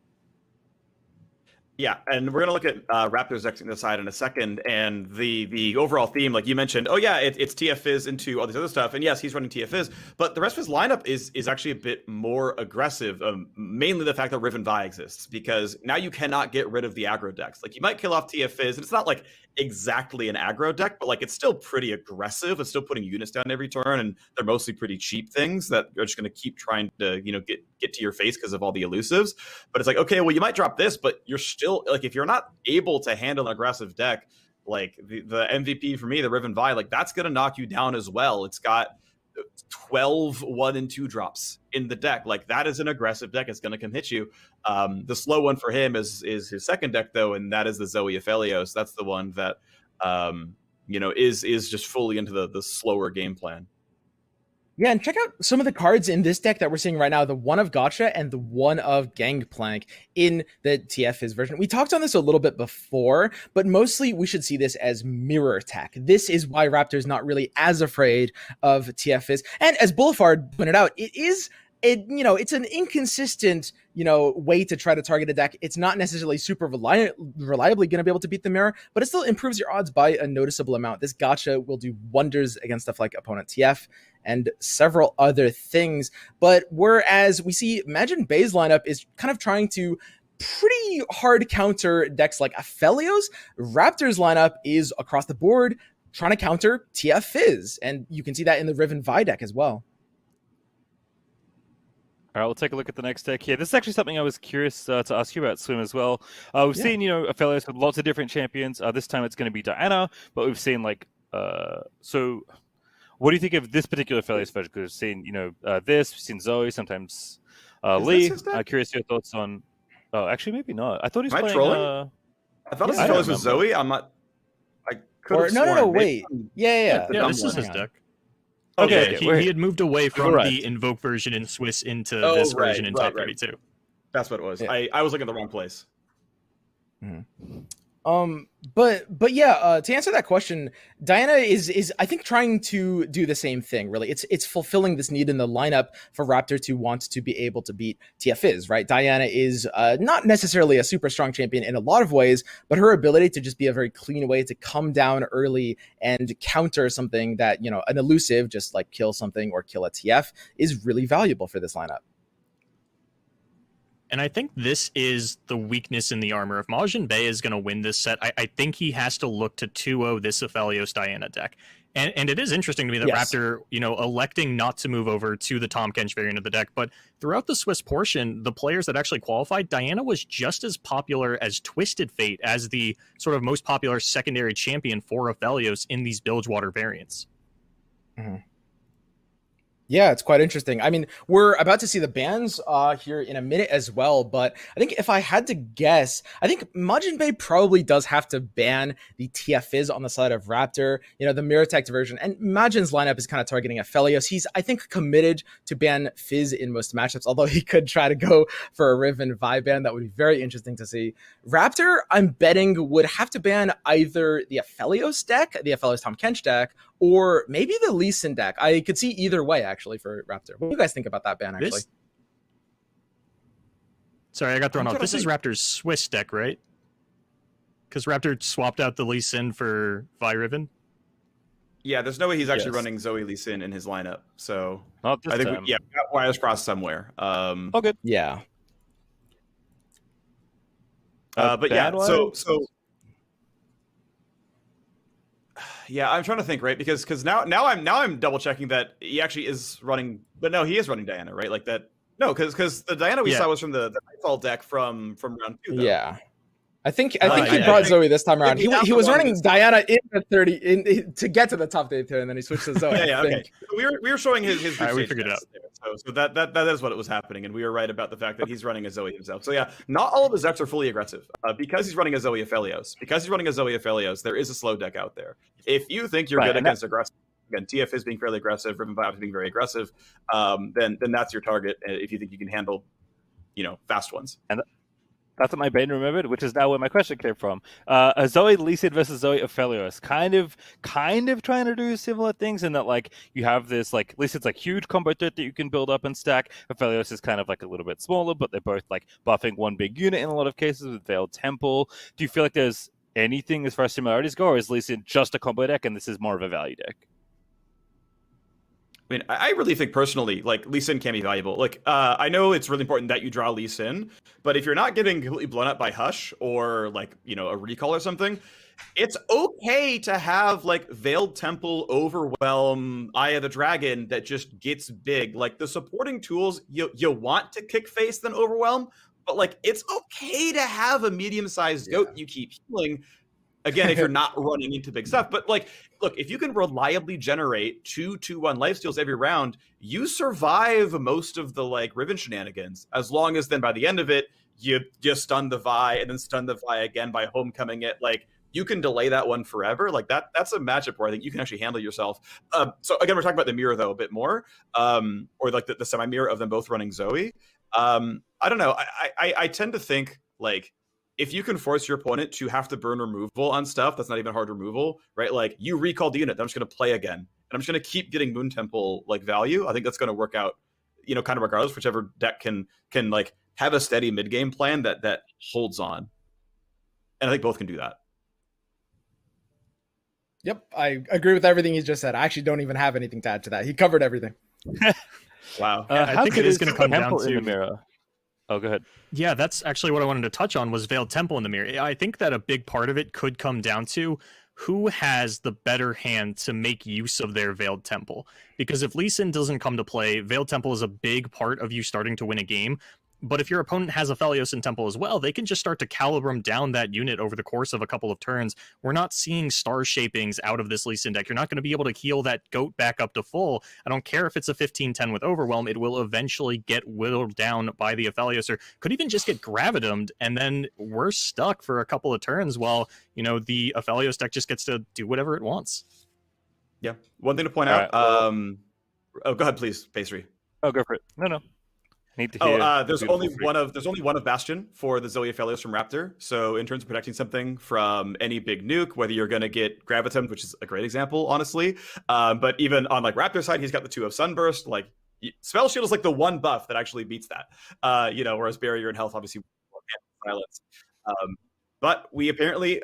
Yeah, and we're going to look at Raptor's deck on the side in a second, and the overall theme, like you mentioned, oh yeah, it's TF Fizz into all this other stuff, and yes, he's running TF Fizz, but the rest of his lineup is actually a bit more aggressive, mainly the fact that Riven Vi exists, because now you cannot get rid of the aggro decks. Like, you might kill off TF Fizz, and it's not like exactly an aggro deck, but like it's still pretty aggressive. It's still putting units down every turn, and they're mostly pretty cheap things that are just going to keep trying to, you know, get to your face because of all the elusives. But it's like, okay, well, you might drop this, but you're still, like, if you're not able to handle an aggressive deck, like the MVP for me, the Riven Vi, like that's going to knock you down as well. It's got 12 1 and 2 drops in the deck. Like, that is an aggressive deck. It's going to come hit you. The slow one for him is his second deck, though, and that is the Zoe Aphelios. That's the one that you know, is just fully into the slower game plan. Yeah, and check out some of the cards in this deck that we're seeing right now, the one of Gotcha and the one of Gangplank in the TF Fizz version. We talked on this a little bit before, but mostly we should see this as mirror attack. This is why Raptor's not really as afraid of TF Fizz. And as Boulevard pointed out, it's an inconsistent, way to try to target a deck. It's not necessarily super reliably going to be able to beat the mirror, but it still improves your odds by a noticeable amount. This Gotcha will do wonders against stuff like opponent TF and several other things. But whereas we see Majin Bei's lineup is kind of trying to pretty hard counter decks like Aphelios, Raptor's lineup is across the board trying to counter TF Fizz. And you can see that in the Riven Vi deck as well. All right, we'll take a look at the next deck here. This is actually something I was curious to ask you about, Swim, as well. We've seen, Aphelios with lots of different champions. This time it's going to be Diana, but we've seen, so what do you think of this particular Aphelios version? Because we've seen, this, we've seen Zoe, sometimes Lee. Curious your thoughts on... Oh, actually, maybe not. I thought he was playing... Trolling? I thought his Aphelios was Zoe. I'm not... I could have No, wait. Yeah, this is his deck. Okay, he had moved away from the Invoke version in Swiss into this version in Type 32. That's what it was. Yeah. I was looking at the wrong place. Mm-hmm. But yeah, to answer that question, Diana is I think trying to do the same thing. Really, it's fulfilling this need in the lineup for Raptor to want to be able to beat TFIs. Right, Diana is not necessarily a super strong champion in a lot of ways, but her ability to just be a very clean way to come down early and counter something that an elusive, just like kill something or kill a TF, is really valuable for this lineup. And I think this is the weakness in the armor. If Majin Bay is going to win this set, I think he has to look to 2-0 this Aphelios Diana deck. And it is interesting to me that Yes. Raptor, electing not to move over to the Tahm Kench variant of the deck, but throughout the Swiss portion, the players that actually qualified, Diana was just as popular as Twisted Fate as the sort of most popular secondary champion for Aphelios in these Bilgewater variants. Mm-hmm. Yeah, it's quite interesting. I mean, we're about to see the bans here in a minute as well, but I think if I had to guess, I think Majin Bay probably does have to ban the TFIs on the side of Raptor, the mirror tech version. And Majin's lineup is kind of targeting Aphelios. He's, I think, committed to ban Fizz in most matchups, although he could try to go for a Riv and Vi ban. That would be very interesting to see. Raptor, I'm betting, would have to ban either the Aphelios deck, the Aphelios Tahm Kench deck, or maybe the Lee Sin deck. I could see either way, actually, for Raptor. What do you guys think about that ban, actually? Sorry, I got thrown off. This is Raptor's Swiss deck, right? Because Raptor swapped out the Lee Sin for Vi Riven. Yeah, there's no way he's actually running Zoe Lee Sin in his lineup. So Not this I think time. we got wires crossed somewhere. Oh, good. Yeah. But yeah, so yeah, I'm trying to think, right? Because now I'm double checking that he actually is running, but no, he is running Diana, right? Like that. No, because the Diana we saw was from the Nightfall deck from round 2. Though. Yeah. I think he brought Zoe this time around. He was running Diana in the 30 to get to the top day tier, and then he switched to Zoe. Yeah, okay. So we were showing his we figured it out. There. So that is what it was happening, and we were right about the fact that he's running a Zoe himself. So yeah, not all of his decks are fully aggressive because he's running a Zoe Aphelios. There is a slow deck out there. If you think you're good against aggressive, again, TF is being fairly aggressive, Riven Vibe is being very aggressive, then that's your target. If you think you can handle, fast ones. And that's what my brain remembered, which is now where my question came from. A Zoe Lee Sin versus Zoe Aphelios, kind of trying to do similar things in that, like, you have this, like, Lee Sin's like huge combo threat that you can build up and stack. Aphelios is kind of like a little bit smaller, but they're both like buffing one big unit in a lot of cases with Veiled Temple. Do you feel like there's anything as far as similarities go, or is Lee Sin just a combo deck and this is more of a value deck? I mean, I really think personally, like, Lee Sin can be valuable. Like, I know it's really important that you draw Lee Sin, but if you're not getting completely blown up by Hush or, like, a recall or something, it's okay to have, like, Veiled Temple, Overwhelm, Eye of the Dragon that just gets big. Like, the supporting tools, you want to kick face than Overwhelm, but, like, it's okay to have a medium-sized goat you keep healing. Again, if you're not running into big stuff. But, like, look, if you can reliably generate 2/2/1 lifesteals every round, you survive most of the, like, Riven shenanigans, as long as then by the end of it, you just stun the Vi and then stun the Vi again by homecoming it. Like, you can delay that one forever. Like, that's a matchup where I think you can actually handle yourself. So again, we're talking about the mirror, though, a bit more, or like the semi-mirror of them both running Zoe. I don't know. I tend to think, like, if you can force your opponent to have to burn removal on stuff that's not even hard removal, right? Like, you recall the unit, then I'm just going to play again, and I'm just going to keep getting Moon Temple, like, value. I think that's going to work out, kind of regardless, whichever deck can like have a steady mid game plan that holds on, and I think both can do that. Yep, I agree with everything he just said. I actually don't even have anything to add to that. He covered everything. Wow. I think it is going to come down to in the mirror. Oh, go ahead. Yeah, that's actually what I wanted to touch on was Veiled Temple in the mirror. I think that a big part of it could come down to who has the better hand to make use of their Veiled Temple. Because if Lee Sin doesn't come to play, Veiled Temple is a big part of you starting to win a game. But if your opponent has Aphelios and Temple as well, they can just start to Calibrum down that unit over the course of a couple of turns. We're not seeing star shapings out of this Lee Sin deck. You're not going to be able to heal that goat back up to full. I don't care if it's a 15-10 with Overwhelm. It will eventually get whittled down by the Aphelios, or could even just get Gravidomed, and then we're stuck for a couple of turns while, the Aphelios deck just gets to do whatever it wants. Yeah. One thing to point out. Oh, go ahead, please, Pastry. Oh, go for it. No. Need to hear. There's only one of Bastion for the Zoe Aphelios from Raptor. So in terms of protecting something from any big nuke, whether you're going to get Gravitum, which is a great example, honestly. But even on like Raptor side, he's got the 2 of Sunburst. Like Spell Shield is like the one buff that actually beats that. Whereas Barrier and Health obviously silence. But we apparently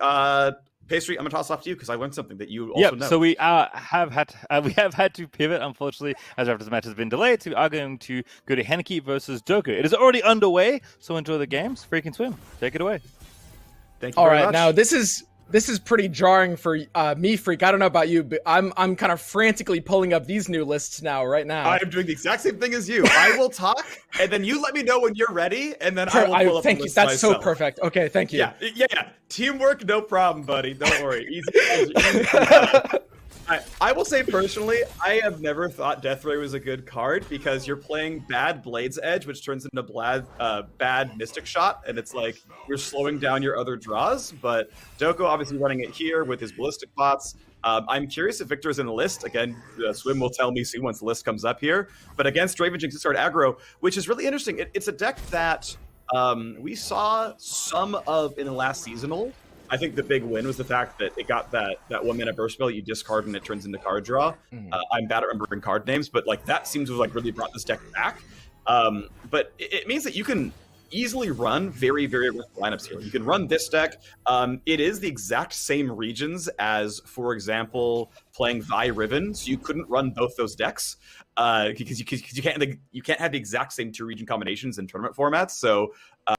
Pastry, I'm gonna toss off to you because I learned something that you also know. So we have had to pivot, unfortunately, as Raptor's match has been delayed. So we are going to go to Henneke versus Doko. It is already underway, so enjoy the games. Freak and swim. Take it away. Thank you. All very right, much. now this is pretty jarring for me, Freak. I don't know about you, but I'm kind of frantically pulling up these new lists right now. I am doing the exact same thing as you. I will talk, and then you let me know when you're ready, and then I will pull up thank the you. list That's so myself. perfect. Okay, thank you. Yeah. Teamwork, no problem, buddy. Don't worry. Easy. I will say personally, I have never thought Deathray was a good card because you're playing bad Blade's Edge, which turns into bad Mystic Shot, and it's like you're slowing down your other draws. But Doko obviously running it here with his Ballistic Bots. I'm curious if Victor is in the list. Again, Swim will tell me soon once the list comes up here. But against Draven Jinx discard aggro, which is really interesting. It's a deck that we saw some of in the last seasonal. I think the big win was the fact that it got that 1 mana burst spell you discard and it turns into card draw. I'm bad at remembering card names, but like that seems to have like really brought this deck back. But it means that you can easily run very, very aggressive lineups here. You can run this deck. It is the exact same regions as, for example, playing Vi Riven, so you couldn't run both those decks because you can't have the exact same 2 region combinations in tournament formats. So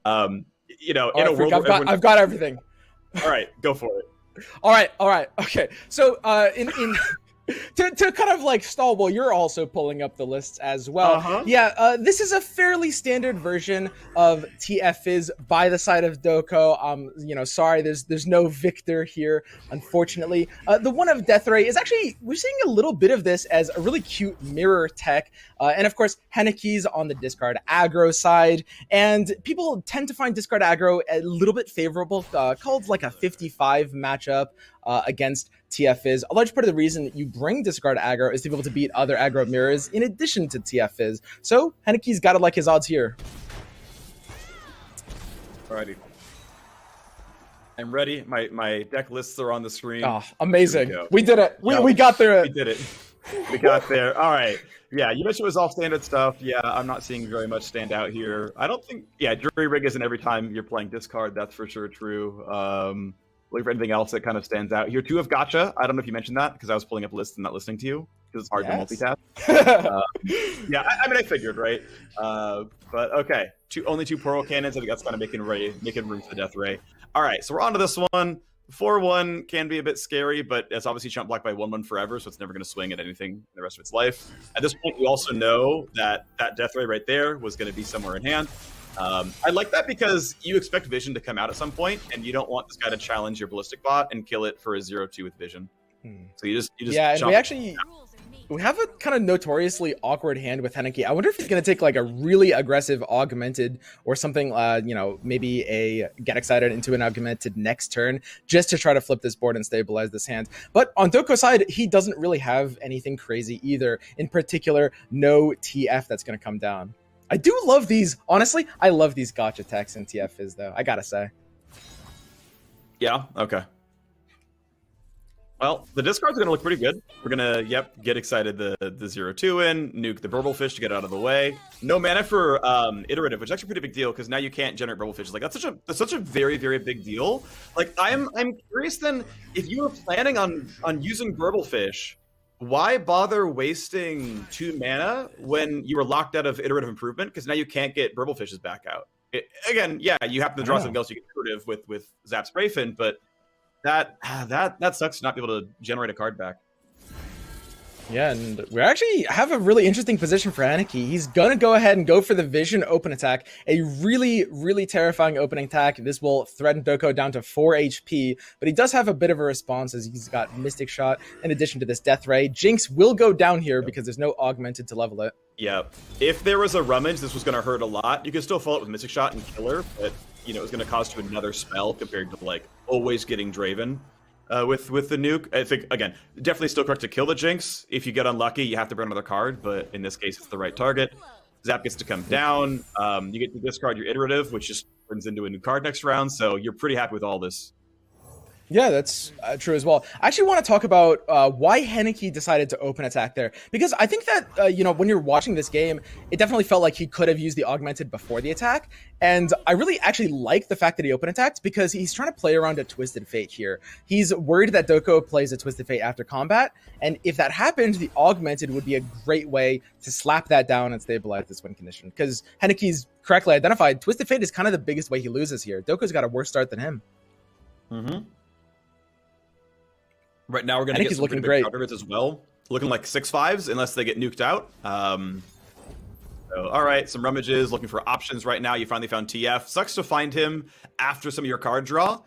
in a world where I've got everything. All right, go for it. All right. Okay. So to kind of like stall while you're also pulling up the lists as well. This is a fairly standard version of TF Fizz by the side of Doko. Sorry, there's no Victor here, unfortunately. The one of Deathray is actually, we're seeing a little bit of this as a really cute mirror tech. And of course, Henneke's on the discard aggro side. And people tend to find discard aggro a little bit favorable, called like a 55 matchup against TF Fizz. A large part of the reason you bring discard aggro is to be able to beat other aggro mirrors in addition to TF Fizz. So Henneke's got to like his odds here. Alrighty. I'm ready. My deck lists are on the screen. Oh, amazing. We did it. We got through it. We did it. We got there. All right. Yeah, you mentioned it was all standard stuff. Yeah, I'm not seeing very much stand out here. I don't think... Yeah, Jury Rig isn't every time you're playing discard. That's for sure true. Looking for anything else that kind of stands out here. 2 of Gotcha. I don't know if you mentioned that because I was pulling up a list and not listening to you because it's hard to multitask. I mean, I figured, right? But okay, only 2 Pearl Cannons. I think that's kind of making room for the Death Ray. All right, so we're on to this one. 4-1 can be a bit scary, but it's obviously chump blocked by 1-1 forever, so it's never going to swing at anything the rest of its life. At this point, we also know that Death Ray right there was going to be somewhere in hand. I like that because you expect Vision to come out at some point, and you don't want this guy to challenge your Ballistic Bot and kill it for a 0-2 with Vision. So you just and we have a kind of notoriously awkward hand with Henneke. I wonder if he's going to take like a really aggressive augmented or something, maybe a get excited into an augmented next turn just to try to flip this board and stabilize this hand. But on Doko's side, he doesn't really have anything crazy either. In particular, no TF that's going to come down. I do love these. Honestly, I love these gotcha attacks in TF Fizz, though. I gotta say. Yeah, okay. Well, the discards are going to look pretty good. We're going to, get excited the 0-2 in, nuke the Burblefish to get out of the way. No mana for Iterative, which is actually a pretty big deal because now you can't generate Burblefish. Like, that's such a very, very big deal. Like, I'm curious then, if you were planning on using Burblefish, why bother wasting 2 mana when you were locked out of Iterative Improvement? Because now you can't get Burblefishes back out. Again, you happen to draw something else you get Iterative with Zap Sprayfin, but that sucks to not be able to generate a card back. Yeah, and we actually have a really interesting position for Henneke. He's going to go ahead and go for the Vision open attack. A really, really terrifying opening attack. This will threaten Doko down to 4 HP, but he does have a bit of a response as he's got Mystic Shot in addition to this Death Ray. Jinx will go down here because there's no augmented to level it. Yeah, if there was a Rummage, this was going to hurt a lot. You could still follow it with Mystic Shot and kill her, but it was going to cost you another spell compared to like always getting Draven. With the nuke, I think, again, definitely still correct to kill the Jinx. If you get unlucky, you have to burn another card, but in this case, it's the right target. Zap gets to come down. You get to discard your iterative, which just turns into a new card next round. So you're pretty happy with all this. Yeah, that's true as well. I actually want to talk about why Henneke decided to open attack there, because I think that when you're watching this game, it definitely felt like he could have used the augmented before the attack, and I really actually like the fact that he open attacked because he's trying to play around a Twisted Fate here. He's worried that Doko plays a Twisted Fate after combat, and if that happened, the augmented would be a great way to slap that down and stabilize this win condition. Because Henneke's correctly identified, Twisted Fate is kind of the biggest way he loses here. Doko's got a worse start than him. Mm-hmm. Right now, we're going to get some looking pretty big counter hits as well. Looking like 6/5s, unless they get nuked out. So, all right, some rummages, looking for options right now. You finally found TF. Sucks to find him after some of your card draw.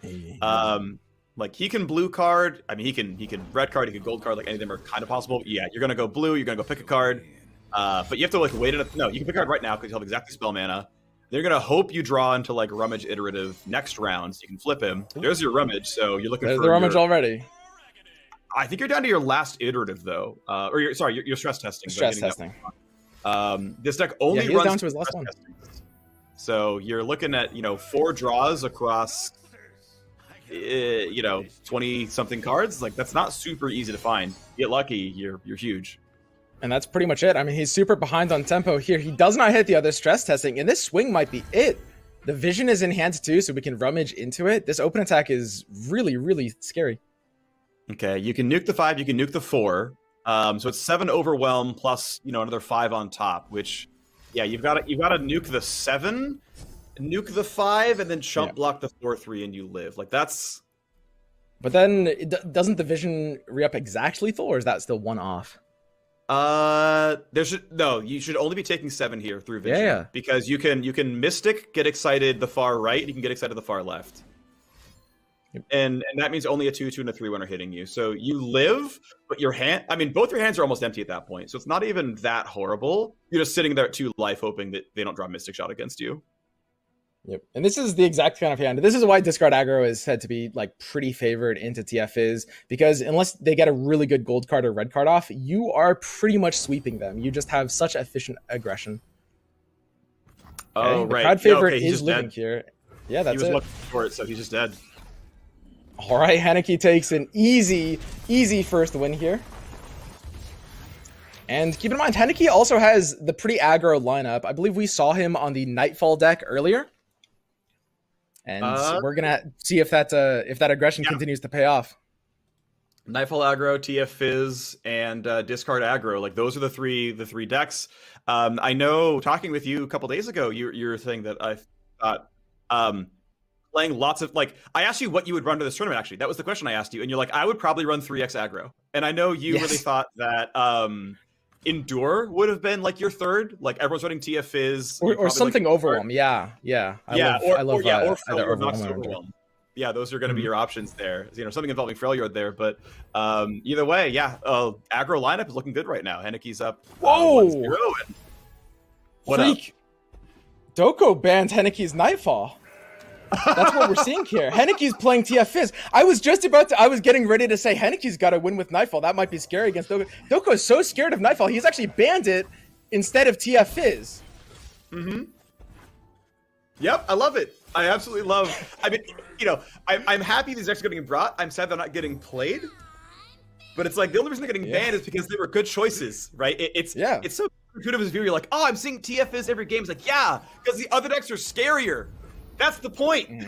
Like, he can blue card. I mean, he can red card, he can gold card. Like, any of them are kind of possible. Yeah, you're going to go blue. You're going to go pick a card. But you have to, like, wait it. No, you can pick a card right now because you have exactly spell mana. They're going to hope you draw into, like, rummage iterative next round so you can flip him. There's your rummage, so you're looking for the rummage already. I think you're down to your last iterative, though. Or your stress testing. Stress testing. This deck only he's runs down to his last one. So you're looking at 4 draws across 20-something cards. Like, that's not super easy to find. Get lucky, you're huge. And that's pretty much it. I mean, he's super behind on tempo here. He does not hit the other stress testing, and this swing might be it. The vision is in hand too, so we can rummage into it. This open attack is really, really scary. Okay, you can nuke the 5, you can nuke the 4. So it's 7 overwhelm plus another 5 on top. Which, yeah, you've got to nuke the 7, nuke the 5, and then chump block the 4/3, and you live. Like, that's. But then doesn't the vision re-up exact lethal, or is that still 1 off? You should only be taking 7 here through vision. Yeah. Because you can Mystic, get excited the far right, and you can get excited the far left. And that means only a 2/2 and a 3/1 are hitting you. So you live, but both your hands are almost empty at that point. So it's not even that horrible. You're just sitting there at 2 life, hoping that they don't draw Mystic Shot against you. Yep. And this is the exact kind of hand. This is why discard aggro is said to be like pretty favored into TFs, because unless they get a really good gold card or red card off, you are pretty much sweeping them. You just have such efficient aggression. Oh, The right. crowd favorite he's is living here. Yeah, that's he was it. looking for it, so he's just dead. All right, Henneke takes an easy first win here. And keep in mind, Henneke also has the pretty aggro lineup. I believe we saw him on the Nightfall deck earlier. And we're going to see if that aggression continues to pay off. Nightfall aggro, TF Fizz, and discard aggro. Like, those are the three decks. I know, talking with you a couple days ago, you're saying that I thought playing lots of, like, I asked you what you would run to this tournament, actually. That was the question I asked you. And you're like, I would probably run 3x aggro. And I know you really thought that Endure would have been, like, your third. Like, everyone's running TF Fizz. Or something Overwhelm. Yeah. I love or either Overwhelm. Yeah, those are going to be your options there. Something involving Freljord there. But either way, aggro lineup is looking good right now. Henneke's up 1-0. And what up? Doko banned Henneke's Nightfall. That's what we're seeing here. Henneke's playing TF Fizz. I was getting ready to say Henneke's got to win with Nightfall. That might be scary against Doko. Doko is so scared of Nightfall, he's actually banned it instead of TF Fizz. Mm-hmm. Yep, I love it. I absolutely love. I mean, I'm happy these decks are getting brought. I'm sad they're not getting played. But it's like the only reason they're getting banned is because they were good choices, right? It's so intuitive as a viewer. You're like, oh, I'm seeing TF Fizz every game. It's like, yeah, because the other decks are scarier. That's the point.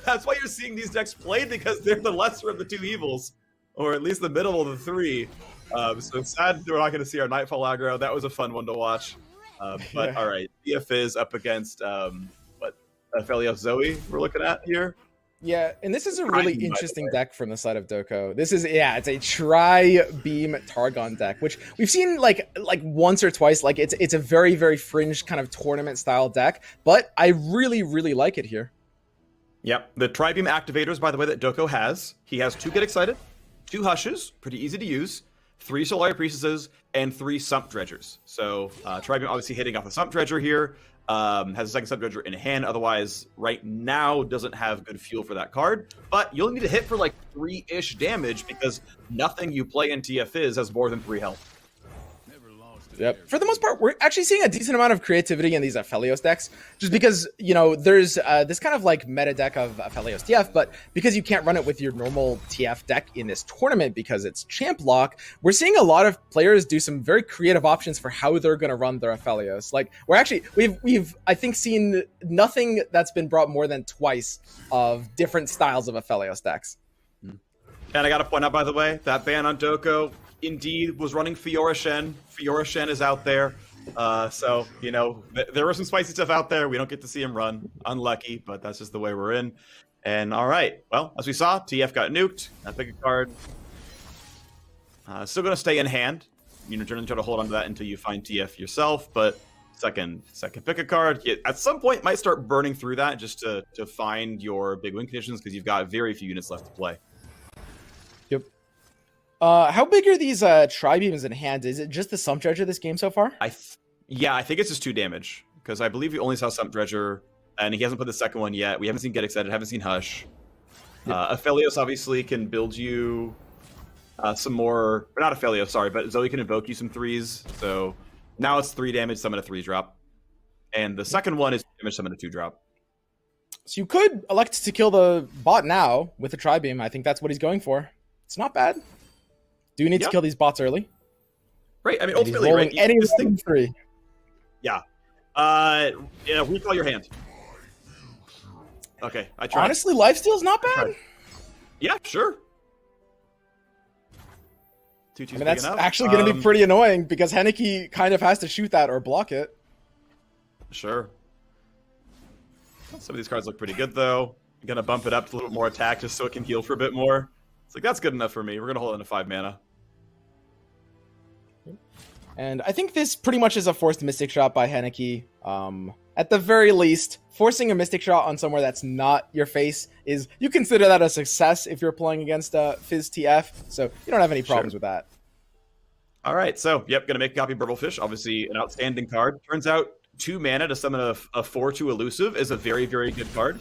That's why you're seeing these decks played, because they're the lesser of the two evils, or at least the middle of the three. So it's sad we're not going to see our Nightfall aggro. That was a fun one to watch. But all right, TF Fizz up against Felios Zoe we're looking at here. Yeah, and this is a really interesting deck from the side of Doko. This is, it's a Tri-Beam Targon deck, which we've seen like once or twice. Like, it's a very, very fringe kind of tournament style deck, but I really, really like it here. Yep, the Tri-Beam activators, by the way, that Doko has. He has 2 Get Excited, 2 Hushes, pretty easy to use, 3 Solari Priestesses, and 3 Sump Dredgers. So Tri-Beam obviously hitting off the Sump Dredger here. Has a second Sump Dredger in hand, otherwise right now doesn't have good fuel for that card, but you'll need to hit for like 3-ish damage because nothing you play in TF Fizz has more than 3 health. Yep. For the most part, we're actually seeing a decent amount of creativity in these Aphelios decks, just because, you know, there's this kind of like meta deck of Aphelios TF, but because you can't run it with your normal TF deck in this tournament because it's champ lock, we're seeing a lot of players do some very creative options for how they're going to run their Aphelios. Like, we've I think seen nothing that's been brought more than twice of different styles of Aphelios decks. And I got to point out, by the way, that ban on Doko indeed was running Fiora Shen. Fiora Shen is out there. So, you know, there was some spicy stuff out there. We don't get to see him run. Unlucky, but that's just the way we're in. And all right. Well, as we saw, TF got nuked. I pick a card. Still going to stay in hand. You know, try to hold on to that until you find TF yourself. But second pick a card. At some point, might start burning through that just to find your big win conditions because you've got very few units left to play. Yep. How big are these tri-beams in hand? Is it just the Sump Dredger this game so far? Yeah, I think it's just 2 damage. Because I believe we only saw Sump Dredger, and he hasn't put the second one yet. We haven't seen Get Excited, haven't seen Hush. Aphelios obviously can build you some more... Or not Aphelios, sorry, but Zoe can invoke you some 3s. So now it's 3 damage, summon a 3-drop. And the second one is damage, summon a 2-drop. So you could elect to kill the bot now with a tri-beam. I think that's what he's going for. It's not bad. Do you need to kill these bots early? Right. I mean, ultimately, right? This thing 3. Yeah. Recall your hand. Okay, I tried. Honestly, lifesteal's not bad. Yeah, sure. I mean, that's actually going to be pretty annoying because Henneke kind of has to shoot that or block it. Sure. Some of these cards look pretty good, though. I'm going to bump it up to a little bit more attack just so it can heal for a bit more. It's like, that's good enough for me. We're going to hold it to 5 mana. And I think this pretty much is a forced Mystic Shot by Henneke. At the very least, forcing a Mystic Shot on somewhere that's not your face is... You consider that a success if you're playing against Fizz TF, so you don't have any problems with that. All right, so, yep, going to make a copy of Burblefish. Obviously, an outstanding card. Turns out 2 mana to summon a 4/2 elusive is a very, very good card.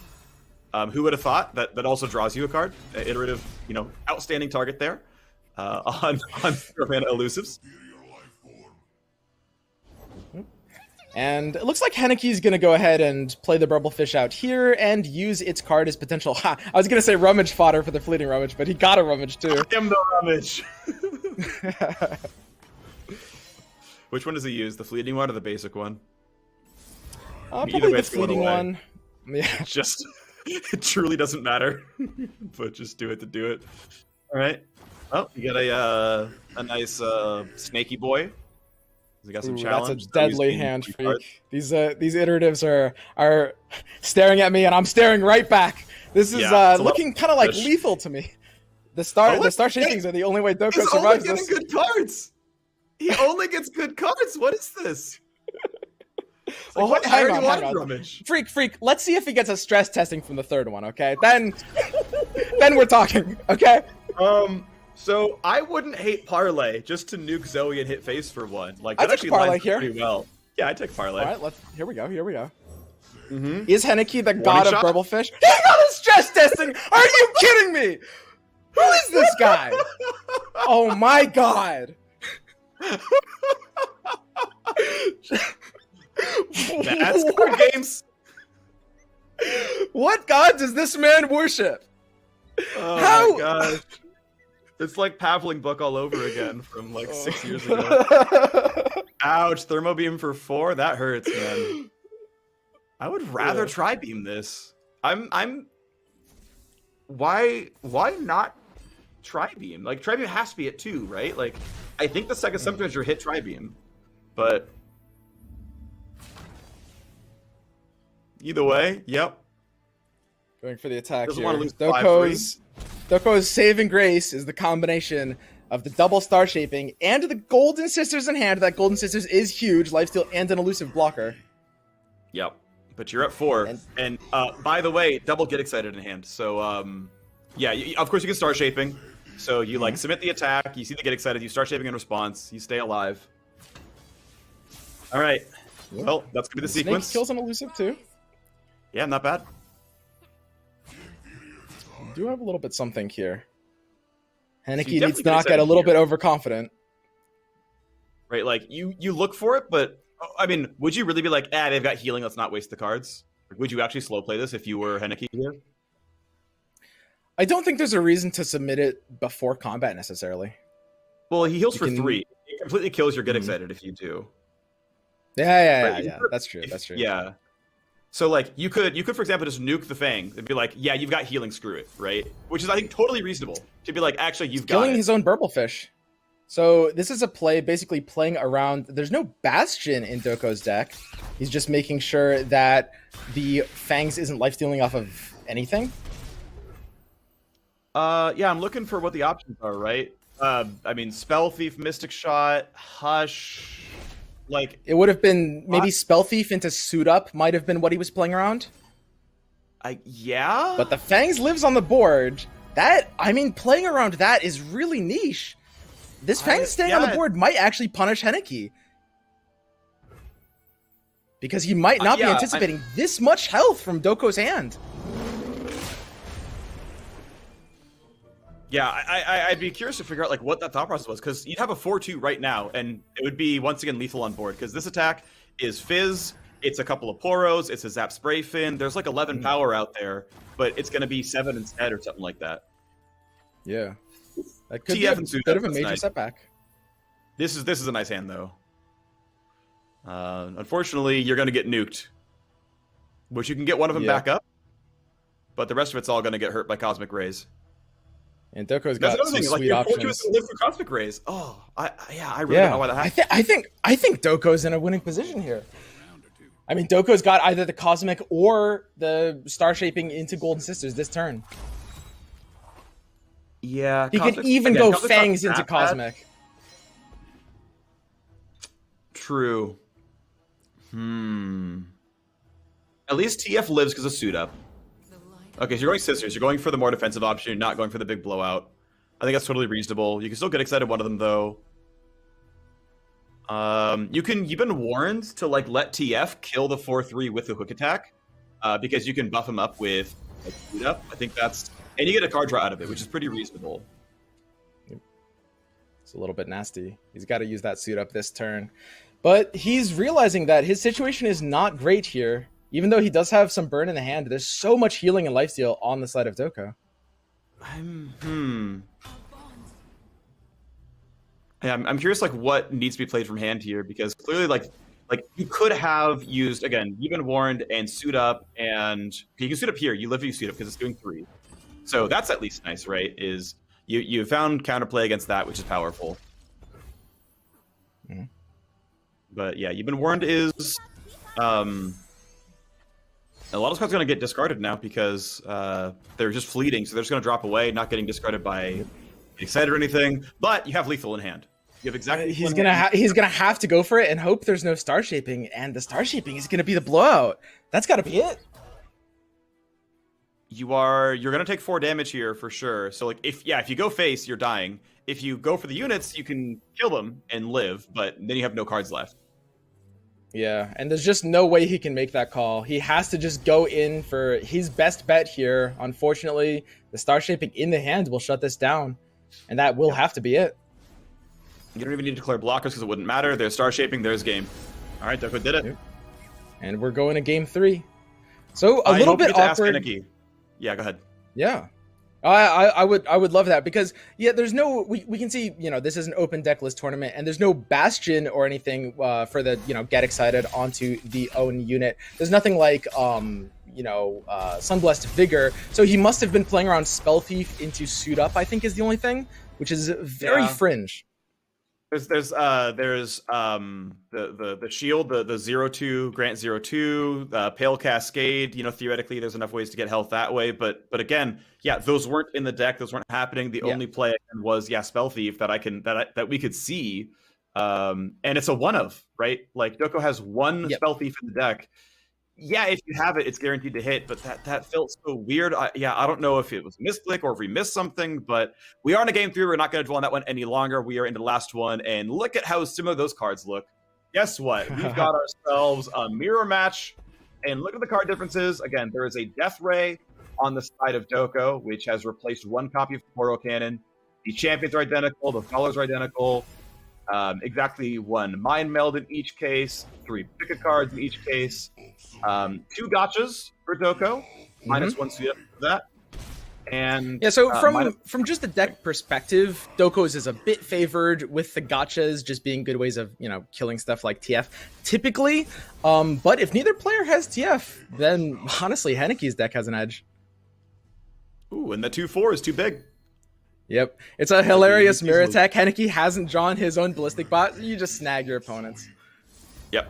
Who would have thought that also draws you a card? Iterative, you know, outstanding target there on 0 mana elusives. And it looks like Henneke's going to go ahead and play the Burblefish out here and use its card as potential... I was going to say rummage fodder for the Fleeting Rummage, but he got a rummage too. I am the rummage. Which one does he use? The Fleeting one or the basic one? Probably the Fleeting one. Yeah. It truly doesn't matter, but just do it to do it. All right. Oh, you got a nice snaky boy. He got some challenge. That's a deadly hand freak. These iteratives are staring at me, and I'm staring right back. This is looking kind of like lethal to me. The star shapings are the only way Doko survives this. He's only getting good cards. He only gets good cards. What is this? Well, hang on. Freak. Let's see if he gets a stress testing from the third one, okay? Then we're talking, okay? So I wouldn't hate Parlay just to nuke Zoe and hit face for 1. Like, that I actually Parlay lines here. Pretty well. Yeah, I take Parlay. All right, here we go. Mm-hmm. Is Henneke the god of Burblefish? He got a stress testing! Are you kidding me? Who is this guy? Oh my god! That's card games. What god does this man worship? Oh How? my gosh. It's like Pavling Book all over again from like 6 years ago. Ouch, Thermo Beam for 4? That hurts, man. I would rather Tri-Beam this. Why not Tri-Beam? Like, Tri-Beam has to be at 2, right? Like, I think the second sometimes you hit Tri-Beam. But either way, yep. Going for the attack Doesn't here. want to lose Doko's saving grace is the combination of the double star shaping and the Golden Sisters in hand. That Golden Sisters is huge, lifesteal and an elusive blocker. Yep. But you're at 4. And by the way, double Get Excited in hand. So, of course you can star shaping. So you like submit the attack, you see the Get Excited, you start shaping in response, you stay alive. All right. Well, that's gonna be the sequence. Snake kills an elusive too. Yeah, not bad. We do have a little bit something here. Henneke needs to not get a little bit overconfident. right? Like you look for it, but I mean, would you really be like, they've got healing, let's not waste the cards? Would you actually slow play this if you were Henneke here? I don't think there's a reason to submit it before combat necessarily. Well, he heals for 3. It completely kills your get excited if you do. Yeah. That's true. That's true. Yeah. So like you could for example just nuke the Fang and be like, yeah, you've got healing, screw it, right? Which is I think totally reasonable to be like, actually you've got killing it. his own Burblefish. So this is a play basically playing around. There's no Bastion in Doko's deck. He's just making sure that the Fangs isn't lifestealing off of anything. Yeah, I'm looking for what the options are, right? I mean, Spell Thief, Mystic Shot, Hush. Like it would have been maybe Spell Thief into Suit Up might have been what he was playing around. Yeah. But the Fangs lives on the board. That playing around that is really niche. This Fangs staying on the board might actually punish Henneke. Because he might not be anticipating this much health from Doko's hand. Yeah, I'd be curious to figure out like what that thought process was, because you'd have a 4-2 right now, and it would be once again lethal on board, because this attack is Fizz, it's a couple of Poros, it's a Zap Spray Fin, there's like 11 power out there, but it's going to be 7 instead or something like that. Yeah. That could TF be and a bit of a major setback. This is a nice hand, though. Unfortunately, you're going to get nuked, which you can get one of them back up, but the rest of it's all going to get hurt by Cosmic Rays. And Doko's got some sweet options. Live for Cosmic Rays. Oh, I really don't know why that happened. I think Doko's in a winning position here. I mean, Doko's got either the Cosmic or the Star Shaping into Golden Sisters this turn. Yeah, he could even go Fangs into Cosmic. True. At least TF lives because of Suit Up. Okay, so you're going Sisters. You're going for the more defensive option. You're not going for the big blowout. I think that's totally reasonable. You can still get excited one of them, though. You've been warned to like let TF kill the 4-3 with the hook attack, because you can buff him up with like, Suit Up. I think that's... And you get a card draw out of it, which is pretty reasonable. It's a little bit nasty. He's got to use that Suit Up this turn. But he's realizing that his situation is not great here. Even though he does have some burn in the hand, there's so much healing and lifesteal on the side of Doko. Yeah, I'm curious, like, what needs to be played from hand here, because clearly, like you could have used, again, you've been warned and Suit Up, and you can Suit Up here. You live, you Suit Up because it's doing 3. So that's at least nice, right? Is you found counterplay against that, which is powerful. But yeah, you've been warned is a lot of cards are going to get discarded now because they're just fleeting, so they're just going to drop away, not getting discarded by excited or anything. But you have lethal in hand. You have exactly. He's gonna have to go for it and hope there's no Star Shaping, and the Star Shaping is going to be the blowout. That's got to be it. You're going to take 4 damage here for sure. So like if you go face, you're dying. If you go for the units, you can kill them and live, but then you have no cards left. Yeah, and there's just no way he can make that call. He has to just go in for his best bet here. Unfortunately, the Star Shaping in the hand will shut this down, and that will have to be it. You don't even need to declare blockers because it wouldn't matter. There's Star Shaping, there's game. All right, Doko did it. Yep. And we're going to game 3. So a little bit awkward. Yeah, go ahead. Yeah. I would love that because there's no we can see this is an open deckless tournament and there's no Bastion or anything for the get excited onto the own unit. There's nothing like Sunblessed Vigor, so he must have been playing around Spell Thief into Suit Up, I think is the only thing, which is very fringe. There's the shield, the 0-2 grant 0-2, Pale Cascade. Theoretically, there's enough ways to get health that way. But again, those weren't in the deck. Those weren't happening. The only play was Spell Thief that we could see, and it's a one of, right. Like Doko has one Spell Thief in the deck. Yeah, if you have it, it's guaranteed to hit, but that felt so weird. I don't know if it was a misclick or if we missed something, but we are in a game 3. We're not going to dwell on that one any longer. We are into the last one, and look at how similar those cards look. Guess what? We've got ourselves a mirror match, and look at the card differences. Again, there is a Death Ray on the side of Doko, which has replaced one copy of Poro Cannon. The champions are identical. The colors are identical. exactly 1 Mind Meld in each case, 3 Pick-a cards in each case, 2 gotchas for Doko, -1 suit up for that. And yeah, so from just the deck perspective, Doko's is a bit favored with the gotchas just being good ways of, killing stuff like TF typically. But if neither player has TF, then honestly, Henneke's deck has an edge. Ooh, and the 2/4 is too big. Yep. It's a hilarious mirror attack. Henneke hasn't drawn his own ballistic bot. You just snag your opponents. Yep.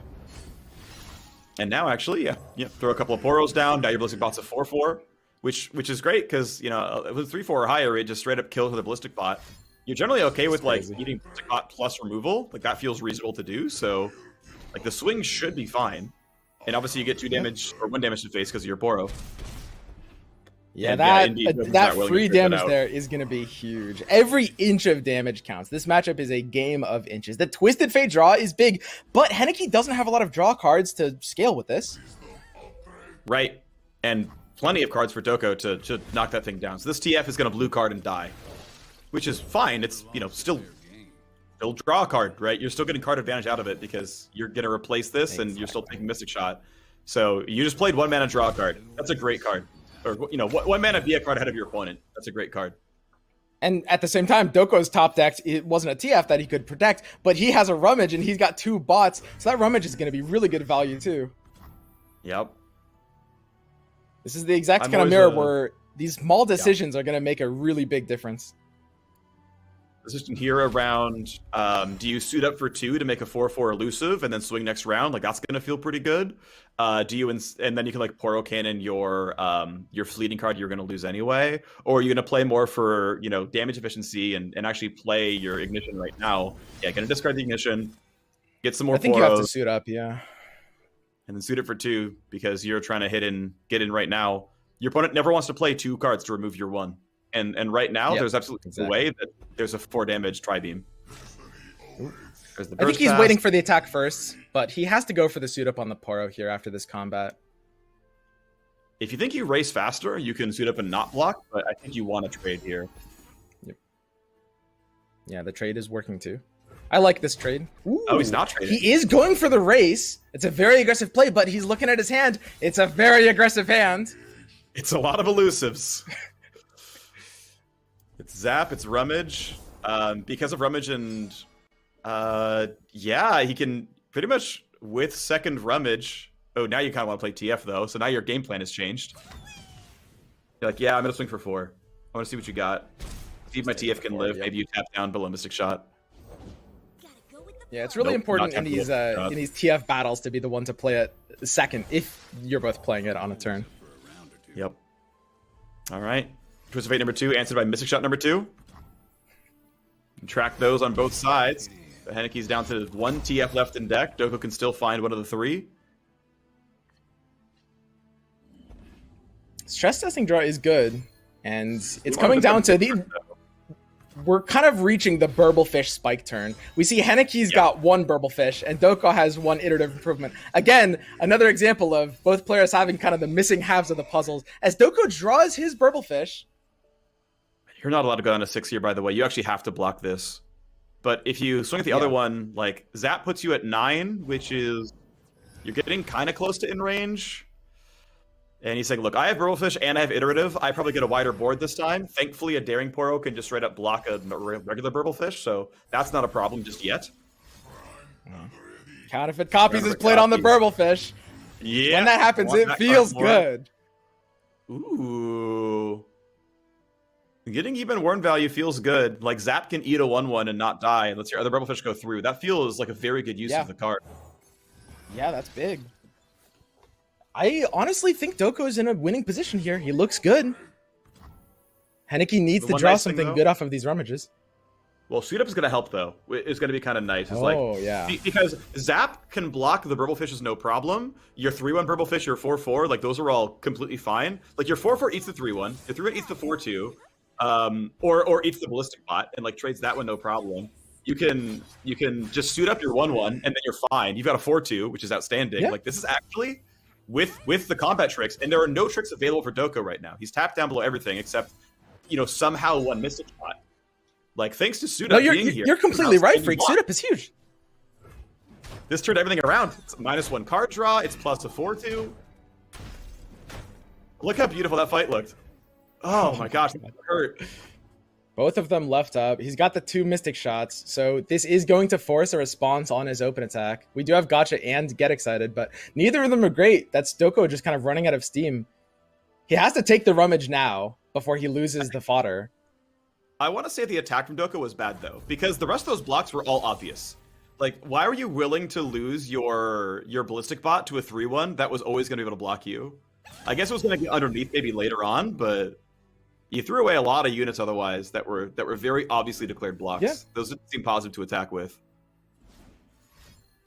And now actually, yeah, throw a couple of Poros down. Now your ballistic bot's a 4/4. Which is great because with 3/4 or higher, it just straight up kills with a ballistic bot. You're generally okay with eating ballistic bot plus removal. Like that feels reasonable to do. So like the swing should be fine. And obviously you get 2 damage or 1 damage to face because of your Poro. Yeah, that free damage there is going to be huge. Every inch of damage counts. This matchup is a game of inches. The Twisted Fate draw is big, but Henneke doesn't have a lot of draw cards to scale with this. Right, and plenty of cards for Doko to knock that thing down. So this TF is going to blue card and die, which is fine. It's still draw a card, right? You're still getting card advantage out of it because you're going to replace this and you're still taking Mystic Shot. So you just played 1 mana draw card. That's a great card. Or 1 mana be a card ahead of your opponent. That's a great card. And at the same time, Doko's top deck, it wasn't a TF that he could protect, but he has a Rummage and he's got 2 bots. So that Rummage is going to be really good value too. Yep. This is the exact kind of mirror where these small decisions are going to make a really big difference. Decision here around, do you suit up for 2 to make a 4/4 elusive and then swing next round? Like that's going to feel pretty good. Do you and then you can like Poro Cannon your fleeting card you're going to lose anyway, or are you going to play more for damage efficiency and actually play your Ignition right now? Yeah, going to discard the Ignition, get some more. I think Poros, you have to suit up, yeah. And then suit it for 2 because you're trying to get in right now. Your opponent never wants to play 2 cards to remove your 1. And right now, there's absolutely no way that there's a 4 damage Tri-Beam. I think he's waiting for the attack first, but he has to go for the suit up on the Poro here after this combat. If you think you race faster, you can suit up and not block, but I think you want to trade here. Yep. Yeah, the trade is working too. I like this trade. Ooh, oh, he's not trading. He is going for the race. It's a very aggressive play, but he's looking at his hand. It's a very aggressive hand. It's a lot of elusives. It's Zap, it's Rummage. Because of Rummage and... yeah, he can pretty much, with second Rummage... Oh, now you kind of want to play TF, though, so now your game plan has changed. You're like, yeah, I'm going to swing for 4. I want to see what you got. See if my TF can live. Maybe you tap down below Mystic Shot. Yeah, it's really important in these TF battles to be the one to play it second if you're both playing it on a turn. Yep. All right. Twist of Fate number 2 answered by Mystic Shot number 2. Track those on both sides. So Henneke's down to 1 TF left in deck. Doko can still find one of the 3. Stress testing draw is good, and it's coming down to the... We're kind of reaching the Burblefish spike turn. We see Henneke's got 1 Burblefish, and Doko has 1 iterative improvement. Again, another example of both players having kind of the missing halves of the puzzles. As Doko draws his Burblefish... You're not allowed to go down to 6 here, by the way. You actually have to block this. But if you swing at the other one, like, Zap puts you at 9, which is... You're getting kind of close to in range. And he's saying, look, I have Burblefish and I have Iterative. I probably get a wider board this time. Thankfully, a Daring Poro can just straight up block a regular Burblefish, so that's not a problem just yet. Counterfeit Copies is played on the Burblefish. Yeah. When that happens, it feels good. Ooh. Getting even Warn value feels good. Like, Zap can eat a 1/1 and not die, and lets your other Burblefish go through. That feels like a very good use of the card. Yeah, that's big. I honestly think Doko is in a winning position here. He looks good. Henneke needs to draw something good off of these Rummages. Well, Suit Up is going to help, though. It's going to be kind of nice. It's yeah. Because Zap can block the Burblefishes no problem. Your 3/1 Burblefish, your 4/4, like, those are all completely fine. Like, your 4/4 eats the 3/1, your 3/1 eats the 4/2, or eats the Ballistic Bot, and, like, trades that one no problem. You can just Suit Up your 1/1, and then you're fine. You've got a 4/2, which is outstanding. Yeah. Like, this is actually... With the combat tricks, and there are no tricks available for Doko right now. He's tapped down below everything except, somehow 1 Mystic Shot. Like, thanks to Suda No, being here. you're completely right, Freak. Suda is huge. This turned everything around. It's a -1 card draw. It's plus a 4/2. Look how beautiful that fight looked. Oh my gosh, that hurt. Both of them left up. He's got the 2 Mystic shots, so this is going to force a response on his open attack. We do have Gotcha and Get Excited, but neither of them are great. That's Doko just kind of running out of steam. He has to take the rummage now before he loses the fodder. I want to say the attack from Doko was bad, though, because the rest of those blocks were all obvious. Like, why were you willing to lose your Ballistic Bot to a 3-1 that was always going to be able to block you? I guess it was going to get underneath maybe later on, but you threw away a lot of units otherwise that were very obviously declared blocks. Yeah. Those didn't seem positive to attack with.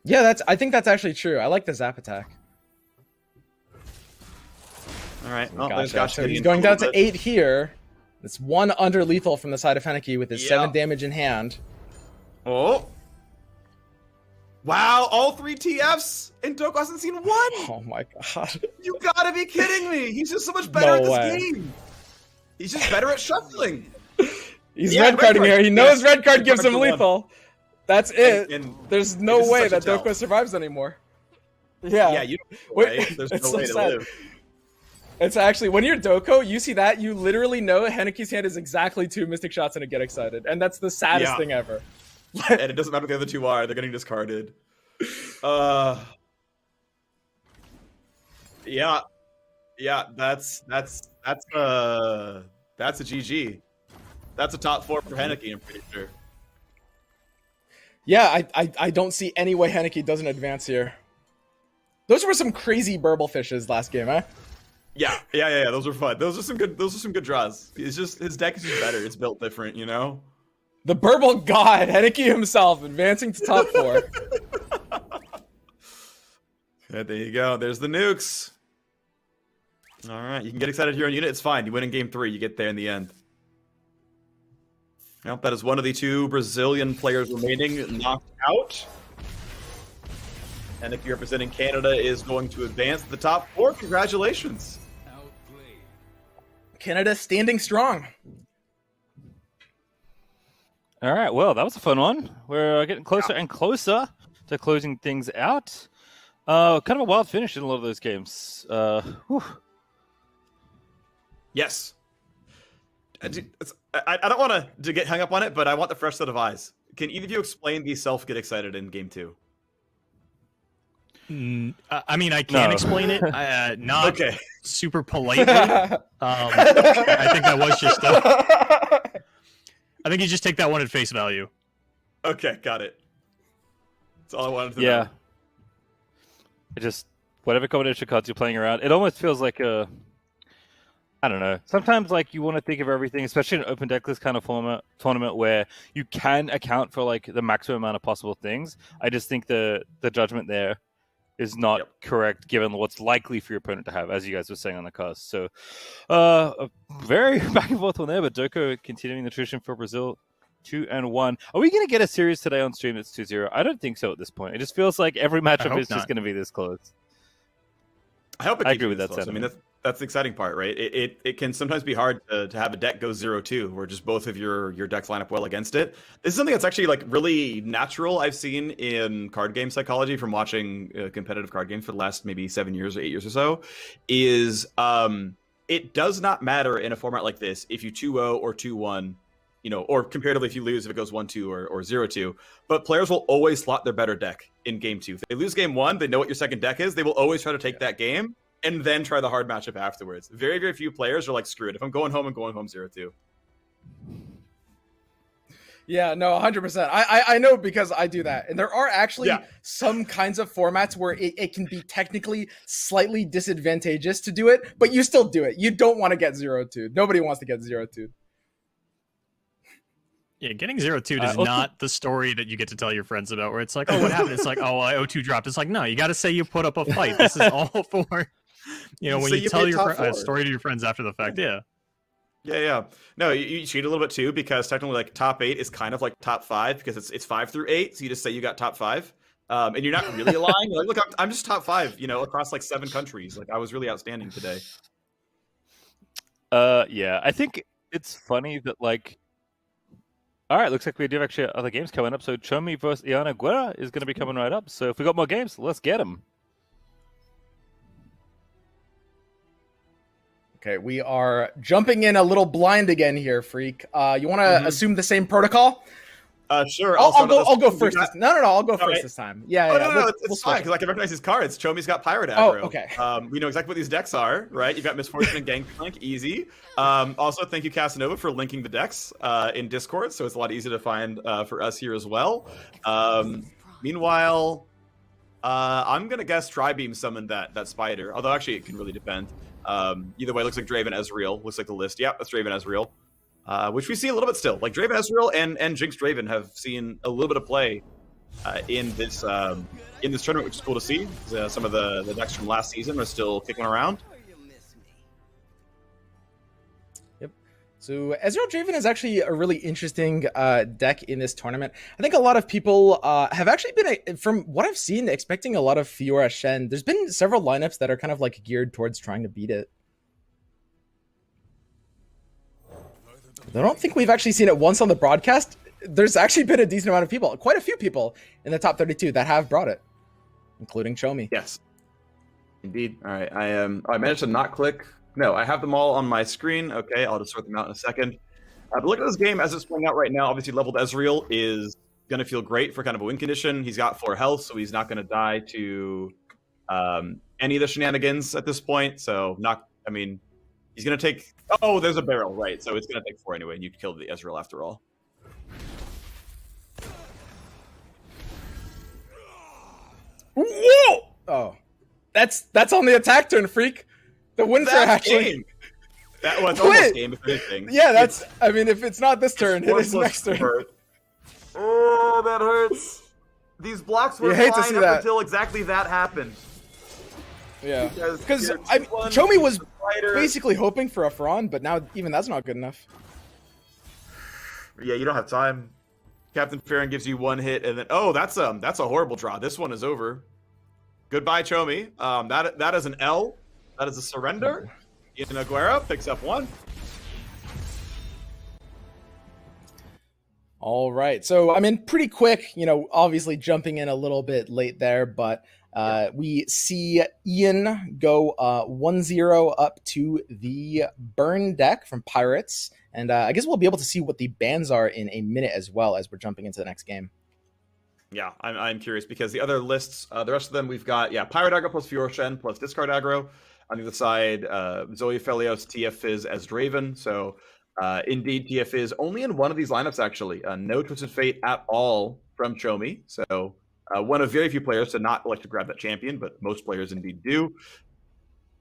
Yeah, I think that's actually true. I like the zap attack. All right, well, Gotcha. there's Gotcha. So he's going down to 8 here. It's 1 under lethal from the side of Henneke with his 7 damage in hand. Oh. Wow, all 3 TFs, and Doko hasn't seen 1. Oh my god. You gotta be kidding me. He's just so much better at this game. He's just better at shuffling. He's red carding here. He knows red card gives him lethal. That's it. And There's no way that Doko survives anymore. Yeah. Yeah, you don't know, right? There's no way to live. It's actually, when you're Doko, you see that, you literally know Henneke's hand is exactly 2 Mystic Shots and a Get Excited. And that's the saddest thing ever. And it doesn't matter what the other 2 are, they're getting discarded. Yeah. Yeah, that's a GG. That's a top 4 for Henneke, I'm pretty sure. Yeah, I don't see any way Henneke doesn't advance here. Those were some crazy burble fishes last game, eh? Yeah. Those were fun. Those are some good draws. It's just his deck is just better. It's built different, you know. The burble god, Henneke himself, advancing to top 4. Yeah, there you go. There's the nukes. All right, you can get excited here on unit. It's fine. You win in game 3. You get there in the end. Yep, that is one of the 2 Brazilian players remaining knocked out. And if you're representing Canada, is going to advance to the top 4. Congratulations. Canada standing strong. All right, well, that was a fun one. We're getting closer and closer to closing things out. Kind of a wild finish in a lot of those games. Yes. I don't want to get hung up on it, but I want the fresh set of eyes. Can either of you explain the self get excited in game 2? I mean, I can explain it. Not super politely. I think that was just. I think you just take that one at face value. Okay, got it. That's all I wanted to know. It just whatever combination of cards you're playing around, it almost feels like a. I don't know. Sometimes, like, you want to think of everything, especially in an open deck list kind of tournament where you can account for like the maximum amount of possible things. I just think the judgment there is not correct given what's likely for your opponent to have, as you guys were saying on the cast. So, a very back and forth one there, but Doko continuing the tradition for Brazil. 2-1. Are we going to get a series today on stream that's 2-0? I don't think so at this point. It just feels like every matchup is just going to be this close. I hope I agree with that sentiment. I mean, that's the exciting part, right? It can sometimes be hard to have a deck go 0-2, where just both of your decks line up well against it. This is something that's actually like really natural. I've seen in card game psychology from watching competitive card games for the last maybe 7 years or 8 years or so. Is it does not matter in a format like this if you 2-0 or 2-1. You know, or comparatively, if you lose, if it goes 1-2 or 0-2, but players will always slot their better deck in game 2. If they lose game 1, they know what your second deck is. They will always try to take that game and then try the hard matchup afterwards. Very, very few players are like, screw it. If I'm going home, I'm going home 0-2. Yeah, no, 100%. I know because I do that. And there are actually some kinds of formats where it can be technically slightly disadvantageous to do it, but you still do it. You don't want to get 0-2. Nobody wants to get 0-2. Yeah, getting 0-2 is not the story that you get to tell your friends about, where it's like, oh, what happened? It's like, oh, I 0-2 dropped. It's like, no, you got to say you put up a fight. This is all for, when So you tell your top story to your friends after the fact. Yeah. No, you cheat a little bit too, because technically, like, top 8 is kind of like top 5 because it's 5 through 8. So you just say you got top 5, and you're not really lying. You're like, look, I'm just top 5. Across like 7 countries. Like, I was really outstanding today. Yeah, I think it's funny that like. All right, looks like we do have actually other games coming up. So Chomi versus Iana Guerra is going to be coming right up. So if we got more games, let's get them. Okay, we are jumping in a little blind again here, Freak. You want to assume the same protocol? Sure. I'll go first. No, I'll go first right. this time. Yeah, No, we'll it's fine because I can recognize his cards. Chomi's got Pirate Oh, aggro. okay. We know exactly what these decks are, right? You've got Misfortune and Gangplank, easy. Also, thank you, Casanova, for linking the decks in Discord, so it's a lot easier to find for us here as well. Meanwhile, I'm gonna guess Tribeam summoned that spider, although actually it can really depend. Either way, it looks like Draven Ezreal. Looks like the list. Yeah, that's Draven Ezreal. Which we see a little bit still. Like Draven Ezreal and Jinx Draven have seen a little bit of play in this tournament, which is cool to see. Some of the decks from last season are still kicking around. Yep. So Ezreal Draven is actually a really interesting deck in this tournament. I think a lot of people have actually been, from what I've seen, expecting a lot of Fiora Shen. There's been several lineups that are kind of like geared towards trying to beat it. I don't think we've actually seen it once on the broadcast. There's actually been a decent amount of people, quite a few people in the top 32 that have brought it, including Chomi. Yes, indeed. All right, I managed to not click. No, I have them all on my screen. Okay, I'll just sort them out in a second. But look at this game as it's playing out right now. Obviously, leveled Ezreal is going to feel great for kind of a win condition. He's got 4 health, so he's not going to die to any of the shenanigans at this point. So he's going to take... Oh, there's a barrel, right. So it's going to take 4 anyway, and you killed the Ezreal after all. Whoa! Oh. That's on the attack turn, Freak. The Winter actually... Game. That was almost game, if anything. Yeah, that's... I mean, if it's not this turn, it is next turn. Oh, that hurts. These blocks were flying up until exactly that happened. Yeah, because Chomi was basically hoping for a Fron, but now even that's not good enough. Yeah, you don't have time. Captain Farron gives you 1 hit, and then that's a horrible draw. This one is over. Goodbye, Chomi. That is an L. That is a surrender. Ian Aguera picks up 1. All right, so I mean, pretty quick. Obviously jumping in a little bit late there, but. We see Ian go 1-0 up to the burn deck from Pirates. And I guess we'll be able to see what the bans are in a minute as well as we're jumping into the next game. Yeah, I'm curious because the other lists, the rest of them, we've got, Pirate aggro plus Fiora Shen plus discard aggro. On the other side, Zoe Felios, TF Fizz as Draven. So indeed, TF Fizz only in one of these lineups, actually. No Twisted Fate at all from Chomi. So... one of very few players to not elect to grab that champion, but most players indeed do.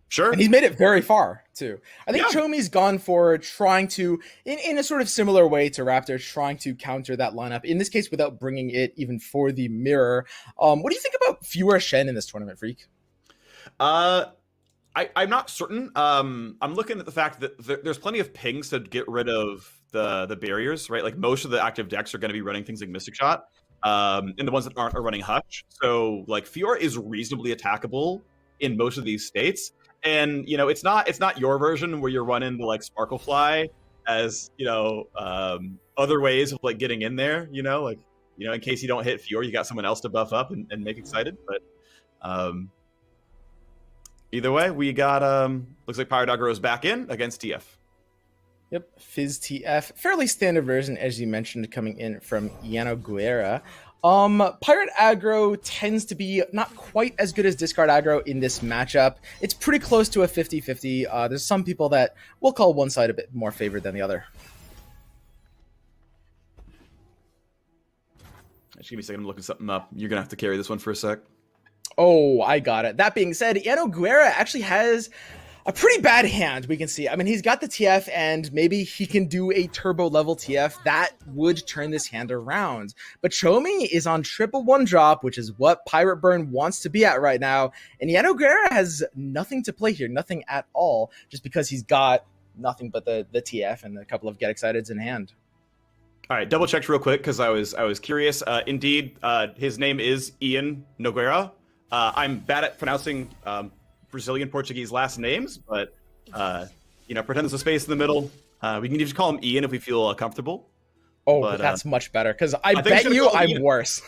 Sure. And he's made it very far, too. I think Chomi's gone for trying to, in a sort of similar way to Raptor, trying to counter that lineup, in this case without bringing it even for the mirror. What do you think about Fiora Shen in this tournament, Freak? I'm not certain. I'm looking at the fact that there's plenty of pings to get rid of the barriers, right? Like most of the active decks are going to be running things like Mystic Shot. And the ones that aren't are running Hush. So like Fiora is reasonably attackable in most of these states. And it's not your version where you're running the like Sparklefly as other ways of like getting in there, in case you don't hit Fiora, you got someone else to buff up and make excited. But either way, we got looks like Pirate aggro is back in against TF. Yep, Fizz TF. Fairly standard version, as you mentioned, coming in from Iano Guerra. Pirate aggro tends to be not quite as good as discard aggro in this matchup. It's pretty close to a 50-50. There's some people that will call one side a bit more favored than the other. Just give me a second, I'm looking something up. You're going to have to carry this one for a sec. Oh, I got it. That being said, Iano Guerra actually has... a pretty bad hand, we can see. I mean, he's got the TF, and maybe he can do a turbo level TF. That would turn this hand around. But Chomi is on triple 1-drop, which is what Pirate Burn wants to be at right now. And Iano Guerra has nothing to play here, nothing at all, just because he's got nothing but the TF and a couple of Get Exciteds in hand. All right, double checked real quick because I was curious. Indeed, his name is Ian Nogueira. I'm bad at pronouncing Brazilian Portuguese last names, but pretend there's a space in the middle. We can just call him Ian if we feel comfortable. Oh, but that's much better because I think bet it's you gonna go I'm Ian. worse.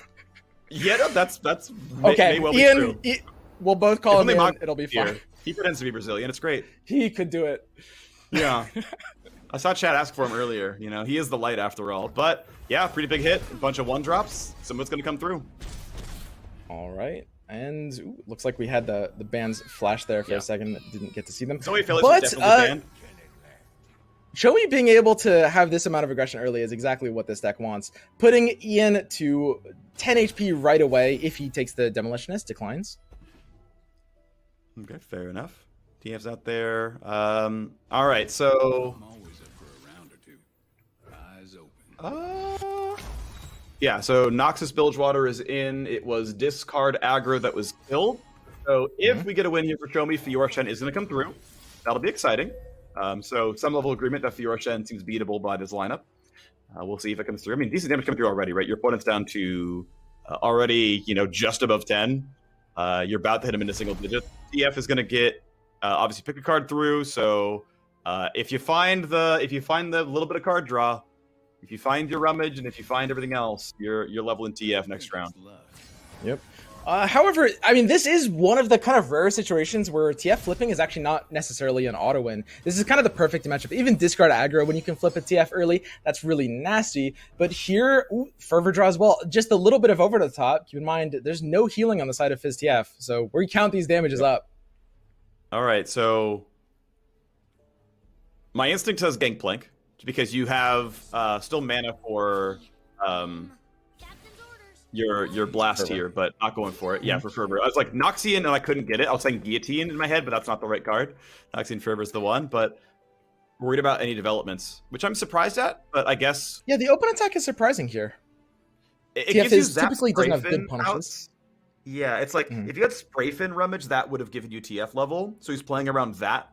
Yeah, no, that's Okay, may well be Ian, true. we'll both call If him only Ian. Mock It'll be here. fine. He pretends to be Brazilian. It's great. He could do it. Yeah. I saw Chad ask for him earlier. You know, he is the light after all. But yeah, pretty big hit. A bunch of 1-drops. Someone's going to come through. All right. And looks like we had the bands flash there for a second. Didn't get to see them. Zoe Phillips is definitely banned. Joey being able to have this amount of aggression early is exactly what this deck wants. Putting Ian to 10 HP right away if he takes the Demolitionist declines. Okay, fair enough. TF's out there. All right, so... yeah, so Noxus Bilgewater is in. It was discard aggro that was killed. So if we get a win here for Show Me, Fiora is going to come through. That'll be exciting. So some level of agreement that Fiora seems beatable by this lineup. We'll see if it comes through. I mean, decent damage coming through already, right? Your opponent's down to already, just above 10. You're about to hit him into single digits. TF is going to get obviously pick a card through. So if you find the little bit of card draw, if you find your rummage, and if you find everything else, you're leveling TF next round. Yep. However, I mean, this is one of the kind of rare situations where TF flipping is actually not necessarily an auto win. This is kind of the perfect matchup. Even discard aggro, when you can flip a TF early, that's really nasty. But here, Fervor draw as well. Just a little bit of over the top. Keep in mind, there's no healing on the side of Fizz TF, so we count these damages up. All right, so my instinct says Gangplank, because you have still mana for your blast Fervor. here, but not going for it. Yeah, for Fervor. I was like Noxian and I couldn't get it. I was saying Guillotine in my head, but that's not the right card. Noxian Fervor is the one, but worried about any developments, which I'm surprised at, but I guess... Yeah, the open attack is surprising here. It TF gives you is typically doesn't have good Sprayfin punishes. outs. Yeah, it's like, if you had Sprayfin Rummage, that would have given you TF level, so he's playing around that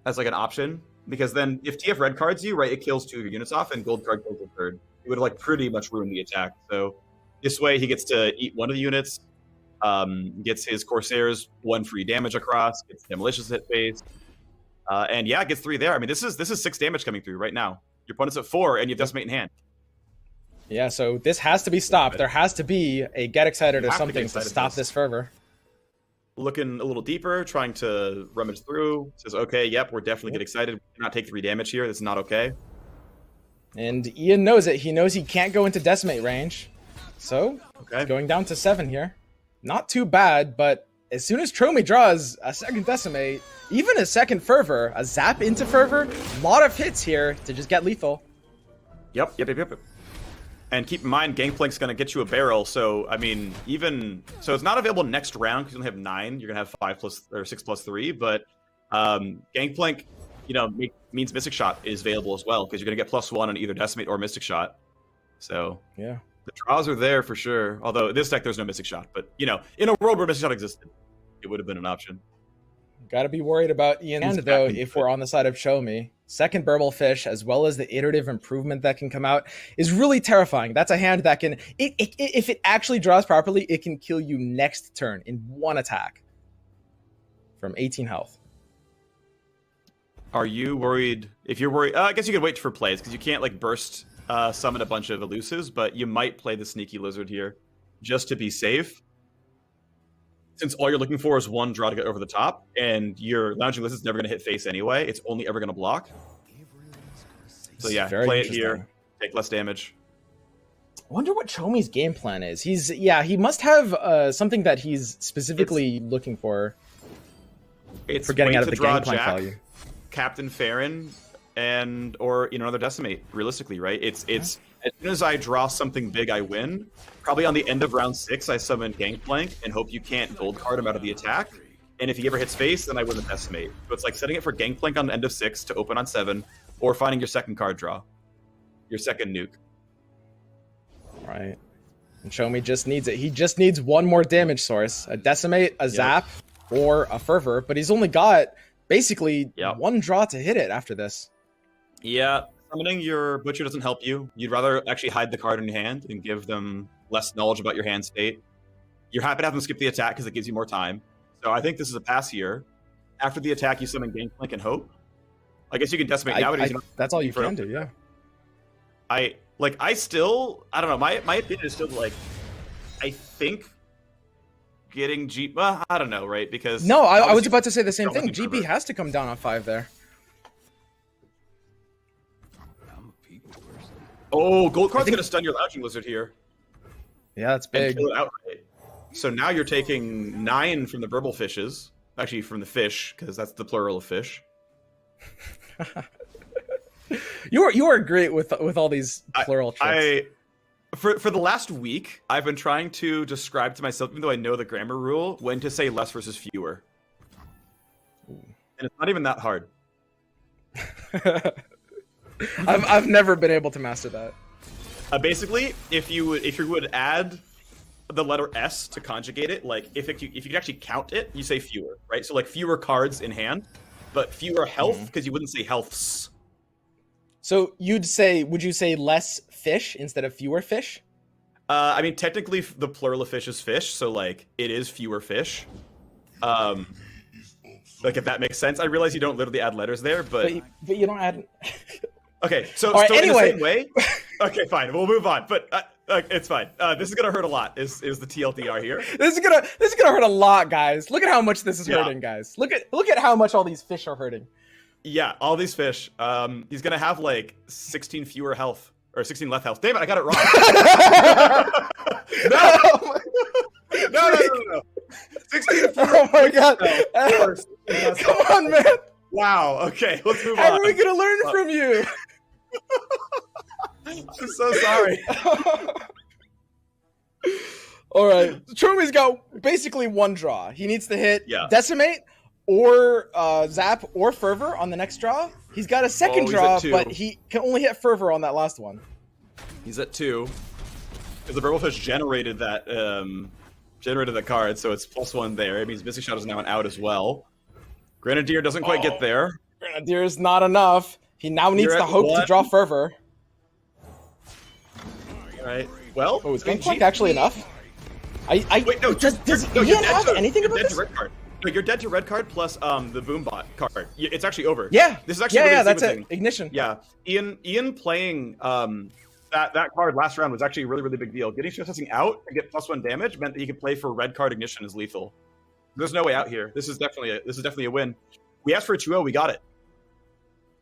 as like an option, because then if TF red cards you, right, it kills 2 of your units off, and gold card kills a third. It would have like pretty much ruined the attack. So this way he gets to eat one of the units, gets his Corsairs 1 free damage across, gets Demolitions hit phase, and yeah, gets 3 there. I mean, this is 6 damage coming through right now. Your opponent's at 4, and you have Decimate in hand. Yeah, so this has to be stopped. There has to be a Get Excited You or have to something get to excited stop this. this Fervor. Looking a little deeper, trying to rummage through. Says, okay, yep, we're definitely get excited. We cannot take 3 damage here. This is not okay. And Ian knows it. He knows he can't go into Decimate range. So, going down to 7 here. Not too bad, but as soon as Tromi draws a second Decimate, even a second Fervor, a zap into Fervor, a lot of hits here to just get lethal. Yep. And keep in mind, Gangplank's going to get you a barrel. So, I mean, so it's not available next round because you only have 9. You're going to have 5 plus or 6 plus 3. But Gangplank, means Mystic Shot is available as well because you're going to get +1 on either Decimate or Mystic Shot. So, yeah, the draws are there for sure. Although this deck, there's no Mystic Shot. But, in a world where Mystic Shot existed, it would have been an option. Got to be worried about Ian He's though back in if we're on the side of Show Me. Second Burble Fish, as well as the iterative improvement that can come out, is really terrifying. That's a hand that can, if it actually draws properly, it can kill you next turn in 1 attack from 18 health. Are you worried? If you're worried, I guess you could wait for plays because you can't burst summon a bunch of elusives, but you might play the Sneaky Lizard here just to be safe. Since all you're looking for is 1 draw to get over the top, and your Lounging Lizard's never going to hit face anyway, it's only ever going to block. So yeah, play it here, take less damage. I wonder what Chomi's game plan is. He must have something that he's specifically looking for. It's for getting wait out of to the draw Gangplank Jack, value. Captain Farron, or another Decimate. Realistically, right? It's as soon as I draw something big, I win. Probably on the end of round 6, I summon Gangplank and hope you can't gold card him out of the attack. And if he ever hits face, then I win the Decimate. So it's like setting it for Gangplank on the end of 6 to open on 7, or finding your second card draw, your second nuke. Right. And Chomi just needs it. He just needs 1 more damage source, a Decimate, a Zap, or a Fervor. But he's only got basically 1 draw to hit it after this. Yeah, summoning your Butcher doesn't help you. You'd rather actually hide the card in your hand and give them less knowledge about your hand state. You're happy to have them skip the attack because it gives you more time. So I think this is a pass here. After the attack, you summon Gangplank and hope. I guess you can Decimate now, but that's all you can do, yeah. I don't know. My opinion is still like, I think getting G. Well, I don't know, right? Because No, I was about to say the same thing. Naked GP River. has to come down on 5 there. Oh, gold card's gonna stun your Lounging Lizard here. Yeah, that's And big. kill it outright. So now you're taking 9 from the Burble Fishes. Actually, from the fish, because that's the plural of fish. You are great with all these plural tricks. For the last week, I've been trying to describe to myself, even though I know the grammar rule, when to say less versus fewer. And it's not even that hard. I've never been able to master that. Basically, if you would add the letter S to conjugate it, like if you could actually count it, you say fewer, right? So like fewer cards in hand, but fewer health because you wouldn't say healths. So would you say less fish instead of fewer fish? I mean, technically the plural of fish is fish, so like it is fewer fish. Like if that makes sense. I realize you don't literally add letters there, but you don't add. Okay, so, All right, so anyway. in the same way. Okay, fine. We'll move on. But it's fine. This is gonna hurt a lot. Is the TLDR here? This is gonna hurt a lot, guys. Look at how much this is Yeah. hurting, guys. Look at how much all these fish are hurting. Yeah, all these fish. He's gonna have like 16 fewer health or 16 less health. Damn it, I got it wrong. No. 16 fewer. Oh my god. Come on, man. Wow. Okay, let's move on. How are we gonna learn from you? I'm so sorry. All right, Chomi's got basically one draw. He needs to hit Yeah. Decimate or Zap or Fervor on the next draw. He's got a second he's draw, at 2. but he can only hit Fervor on that last one. He's at 2 because the Burblefish generated that card, so it's +1 there. It means Mystic Shot is now an out as well. Grenadier doesn't quite get there. Grenadier is not enough. He now needs You're to at hope to 1. draw Fervor. All right. Well, is Gangplank actually enough? Wait, no. Does no, Ian have anything you're about dead this? to red card. No, you're dead to red card plus the Boombot card. It's actually over. Yeah. This is actually Yeah, really that's it. sequencing. Ignition. Yeah. Ian playing that card last round was actually a really, really big deal. Getting stress testing out and get +1 damage meant that he could play for red card Ignition as lethal. There's no way out here. This is definitely a win. We asked for a 2-0, we got it.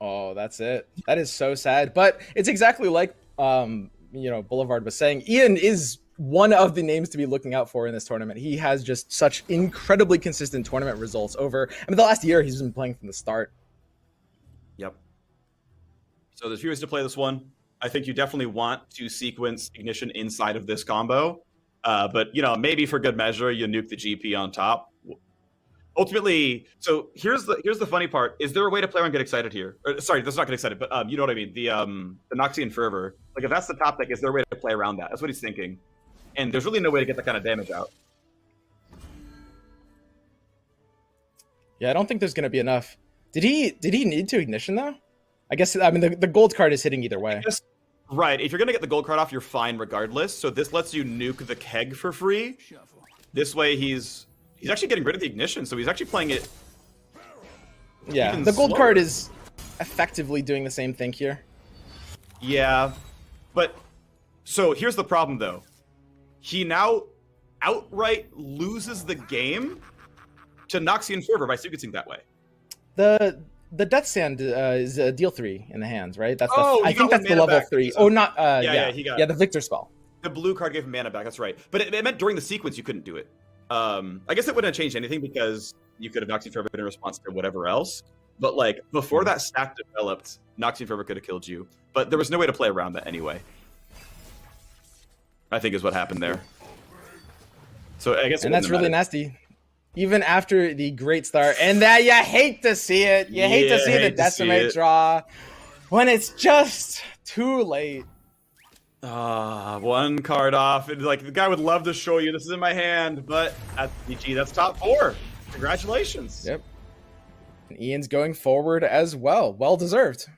Oh, that's it. That is so sad. But it's exactly like Boulevard was saying. Ian is one of the names to be looking out for in this tournament. He has just such incredibly consistent tournament results over. I mean, the last year he's been playing from the start. Yep. So there's few ways to play this one. I think you definitely want to sequence Ignition inside of this combo. But, maybe for good measure, you nuke the GP on top. Ultimately, so here's the funny part. Is there a way to play around Get Excited here? Sorry, that's not Get Excited, but you know what I mean. The Noxian Fervor. Like, if that's the top deck, is there a way to play around that? That's what he's thinking. And there's really no way to get that kind of damage out. Yeah, I don't think there's going to be enough. Did he need to Ignition, though? I guess, the gold card is hitting either way. Right, if you're going to get the gold card off, you're fine regardless. So this lets you nuke the keg for free. This way he's actually getting rid of the Ignition, so he's actually playing it. Yeah, even the gold slower. card is effectively doing the same thing here. Yeah, but so here's the problem though. He now outright loses the game to Noxian Fervor by sequencing that way. The Death Sand is deal 3 in the hands, right? That's he I think got that's one the mana level back. 3. So- Oh, not he got the Victor spell. The blue card gave him mana back. That's right, but it meant during the sequence you couldn't do it. I guess it wouldn't have changed anything because you could have Noxian Fervor in response to whatever else. But like before that stack developed, Noxian Fervor could have killed you. But there was no way to play around that anyway. I think is what happened there. So I guess, And that's really nasty. Even after the great start, and that you hate to see it. You hate to see the Decimate draw when it's just too late. One card off. And like the guy would love to show you this is in my hand, but at GG, that's top 4. Congratulations. Yep. And Ian's going forward as well. Well deserved.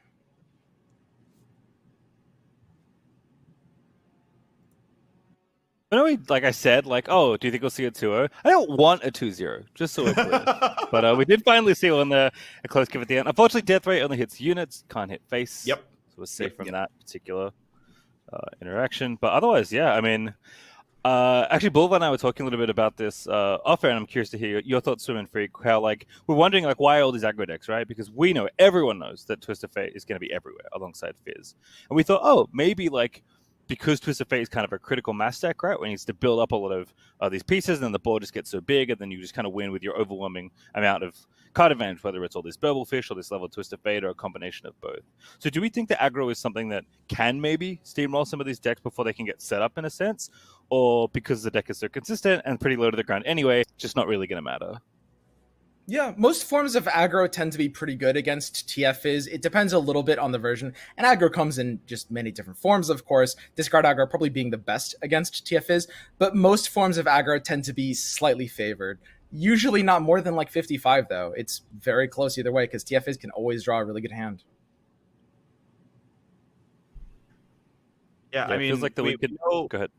I know, like I said, do you think we'll see a 2-0? I don't want a 2-0, just so we're clear. But we did finally see one there, a close give at the end. Unfortunately, death rate only hits units, can't hit face. Yep. So we're safe from that particular. interaction. But otherwise, yeah, I mean, actually, Bulva and I were talking a little bit about this off air, and I'm curious to hear your thoughts, Swim and Freak. How like we're wondering like why all these aggro decks, right? Because we know everyone knows that Twisted Fate is going to be everywhere alongside Fizz, and we thought, oh, maybe like because Twisted Fate is kind of a critical mass deck, right? Where it needs to build up a lot of these pieces, and then the board just gets so big, and then you just kind of win with your overwhelming amount of card advantage, whether it's all this Burblefish or this level Twisted Fate or a combination of both. So do we think that aggro is something that can maybe steamroll some of these decks before they can get set up in a sense? Or because the deck is so consistent and pretty low to the ground anyway, it's just not really going to matter? Yeah, most forms of aggro tend to be pretty good against TFs. It depends a little bit on the version, and aggro comes in just many different forms, of course. Discard aggro probably being the best against TFs, but most forms of aggro tend to be slightly favored. Usually not more than like 55, though. It's very close either way, because TFs can always draw a really good hand. Yeah, I mean, it feels like we could... Go ahead.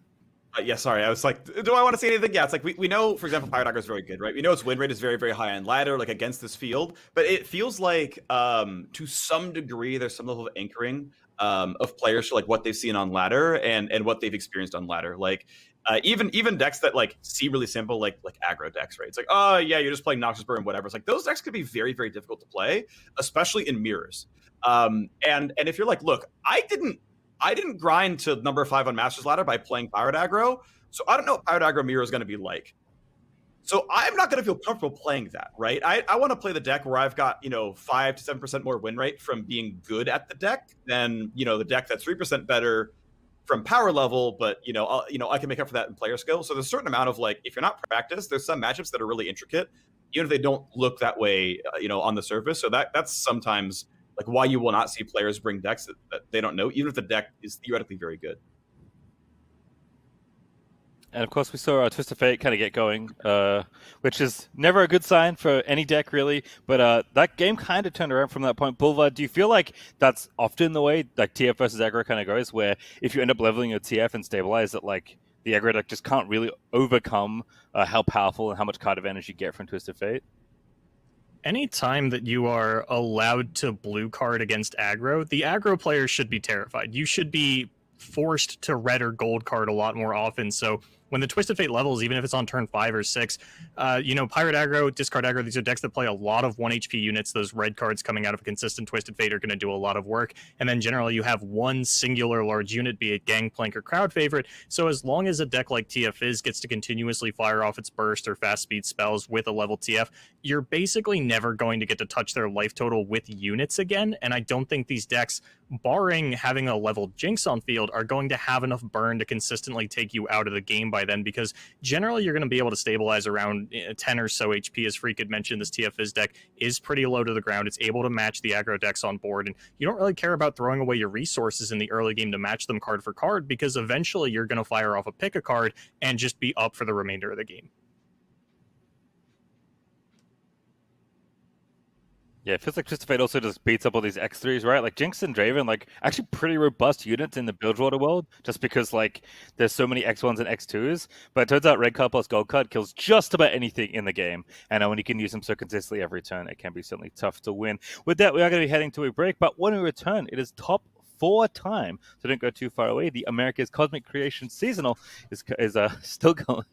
Yeah, sorry. I was like, do I want to say anything? Yeah, it's like we know, for example, Pirate Aggro is very good, right? We know its win rate is very, very high on ladder, like against this field. But it feels like, to some degree, there's some level of anchoring of players to like what they've seen on ladder and what they've experienced on ladder. Like even decks that like seem really simple, like aggro decks, right? It's like, oh yeah, you're just playing Noxious Burn, whatever. It's like those decks could be very, very difficult to play, especially in mirrors. And if you're like, look, I didn't grind to number 5 on Master's Ladder by playing Pirate Aggro, so I don't know what Pirate Aggro Mirror is going to be like. So I'm not going to feel comfortable playing that, right? I want to play the deck where I've got 5 to 7% more win rate from being good at the deck than the deck that's 3% better from power level, but I can make up for that in player skill. So there's a certain amount of like, if you're not practiced, there's some matchups that are really intricate, even if they don't look that way, on the surface. So that's sometimes like why you will not see players bring decks that they don't know, even if the deck is theoretically very good. And of course, we saw Twisted Fate kind of get going, which is never a good sign for any deck, really. But that game kind of turned around from that point. Bulva, do you feel like that's often the way like TF versus aggro kind of goes, where if you end up leveling your TF and stabilize, that like the aggro deck just can't really overcome how powerful and how much card advantage you get from Twisted Fate? Anytime that you are allowed to blue card against aggro, the aggro player should be terrified. You should be forced to red or gold card a lot more often. So when the Twisted Fate levels, even if it's on turn 5 or 6, Pirate Aggro, Discard Aggro, these are decks that play a lot of 1 HP units. Those red cards coming out of a consistent Twisted Fate are going to do a lot of work. And then generally you have one singular large unit, be it Gangplank or Crowd Favorite. So as long as a deck like TF gets to continuously fire off its burst or fast speed spells with a level TF, you're basically never going to get to touch their life total with units again. And I don't think these decks, barring having a level Jinx on field, are going to have enough burn to consistently take you out of the game by then, because generally you're going to be able to stabilize around 10 or so HP. As Freak had mentioned, this TF's deck is pretty low to the ground. It's able to match the aggro decks on board, and you don't really care about throwing away your resources in the early game to match them card for card, because eventually you're going to fire off a pick a card and just be up for the remainder of the game. Yeah, it feels like Twisted Fate also just beats up all these X3s, right? Like Jinx and Draven, like actually pretty robust units in the Bilgewater world, just because like there's so many X1s and X2s. But it turns out red card plus gold card kills just about anything in the game. And when you can use them so consistently every turn, it can be certainly tough to win. With that, we are going to be heading to a break. But when we return, it is top 4 time. So don't go too far away. The America's Cosmic Creation Seasonal is still going.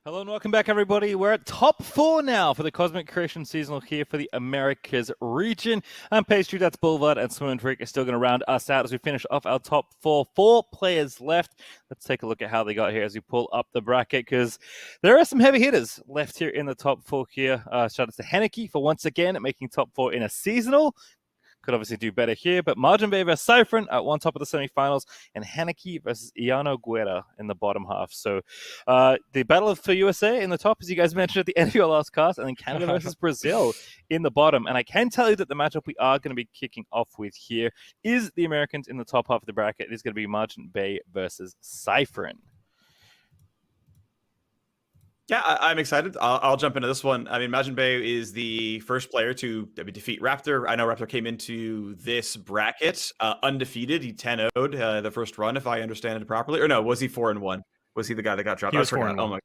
Hello and welcome back, everybody. We're at top 4 now for the Cosmic Creation Seasonal here for the Americas region. I'm Pastry, that's Boulevard, and Swim and Freak are still going to round us out as we finish off our top 4. 4 players left. Let's take a look at how they got here as we pull up the bracket, because there are some heavy hitters left here in the top 4 here. Shout out to Henneke for once again making top 4 in a seasonal. Could obviously do better here, but Margin Bay versus Cyphron at one top of the semifinals, and Henneke versus Iano Guerra in the bottom half. So the battle for USA in the top, as you guys mentioned at the end of your last cast, and then Canada versus Brazil in the bottom. And I can tell you that the matchup we are going to be kicking off with here is the Americans in the top half of the bracket. It is going to be Margin Bay versus Cyphron. Yeah, I'm excited. I'll jump into this one. I mean, Majin Bay is the first player to defeat Raptor. I know Raptor came into this bracket undefeated. He 10-0'd the first run, if I understand it properly. Or no, was he 4-1? Was he the guy that got dropped? He was 4-1. 4-1. Oh my.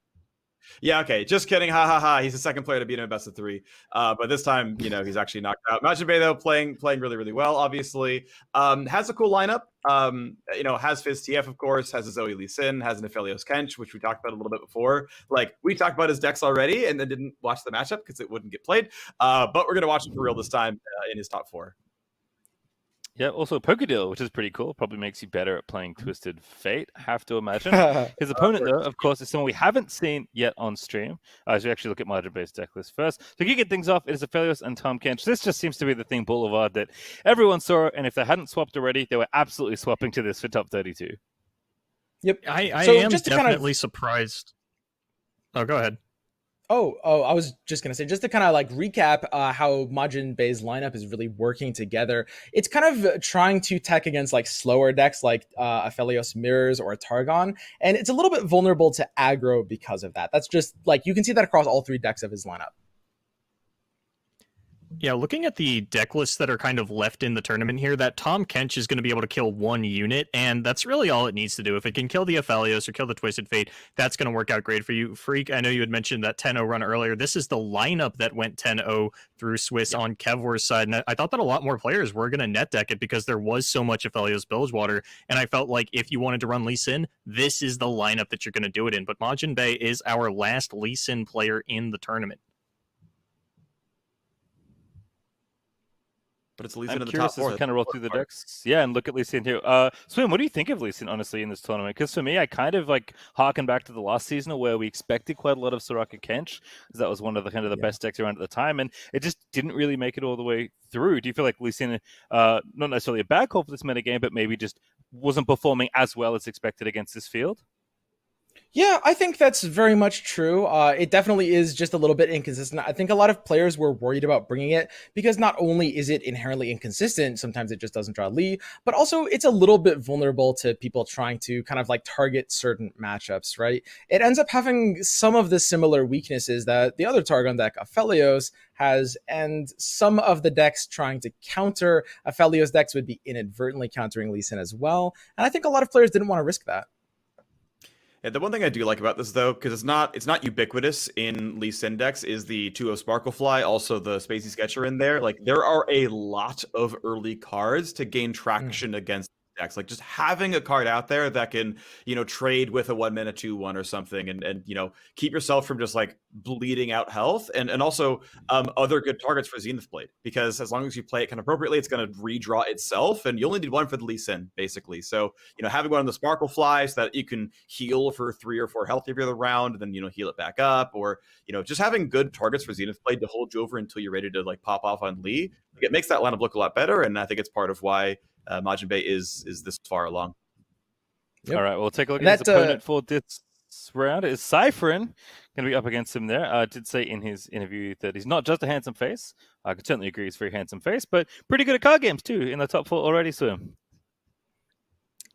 Yeah, okay. Just kidding. Ha ha ha. He's the second player to beat him in best of 3. But this time, he's actually knocked out. Majin Bay, though, playing really, really well, obviously. Has a cool lineup. Has Fizz TF, of course, has a Zoe Lee Sin, has an Aphelios Kench, which we talked about a little bit before. Like, we talked about his decks already and then didn't watch the matchup because it wouldn't get played. But we're going to watch him for real this time in his top 4. Yeah, also Pokedeal, which is pretty cool. Probably makes you better at playing Twisted Fate, I have to imagine. His opponent, though, of course, is someone we haven't seen yet on stream. As we actually look at Margin-based deck list first. So kicking things off, it is Aphelios and Tom Kench. This just seems to be the thing, Boulevard, that everyone saw, and if they hadn't swapped already, they were absolutely swapping to this for top 32. Yep. I am definitely surprised. Oh, go ahead. Oh, I was just going to say, just to kind of like recap how Majin Bay's lineup is really working together. It's kind of trying to tech against like slower decks like Aphelios Mirrors or Targon, and it's a little bit vulnerable to aggro because of that. That's just like, you can see that across all 3 decks of his lineup. Yeah, looking at the deck lists that are kind of left in the tournament here, that Tom Kench is going to be able to kill 1 unit, and that's really all it needs to do. If it can kill the Aphelios or kill the Twisted Fate, that's going to work out great for you. Freak, I know you had mentioned that 10-0 run earlier. This is the lineup that went 10-0 through Swiss on Kevwar's side, and I thought that a lot more players were going to net deck it because there was so much Aphelios Bilgewater, and I felt like if you wanted to run Lee Sin, this is the lineup that you're going to do it in. But Majin Bay is our last Lee Sin player in the tournament. But it's Lee I'm Sin in the curious top 4. as we kind of roll through the decks. Yeah, and look at Lee Sin here. Swim, what do you think of Lee Sin, honestly, in this tournament? Because for me, I kind of like harken back to the last season where we expected quite a lot of Soraka Kench, because that was one of the kind of the best decks around at the time, and it just didn't really make it all the way through. Do you feel like Lee Sin, not necessarily a bad call for this metagame, but maybe just wasn't performing as well as expected against this field? Yeah, I think that's very much true. It definitely is just a little bit inconsistent. I think a lot of players were worried about bringing it because not only is it inherently inconsistent, sometimes it just doesn't draw Lee, but also it's a little bit vulnerable to people trying to kind of like target certain matchups, right? It ends up having some of the similar weaknesses that the other Targon deck, Aphelios, has, and some of the decks trying to counter Aphelios decks would be inadvertently countering Lee Sin as well. And I think a lot of players didn't want to risk that. Yeah, the one thing I do like about this, though, because it's not ubiquitous in Lee Sin decks, is the 2-0 Sparklefly, also the Spacey Sketcher in there. Like, there are a lot of early cards to gain traction against decks. Like, just having a card out there that can, trade with a 1-mana 2/1 or something and keep yourself from just, like, bleeding out health. And also other good targets for Zenith Blade. Because as long as you play it kind of appropriately, it's going to redraw itself. And you only need one for the Lee Sin, basically. So, having one on the Sparklefly so that you can heal for 3 or 4 health every other round, and then, heal it back up. Or, just having good targets for Zenith Blade to hold you over until you're ready to, like, pop off on Lee. Like, it makes that lineup look a lot better. And I think it's part of why Majin Bay is this far along. Yep. All right, we'll take a look at his opponent for this round. Is Cyphron going to be up against him there? Did say in his interview that he's not just a handsome face. I could certainly agree he's a very handsome face, but pretty good at card games too, in the top 4 already, Swim.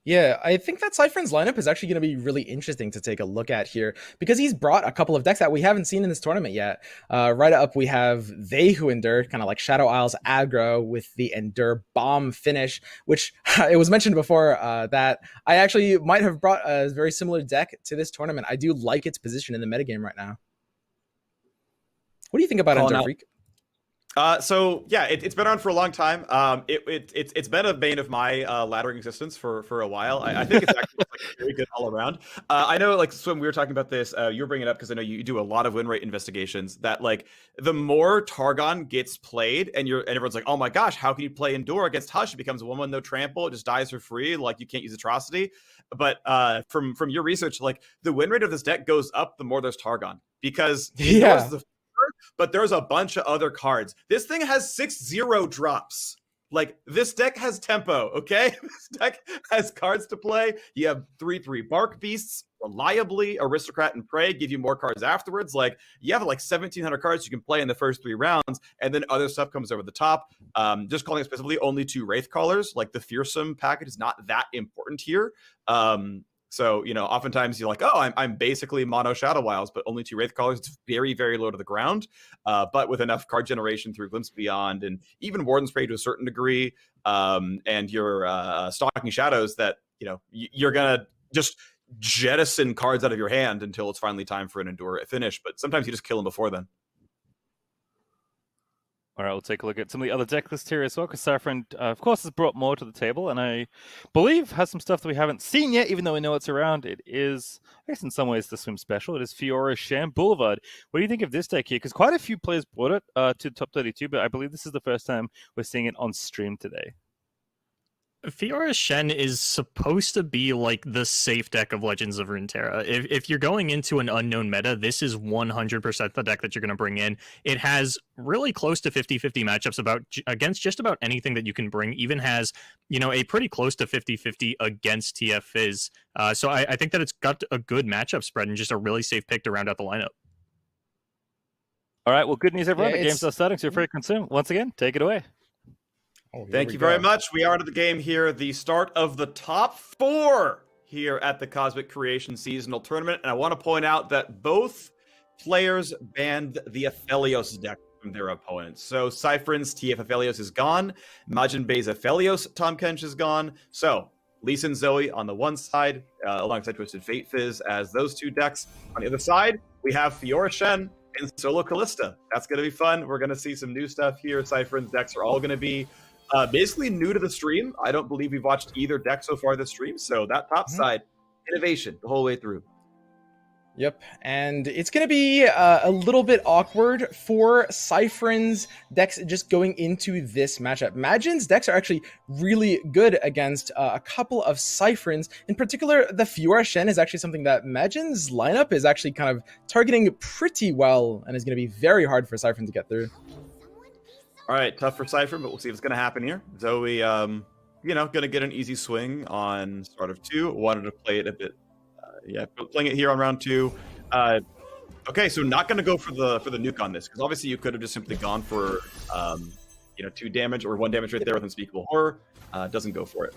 Yeah, I think that Cyphron's lineup is actually going to be really interesting to take a look at here because he's brought a couple of decks that we haven't seen in this tournament yet. Right up, we have They Who Endure, kind of like Shadow Isles aggro with the Endure Bomb finish, which it was mentioned before that I actually might have brought a very similar deck to this tournament. I do like its position in the metagame right now. What do you think about Endure, Freak? So yeah, it's been around for a long time. It's been a bane of my laddering existence for a while. I think it's actually like very good all around. I know, like Swim, we were talking about this. You were bringing it up because I know you do a lot of win rate investigations. That like the more Targon gets played, and everyone's like, oh my gosh, how can you play Endure against Hush? It becomes 1-1 no trample. It just dies for free. Like you can't use Atrocity. But from your research, like the win rate of this deck goes up the more there's Targon because Endure is the but there's a bunch of other cards. This thing has 6/0 drops. Like, this deck has tempo, okay? This deck has cards to play. You have 3/3 Bark Beasts, reliably, Aristocrat and Prey give you more cards afterwards. Like, you have like 1,700 cards you can play in the first 3 rounds, and then other stuff comes over the top. Just calling it specifically only 2 Wraith Callers. Like, the Fearsome package is not that important here. So, you know, oftentimes you're like, oh, I'm basically mono Shadow Wilds, but only 2 Wraith Callers. It's very, very low to the ground, but with enough card generation through Glimpse Beyond and even Warden's Prey to a certain degree, and your Stalking Shadows that, you know, you're going to just jettison cards out of your hand until it's finally time for an Endure finish. But sometimes you just kill them before then. All right, we'll take a look at some of the other deck lists here as well, because Saffron, of course, has brought more to the table, and I believe has some stuff that we haven't seen yet, even though we know it's around. It is, I guess in some ways, the Swim special. It is Fiora Shen Boulevard. What do you think of this deck here? Because quite a few players brought it to top 32, but I believe this is the first time we're seeing it on stream today. Fiora Shen is supposed to be like the safe deck of Legends of Runeterra. If you're going into an unknown meta, this is 100% the deck that you're going to bring in. It has really close to 50-50 matchups against just about anything that you can bring. Even has, you know, a pretty close to 50-50 against TF Fizz. So I think that it's got a good matchup spread and just a really safe pick to round out the lineup. All right, well, good news, everyone. Yeah, the game's not starting, so you're free to consume. Once again, take it away. Thank you very much. We are to the game here, the start of the top 4 here at the Cosmic Creation Seasonal Tournament. And I want to point out that both players banned the Aphelios deck from their opponents. So Cyphrin's TF Aphelios is gone. Majin Bey's Aphelios Tahm Kench is gone. So Lee Sin Zoe on the one side, alongside Twisted Fate Fizz as those 2 decks. On the other side, we have Fiora Shen and Solo Callista. That's going to be fun. We're going to see some new stuff here. Cyphrin's decks are all going to be basically new to the stream. I don't believe we've watched either deck so far this stream, so that top side, innovation the whole way through. Yep, and it's going to be a little bit awkward for Cyphrin's decks just going into this matchup. Majin's decks are actually really good against a couple of Cyphrins. In particular, the Fiora Shen is actually something that Majin's lineup is actually kind of targeting pretty well and is going to be very hard for Cyphrin to get through. All right, tough for Cypher, but we'll see what's going to happen here. Zoe, you know, going to get an easy swing on start of 2. Wanted to play it a bit, playing it here on round 2. Okay, so not going to go for the nuke on this, because obviously you could have just simply gone for, 2 damage or 1 damage right there with Unspeakable Horror. Doesn't go for it.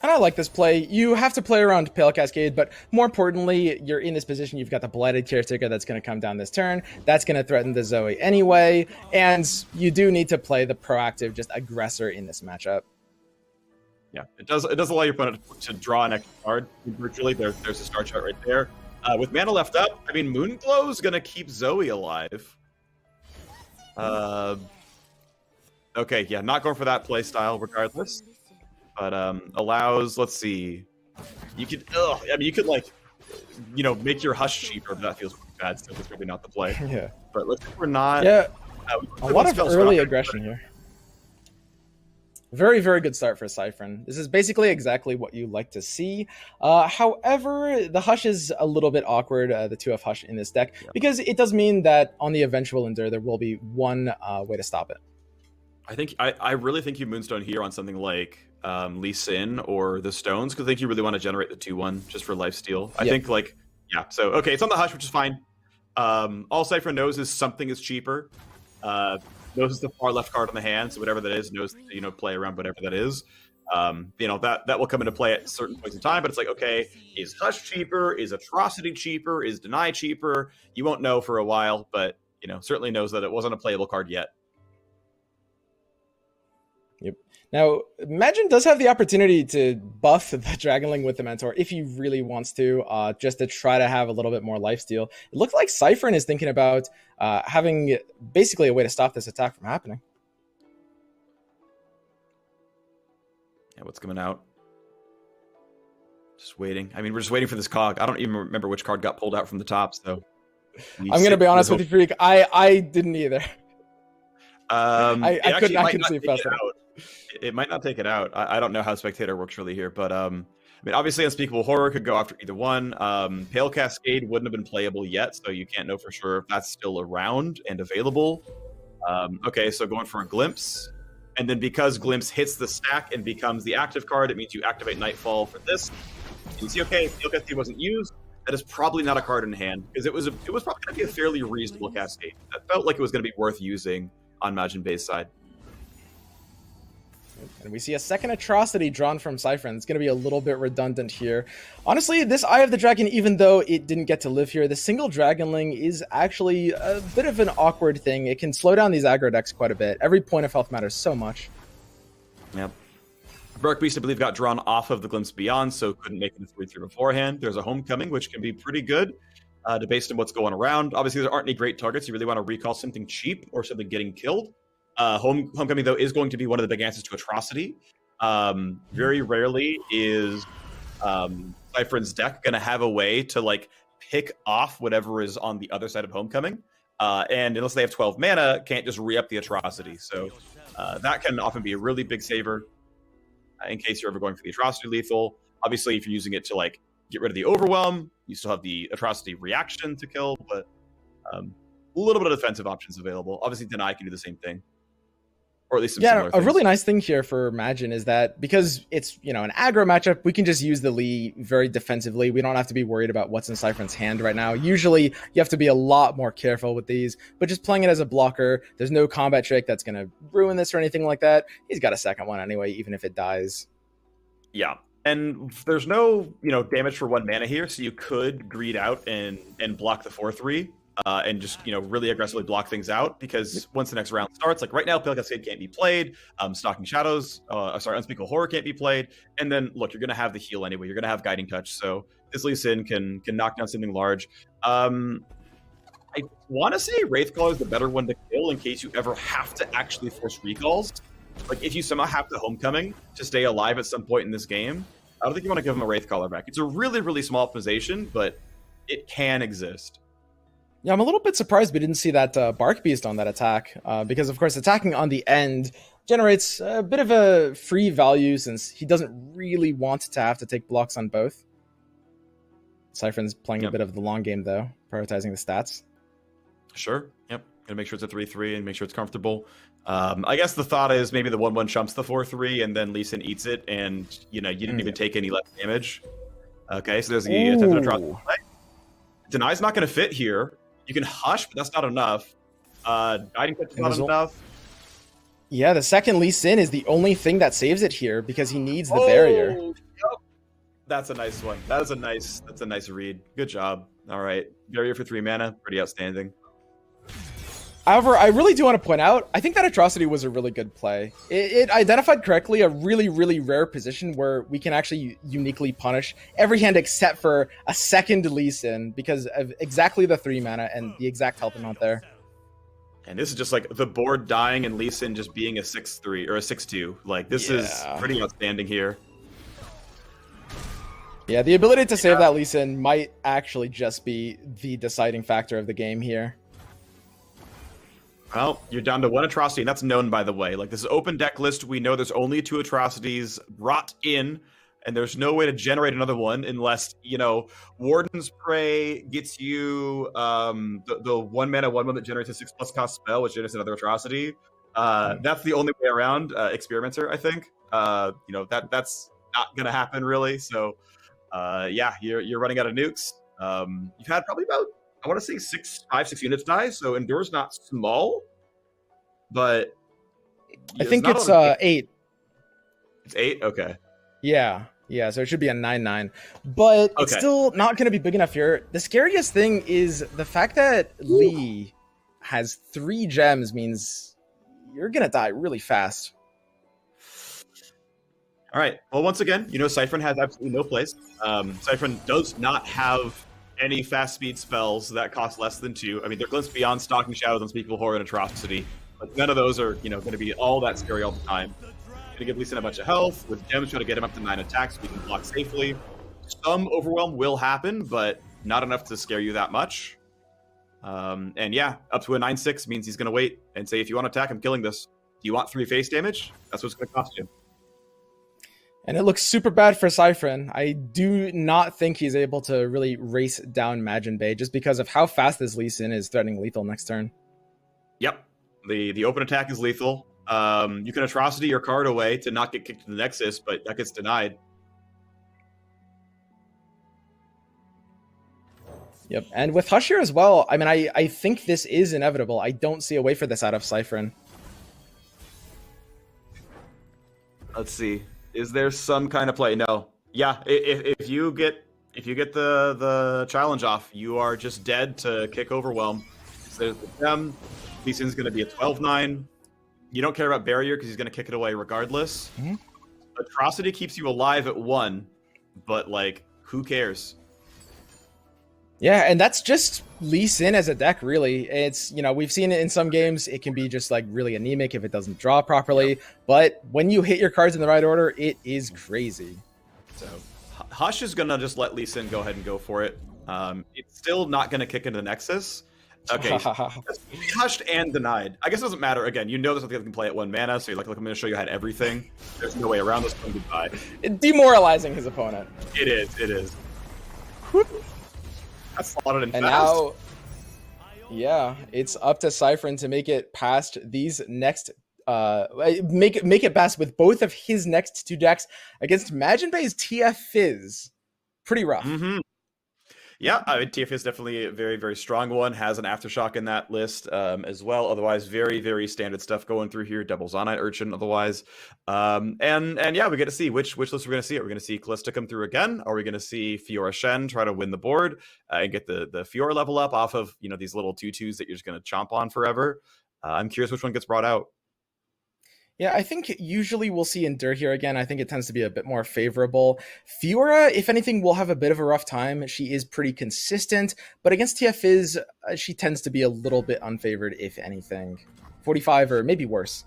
And I like this play. You have to play around Pale Cascade, but more importantly, you're in this position. You've got the Blighted Caretaker that's going to come down this turn. That's going to threaten the Zoe anyway. And you do need to play the proactive, just aggressor in this matchup. Yeah, it does allow your opponent to draw an extra card virtually. There's a star chart right there. With mana left up, I mean, Moonglow is going to keep Zoe alive. Okay, yeah, not going for that play style regardless. But allows, let's see, you could, you could like, make your Hush cheaper, but that feels bad, so it's probably not the play. Yeah. But let's say we're not. Yeah, a lot of early aggression here. Very, very good start for Cyphrin. This is basically exactly what you like to see. However, the Hush is a little bit awkward, the 2F Hush in this deck, because it does mean that on the eventual Endure, there will be one way to stop it. I really think you Moonstone here on something like Lee Sin or the Stones, because I think you really want to generate the 2/1 just for lifesteal. I think so okay, it's on the Hush, which is fine. All Cypher knows is something is cheaper. Knows is the far left card on the hand, so whatever that is, knows to, play around whatever that is. That will come into play at certain points in time, but it's like, okay, is Hush cheaper? Is Atrocity cheaper? Is Deny cheaper? You won't know for a while, but certainly knows that it wasn't a playable card yet. Yep. Now, Imagine does have the opportunity to buff the Dragonling with the Mentor if he really wants to, just to try to have a little bit more lifesteal. It looks like Cyphern is thinking about having basically a way to stop this attack from happening. Yeah, what's coming out? Just waiting. I mean, we're just waiting for this cog. I don't even remember which card got pulled out from the top, so... I'm going to be honest with you, Freak. I didn't either. I couldn't see it fast enough. It might not take it out. I don't know how Spectator works really here, but I mean, obviously Unspeakable Horror could go after either one. Pale Cascade wouldn't have been playable yet, so you can't know for sure if that's still around and available. Okay, so going for a Glimpse. And then because Glimpse hits the stack and becomes the active card, it means you activate Nightfall for this. You see, okay, Pale Cascade wasn't used. That is probably not a card in hand, because it was probably going to be a fairly reasonable Cascade. That felt like it was going to be worth using on Majin Bay's side. And we see a second Atrocity drawn from Cyphern. It's going to be a little bit redundant here. Honestly, this Eye of the Dragon, even though it didn't get to live here, the single Dragonling is actually a bit of an awkward thing. It can slow down these aggro decks quite a bit. Every point of health matters so much. Yep. Bark Beast, I believe, got drawn off of the Glimpse Beyond, so couldn't make it a 3-3 beforehand. There's a Homecoming, which can be pretty good, based on what's going around. Obviously, there aren't any great targets. You really want to recall something cheap or something getting killed. Homecoming, though, is going to be one of the big answers to Atrocity. Very rarely is Cyphern's deck going to have a way to like pick off whatever is on the other side of Homecoming. And unless they have 12 mana, can't just re-up the Atrocity. So that can often be a really big saver in case you're ever going for the Atrocity lethal. Obviously, if you're using it to like get rid of the Overwhelm, you still have the Atrocity reaction to kill, but a little bit of defensive options available. Obviously, Deny can do the same thing. Or at least some similar a things. really nice thing here for Imagine is that because it's, an aggro matchup, we can just use the Lee very defensively. We don't have to be worried about what's in Cyphern's hand right now. Usually, you have to be a lot more careful with these, but just playing it as a blocker, there's no combat trick that's going to ruin this or anything like that. He's got a second one anyway, even if it dies. Yeah. And there's no, damage for 1 mana here, so you could greed out and block the 4/3. And just, really aggressively block things out, because once the next round starts, like right now, Pale Cascade can't be played, Stalking Shadows, Unspeakable Horror can't be played, and then, look, you're going to have the heal anyway, you're going to have Guiding Touch, so this Lee Sin can knock down something large. I want to say Wraithcaller is the better one to kill in case you ever have to actually force recalls. Like, if you somehow have the Homecoming to stay alive at some point in this game, I don't think you want to give him a Wraithcaller back. It's a really, really small optimization, but it can exist. Yeah, I'm a little bit surprised we didn't see that Bark Beast on that attack, because, of course, attacking on the end generates a bit of a free value since he doesn't really want to have to take blocks on both. Cyphern's playing a bit of the long game, though, prioritizing the stats. Sure, yep. Gonna make sure it's a 3/3 and make sure it's comfortable. I guess the thought is maybe the 1/1 chumps the 4/3 and then Lee Sin eats it, and, you didn't even take any less damage. Okay, so there's the attempted Atrocity. Deny's not going to fit here. You can Hush, but that's not enough. Guiding Touch is not enough. Yeah, the second Lee Sin is the only thing that saves it here because he needs the barrier. Yep. That's a nice one. That's a nice read. Good job. All right. Barrier for 3 mana. Pretty outstanding. However, I really do want to point out, I think that Atrocity was a really good play. It identified correctly a really, really rare position where we can actually uniquely punish every hand except for a second Lee Sin because of exactly the 3 mana and the exact health amount there. And this is just like the board dying and Lee Sin just being a 6/3 or a 6/2. Like, this is pretty outstanding here. Yeah, the ability to save that Lee Sin might actually just be the deciding factor of the game here. Well, you're down to 1 Atrocity, and that's known, by the way. Like, this is open deck list. We know there's only 2 Atrocities brought in, and there's no way to generate another one unless, Warden's Prey gets you the 1 mana 1/1 that generates a 6+ cost spell, which generates another Atrocity. That's the only way around Experimenter, I think. That's not going to happen, really. So, you're running out of nukes. You've had probably about, I want to say 5-6 units die, so Endure's not small, but I think it's 8. It's 8? Okay. Yeah, so it should be a 9/9. But it's still not going to be big enough here. The scariest thing is the fact that Lee has 3 gems means you're going to die really fast. All right. Well, once again, Siphon has absolutely no place. Siphon does not have any fast speed spells that cost less than 2. I mean, they're Glimpse Beyond, Stalking Shadows, Unspeakable Horror, and Atrocity. But none of those are, going to be all that scary all the time. Going to give Lee Sin a bunch of health. With Gems, trying to get him up to 9 attacks so we can block safely. Some overwhelm will happen, but not enough to scare you that much. And yeah, up to a 9-6 means he's going to wait and say, if you want to attack, I'm killing this. Do you want 3 face damage? That's what it's going to cost you. And it looks super bad for Siphon. I do not think he's able to really race down Majin Bay just because of how fast this Lee Sin is threatening lethal next turn. Yep. The open attack is lethal. You can Atrocity your card away to not get kicked to the Nexus, but that gets denied. Yep. And with Hush here as well, I mean, I think this is inevitable. I don't see a way for this out of Siphon. Let's see. Is there some kind of play? No. Yeah, if you get the challenge off, you are just dead to kick Overwhelm. So there's the Gem. Lee Sin's going to be a 12-9. You don't care about Barrier because he's going to kick it away regardless. Mm-hmm. Atrocity keeps you alive at 1, but like, who cares? Yeah, and that's just Lee Sin as a deck, really. It's, we've seen it in some games. It can be just like really anemic if it doesn't draw properly. Yep. But when you hit your cards in the right order, it is crazy. So Hush is going to just let Lee Sin go ahead and go for it. It's still not going to kick into the Nexus. Okay, hushed and denied. I guess it doesn't matter. Again, there's something that can play at 1 mana, so you're like, look, I'm going to show you I had everything. There's no way around this. Goodbye. Demoralizing his opponent. It is. That's slotted in and fast. Now, yeah, it's up to Siphon to make it past these next. Make it past with both of his next 2 decks against Majin Bay's TF Fizz. Pretty rough. Mm-hmm. Yeah, TF is definitely a very, very strong one. Has an Aftershock in that list as well. Otherwise, very, very standard stuff going through here. Double Zonite Urchin otherwise. And yeah, we get to see which list we're going to see. Are we going to see Callista come through again? Are we going to see Fiora Shen try to win the board and get the Fiora level up off of these little 2/2s that you're just going to chomp on forever? I'm curious which one gets brought out. Yeah, I think usually we'll see Endure here again. I think it tends to be a bit more favorable. Fiora, if anything, will have a bit of a rough time. She is pretty consistent, but against TF Fizz, she tends to be a little bit unfavored, if anything. 45 or maybe worse.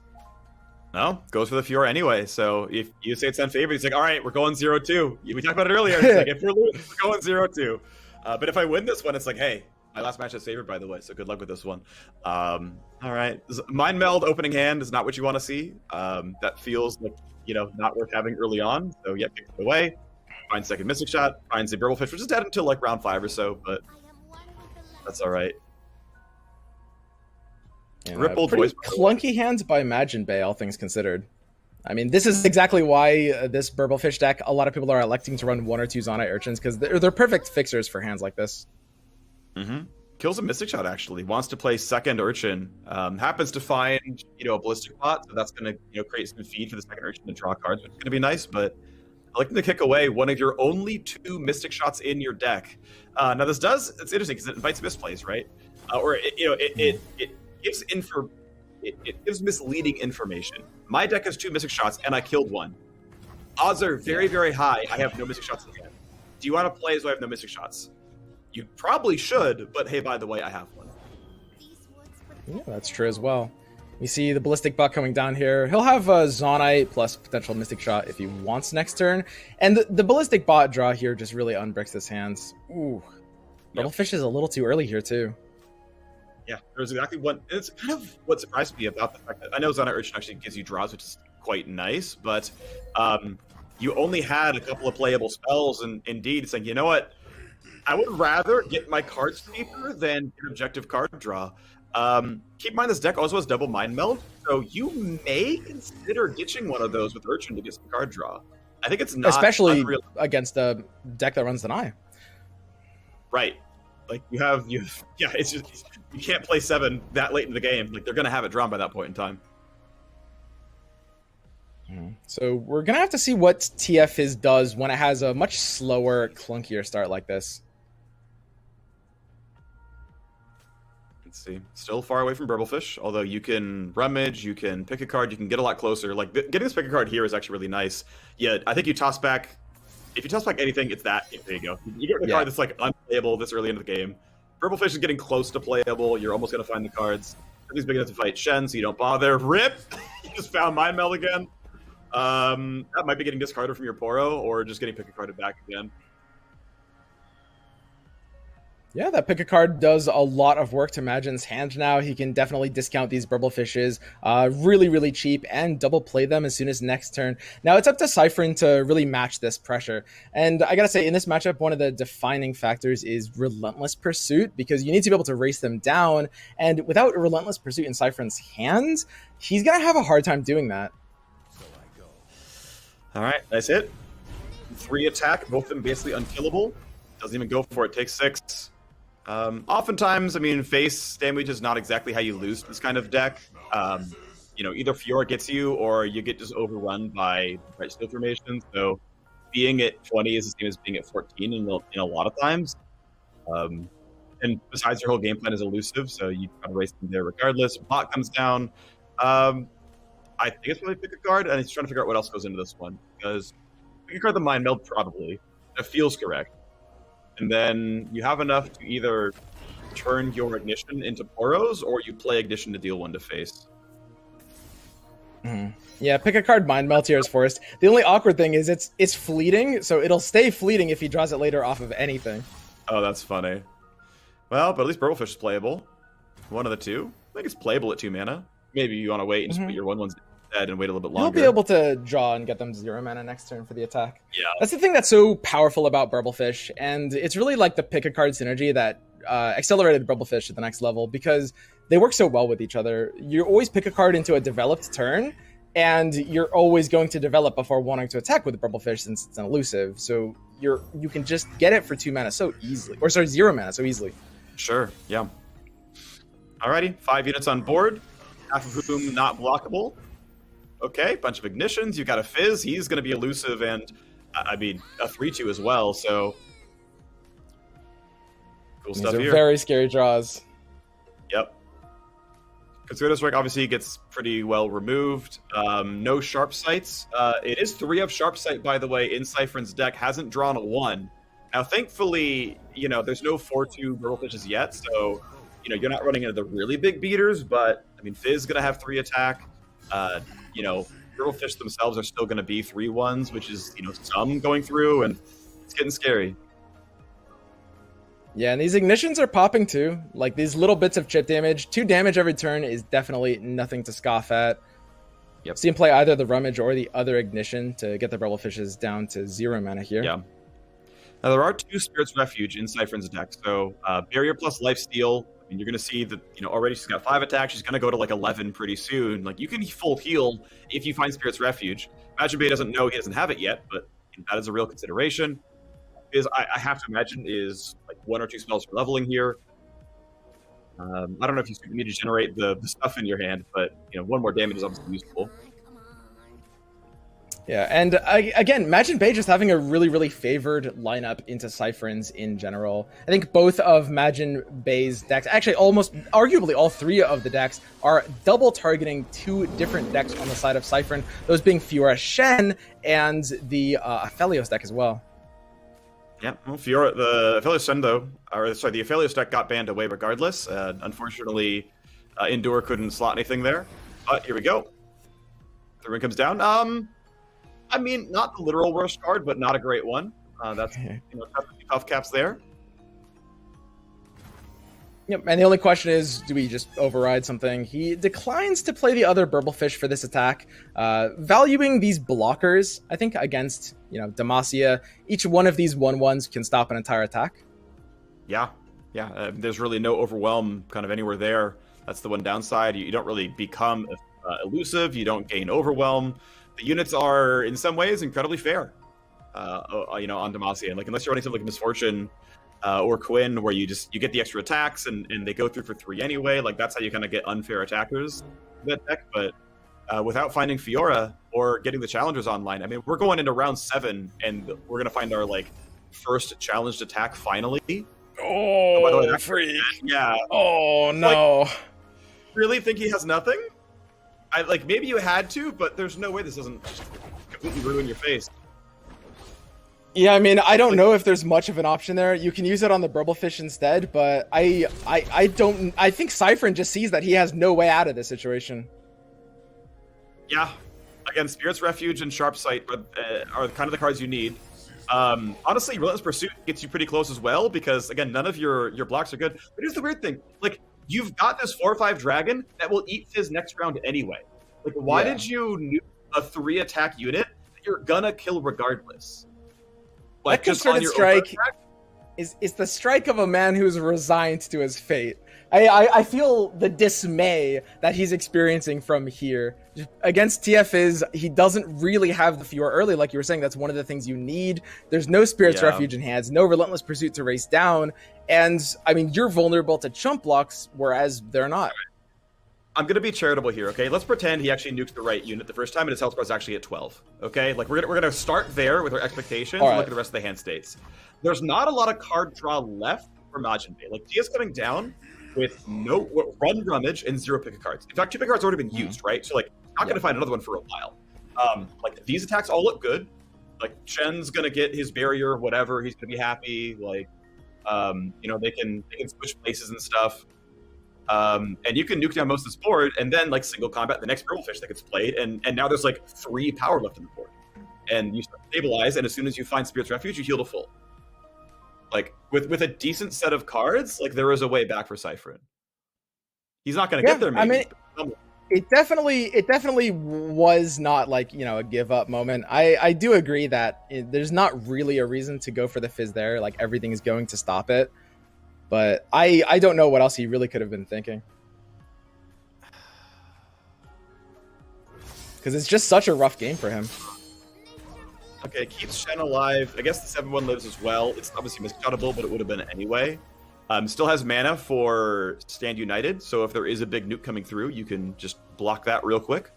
No, goes for the Fiora anyway. So if you say it's unfavored, it's like, all right, we're going 0-2. We talked about it earlier. It's like, if we're losing, we're going 0-2. But if I win this one, it's like, hey, my last match is favored, by the way, so good luck with this one. All right. Mind Meld opening hand is not what you want to see. That feels like, not worth having early on. So, yeah, pick it away. Finds second Mystic Shot. Finds the Burblefish, which is dead until, like, round 5 or so, but that's all right. Yeah, rippled voice. Clunky hands by Majin Bay, all things considered. I mean, this is exactly why this Burblefish deck, a lot of people are electing to run 1 or 2 Zonite Urchins, because they're perfect fixers for hands like this. Mm-hmm. Kills a Mystic Shot, actually. Wants to play second Urchin. Happens to find, a Ballistic Bot, so that's going to, create some feed for the second Urchin to draw cards, which is going to be nice, but I like them to kick away one of your only 2 Mystic Shots in your deck. Now, it's interesting because it invites misplays, right? It gives it gives misleading information. My deck has 2 Mystic Shots, and I killed 1. Odds are very, very high. I have no Mystic Shots in hand. Do you want to play as though I have no Mystic Shots? You probably should, but hey, by the way, I have 1. Yeah, that's true as well. We see the Ballistic Bot coming down here. He'll have a Zonite plus potential Mystic Shot if he wants next turn. And the Ballistic Bot draw here just really unbricks his hands. Ooh. Bubblefish is a little too early here, too. Yeah, there's exactly one. It's kind of what surprised me about the fact that I know Zonite Urchin actually gives you draws, which is quite nice, but you only had a couple of playable spells, and indeed, it's like, you know what? I would rather get my cards cheaper than get objective card draw. Keep in mind this deck also has double Mind Meld, so you may consider ditching one of those with Urchin to get some card draw. I think it's not especially against a deck that runs Deny. Right. Like it's just you can't play 7 that late in the game. Like they're gonna have it drawn by that point in time. So we're gonna have to see what TF Fizz does when it has a much slower, clunkier start like this. Let's see. Still far away from Burblefish, although you can rummage, you can pick a card, you can get a lot closer. Like, getting this pick a card here is actually really nice. Yeah, I think you toss back... If you toss back anything, it's that. There you go. You get the card that's, like, unplayable this early into the game. Burblefish is getting close to playable. You're almost going to find the cards. Everything's big enough to fight Shen, so you don't bother. RIP! You just found Mind Meld again. That might be getting discarded from your Poro, or just getting pick a carded back again. Yeah, that pick a card does a lot of work to Magin's hand now. He can definitely discount these Burblefishes really, really cheap and double play them as soon as next turn. Now it's up to Cyphrin to really match this pressure. And I gotta say, in this matchup, one of the defining factors is Relentless Pursuit, because you need to be able to race them down. And without a Relentless Pursuit in Cyphrin's hands, he's gonna have a hard time doing that. All right, that's it. 3 attack, both of them basically unkillable. Doesn't even go for it, takes 6. Oftentimes, I mean, face damage is not exactly how you lose this kind of deck. You know, either Fiora gets you or you get just overrun by right steel formation. So being at 20 is the same as being at 14 in a lot of times. And besides, your whole game plan is elusive, so you kind of race them there regardless. Bot comes down. I think it's probably pick a card, and he's trying to figure out what else goes into this one. Because pick a card the Mind Meld, probably. That feels correct. And then you have enough to either turn your Ignition into Poros, or you play Ignition to deal 1 to face. Yeah, pick a card Mind Melt here as Forest. The only awkward thing is it's fleeting, so it'll stay fleeting if he draws it later off of anything. Oh, that's funny. Well, but at least Burblefish is playable. One of the two. I think it's playable at 2 mana. Maybe you want to wait and just put your 1/1s dead and wait a little bit longer. You'll be able to draw and get them 0 mana next turn for the attack. Yeah. That's the thing that's so powerful about Burblefish, and it's really like the pick a card synergy that accelerated Burblefish to the next level, because they work so well with each other. You always pick a card into a developed turn, and you're always going to develop before wanting to attack with the Burblefish since it's an elusive. So you can just get it for 2 mana so easily, or sorry, 0 mana so easily. Sure, yeah. Alrighty, 5 units on board, half of whom not blockable. Okay, bunch of Ignitions, you got a Fizz, he's going to be elusive, and I mean, a 3/2 as well, so... Cool These stuff are here. very scary draws. Yep. Concerto Strike obviously gets pretty well removed. No Sharp Sights. It is 3 of Sharp Sight, by the way, in Cyphrin's deck. Hasn't drawn a 1. Now, thankfully, you know, there's no 4/2 Burblefishes yet, so, you know, you're not running into the really big beaters, but, I mean, Fizz is going to have 3 attack. You know, Burblefish themselves are still going to be 3/1s, which is, you know, some going through, and it's getting scary. Yeah, and these Ignitions are popping too. Like, these little bits of chip damage. 2 damage every turn is definitely nothing to scoff at. Yep. So you can play either the Rummage or the other Ignition to get the Burblefishes down to 0 mana here. Yeah. Now, there are 2 Spirit's Refuge in Cyphrin's deck, so Barrier plus Lifesteal. I mean, you're going to see that, you know, already she's got 5 attacks. She's going to go to like 11 pretty soon. Like, you can full heal if you find Spirit's Refuge. Imagine Bay doesn't know he doesn't have it yet, but that is a real consideration. Is I have to imagine is like 1 or 2 spells for leveling here. I don't know if you need to generate the stuff in your hand, but you know, 1 more damage is obviously useful. Yeah, and again, imagine Bay just having a really, really favored lineup into Cypherins in general. I think both of Imagine Bay's decks, actually almost, arguably all 3 of the decks, are double targeting 2 different decks on the side of Cypherin, those being Fiora Shen and the Aphelios deck as well. Yeah, well, Fiora, the Aphelios Shen, though, or sorry, the Aphelios deck got banned away regardless. Unfortunately, Endure couldn't slot anything there, but here we go. The ring comes down. I mean, not the literal worst card, but not a great one. That's, you know, tough caps there. Yep, and the only question is, do we just override something? He declines to play the other Burblefish for this attack, valuing these blockers, I think, against, you know, Demacia. Each one of these 1/1s can stop an entire attack. Yeah, there's really no overwhelm kind of anywhere there. That's the one downside. You don't really become elusive. You don't gain overwhelm. The units are, in some ways, incredibly fair, you know, on Demacia. Like, unless you're running something like Misfortune or Quinn, where you get the extra attacks and they go through for 3 anyway. Like, that's how you kind of get unfair attackers in that deck. But without finding Fiora or getting the challengers online, I mean, we're going into round 7 and we're going to find our, like, first challenged attack finally. Oh, by the way, freak. Yeah. Oh, no. Like, really think he has nothing? Maybe you had to, but there's no way this doesn't just completely ruin your face. Yeah, I mean, I don't know if there's much of an option there. You can use it on the Burblefish instead, but I think Cyphern just sees that he has no way out of this situation. Yeah. Again, Spirit's Refuge and Sharp Sight are kind of the cards you need. Honestly, Relentless Pursuit gets you pretty close as well, because, again, none of your blocks are good. But here's the weird thing. Like, you've got this 4/5 dragon that will eat Fizz next round anyway. Like, why did you nuke a 3-attack unit that you're gonna kill regardless? Like, that concerted strike is the strike of a man who's resigned to his fate. I feel the dismay that he's experiencing from here. Against TF he doesn't really have the Fiora early, like you were saying. That's one of the things you need. There's no Spirit's Refuge in hands, no Relentless Pursuit to race down, and I mean, you're vulnerable to chump blocks, whereas they're not. I'm gonna be charitable here, okay? Let's pretend he actually nukes the right unit the first time and his health bar is actually at 12. Okay, like we're gonna start there with our expectations and look at the rest of the hand states. There's not a lot of card draw left for Majin Bay. Like, Dia's coming down with no run rummage and 0 pick cards. In fact, 2 pick cards already been used, right? So like, not gonna find another one for a while. Like, these attacks all look good. Like, Shen's gonna get his barrier, whatever. He's gonna be happy. Like, you know, they can switch places and stuff. And you can nuke down most of this board, and then like single combat the next Burblefish that gets played, and now there's like 3 power left in the board, and you stabilize, and as soon as you find Spirit's Refuge, you heal to full. Like, with a decent set of cards, like, there is a way back for Cyphrin. He's not going to get there, maybe. I mean, it definitely was not like, you know, a give up moment. I do agree that there's not really a reason to go for the Fizz there. Like, everything is going to stop it. But I don't know what else he really could have been thinking. Because it's just such a rough game for him. Okay, it keeps Shen alive. I guess the 7-1 lives as well. It's obviously miscuttable, but it would have been anyway. Still has mana for Stand United, so if there is a big nuke coming through, you can just block that real quick.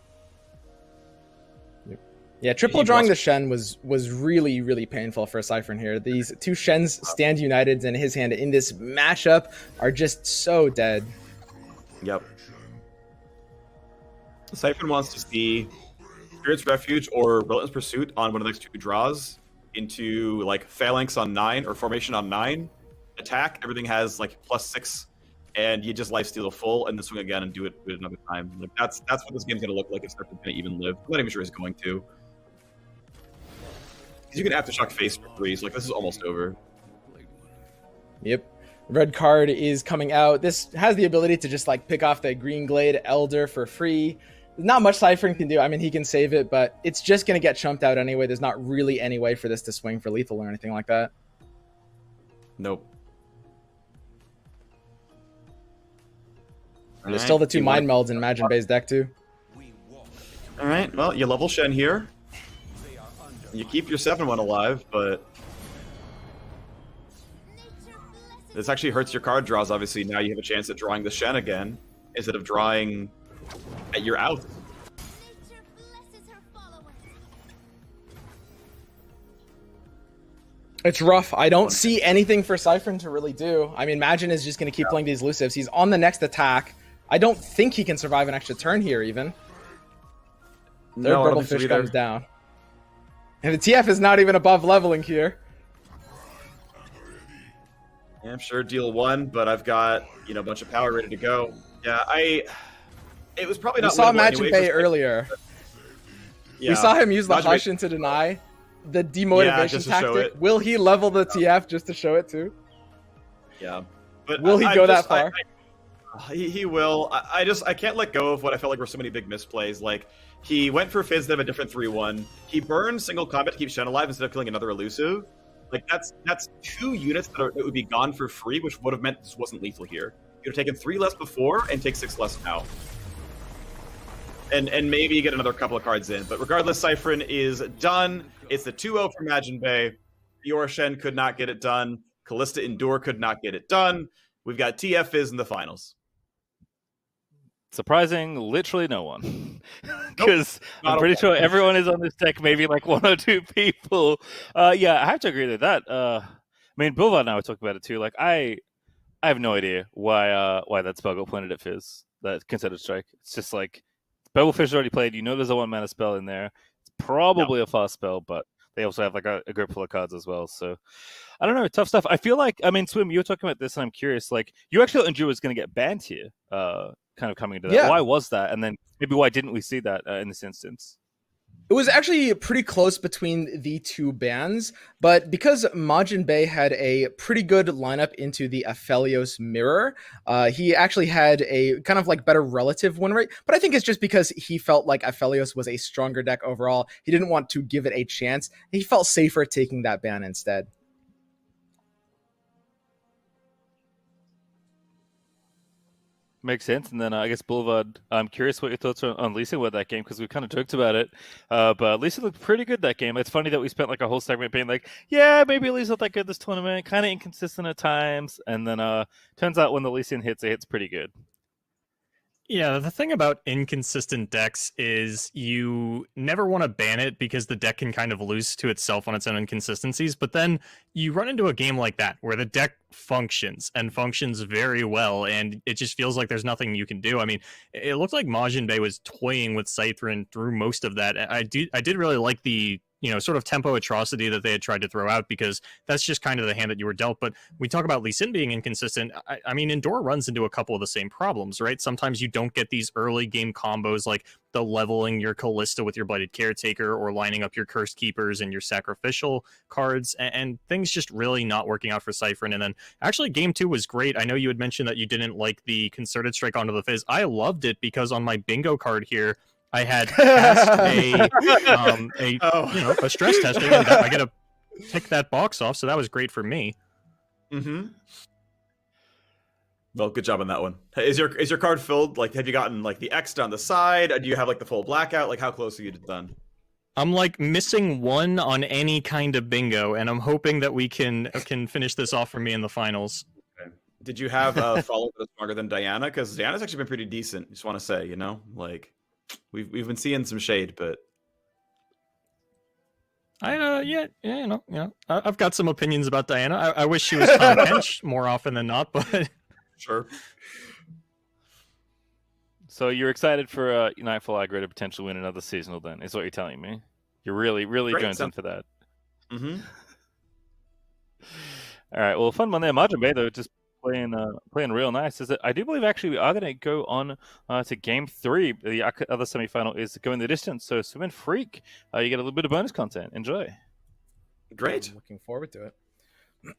Yeah, triple drawing the Shen was really, really painful for Cyphrin here. These 2 Shens Stand Uniteds in his hand in this matchup are just so dead. Yep. Cyphrin wants to see Spirit's Refuge or Relentless Pursuit on one of the next 2 draws into like Phalanx on 9 or Formation on 9. Attack, everything has like +6, and you just lifesteal a full and then swing again and do it another time. Like, that's what this game's gonna look like if Cyphrin's gonna even live. I'm not even sure he's going to. You can Aftershock face for 3s. Like, this is almost over. Yep. Red card is coming out. This has the ability to just like pick off the Green Glade Elder for free. There's not much Cyphrin can do. I mean, he can save it, but it's just going to get chumped out anyway. There's not really any way for this to swing for lethal or anything like that. Nope. There's still the 2 Mind Melds in Majin Bay's deck too. Alright, well, you level Shen here. You keep your 7-1 alive, but this actually hurts your card draws. Obviously, now you have a chance at drawing the Shen again instead of drawing at your out. It's rough. I don't see anything for Cyphrin to really do. I mean, Majin is just going to keep playing these elusives. He's on the next attack. I don't think he can survive an extra turn here, even. Third Burblefish comes down. And the TF is not even above leveling here. Yeah, I'm sure deal 1, but I've got, you know, a bunch of power ready to go. Yeah, it was probably not. We saw Majin Bay earlier. Yeah. We saw him use the Hush into deny the demotivation tactic. Will he level the TF just to show it too? Yeah, but will he go that far? He will. I can't let go of what I felt like were so many big misplays. Like, he went for Fizz, then a different 3-1. He burned single combat to keep Shen alive instead of killing another elusive. Like, that's 2 units that would be gone for free, which would have meant this wasn't lethal here. You'd have taken 3 less before and take 6 less now. And maybe you get another couple of cards in. But regardless, Cyphrin is done. It's the 2-0 for Majin Bay. Fiora Shen could not get it done. Callista Endure could not get it done. We've got TF Fizz in the finals. Surprising literally no one. Because I'm pretty sure everyone is on this deck, maybe like 1 or 2 people. Yeah, I have to agree with that. mean, Boulevard and I were talking about it too. Like, I have no idea why that spell got pointed at Fizz. That considered strike. It's just like Bevelfish already played. You know, there's a 1-mana spell in there. It's probably a fast spell, but they also have like a grip full of cards as well. So I don't know, tough stuff. I feel like, I mean, Swim, you were talking about this, and I'm curious. Like, you actually thought Endure was going to get banned here, kind of coming into that. Yeah. Why was that? And then maybe why didn't we see that in this instance? It was actually pretty close between the two bans, but because Majin Bey had a pretty good lineup into the Aphelios mirror, he actually had a kind of like better relative win rate, but I think it's just because he felt like Aphelios was a stronger deck overall. He didn't want to give it a chance. He felt safer taking that ban instead. Makes sense. And then I guess Boulevard, I'm curious what your thoughts are on Lee Sin with that game, because we kind of joked about it. But Lee Sin looked pretty good that game. It's funny that we spent like a whole segment being like, yeah, maybe Lee's not that good this tournament, kind of inconsistent at times. And then turns out when the Lee Sin hits, it hits pretty good. Yeah, the thing about inconsistent decks is you never want to ban it because the deck can kind of lose to itself on its own inconsistencies, but then you run into a game like that where the deck functions and functions very well, and it just feels like there's nothing you can do. I mean, it looked like Majin Bey was toying with Scythrin through most of that. I did really like the sort of tempo atrocity that they had tried to throw out, because that's just kind of the hand that you were dealt. But we talk about Lee Sin being inconsistent. I mean, Endure runs into a couple of the same problems, right? Sometimes you don't get these early game combos like the leveling your Callista with your Blighted Caretaker, or lining up your Cursed Keepers and your sacrificial cards, and things just really not working out for Scythrin. And then actually game 2 was great. I know you had mentioned that you didn't like the Concerted Strike onto the Fizz. I loved it because on my bingo card here, I had cast a stress testing, and I get to tick that box off, so that was great for me. Mm-hmm. Well, good job on that one. Is your card filled? Like, have you gotten like the X down the side? Do you have like the full blackout? Like, how close are you to done? I'm like missing one on any kind of bingo, and I'm hoping that we can finish this off for me in the finals. Okay. Did you have a follow that's stronger than Diana? Because Diana's actually been pretty decent. Just want to say, like. We've been seeing some shade, but I've got some opinions about Diana. I wish she was on bench more often than not, but sure. So you're excited for Nightfall Aggro to potentially win another seasonal? Then is what you're telling me. You're really jonesing for that. Mm-hmm. All right. Well, fun one there. Majin Bey though, just playing real nice. Is it? I do believe actually we are going to go on to game 3. The other semifinal is going the distance. So Swim Freak, you get a little bit of bonus content. Enjoy. Great. I'm looking forward to it.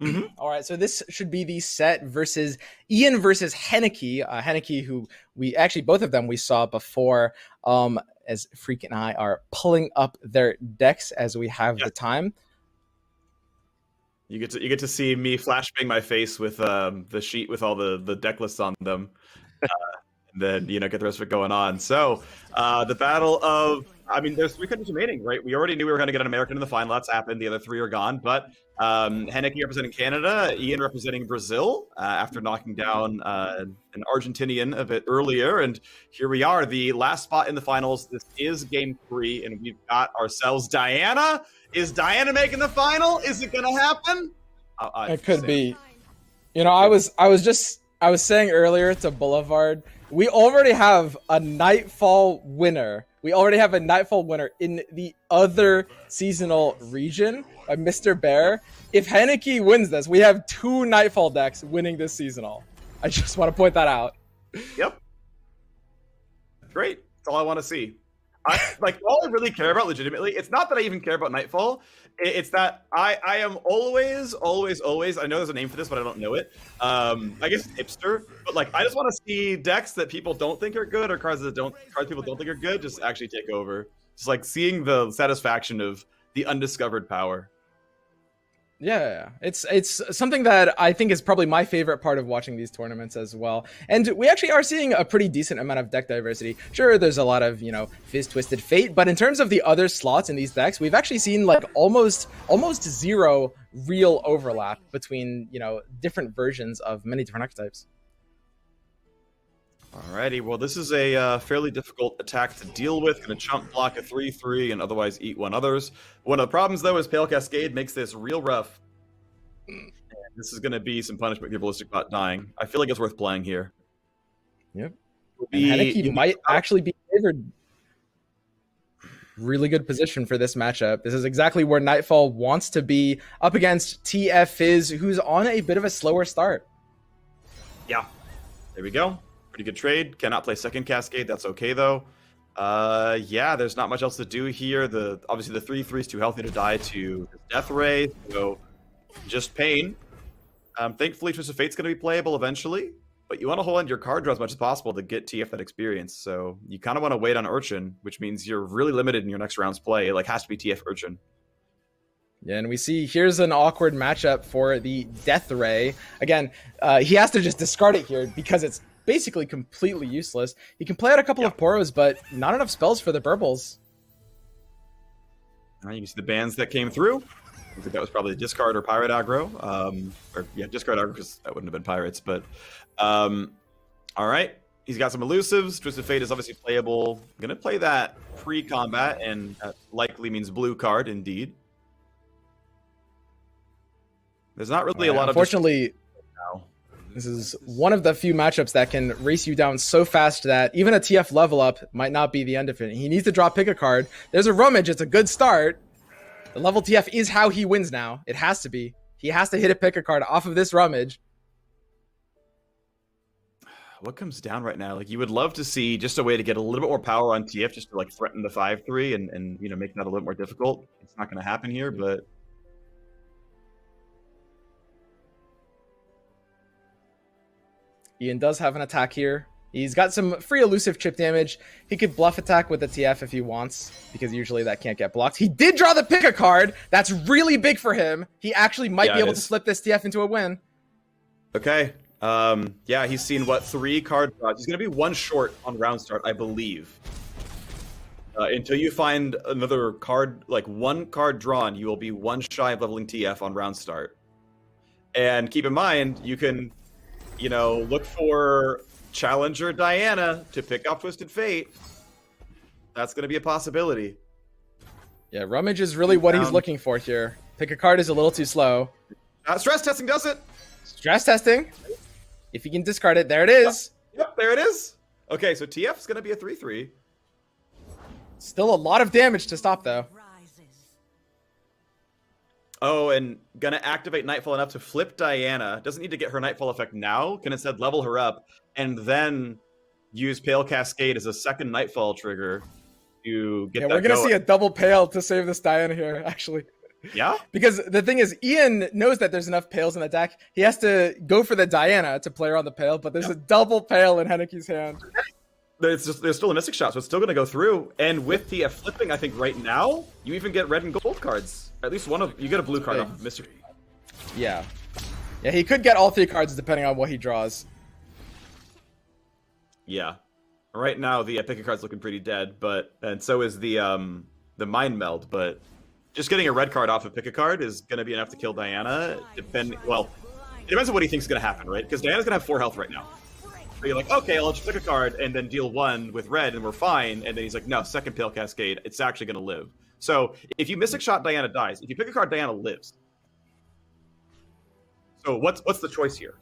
Mm-hmm. All right, so this should be the set versus Ian versus Henneke. Henneke, who we actually both of them we saw before. As Freak and I are pulling up their decks as we have the time. You get to see me flashbang my face with the sheet with all the deck lists on them, and then get the rest of it going on. So the battle of, I mean, there's 3 countries remaining, right? We already knew we were going to get an American in the final. That's happened. The other 3 are gone, but Henneke representing Canada, Ian representing Brazil after knocking down an Argentinian a bit earlier, and here we are, the last spot in the finals. This is game 3, and we've got ourselves Diana. Is Diana making the final? Is it gonna happen? It could be. I was saying earlier to Boulevard, we already have a Nightfall winner. We already have a Nightfall winner in the other seasonal region by Mr. Bear. If Henneke wins this, we have 2 Nightfall decks winning this seasonal. I just want to point that out. Yep. Great. That's all I want to see. All I really care about, legitimately, it's not that I even care about Nightfall. It's that I am always, I know there's a name for this, but I don't know it. I guess it's hipster, but I just want to see decks that people don't think are good, or cards people don't think are good, just actually take over. Just seeing the satisfaction of the undiscovered power. Yeah, it's something that I think is probably my favorite part of watching these tournaments as well. And we actually are seeing a pretty decent amount of deck diversity. Sure, there's a lot of, Fizz Twisted Fate, but in terms of the other slots in these decks, we've actually seen almost 0 real overlap between, different versions of many different archetypes. Alrighty, well, this is a fairly difficult attack to deal with. Going to chump block a 3/3 and otherwise eat 1 others. One of the problems, though, is Pale Cascade makes this real rough. This is going to be some punishment with your ballistic bot dying. I feel like it's worth playing here. Yep. And Henneke might actually be favored. Really good position for this matchup. This is exactly where Nightfall wants to be, up against TF Fizz, who's on a bit of a slower start. Yeah. There we go. Pretty good trade. Cannot play second Cascade. That's okay, though. Yeah, there's not much else to do here. Obviously, the 3/3 is too healthy to die to Death Ray, so just pain. Thankfully, Twist of Fate's going to be playable eventually, but you want to hold on to your card draw as much as possible to get TF that experience. So you kind of want to wait on Urchin, which means you're really limited in your next round's play. It has to be TF Urchin. Yeah, and we see here's an awkward matchup for the Death Ray. Again, he has to just discard it here because it's basically completely useless. He can play out a couple of Poros, but not enough spells for the Burbles. You can see the bans that came through. I think that was probably discard or pirate aggro. Discard aggro because that wouldn't have been pirates. But all right, he's got some elusives. Twisted Fate is obviously playable. I'm gonna play that pre-combat, and that likely means blue card indeed. There's not really a lot unfortunately, of. This is one of the few matchups that can race you down so fast that even a TF level up might not be the end of it. He needs to draw pick a card. There's a Rummage. It's a good start. The level TF is how he wins now. It has to be. He has to hit a pick a card off of this Rummage. What comes down right now? You would love to see just a way to get a little bit more power on TF, just to threaten the 5/3 and make that a little more difficult. It's not going to happen here, but Ian does have an attack here. He's got some free elusive chip damage. He could bluff attack with the TF if he wants, because usually that can't get blocked. He did draw the pick a card. That's really big for him. He actually might be able to flip this TF into a win. Okay. Yeah, he's seen 3 card draws. He's going to be 1 short on round start, I believe. Until you find another card, 1 card drawn, you will be 1 shy of leveling TF on round start. And keep in mind, you can, look for Challenger Diana to pick up Twisted Fate. That's going to be a possibility. Yeah, Rummage is really what he's looking for here. Pick a card is a little too slow. Stress testing does it. Stress testing. If you can discard it, there it is. Yep, there it is. Okay, so TF is going to be a 3/3. Still a lot of damage to stop, though. Oh, and gonna activate Nightfall enough to flip Diana. Doesn't need to get her Nightfall effect now. Can instead level her up and then use Pale Cascade as a second Nightfall trigger to get that we're gonna going. see a double Pale to save this Diana here, actually. Yeah? Because the thing is, Ian knows that there's enough Pales in the deck. He has to go for the Diana to play her on the Pale, but there's a double Pale in Henneke's hand. There's still a Mystic Shot, so it's still going to go through. And with TF flipping, I think right now, you even get red and gold cards. At least you get a blue card off of Mystic. Yeah. Yeah, he could get all 3 cards depending on what he draws. Yeah. Right now, the pick a card's looking pretty dead, and so is the Mind Meld, but just getting a red card off of pick a card is going to be enough to kill Diana. It depends on what he thinks is going to happen, right? Because Diana's going to have 4 health right now. So you're like, okay, I'll just pick a card and then deal 1 with red and we're fine. And then he's like, no, second Pale Cascade, it's actually going to live. So if you Mystic Shot, Diana dies. If you pick a card, Diana lives. So what's the choice here?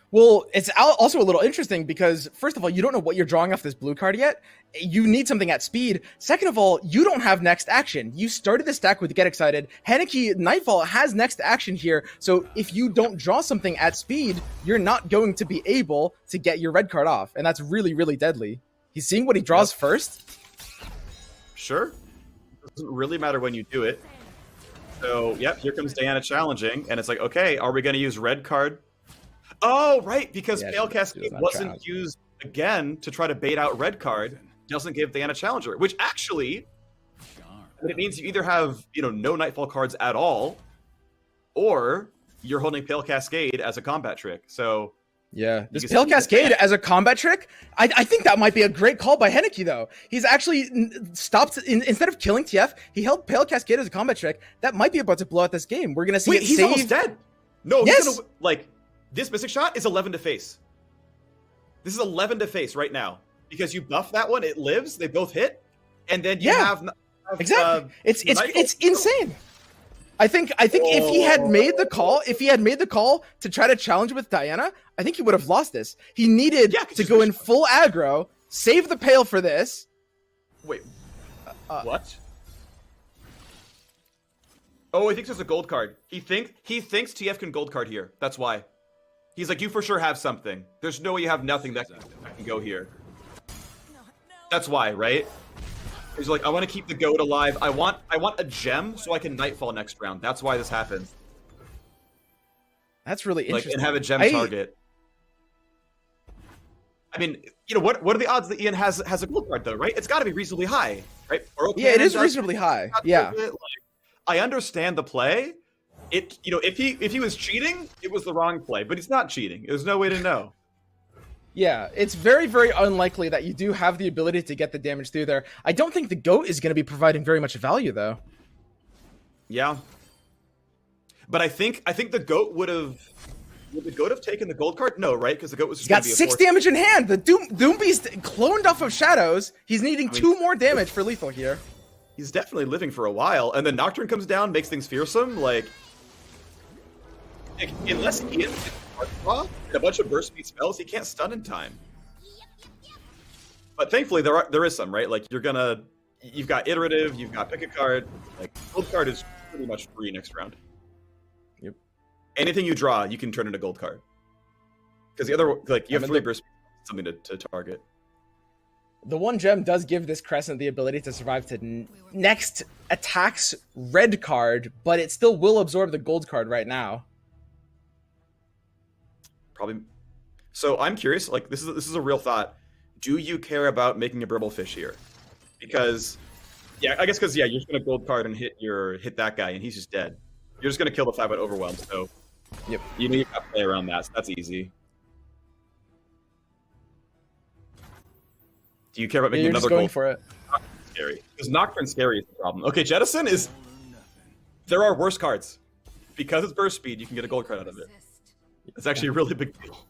Well, it's also a little interesting because, first of all, you don't know what you're drawing off this blue card yet. You need something at speed. Second of all, you don't have next action. You started the stack with Get Excited. Henneke Nightfall has next action here. So if you don't draw something at speed, you're not going to be able to get your red card off. And that's really, really deadly. He's seeing what he draws first. Sure. Doesn't really matter when you do it. So, yep, here comes Diana challenging. And it's like, okay, are we going to use red card? Oh, right, because Pale Cascade wasn't used again to try to bait out red card. Doesn't give Diana Challenger, which actually, it means you either have, no Nightfall cards at all, or you're holding Pale Cascade as a combat trick. So, yeah, this Pale Cascade as a combat trick, I think that might be a great call by Henneke, though. He's actually stopped, instead of killing TF, he held Pale Cascade as a combat trick. That might be about to blow out this game. We're going to see it he's save. Almost dead. No, yes. He's gonna, this Mystic Shot is 11 to face. This is 11 to face right now. Because you buff that one, it lives, they both hit, and then you have exactly. It's insane. I think if he had made the call, to try to challenge with Diana, I think he would have lost this. He needed to go in full aggro, save the Pale for this. Wait, what? Oh, he thinks there's a gold card. He thinks TF can gold card here. That's why. He's like, you for sure have something. There's no way you have nothing that can go here. That's why, right? He's like, I want to keep the goat alive. I want a gem so I can Nightfall next round. That's why this happens. That's really interesting. And have a gem target. I mean, what are the odds that Ian has a gold card though, right? It's got to be reasonably high, right? Yeah, it is reasonably high. Yeah. I understand the play. If he was cheating, it was the wrong play, but he's not cheating. There's no way to know. Yeah, it's very, very unlikely that you do have the ability to get the damage through there. I don't think the GOAT is going to be providing very much value, though. Yeah. But I think the GOAT would the GOAT have taken the gold card? No, right? Because the GOAT was just got 6 damage in hand. The Doom Beast cloned off of Shadows. He's needing 2 more damage for lethal here. He's definitely living for a while. And then Nocturne comes down, makes things fearsome. Like unless he is and a bunch of burst speed spells, he can't stun in time. But thankfully there is some, right? Like you've got iterative, you've got pick a card. Like gold card is pretty much free next round. Yep. Anything you draw, you can turn into gold card. Because the other, like, you have 3 burst, something to target. The 1 gem does give this Crescent the ability to survive to next attack's red card, but it still will absorb the gold card right now. Probably. So I'm curious, like, this is a real thought. Do you care about making a Burble Fish here? Because, yeah, I guess you're just gonna gold card and hit that guy, and he's just dead. You're just gonna kill the 5-out Overwhelm, so yep. You have to play around that, so that's easy. Do you care about making another gold? For it. Scary. Because Nocturne scary is the problem. Okay, Jettison is. There are worse cards. Because it's burst speed, you can get a gold card out of it. It's actually a really big deal.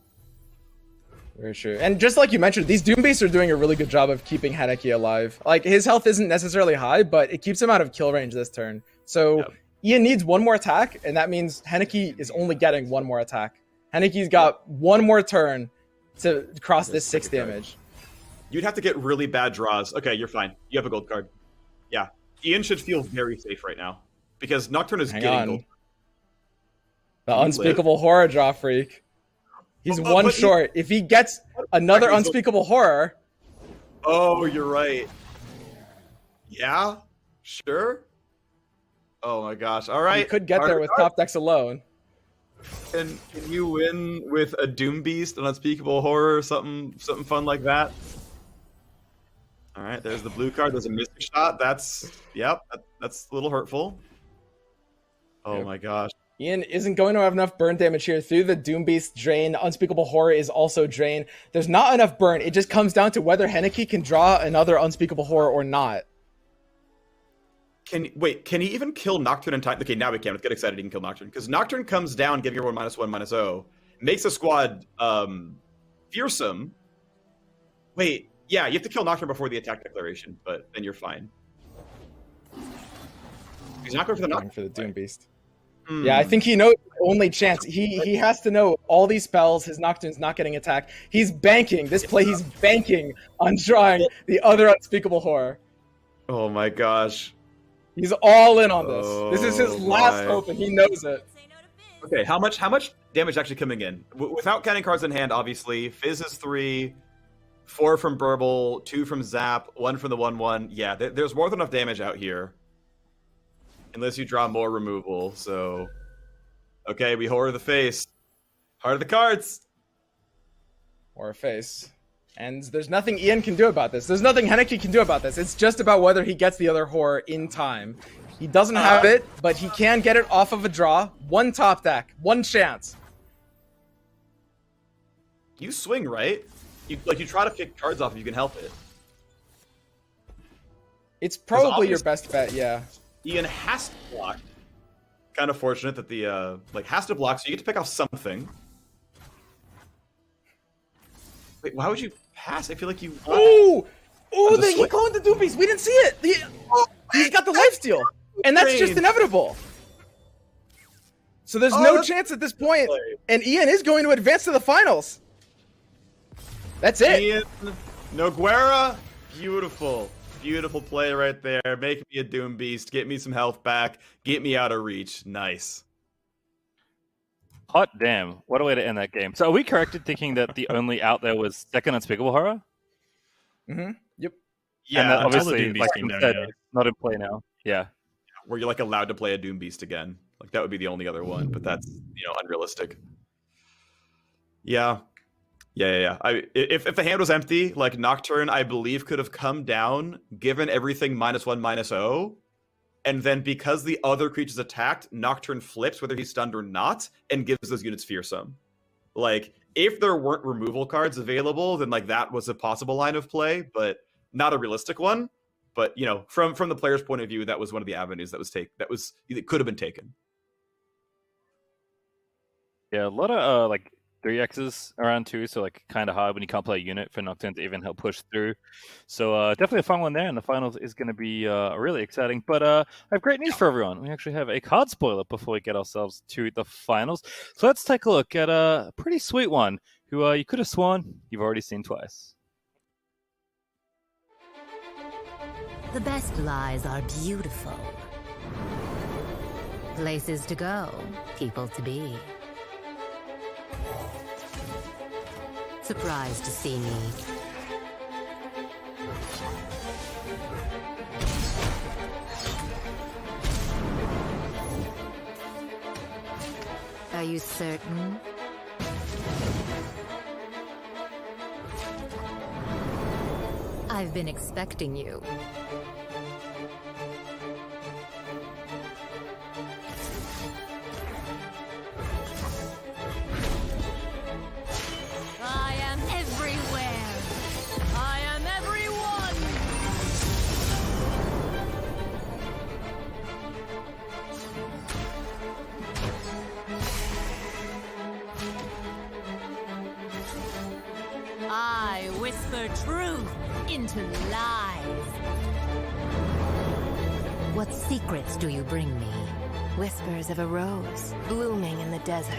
Very true. And just like you mentioned, these Doom Beasts are doing a really good job of keeping Henneke alive. Like, his health isn't necessarily high, but it keeps him out of kill range this turn. So Ian needs 1 more attack, and that means Henneke is only getting 1 more attack. Henneke's got 1 more turn to cross this 6 damage. You'd have to get really bad draws. Okay, you're fine. You have a gold card. Yeah. Ian should feel very safe right now. Because Nocturne is getting gold. The Unspeakable Horror draw freak. He's 1 short. If he gets another Unspeakable Horror... Oh, you're right. Yeah? Sure? Oh my gosh. All right. You could get there with top decks alone. Can you win with a Doom Beast, an Unspeakable Horror, something fun like that? All right, there's the blue card. There's a Mystic Shot. That's a little hurtful. Oh my gosh. Ian isn't going to have enough burn damage here through the Doom Beast drain. Unspeakable Horror is also drain. There's not enough burn. It just comes down to whether Henneke can draw another Unspeakable Horror or not. Can he even kill Nocturne in time? Okay, now we can. Let's get excited. He can kill Nocturne. Because Nocturne comes down, giving everyone -1/-0. Makes a squad fearsome. Wait, yeah, you have to kill Nocturne before the attack declaration, but then you're fine. He's not going for the Nocturne. For the Doom Beast. Yeah, I think he knows the only chance. He has to know all these spells. His Nocturne's not getting attacked. He's banking. This play, he's banking on drawing the other Unspeakable Horror. Oh my gosh. He's all in on this. This is his last hope, and he knows it. Okay, how much damage actually coming in? Without counting cards in hand, obviously. Fizz is 3, 4 from Burble, 2 from Zap, 1 from the 1/1. Yeah, there's more than enough damage out here. Unless you draw more removal, so... Okay, we horror the face. Heart of the cards! Or a face. And there's nothing Ian can do about this. There's nothing Henneke can do about this. It's just about whether he gets the other horror in time. He doesn't have it, but he can get it off of a draw. 1 top deck. 1 chance. You swing, right? You try to pick cards off if you can help it. It's probably your best bet, yeah. Ian has to block. Kind of fortunate that the, has to block, so you get to pick off something. Wait, why would you pass? I feel like you... Ooh! Ooh, he cloned the Doom Beast. We didn't see it! He's got the lifesteal. And that's just inevitable. So there's Oh, no that's chance at this point, and Ian is going to advance to the finals. That's it. Ian Noguera, beautiful. Beautiful play right there. Make me a Doom Beast. Get me some health back. Get me out of reach. Nice. Hot damn. What a way to end that game. So are we correct in thinking that the only out there was second Unspeakable Horror? Mm-hmm. Yep. Yeah, and then until the obviously, Doom Beast like came you down, said, yeah. it's not in play now. Yeah. Where you're like allowed to play a Doom Beast again. Like that would be the only other one, but that's unrealistic. Yeah. If the hand was empty, like Nocturne, I believe could have come down, given everything -1/-0, and then because the other creature's attacked, Nocturne flips whether he's stunned or not, and gives those units fearsome. Like if there weren't removal cards available, then like that was a possible line of play, but not a realistic one. But from the player's point of view, that was one of the avenues that could have been taken. Yeah, a lot of like 3Xs around too, so like kind of hard when you can't play a unit for Nocturne to even help push through. So definitely a fun one there, and the finals is going to be really exciting. But I have great news for everyone. We actually have a card spoiler before we get ourselves to the finals. So let's take a look at a pretty sweet one who you could have sworn you've already seen twice. The best lies are beautiful. Places to go, people to be. Surprised to see me. Are you certain? I've been expecting you. I am everywhere. I am everyone. I whisper truth into lies. What secrets do you bring me? Whispers of a rose blooming in the desert.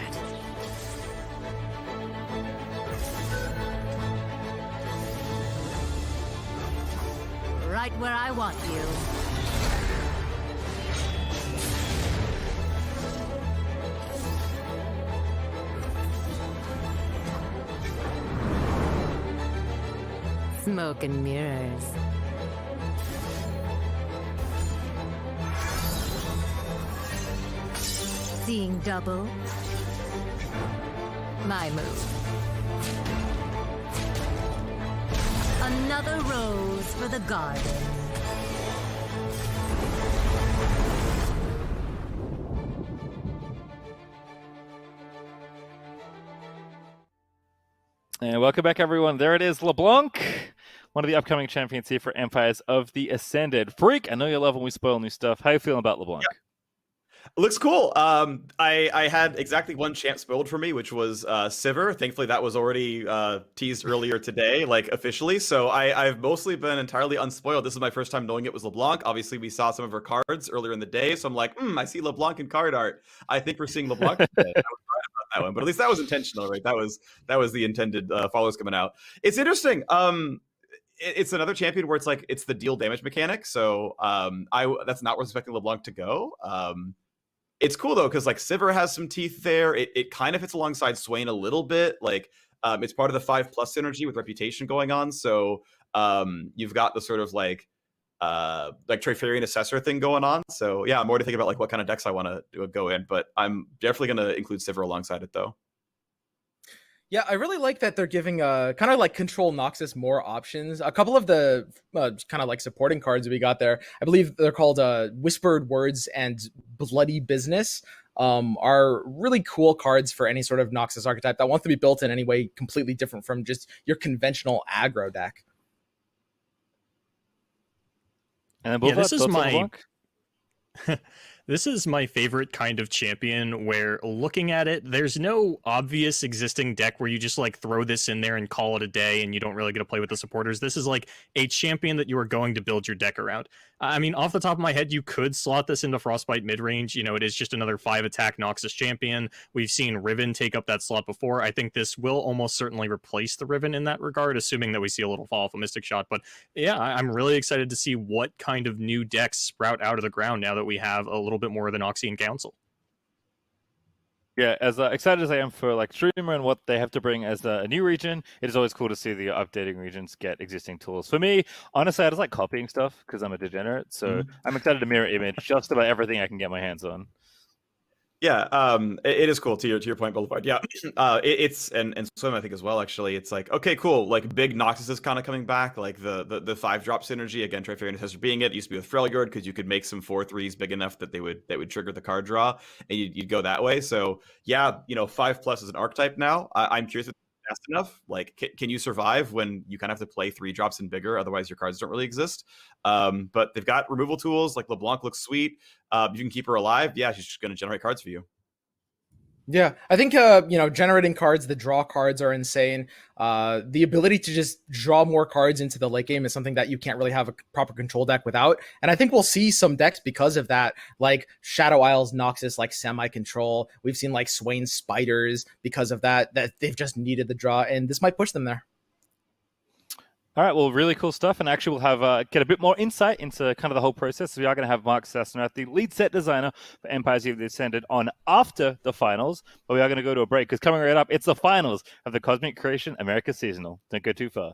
Right where I want you. Smoke and mirrors. Seeing double. My move. Another rose for the garden. And welcome back, everyone. There it is, LeBlanc, one of the upcoming champions here for Empires of the Ascended. Freak, I know you love when we spoil new stuff. How you feeling about LeBlanc? Yeah. It looks cool. I had exactly one champ spoiled for me, which was Sivir. Thankfully, that was already teased earlier today, like officially. So I've mostly been entirely unspoiled. This is my first time knowing it was LeBlanc. Obviously, we saw some of her cards earlier in the day, so I'm like, I see LeBlanc in card art. I think we're seeing LeBlanc today. I was right about that one, but at least that was intentional, right? That was the intended followers coming out. It's interesting. It's another champion where it's like it's the deal damage mechanic. So that's not where I was expecting LeBlanc to go. It's cool though, because like Sivir has some teeth there. It kind of fits alongside Swain a little bit. Like it's part of the 5+ synergy with reputation going on. So you've got the sort of like Trifarian Assessor thing going on. So yeah, I'm more to think about like what kind of decks I want to go in, but I'm definitely going to include Sivir alongside it though. Yeah, I really like that they're giving kind of like Control Noxus more options. A couple of the kind of like supporting cards we got there, I believe they're called Whispered Words and Bloody Business, are really cool cards for any sort of Noxus archetype that wants to be built in any way completely different from just your conventional aggro deck. And then this is my This is my favorite kind of champion where, looking at it, there's no obvious existing deck where you just like throw this in there and call it a day and you don't really get to play with the supporters. This is like a champion that you are going to build your deck around. I mean, off the top of my head, you could slot this into Frostbite midrange. You know, it is just another 5-attack Noxus champion. We've seen Riven take up that slot before. I think this will almost certainly replace the Riven in that regard, assuming that we see a little fall off a Mystic Shot. But yeah, I'm really excited to see what kind of new decks sprout out of the ground now that we have a little bit more of the Noxian Council. Yeah, as excited as I am for like Streamer and what they have to bring as a new region, it is always cool to see the updating regions get existing tools. For me, honestly, I just like copying stuff because I'm a degenerate. So I'm excited to mirror image just about everything I can get my hands on. Yeah, it is cool to your point, Boulevard. Yeah, it's and Swim I think as well. Actually, it's like okay, cool. Like big Noxus is kind of coming back. Like the 5-drop synergy again. Trifarian Assessor being it used to be with Freljord because you could make some 4/3s big enough that they would trigger the card draw and you'd go that way. So yeah, 5+ is an archetype now. I'm curious if it's fast enough. Like, can you survive when you kind of have to play 3 drops and bigger? Otherwise, your cards don't really exist. But they've got removal tools. Like LeBlanc looks sweet. You can keep her alive. Yeah, she's just going to generate cards for you. Yeah, I think generating cards, the draw cards are insane. The ability to just draw more cards into the late game is something that you can't really have a proper control deck without. And I think we'll see some decks because of that, like Shadow Isles Noxus, like semi-control. We've seen like Swain Spiders because of that they've just needed the draw, and this might push them there. All right, well, really cool stuff, and actually we'll have get a bit more insight into kind of the whole process. We are going to have Mark Sassenrath, the lead set designer for Empires of the Ascended, on after the finals, but we are going to go to a break, because coming right up, it's the finals of the Cosmic Creation America Seasonal. Don't go too far.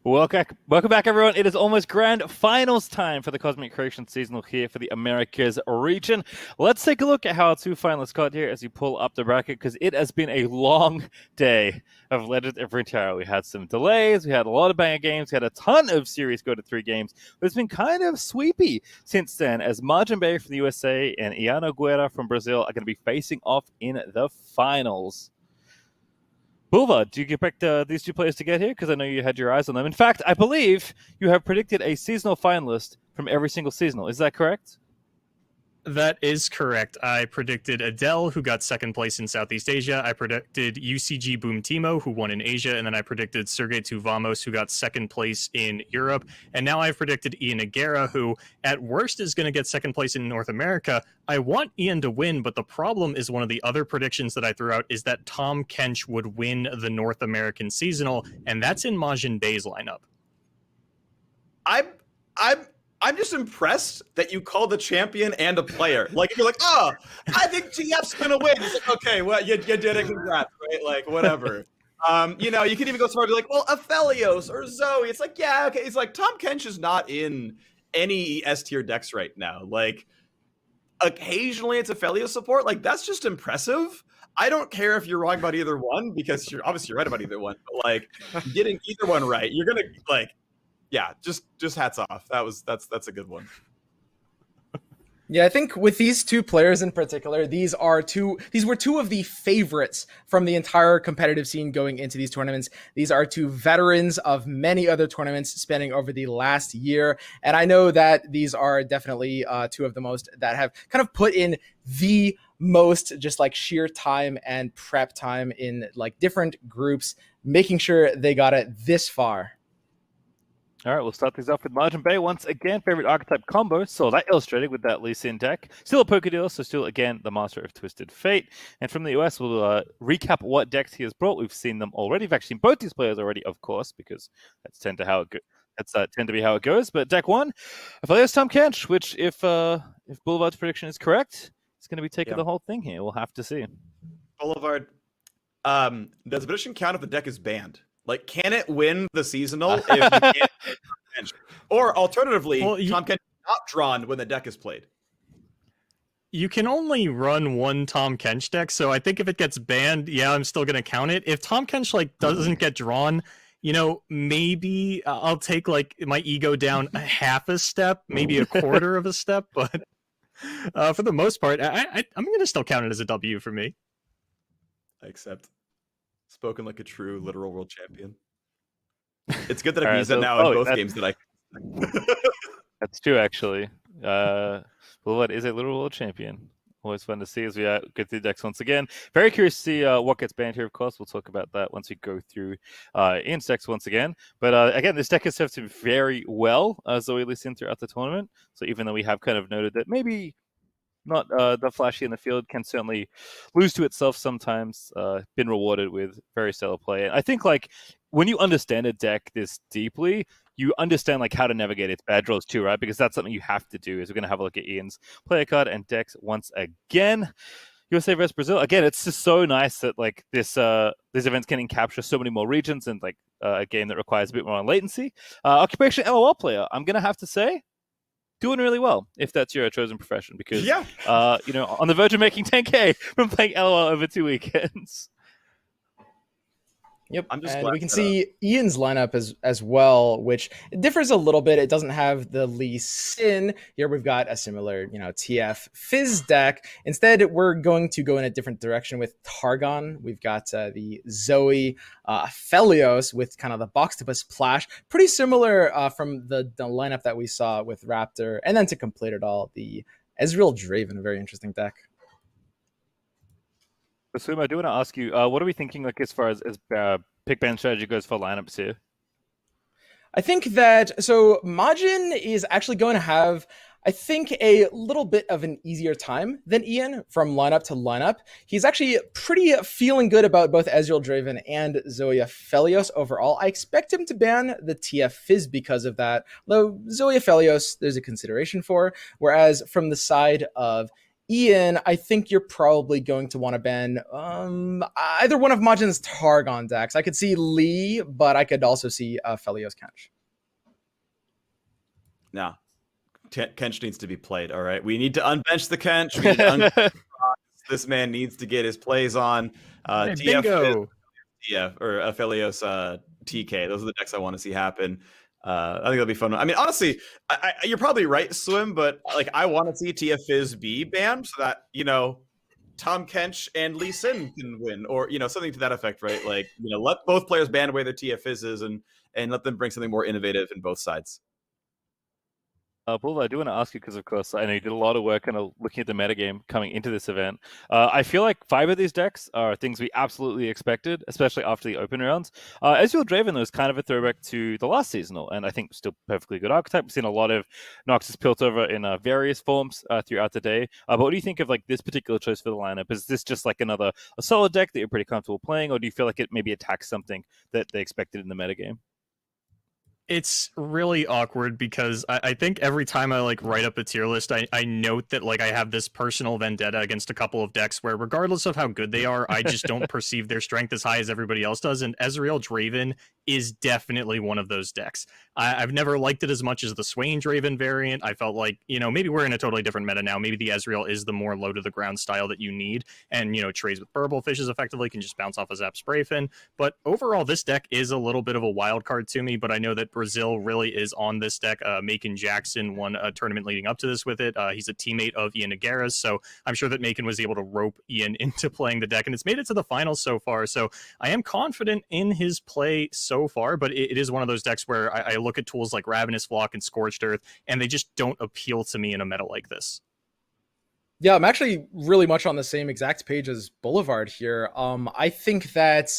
Welcome back, everyone. It is almost grand finals time for the Cosmic Creation Seasonal here for the Americas region. Let's take a look at how our two finalists got here as you pull up the bracket, because it has been a long day of Legends of Runeterra. We had some delays, we had a lot of banger games, we had a ton of series go to 3 games, but it's been kind of sweepy since then, as Margin Bay from the USA and Iano Guerra from Brazil are going to be facing off in the finals. Boulevard, do you expect these two players to get here? Because I know you had your eyes on them. In fact, I believe you have predicted a seasonal finalist from every single seasonal. Is that correct? That is correct. I predicted Adele, who got second place in Southeast Asia. I predicted UCG Boom Timo, who won in Asia. And then I predicted Sergey Tuvamos, who got second place in Europe. And now I've predicted Ian Aguera, who at worst is going to get second place in North America. I want Ian to win, but the problem is one of the other predictions that I threw out is that Tom Kench would win the North American seasonal, and that's in Majin Bay's lineup. I'm just impressed that you called the champion and a player. Like, if you're like, oh, I think GF's gonna win. It's like, okay, well, you did it, congrats, right? Like, whatever. You know, you could even go so far to be like, well, Aphelios or Zoe. It's like, yeah, okay. It's like Tom Kench is not in any S tier decks right now. Like, occasionally it's Aphelios support. Like, that's just impressive. I don't care if you're wrong about either one, because you're obviously right about either one. But like, getting either one right, you're gonna like. Yeah, just hats off. That's a good one. Yeah, I think with these two players in particular, these were two of the favorites from the entire competitive scene going into these tournaments. These are two veterans of many other tournaments spanning over the last year. And I know that these are definitely two of the most that have kind of put in the most just like sheer time and prep time in like different groups, making sure they got it this far. All right, we'll start things off with Margin Bay. Once again, favorite archetype combo. Saw that illustrated with that Lee Sin deck. Still a poker dealer, so still, again, the master of Twisted Fate. And from the US, we'll recap what decks he has brought. We've seen them already. We've actually seen both these players already, of course, because that's tend to be how it goes. But deck one, Aphelios Tom Kench, which, if Boulevard's prediction is correct, it's going to be taking the whole thing here. We'll have to see. Boulevard, does the prediction count if the deck is banned? Like, can it win the seasonal if you can't get Tom Kench? Or alternatively, Tom Kench is not drawn when the deck is played. You can only run one Tom Kench deck, so I think if it gets banned, yeah, I'm still going to count it. If Tom Kench like doesn't get drawn, you know, maybe I'll take like my ego down a half a step, maybe a quarter of a step, but for the most part, I'm going to still count it as a W for me. I accept. Spoken like a true literal world champion. It's good that I can use that now in both games that I. That's true, actually. Boulevard is a literal world champion. Always fun to see as we go through the decks once again. Very curious to see what gets banned here, of course. We'll talk about that once we go through Ian's decks once again. But again, this deck has served him very well, Zoe Lee Sin, throughout the tournament. So even though we have kind of noted that maybe not the flashy in the field, can certainly lose to itself sometimes, been rewarded with very stellar play. And I think like when you understand a deck this deeply, you understand like how to navigate its bad draws too, right? Because that's something you have to do. Is we're going to have a look at Ian's player card and decks once again. USA versus Brazil. Again, it's just so nice that like these events can capture so many more regions and like a game that requires a bit more on latency. Occupation LOL player, I'm going to have to say, doing really well if that's your chosen profession, because you know, on the verge of making 10K from playing LOL over 2 weekends. Yep, and we can see Ian's lineup as well, which differs a little bit. It doesn't have the Lee Sin. Here we've got a similar, you know, TF Fizz deck. Instead, we're going to go in a different direction with Targon. We've got the Zoe Aphelios with kind of the Boxtopus Splash. Pretty similar from the lineup that we saw with Raptor. And then to complete it all, the Ezreal Draven, a very interesting deck. Basuma, I do want to ask you, what are we thinking like as far as pick ban strategy goes for lineups here? I think that, so Majin is actually going to have, I think, a little bit of an easier time than Ian from lineup to lineup. He's actually pretty feeling good about both Ezreal Draven and Zoe Aphelios overall. I expect him to ban the TF Fizz because of that, though Zoe Aphelios there's a consideration for, whereas from the side of Ian, I think you're probably going to want to ban either one of Majin's Targon decks. I could see Lee, but I could also see Felios Kench. No. Kench needs to be played, all right? We need to unbench the Kench. We need to this man needs to get his plays on. Hey, TF bingo! Or Aphelios TK. Those are the decks I want to see happen. I think it'll be fun. I mean, honestly, you're probably right, Swim, but like I want to see TF Fizz be banned so that, Tom Kench and Lee Sin can win, or something to that effect, right? Like, let both players ban away their TF Fizzes and let them bring something more innovative in both sides. Paul, I do want to ask you because, of course, I know you did a lot of work kind of looking at the metagame coming into this event. I feel like 5 of these decks are things we absolutely expected, especially after the open rounds. Ezreal Draven was kind of a throwback to the last seasonal, and I think still perfectly good archetype. We've seen a lot of Noxus Piltover in various forms throughout the day. But what do you think of like this particular choice for the lineup? Is this just like a solid deck that you're pretty comfortable playing, or do you feel like it maybe attacks something that they expected in the metagame? It's really awkward because I think every time I write up a tier list, I note that I have this personal vendetta against a couple of decks where regardless of how good they are, I just don't perceive their strength as high as everybody else does. And Ezreal Draven is definitely one of those decks. I've never liked it as much as the Swain Draven variant. I felt like, maybe we're in a totally different meta now. Maybe the Ezreal is the more low to the ground style that you need. And, trades with Burble Fishes effectively can just bounce off a Zap Sprayfin. But overall, this deck is a little bit of a wild card to me, but I know that Brazil really is on this deck. Macon Jackson won a tournament leading up to this with it. He's a teammate of Ian Nagara's, so I'm sure that Macon was able to rope Ian into playing the deck, and it's made it to the finals so far. So I am confident in his play so far, but it is one of those decks where I look at tools like Ravenous Flock and Scorched Earth, and they just don't appeal to me in a meta like this. Yeah, I'm actually really much on the same exact page as Boulevard here. I think that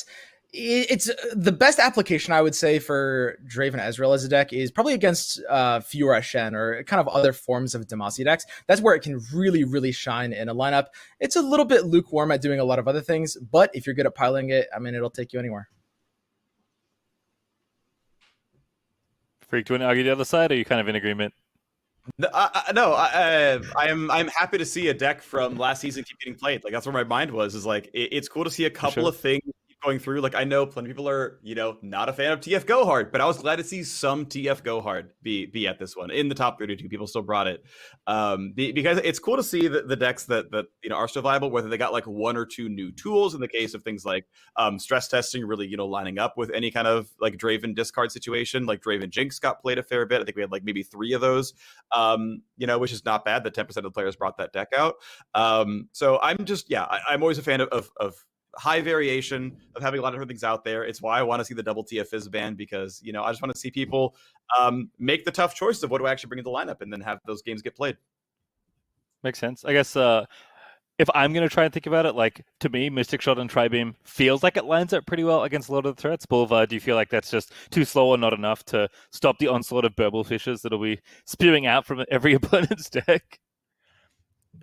it's the best application, I would say, for Draven Ezreal as a deck is probably against Fiora Shen or kind of other forms of Demacia decks. That's where it can really, really shine in a lineup. It's a little bit lukewarm at doing a lot of other things, but if you're good at piling it, I mean, it'll take you anywhere. Freak, do you want to argue the other side, or are you kind of in agreement? I'm happy to see a deck from last season keep getting played. Like that's where my mind was. Is like it's cool to see a couple of things going through. Like I know plenty of people are not a fan of TF Go Hard, but I was glad to see some TF Go Hard be at this one in the top 32. People still brought it because it's cool to see the decks that are still viable, whether they got like 1 or 2 new tools in the case of things like stress testing, really lining up with any kind of like Draven discard situation. Like Draven Jinx got played a fair bit. I think we had like maybe 3 of those. Which is not bad. That 10% of the players brought that deck out. So I'm just I'm always a fan of high variation, of having a lot of different things out there. It's why I want to see the double TF Fizz ban, because I just want to see people make the tough choices of what do I actually bring into the lineup, and then have those games get played. Makes sense. I guess if I'm going to try and think about it, like to me, Mystic Shot and Tri-Beam feels like it lines up pretty well against a lot of the threats. Boulevard, do you feel like that's just too slow or not enough to stop the onslaught of Burble Fishes that'll be spewing out from every opponent's deck?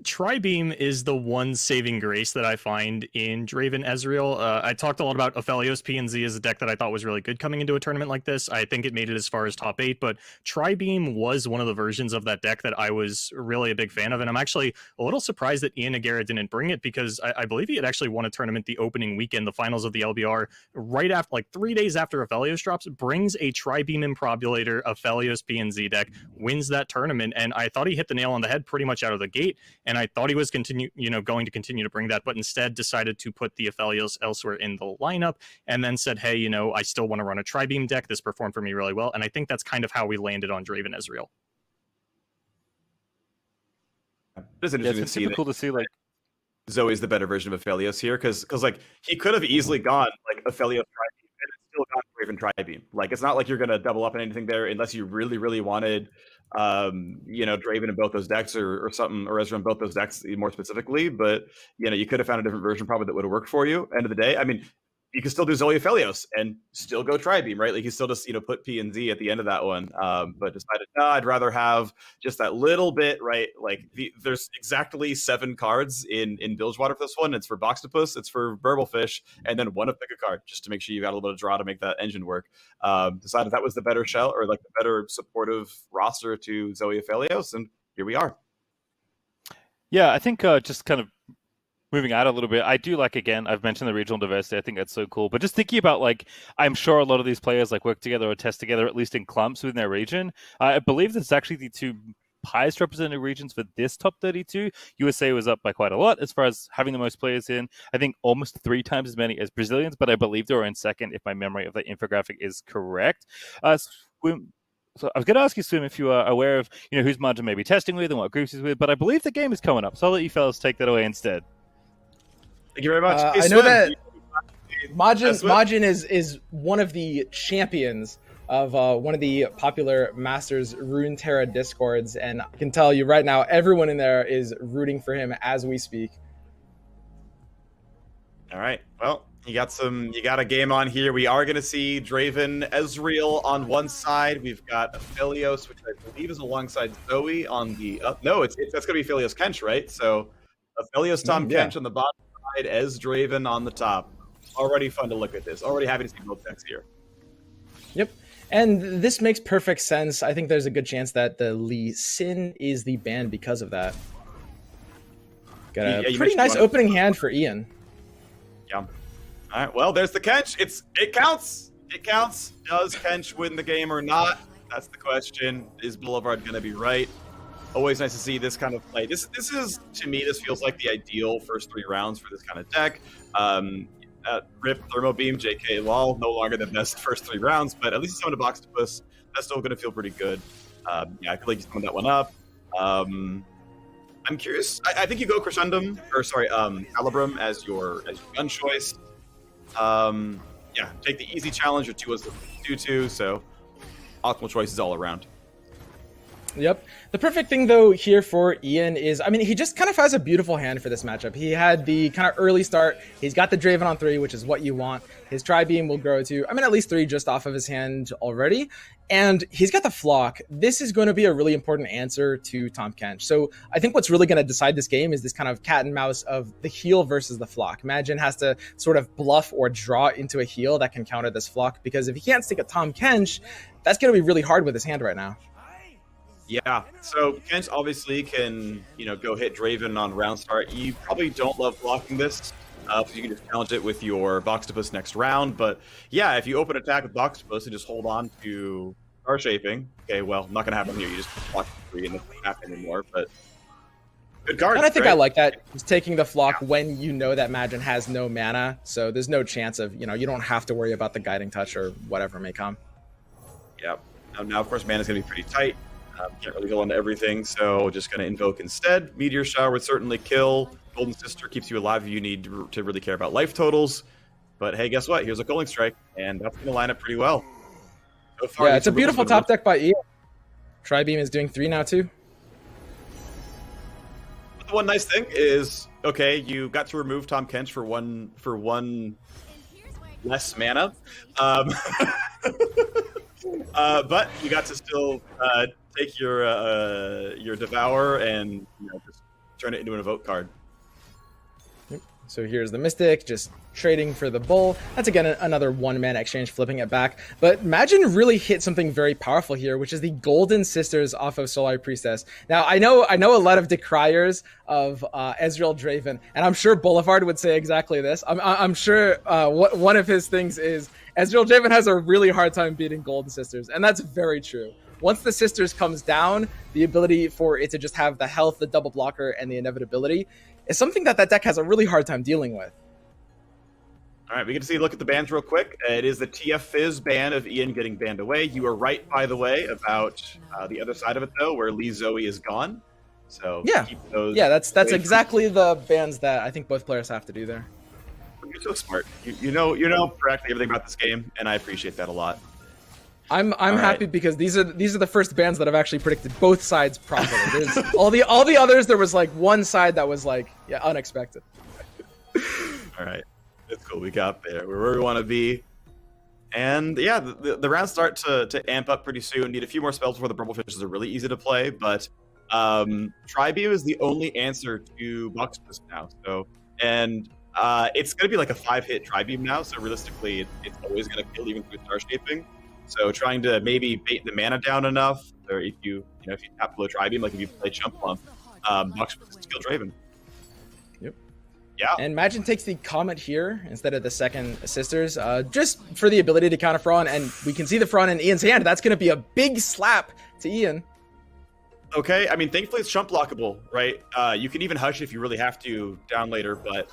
Tri-Beam is the one saving grace that I find in Draven Ezreal. I talked a lot about Aphelios PNZ as a deck that I thought was really good coming into a tournament like this. I think it made it as far as top 8, but Tri-Beam was one of the versions of that deck that I was really a big fan of, and I'm actually a little surprised that Ian Nagara didn't bring it, because I believe he had actually won a tournament the opening weekend, the finals of the LBR, right after, like 3 days after Aphelios drops, brings a Tri-Beam Improbulator Aphelios PNZ deck, wins that tournament, and I thought he hit the nail on the head pretty much out of the gate. And I thought he was going to continue to bring that, but instead decided to put the Aphelios elsewhere in the lineup, and then said, hey, I still want to run a Tri-Beam deck. This performed for me really well, and I think that's kind of how we landed on Draven Ezreal. It's interesting super cool to see like Zoe's the better version of Aphelios here, because like he could have easily gone like Aphelios Tri-Beam and it's still got Draven Tri-Beam. Like it's not like you're going to double up on anything there unless you really, really wanted Draven in both those decks or something, or Ezra in both those decks more specifically. But you could have found a different version probably that would have worked for you. End of the day, I mean, you can still do Zoe Aphelios and still go Tri-Beam, right? Like you still just put P and Z at the end of that one, but decided no, I'd rather have just that little bit, right? Like there's exactly 7 cards in Bilgewater for this one. It's for Boxtopus, it's for Burblefish, and then one of pick a card just to make sure you got a little bit of draw to make that engine work. Decided that was the better shell, or like the better supportive roster to Zoe Aphelios, and here we are. Yeah, I think just kind of moving out a little bit, I do like, again, I've mentioned the regional diversity. I think that's so cool. But just thinking about, like, I'm sure a lot of these players like work together or test together, at least in clumps within their region. I believe this is actually the two highest represented regions for this top 32. USA was up by quite a lot as far as having the most players in. I think almost 3 times as many as Brazilians, but I believe they were in second if my memory of the infographic is correct. So I was going to ask you, Swim, if you are aware of whose Margin may be testing with and what groups he's with, but I believe the game is coming up, so I'll let you fellas take that away instead. Thank you very much. I know that Majin is one of the champions of one of the popular Masters Runeterra Discords, and I can tell you right now, everyone in there is rooting for him as we speak. All right. Well, you got a game on here. We are going to see Draven Ezreal on one side. We've got Aphelios, which I believe is alongside Zoe on the no, that's going to be Aphelios Kench, right? So Aphelios Tom Kench on the bottom side, Ez Draven on the top. Already fun to look at this. Already happy to see both decks here. Yep. And this makes perfect sense. I think there's a good chance that the Lee Sin is the ban because of that. Got a pretty nice opening hand for Ian. Yeah. All right. Well, there's the Kench. It counts. It counts. Does Kench win the game or not? That's the question. Is Boulevard going to be right? Always nice to see this kind of play. This is, to me, this feels like the ideal first 3 rounds for this kind of deck. Rip, Thermo Beam, JK, lol, no longer the best first 3 rounds, but at least some of the Boxtopus, that's still going to feel pretty good. Yeah, I feel like you summoned that one up. I'm curious. I think you go Crescendum, or sorry, Calibrum as your gun choice. Yeah, take the easy challenge. Your 2 was the 2/2, so optimal choices all around. Yep. The perfect thing, though, here for Ian is, I mean, he just kind of has a beautiful hand for this matchup. He had the kind of early start. He's got the Draven on 3, which is what you want. His Tri-Beam will grow to, I mean, at least 3 just off of his hand already. And he's got the Flock. This is going to be a really important answer to Tom Kench. So I think what's really going to decide this game is this kind of cat and mouse of the heal versus the Flock. Imagine has to sort of bluff or draw into a heal that can counter this Flock, because if he can't stick a Tom Kench, that's going to be really hard with his hand right now. Yeah, so Kench obviously can, go hit Draven on round start. You probably don't love blocking this, because you can just challenge it with your Boxtopus next round. But yeah, if you open attack with Boxtopus and just hold on to Star Shaping, okay, well, not going to happen here. You just block 3 and it doesn't happen anymore, but good card. And I think right? I like that. Just taking the Flock when you know that Majin has no mana, so there's no chance of, you don't have to worry about the Guiding Touch or whatever may come. Yep. Now of course, mana's going to be pretty tight. Can't really go into everything, so just going to invoke instead. Meteor Shower would certainly kill. Golden Sister keeps you alive if you need to really care about life totals. But hey, guess what? Here's a Culling Strike, and that's going to line up pretty well. So far, yeah, it's a beautiful top deck by Ian. Tri-Beam is doing 3 now, too. But the one nice thing is, okay, you got to remove Tom Kench for one less mana. But you got to still take your Devour and just turn it into an Evoke card. So here's the Mystic, just trading for the Bull. That's again another 1-mana exchange, flipping it back. But Majin really hit something very powerful here, which is the Golden Sisters off of Solar Priestess. Now I know a lot of decriers of Ezreal Draven, and I'm sure Boulevard would say exactly this. I'm sure one of his things is Ezreal Draven has a really hard time beating Golden Sisters, and that's very true. Once the Sisters comes down, the ability for it to just have the health, the double blocker, and the inevitability is something that deck has a really hard time dealing with. All right, we get to see a look at the bans real quick. It is the TF Fizz ban of Ian getting banned away. You were right, by the way, about the other side of it, though, where Lee Zoe is gone. So yeah, keep those that's exactly the bans that I think both players have to do there. You're so smart. You know practically everything about this game, and I appreciate that a lot. I'm happy because these are the first bans that I've actually predicted both sides properly. There's all the others, there was like one side that was like unexpected. All right, that's cool. We got there. We're where we want to be. And yeah, the rounds start to amp up pretty soon. Need a few more spells before the Purple Fishes are really easy to play, but Tri-Beam is the only answer to Boxtopus now. So, and it's going to be like a 5-hit Tri-Beam now, so realistically, it's always going to kill even through Star Shaping. So trying to maybe bait the mana down enough, or if you tap below Tri-Beam, like if you play Chump Lump, Bucks to kill Draven. Yep. Yeah. And Imagine takes the Comet here instead of the second Sisters, just for the ability to counter Thrawn, and we can see the Thrawn in Ian's hand. That's going to be a big slap to Ian. Okay, I mean, thankfully it's chump blockable, right? You can even hush if you really have to down later, but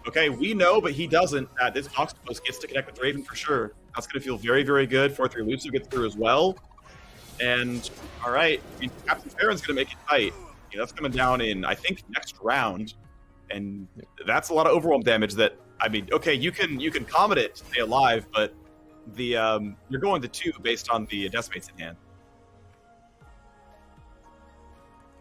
okay, we know, but he doesn't. This Octopus gets to connect with Draven for sure. That's going to feel very, very good. 4-3 Lucio gets through as well. And, all right, I mean, Captain Farron's going to make it tight. That's coming down in, I think, next round. And that's a lot of overwhelm damage that, I mean, okay, you can Comet it to stay alive, but the you're going to 2 based on the Decimates in hand.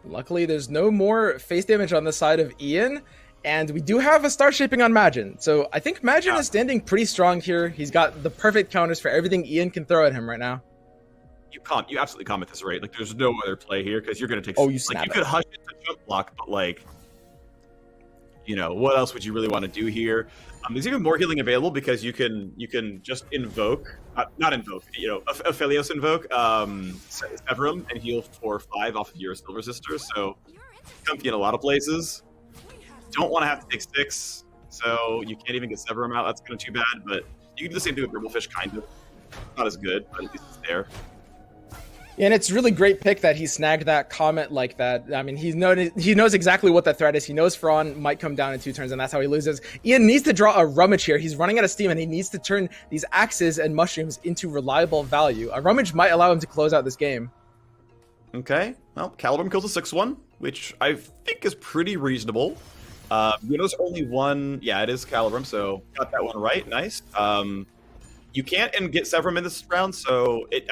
Luckily, there's no more face damage on the side of Ian, and we do have a star shaping on Magin. So I think Magin is standing pretty strong here. He's got the perfect counters for everything Ian can throw at him right now. You absolutely comment this, right? Like, there's no other play here because you're going to take. Oh, you snap you could hush it to jump block, but like, what else would you really want to do here? There's even more healing available because you can just invoke, not invoke, Aphelios invoke, Severum and heal 4 or 5 off of your Silver Sister. So comfy in a lot of places. Don't want to have to take 6, so you can't even get Severum out. That's kind of too bad, but you can do the same thing with Ribblefish, kind of. Not as good, but at least it's there. Yeah, and it's really great pick that he snagged that Comet like that. I mean, he knows exactly what that threat is. He knows Thrawn might come down in 2 turns, and that's how he loses. Ian needs to draw a Rummage here. He's running out of steam, and he needs to turn these axes and mushrooms into reliable value. A Rummage might allow him to close out this game. Okay, well, Calibrum kills a 6-1, which I think is pretty reasonable. There's only one. Yeah, it is Calibrum, so got that one right. Nice. You can't get Severum in this round, so it's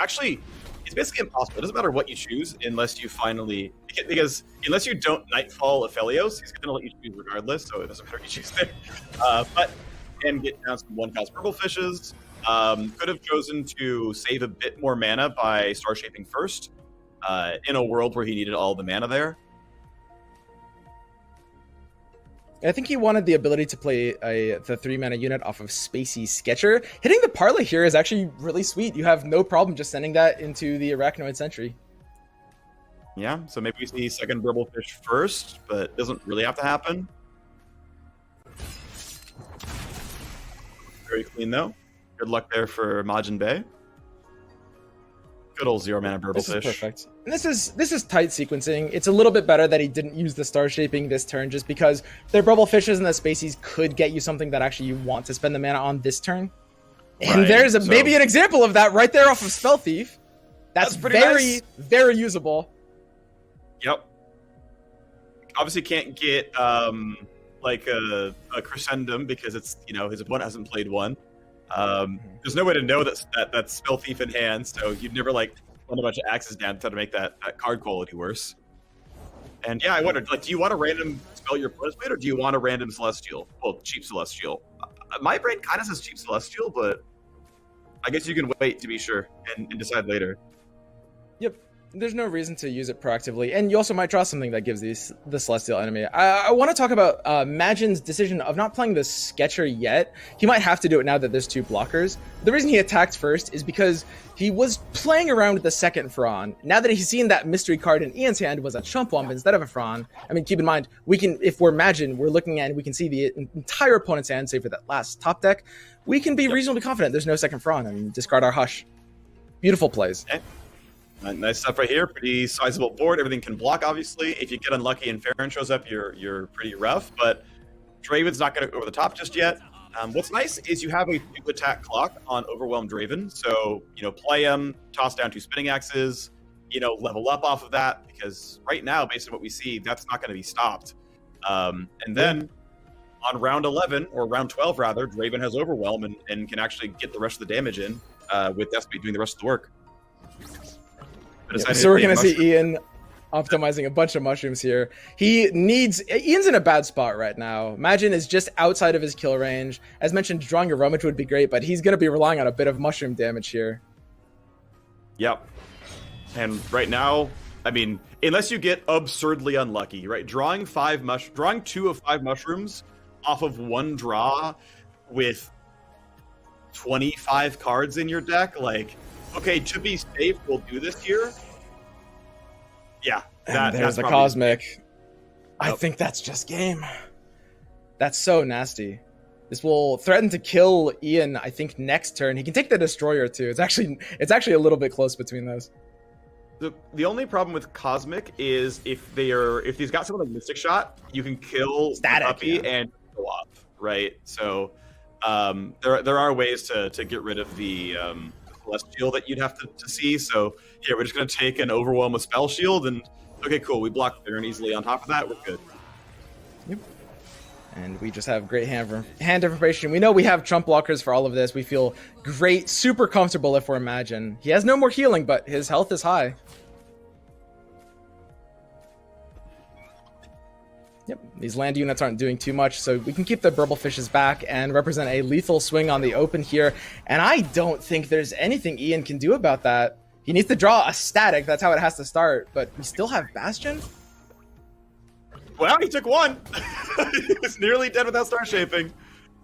basically impossible. It doesn't matter what you choose unless you finally, because unless you don't Nightfall Aphelios, he's going to let you choose regardless, so it doesn't matter what you choose there. But can get down some 1-cost Purple Fishes. Could have chosen to save a bit more mana by Star Shaping first, in a world where he needed all the mana there. I think he wanted the ability to play the 3-mana unit off of Spacey Sketcher. Hitting the Parlay here is actually really sweet. You have no problem just sending that into the Arachnoid Sentry. Yeah, so maybe we see second Bribblefish first, but it doesn't really have to happen. Very clean, though. Good luck there for Majin Bay. Good old 0-mana Bribblefish. This is perfect. And this is tight sequencing. It's a little bit better that he didn't use the Star Shaping this turn, just because their Brubblefishes and the Spaceys could get you something that actually you want to spend the mana on this turn. And Right, there's maybe an example of that right there off of Spell Thief. That's pretty very, nice. very usable. Yep. Obviously can't get like a Crescendum because it's his opponent hasn't played one. There's no way to know that's Spell Thief in hand, so you'd never run a bunch of axes down to try to make that card quality worse. And yeah, I wondered, do you want a random spell your opponent's played, or do you want a random Celestial? Well, cheap Celestial. My brain kind of says cheap Celestial, but I guess you can wait to be sure and decide later. Yep. There's no reason to use it proactively, and you also might draw something that gives the Celestial enemy. I want to talk about Majin's decision of not playing the Sketcher yet. He might have to do it now that there's 2 blockers. The reason he attacked first is because he was playing around with the second Thrawn. Now that he's seen that mystery card in Ian's hand was a Chump Wump instead of a Thrawn. I mean, keep in mind, if we're Majin, we're looking at, we can see the entire opponent's hand, save for that last top deck. We can be reasonably confident there's no second Thrawn and discard our Hush. Beautiful plays. Okay. Nice stuff right here. Pretty sizable board. Everything can block, obviously. If you get unlucky and Farron shows up, you're pretty rough. But Draven's not going to go over the top just yet. What's nice is you have a 2-attack clock on Overwhelmed Draven. So, play him, toss down 2 Spinning Axes, level up off of that. Because right now, based on what we see, that's not going to be stopped. And then on round 11, or round 12 rather, Draven has Overwhelm and can actually get the rest of the damage in with Despy doing the rest of the work. Yeah, so we're going to see Ian optimizing a bunch of mushrooms here. Ian's in a bad spot right now. Majin is just outside of his kill range. As mentioned, drawing a Rummage would be great, but he's going to be relying on a bit of mushroom damage here. Yep. And right now, I mean, unless you get absurdly unlucky, right? Drawing 2 of 5 mushrooms off of 1 draw with 25 cards in your deck, okay, to be safe, we'll do this here. Yeah, there's the Cosmic. I think that's just game. That's so nasty. This will threaten to kill Ian, I think, next turn. He can take the Destroyer too. It's actually a little bit close between those. The only problem with Cosmic is if he's got something like Mystic Shot, you can kill Static, the puppy and go off, right? So there are ways to get rid of the Celestial that you'd have to see. So yeah, we're just gonna take an Overwhelm with Spell Shield, and okay, cool. We block Baron easily on top of that. We're good. Yep. And we just have great hand information. We know we have Trump blockers for all of this. We feel great, super comfortable if we're Imagine. He has no more healing, but his health is high. Yep, these land units aren't doing too much, so we can keep the Burble Fishes back and represent a lethal swing on the open here. And I don't think there's anything Ian can do about that. He needs to draw a static. That's how it has to start. But we still have Bastion? Well, he took one. He was nearly dead without Star Shaping.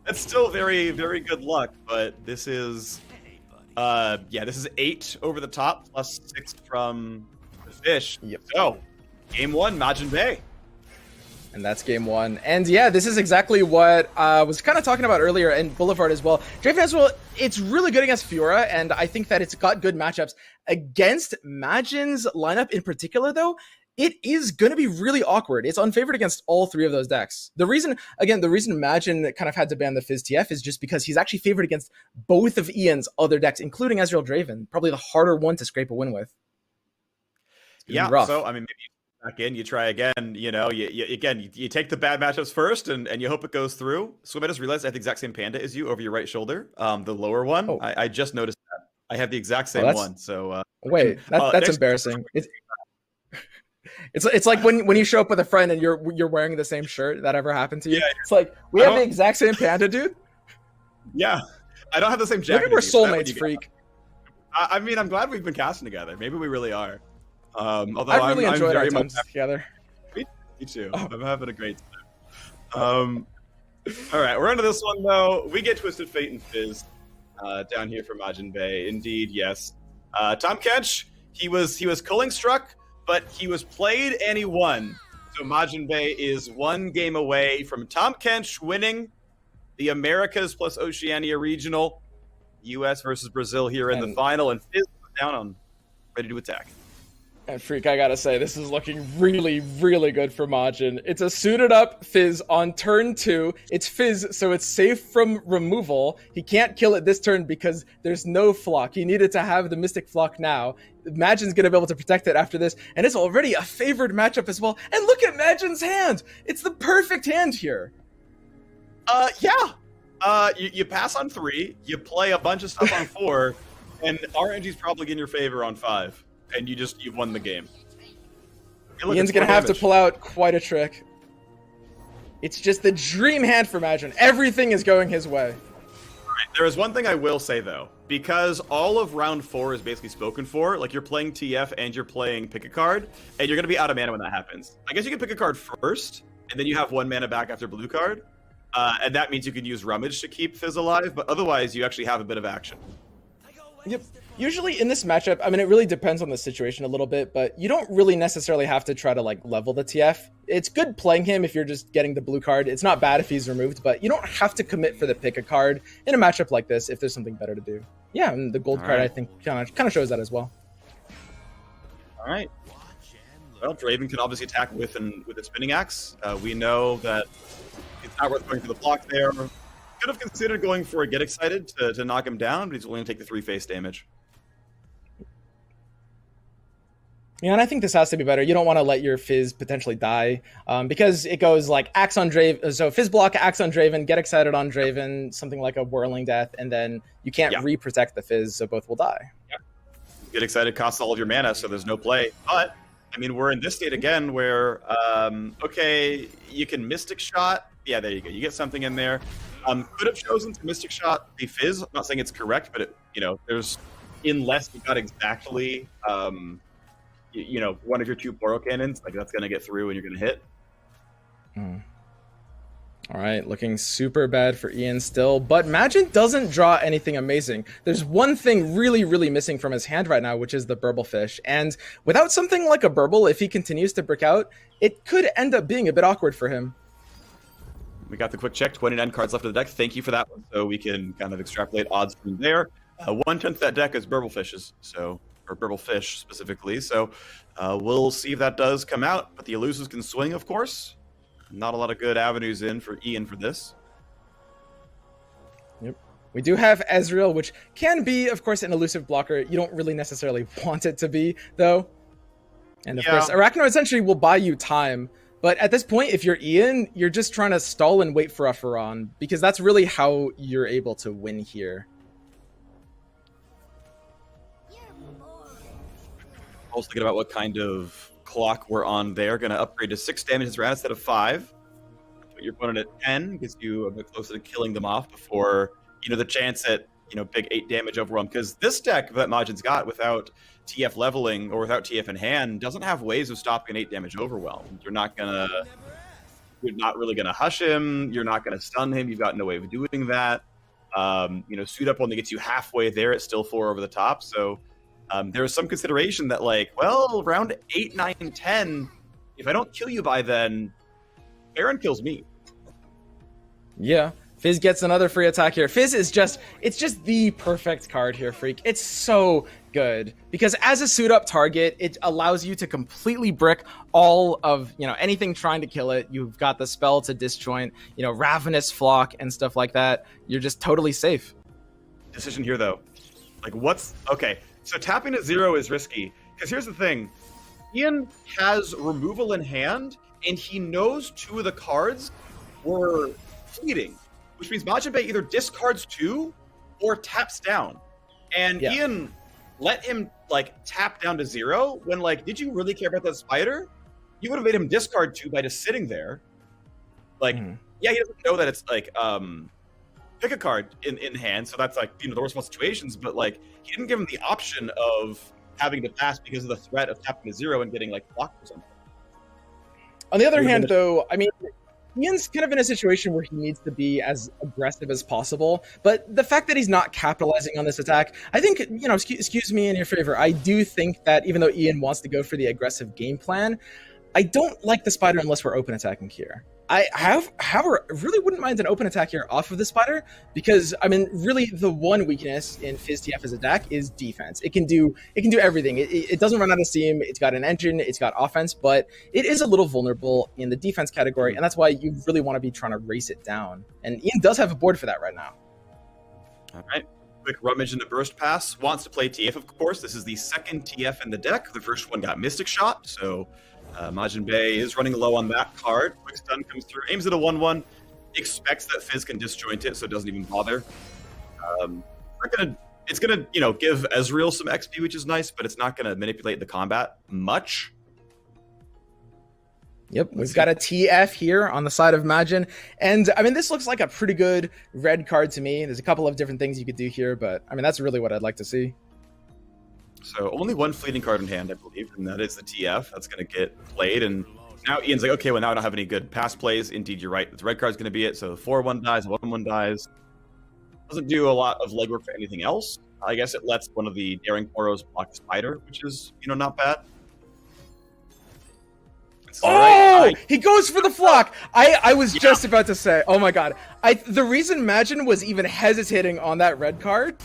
That's still very, very good luck, but this is this is 8 over the top plus 6 from the fish. Yep. So, game 1, Majin Bay. And that's game 1. And yeah, this is exactly what I was kind of talking about earlier in Boulevard as well. Draven as well, it's really good against Fiora, and I think that it's got good matchups. Against Majin's lineup in particular, though, it is going to be really awkward. It's unfavored against all 3 of those decks. The reason Imagine kind of had to ban the Fizz TF is just because he's actually favored against both of Ian's other decks, including Ezreal Draven, probably the harder one to scrape a win with. Yeah, rough. so, I mean, maybe you back in, you try again, you take the bad matchups first, and you hope it goes through. Swim, I just realized I have the exact same panda as you over your right shoulder, the lower one. Oh. I just noticed that. I have the exact same one, so... Wait, that's embarrassing. It's like when you show up with a friend and you're wearing the same shirt. That ever happened to you? Yeah, it's like we have the exact same panda, dude. Yeah, I don't have the same jacket. Maybe we're soulmates, freak. I mean, I'm glad we've been casting together. Maybe we really are. Although I really enjoyed our very times together. Me too. Oh. I'm having a great time. All right, we're into this one though. We get Twisted Fate and Fizz down here for Majin Bay. Indeed, yes. Tom Kench, he was culling struck, but he was played and he won. So Majin Bay is 1 game away from Tom Kench winning the Americas plus Oceania Regional, US versus Brazil here in the final, and Fizz down on ready to attack. And Freak, I gotta say, this is looking really, really good for Majin. It's a suited up Fizz on turn 2. It's Fizz, so it's safe from removal. He can't kill it this turn because there's no flock. He needed to have the Mystic Flock now. Majin's gonna be able to protect it after this, and it's already a favored matchup as well. And look at Majin's hand! It's the perfect hand here. You pass on 3, you play a bunch of stuff on 4, and RNG's probably in your favor on 5. And you've won the game. Ian's gonna have to pull out quite a trick. It's just the dream hand for Majin. Everything is going his way. All right, there is one thing I will say though, because all of round 4 is basically spoken for. Like you're playing TF and you're playing pick a card, and you're gonna be out of mana when that happens. I guess you can pick a card first, and then you have 1 mana back after blue card, and that means you can use Rummage to keep Fizz alive. But otherwise, you actually have a bit of action. Yep. Usually in this matchup, I mean, it really depends on the situation a little bit, but you don't really necessarily have to try to like level the TF. It's good playing him if you're just getting the blue card. It's not bad if he's removed, but you don't have to commit for the pick a card in a matchup like this if there's something better to do. Yeah, and the gold card I think kind of shows that as well. All right. Well, Draven can obviously attack with a spinning axe. We know that it's not worth going for the block there. Could have considered going for a get excited to knock him down, but he's willing to take the 3 face damage. Yeah, and I think this has to be better. You don't want to let your Fizz potentially die because it goes like Axe on Draven. So Fizz block, Axe on Draven, get excited on Draven, something like a Whirling Death, and then you can't re-protect the Fizz, so both will die. Yeah. Get excited costs all of your mana, so there's no play. But, I mean, we're in this state again where, okay, you can Mystic Shot. Yeah, there you go. You get something in there. Could have chosen to Mystic Shot the Fizz. I'm not saying it's correct, but, there's, unless you got exactly... one of your 2 Poro Cannons, like that's going to get through and you're going to hit. All right, looking super bad for Ian still, but Magin doesn't draw anything amazing. There's one thing really, really missing from his hand right now, which is the Burble Fish. And without something like a Burble, if he continues to brick out, it could end up being a bit awkward for him. We got the quick check, 29 cards left of the deck. Thank you for that one. So we can kind of extrapolate odds from there. 1/10 that deck is Burble Fishes, or Burble Fish specifically. So we'll see if that does come out. But the elusives can swing, of course. Not a lot of good avenues in for Ian for this. Yep. We do have Ezreal, which can be, of course, an elusive blocker. You don't really necessarily want it to be, though. And of course, Arachnoid essentially will buy you time. But at this point, if you're Ian, you're just trying to stall and wait for a Pharaon, because that's really how you're able to win here. Also thinking about what kind of clock we're on there. Going to upgrade to 6 damage this round instead of 5. Put your opponent at 10, gets you a bit closer to killing them off before, the chance at, big 8 damage overwhelm. Because this deck that Majin's got without TF leveling or without TF in hand doesn't have ways of stopping an 8 damage overwhelm. You're not really gonna hush him. You're not gonna stun him. You've got no way of doing that. Suit up only gets you halfway there. It's still 4 over the top. So there was some consideration that round 8, 9, 10, if I don't kill you by then, Baron kills me. Yeah. Fizz gets another free attack here. Fizz is it's just the perfect card here, Freak. It's so good because as a suit up target, it allows you to completely brick all of, anything trying to kill it. You've got the spell to disjoint, Ravenous Flock and stuff like that. You're just totally safe. Decision here though. Okay. So tapping at 0 is risky because here's the thing. Ian has removal in hand and he knows 2 of the cards were fleeting. Which means Majin Bay either discards 2 or taps down. And Ian let him tap down to 0 when did you really care about that spider? You would have made him discard 2 by just sitting there. Yeah, he doesn't know that it's pick a card in hand, so that's the worst of all situations, but he didn't give him the option of having to pass because of the threat of tapping to 0 and getting blocked or something. On the other hand, though, Ian's kind of in a situation where he needs to be as aggressive as possible, but the fact that he's not capitalizing on this attack, I think, excuse me in your favor, I do think that even though Ian wants to go for the aggressive game plan, I don't like the spider unless we're open attacking here. I really wouldn't mind an open attack here off of the spider because really the one weakness in Fizz TF as a deck is defense. It can do everything. It doesn't run out of steam. It's got an engine. It's got offense, but it is a little vulnerable in the defense category, and that's why you really want to be trying to race it down. And Ian does have a board for that right now. All right. Quick rummage into Burst Pass. Wants to play TF, of course. This is the second TF in the deck. The first one got Mystic Shot, so Majin Bay is running low on that card. Quick stun comes through, aims at a 1/1, expects that Fizz can disjoint it, so it doesn't even bother. It's gonna give Ezreal some XP, which is nice, but it's not gonna manipulate the combat much. Yep, we've got a TF here on the side of Majin, and this looks like a pretty good red card to me. There's a couple of different things you could do here, but that's really what I'd like to see. So only one fleeting card in hand, I believe, and that is the TF. That's going to get played, and now Ian's like, okay, well, now I don't have any good pass plays. Indeed, you're right. The red card's going to be it, so 4/1 dies, 1/1 dies. Doesn't do a lot of legwork for anything else. I guess it lets one of the Daring Poros block Spider, which is, not bad. He goes for the flock. I was just about to say, oh my god. The reason Majin was even hesitating on that red card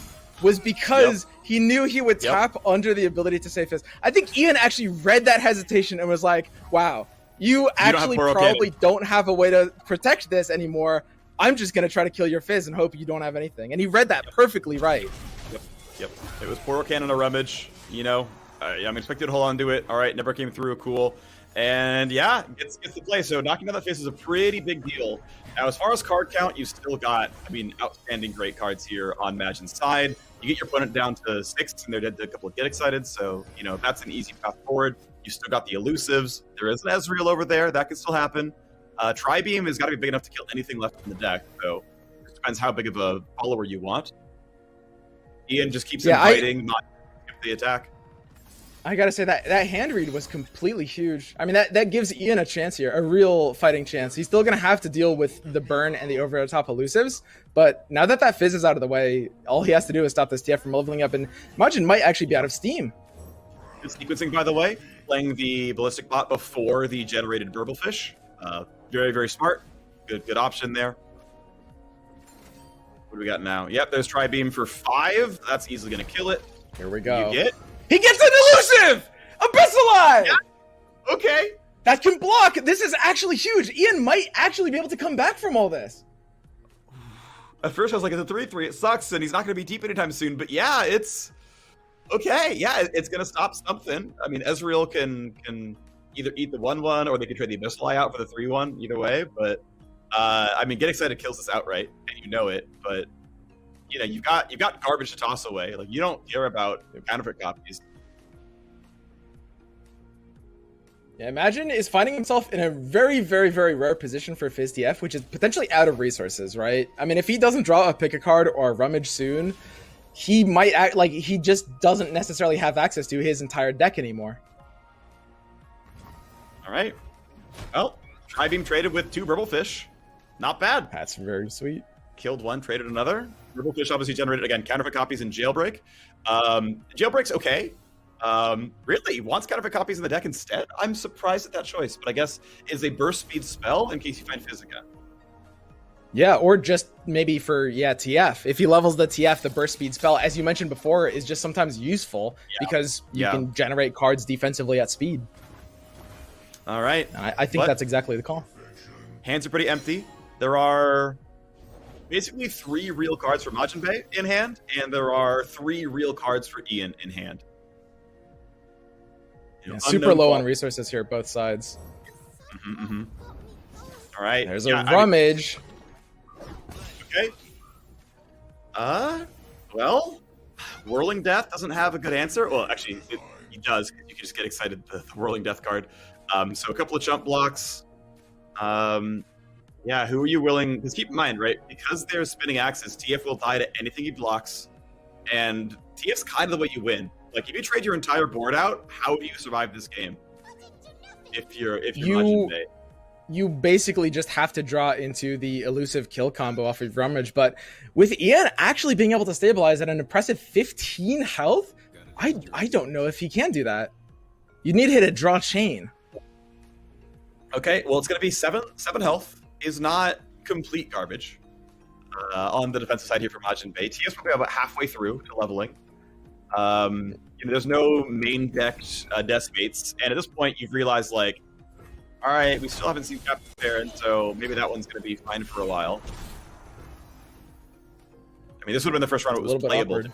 was because he knew he would tap under the ability to save Fizz. I think Ian actually read that hesitation and was like, wow, you actually probably don't have a way to protect this anymore. I'm just going to try to kill your Fizz and hope you don't have anything. And he read that perfectly right. Yep. It was Poro Cannon a rummage, I'm expected to hold on to it. All right, never came through, cool. And gets to play. So knocking down that Fizz is a pretty big deal. Now, as far as card count, you still got, outstanding great cards here on Majin's side. You get your opponent down to 6, and they're dead to a couple of Get Excited. So, that's an easy path forward. You still got the elusives. There is an Ezreal over there. That could still happen. Tri-Beam has got to be big enough to kill anything left in the deck. So it depends how big of a follower you want. Ian just keeps inviting, not skip the attack. I gotta say that hand read was completely huge. I mean, that gives Ian a chance here, a real fighting chance. He's still gonna have to deal with the burn and the over the top elusives, but now that Fizz is out of the way, all he has to do is stop this TF from leveling up, and Majin might actually be out of steam. Good sequencing, by the way. Playing the ballistic bot before the generated verbal fish. Very, very smart. Good option there. What do we got now? Yep, there's Tri-Beam for 5. That's easily gonna kill it. Here we go. You get? He gets an elusive! Abyssali! Yeah. Okay. That can block. This is actually huge. Ian might actually be able to come back from all this. At first I was like, it's a 3-3. It sucks, and he's not gonna be deep anytime soon. But yeah, it's okay. Yeah, it's gonna stop something. I mean, Ezreal can either eat the 1-1 or they can trade the Abyssali out for the 3-1. Either way, but I mean, Get Excited kills this outright, and you know it. But you know, you've got garbage to toss away. Like, you don't care about counterfeit copies. Yeah, Imagine is finding himself in a very, very, very rare position for Fizz TF, which is potentially out of resources, right? I mean, if he doesn't draw a pick a card or a rummage soon, he might act like he just doesn't necessarily have access to his entire deck anymore. All right. Well, Tri-Beam traded with 2 Verbal Fish. Not bad. That's very sweet. Killed 1, traded another. Verbal Fish obviously generated, again, counterfeit copies in Jailbreak. Jailbreak's okay. Really, he wants counterfeit copies in the deck instead? I'm surprised at that choice, but I guess is a burst speed spell in case you find Fizz again. Yeah, or just maybe for, TF. If he levels the TF, the burst speed spell, as you mentioned before, is just sometimes useful because you can generate cards defensively at speed. All right. I think that's exactly the call. Hands are pretty empty. There are basically 3 real cards for Majin Bey in hand, and there are 3 real cards for Ian in hand. Super low on resources here, both sides. All right. There's a rummage. Okay. Well, Whirling Death doesn't have a good answer. Well, actually, he does. You can just get excited the Whirling Death card. So a couple of jump blocks. Yeah, who are you willing? Because keep in mind, right? Because they're spinning axes, TF will die to anything he blocks, and TF's kind of the way you win. Like, if you trade your entire board out, how do you survive this game? If you're Majin Bey. You basically just have to draw into the elusive kill combo off of Rummage, but with Ian actually being able to stabilize at an impressive 15 health, I don't know if he can do that. You need to hit a draw chain. Okay, well, it's going to be 7 health. Is not complete garbage on the defensive side here for Majin Bey. TF's probably about halfway through to leveling. There's no main deck decimates, and at this point you've realized, like, all right, we still haven't seen Captain Baron, so maybe that one's going to be fine for a while. I mean, this would have been the first round it was playable.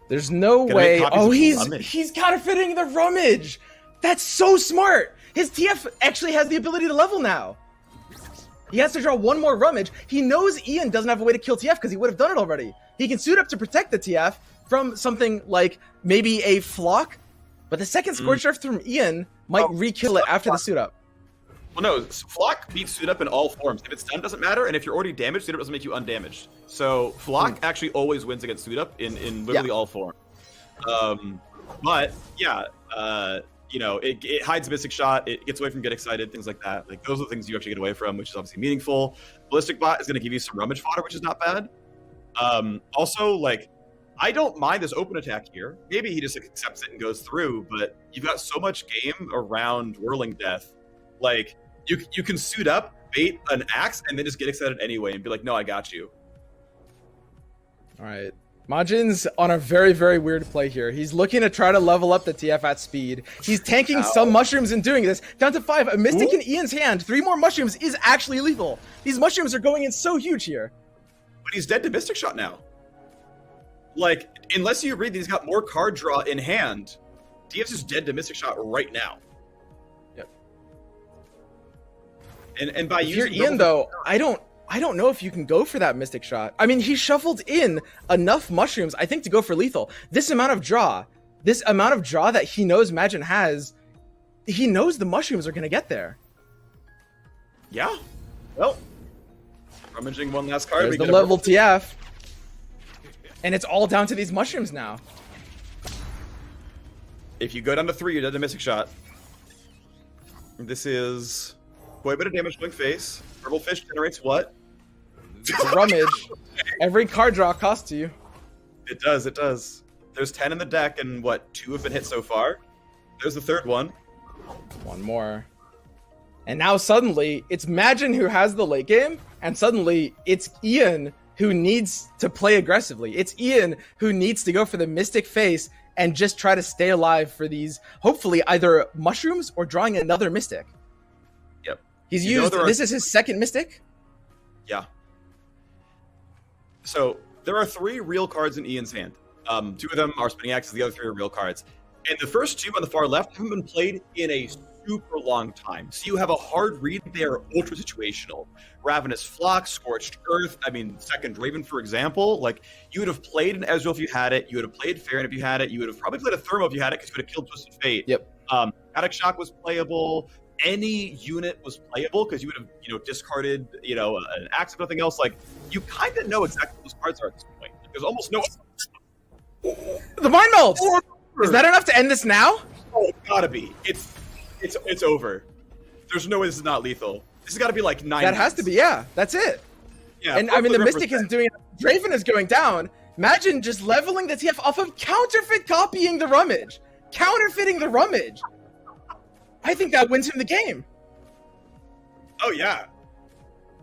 There's no way. Oh, he's counterfeiting the Rummage. That's so smart. His TF actually has the ability to level now. He has to draw 1 more Rummage. He knows Ian doesn't have a way to kill TF because he would have done it already. He can suit up to protect the TF from something like maybe a Flock, but the second Scorched Earth from Ian might re-kill it after the suit up. Well, no, Flock beats suit up in all forms. If it's done, doesn't matter, and if you're already damaged, suit up doesn't make you undamaged. So Flock actually always wins against suit up in literally all forms. But yeah, it hides Mystic Shot, it gets away from Get Excited, things like that. Like, those are the things you actually get away from, which is obviously meaningful. Ballistic Bot is going to give you some Rummage fodder, which is not bad. Also, like, I don't mind this open attack here. Maybe he just accepts it and goes through, but you've got so much game around Whirling Death. Like, you can suit up, bait an axe, and then just Get Excited anyway and be like, no, I got you. All right. Majin's on a very, very weird play here. He's looking to try to level up the TF at speed. He's tanking some mushrooms in doing this. Down to 5. A Mystic in Ian's hand. 3 more mushrooms is actually lethal. These mushrooms are going in so huge here. But he's dead to Mystic Shot now. Like, unless you read that he's got more card draw in hand, TF's just dead to Mystic Shot right now. Yep. And by using Ian, though, I don't know if you can go for that Mystic Shot. I mean, he shuffled in enough mushrooms, I think, to go for lethal. This amount of draw that he knows Majin has, he knows the mushrooms are going to get there. Yeah. Well, rummaging one last card. There's the level TF. And it's all down to these mushrooms now. If you go down to 3, you're dead to Mystic Shot. This is quite a bit of damage going face. Purple Fish generates what? Rummage. Every card draw costs you. It does, it does. There's 10 in the deck, and what, 2 have been hit so far? There's the third one. One more. And now suddenly, it's Majin who has the late game, and suddenly it's Ian who needs to play aggressively. It's Ian who needs to go for the Mystic Face and just try to stay alive for these, hopefully, either mushrooms or drawing another Mystic. Yep. He's used, this is his second Mystic? Yeah. So, there are 3 real cards in Ian's hand. 2 of them are Spinning Axes, the other 3 are real cards. And the first 2 on the far left haven't been played in a super long time. So you have a hard read. They are ultra situational. Ravenous Flock, Scorched Earth, Second Raven, for example. Like, you would have played an Ezreal if you had it. You would have played Farron if you had it. You would have probably played a Thermo if you had it, because you would have killed Twisted Fate. Yep. Attic Shock was playable. Any unit was playable, because you would have, discarded, an axe or nothing else. Like, you kind of know exactly what those cards are at this point. There's almost no... The Mind Meld! Is that enough to end this now? Oh, it's gotta be. It's over. There's no way this is not lethal. This has got to be like 9. That has to be, yeah. That's it. Yeah. And the Mystic isn't doing it. Draven is going down. Imagine just leveling the TF off of counterfeit copying the Rummage. Counterfeiting the Rummage. I think that wins him the game. Oh, yeah.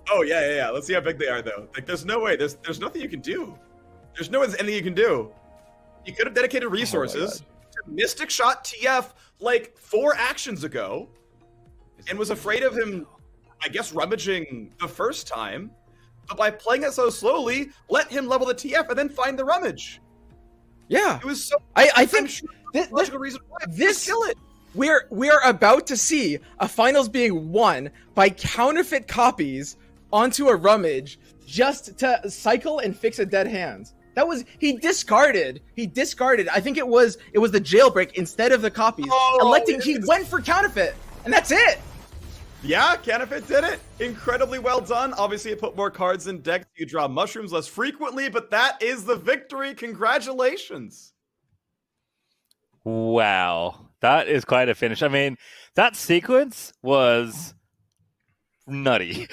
Oh, yeah. Let's see how big they are, though. Like, there's no way. There's nothing you can do. There's no anything you can do. You could have dedicated resources to Mystic Shot TF like 4 actions ago and was afraid of him, I guess, rummaging the first time. But by playing it so slowly, let him level the TF and then find the rummage. Yeah. It was so... I think sure logical reason why. This... Kill it. We're about to see a finals being won by counterfeit copies onto a Rummage just to cycle and fix a dead hand. That was he discarded. I think it was the jailbreak instead of the copies. He went for counterfeit, and that's it. Yeah, counterfeit did it. Incredibly well done. Obviously, it put more cards in deck. You draw mushrooms less frequently, but that is the victory. Congratulations. Wow, that is quite a finish. I mean, that sequence was nutty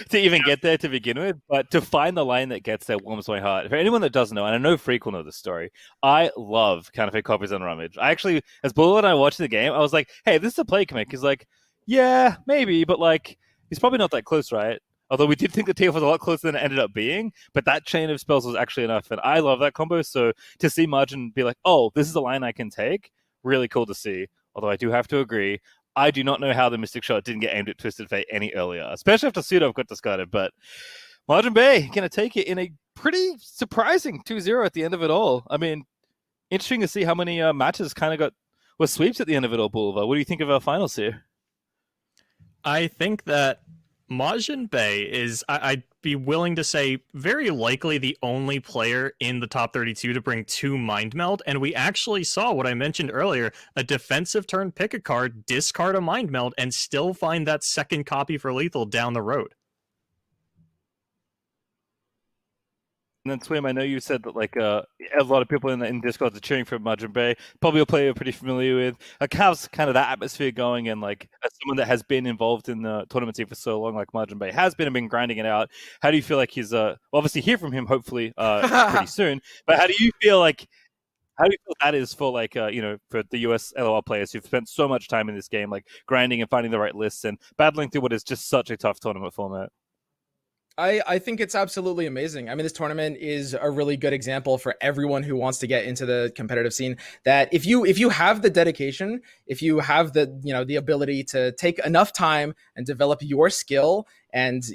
to even get there to begin with, but to find the line that gets there warms my heart. For anyone that doesn't know, and I know Freak will know the story, I love counterfeit copies on Rummage. I actually, as Bull and I watched the game, I was like, hey, this is a play commit. He's like, yeah, maybe, but like, he's probably not that close, right? Although we did think the TF was a lot closer than it ended up being, but that chain of spells was actually enough, and I love that combo, so to see Margin be like, oh, this is a line I can take, really cool to see. Although I do have to agree, I do not know how the Mystic Shot didn't get aimed at Twisted Fate any earlier, especially after Pseudo got discarded. But Margin Bay going to take it in a pretty surprising 2-0 at the end of it all. I mean, interesting to see how many matches kind of were sweeps at the end of it all, Boulevard. What do you think of our finals here? I think that Majin Bay is, I'd be willing to say, very likely the only player in the top 32 to bring 2 Mind Meld, and we actually saw what I mentioned earlier, a defensive turn, pick a card, discard a Mind Meld, and still find that second copy for lethal down the road. And then Swim, I know you said that like a lot of people in Discord are cheering for Majin Bay. Probably a player you're pretty familiar with. How's kind of that atmosphere going? And like as someone that has been involved in the tournament scene for so long, like Majin Bay has been and been grinding it out, how do you feel like he's obviously hear from him hopefully pretty soon? But how do you feel that is for like for the US LOL players who've spent so much time in this game, like grinding and finding the right lists and battling through what is just such a tough tournament format? I think it's absolutely amazing. I mean, this tournament is a really good example for everyone who wants to get into the competitive scene, that if you have the dedication, if you have the ability to take enough time and develop your skill and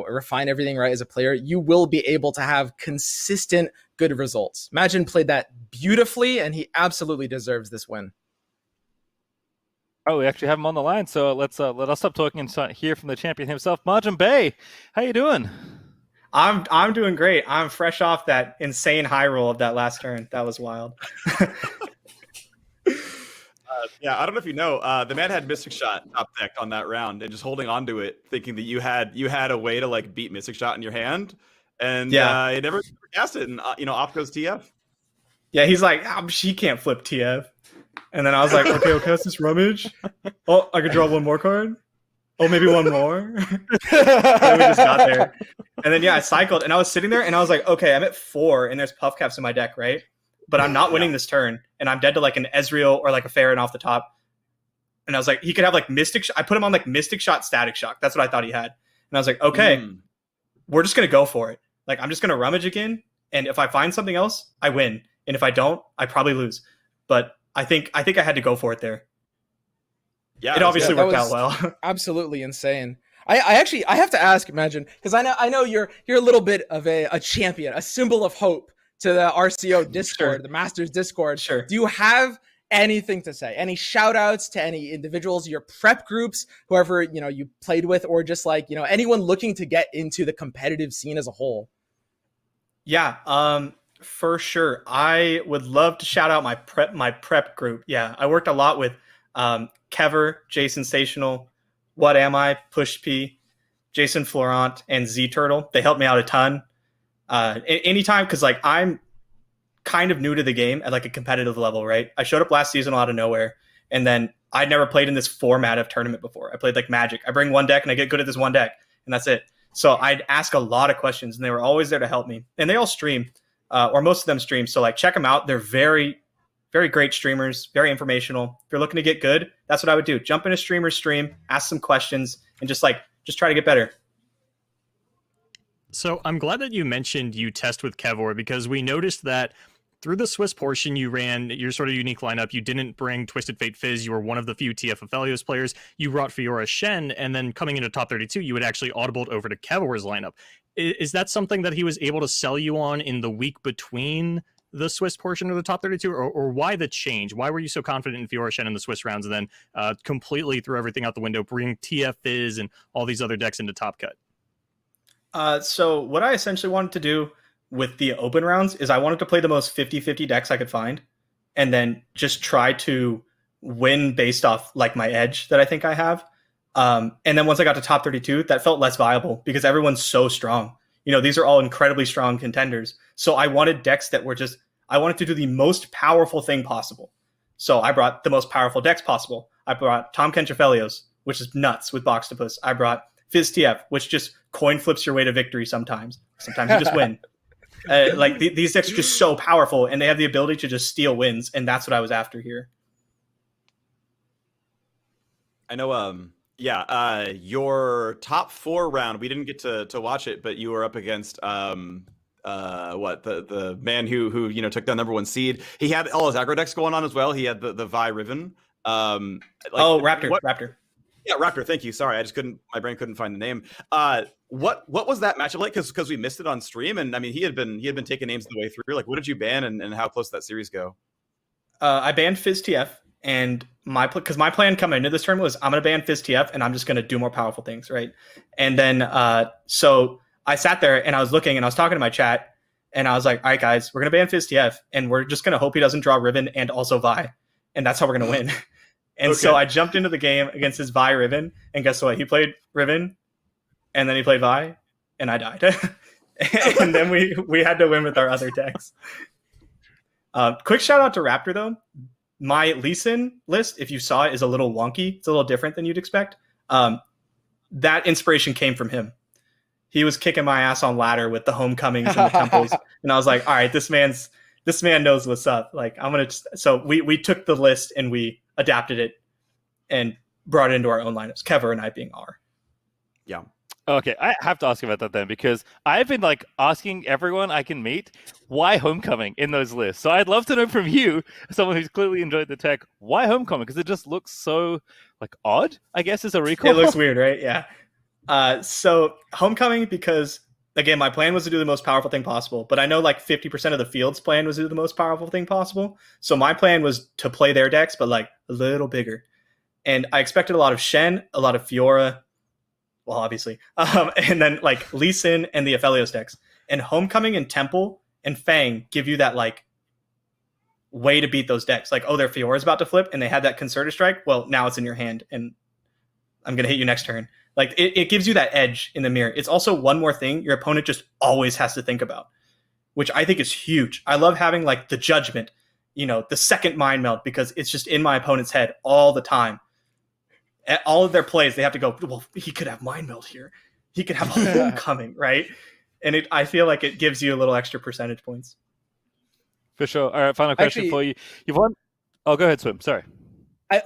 refine everything right as a player, you will be able to have consistent good results. Majin played that beautifully, and he absolutely deserves this win. Oh, we actually have him on the line, so let us stop talking and start hear from the champion himself, Majin Bay. How you doing? I'm doing great. I'm fresh off that insane high roll of that last turn. That was wild. Yeah, I don't know if you know, the man had Mystic Shot top deck on that round and just holding on to it, thinking that you had a way to like beat Mystic Shot in your hand, and he never cast it, and off goes TF. Yeah, he's like, she can't flip TF. And then I was like, okay, let's just rummage. Oh, I could draw one more card. Oh, maybe one more. And then we just got there. And then, yeah, I cycled, and I was sitting there, and I was like, okay, I'm at 4, and there's puff caps in my deck, right? But I'm not winning this turn, and I'm dead to like an Ezreal or like a Farron off the top. And I was like, he could have like Mystic. I put him on like Mystic Shot, Static Shock. That's what I thought he had. And I was like, okay, we're just gonna go for it. Like, I'm just gonna rummage again, and if I find something else, I win. And if I don't, I probably lose. But I think I had to go for it there. Yeah, it obviously worked out well. Absolutely insane. I actually have to ask, Imagine, because I know you're a little bit of a champion, a symbol of hope to the RCO Discord, the Masters Discord. Sure. Do you have anything to say? Any shout outs to any individuals, your prep groups, whoever you played with, or just like anyone looking to get into the competitive scene as a whole? Yeah, for sure. I would love to shout out my prep group. Yeah, I worked a lot with Kever, Jay Sensational, What Am I, Push P, Jason Florent, and Z Turtle. They helped me out a ton. Anytime, because like I'm kind of new to the game at like a competitive level, right? I showed up last season out of nowhere, and then I'd never played in this format of tournament before. I played like Magic. I bring one deck and I get good at this one deck, and that's it. So I'd ask a lot of questions, and they were always there to help me. And they all stream, or most of them stream. So like check them out. They're very, very great streamers, very informational. If you're looking to get good, that's what I would do. Jump in a streamer's stream, ask some questions, and just try to get better. So I'm glad that you mentioned you test with Kevor, because we noticed that through the Swiss portion, you ran your sort of unique lineup. You didn't bring Twisted Fate Fizz. You were one of the few TF Aphelios players. You brought Fiora Shen, and then coming into top 32, you had actually audibled over to Kevor's lineup. Is that something that he was able to sell you on in the week between the Swiss portion of the top 32, or why the change? Why were you so confident in Fiora Shen in the Swiss rounds, and then completely threw everything out the window, bring TF Fizz and all these other decks into Top Cut? So what I essentially wanted to do with the open rounds is I wanted to play the most 50-50 decks I could find, and then just try to win based off like my edge that I think I have. And then once I got to top 32, that felt less viable because everyone's so strong. These are all incredibly strong contenders. So I wanted decks that were I wanted to do the most powerful thing possible. So I brought the most powerful decks possible. I brought Tom Kench Aphelios, which is nuts with Boxtopus. I brought Fizz TF, which just coin flips your way to victory sometimes. Sometimes you just win. These decks are just so powerful, and they have the ability to just steal wins, and that's what I was after here. I know, your top 4 round, we didn't get to watch it, but you were up against the man who took down number 1 seed. He had all his aggro decks going on as well. He had the Vi Riven. Raptor. Yeah, Raptor. Thank you. Sorry, my brain couldn't find the name. What was that matchup like? Because we missed it on stream, and I mean he had been taking names the way through. Like, what did you ban, and how close did that series go? I banned Fizz TF, and my plan coming into this tournament was I'm going to ban Fizz TF, and I'm just going to do more powerful things, right? And then so I sat there and I was looking and I was talking to my chat, and I was like, all right, guys, we're going to ban Fizz TF, and we're just going to hope he doesn't draw Riven and also Vi, and that's how we're going to win. And so I jumped into the game against his Vi Riven, and guess what? He played Riven, and then he played Vi, and I died. And then we had to win with our other decks. Quick shout out to Raptor, though. My Lee Sin list, if you saw it, is a little wonky. It's a little different than you'd expect. That inspiration came from him. He was kicking my ass on ladder with the homecomings and the temples, and I was like, all right, this man knows what's up. Like, I'm gonna. So we took the list and we adapted it and brought it into our own lineups. Kever and I being R. Yeah. Okay, I have to ask about that then, because I've been asking everyone I can meet why Homecoming in those lists. So I'd love to know from you, someone who's clearly enjoyed the tech, why Homecoming? Because it just looks so odd, I guess, is a recall. It looks weird, right? Yeah. So Homecoming, because again, my plan was to do the most powerful thing possible, but I know 50% of the field's plan was to do the most powerful thing possible. So my plan was to play their decks, but a little bigger. And I expected a lot of Shen, a lot of Fiora, well, obviously, and then Lee Sin and the Aphelios decks. And Homecoming and Temple and Fang give you that way to beat those decks. Their Fiora's about to flip, and they had that Concerted Strike. Well, now it's in your hand, and I'm gonna hit you next turn. It gives you that edge in the mirror. It's also one more thing your opponent just always has to think about, which I think is huge. I love having the judgment. the second mind meld because it's just in my opponent's head all the time. At all of their plays, they have to go, well, he could have mind meld here. He could have homecoming, right? And I feel like it gives you a little extra percentage points. For sure. All right, final question for you. You've won. Oh, go ahead, Swim. Sorry. I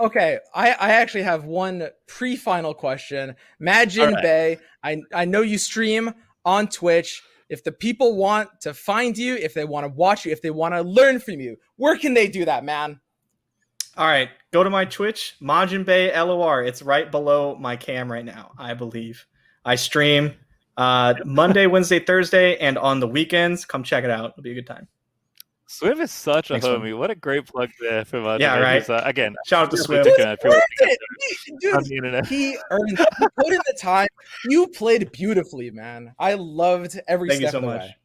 actually have one pre-final question. Majin Bay, I know you stream on Twitch. If the people want to find you, if they want to watch you, if they want to learn from you, where can they do that, man? All right, go to my Twitch, Majin Bay LOR. It's right below my cam right now, I believe. I stream Monday, Wednesday, Thursday, and on the weekends. Come check it out. It'll be a good time. Swim is such a Thanks, homie. Swim. What a great plug there for Majin. Yeah, right. Again, shout out to Swim. He earned it. He put in the time. You played beautifully, man. I loved every Thank step you so of the much. way.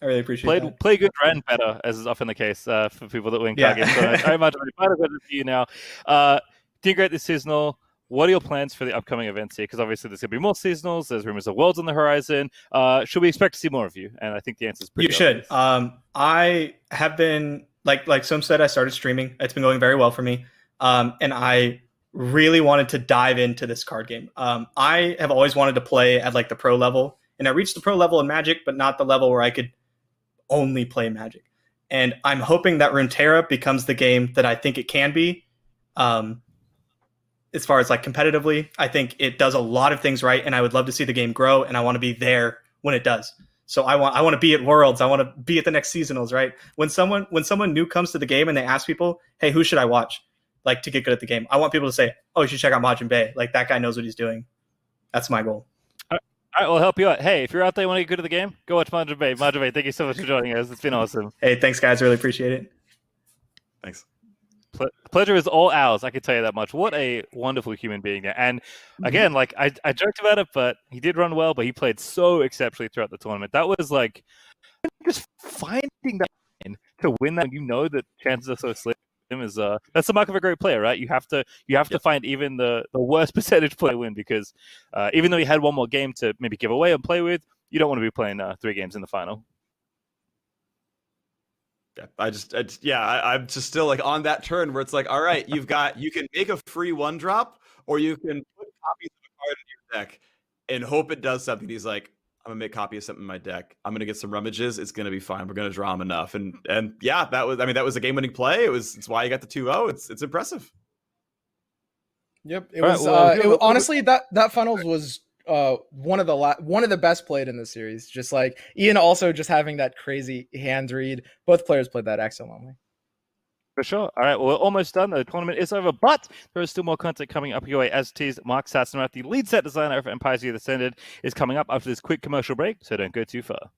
I really appreciate that. Play good, ran better, as is often the case for people that win card games. So, all right, Majin, final question for you now. Doing great this seasonal. What are your plans for the upcoming events here? Because obviously there's going to be more seasonals. There's rumors of Worlds on the horizon. Should we expect to see more of you? And I think the answer is pretty obvious. You should. I have been, like Swim said, I started streaming. It's been going very well for me. And I really wanted to dive into this card game. I have always wanted to play at like the pro level. And I reached the pro level in Magic, but not the level where I could only play Magic. And I'm hoping that Runeterra becomes the game that I think it can be. As far as like competitively, I think it does a lot of things right, and I would love to see the game grow, and I want to be there when it does. So I want to be at Worlds. I want to be at the next seasonals, right? When someone new comes to the game and they ask people, "Hey, who should I watch?" like to get good at the game, I want people to say, "Oh, you should check out Majin Bay. Like that guy knows what he's doing." That's my goal. All right, we'll help you out. Hey, if you're out there and want to get good at the game, go watch Majin Bay. Majin Bay, thank you so much for joining us. It's been awesome. Hey, thanks, guys. Really appreciate it. Thanks. Pleasure is all ours. I can tell you that much. What a wonderful human being there. And again, like I joked about it, but he did run well, but he played so exceptionally throughout the tournament. That was like just finding that to win that when you know that chances are so slim is that's the mark of a great player, right? You have to find even the worst percentage player win because even though you had one more game to maybe give away and play with, you don't want to be playing 3 games in the final. Yeah, I'm just still like on that turn where it's like, all right, you can make a free 1-drop, or you can put copies of a card in your deck and hope it does something. He's like, I'm gonna make a copy of something in my deck. I'm gonna get some rummages. It's gonna be fine. We're gonna draw him enough. And yeah, that was a game-winning play. It's why you got the 2-0. It's impressive. Yep, it was. Honestly, that finals was one of the best played in the series. Just like Ian also just having that crazy hand read. Both players played that excellently. For sure. All right, well, we're almost done. The tournament is over, but there is still more content coming up your way. As teased, Mark Sassenrath, the lead set designer of Empires of the Ascended, is coming up after this quick commercial break, so don't go too far.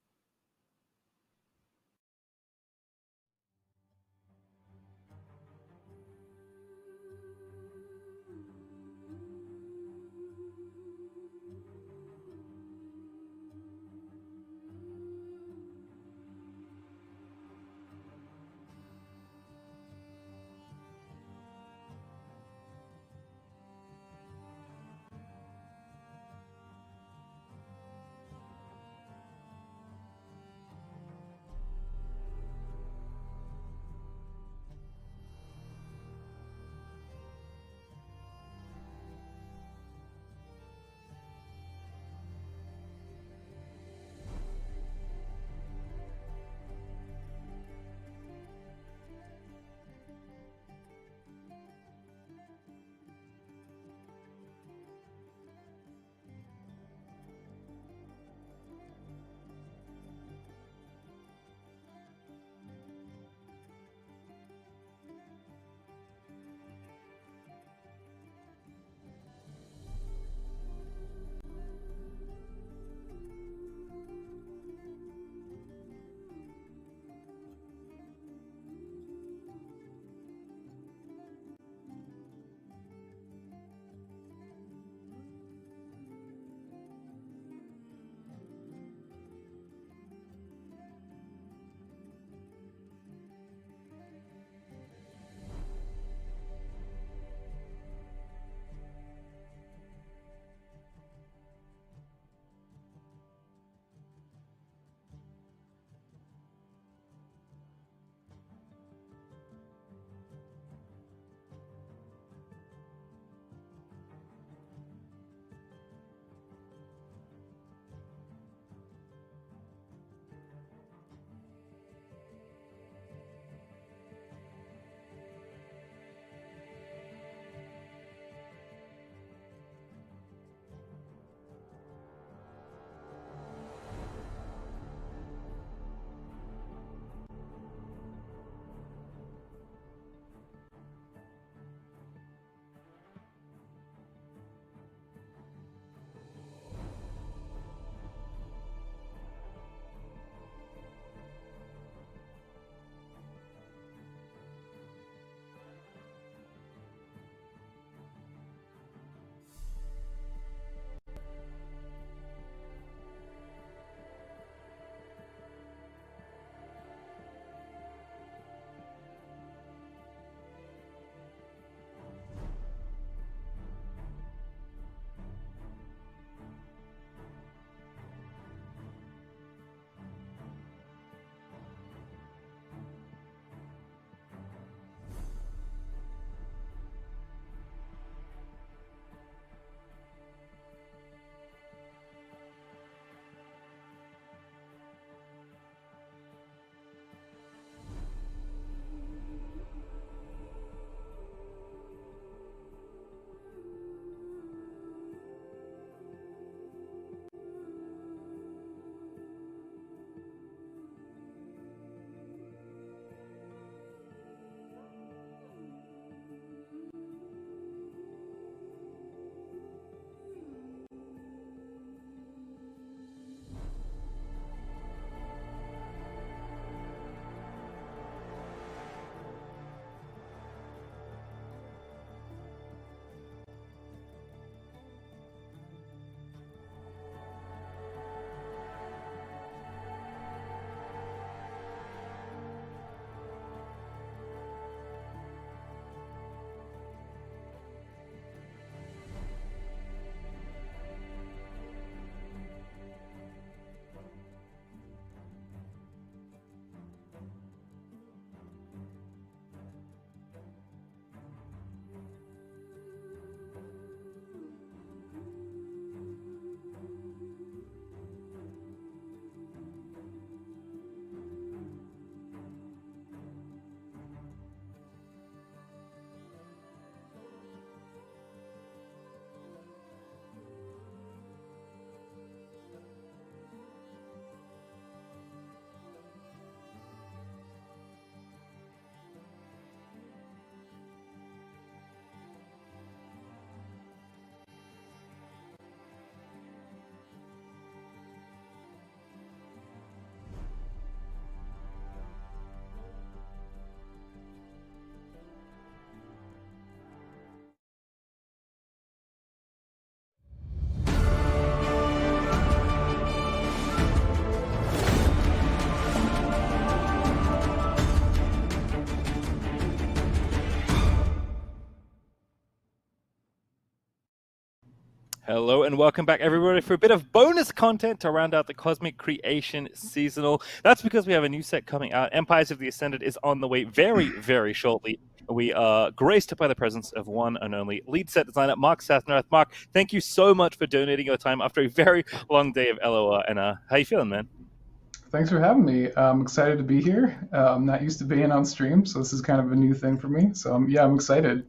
Hello and welcome back, everybody, for a bit of bonus content to round out the Cosmic Creation Seasonal. That's because we have a new set coming out. Empires of the Ascended is on the way very, very shortly. We are graced by the presence of one and only lead set designer, Mark Sathnath. Mark, thank you so much for donating your time after a very long day of LOR. And how you feeling, man? Thanks for having me. I'm excited to be here. I'm not used to being on stream, so this is kind of a new thing for me. So yeah, I'm excited.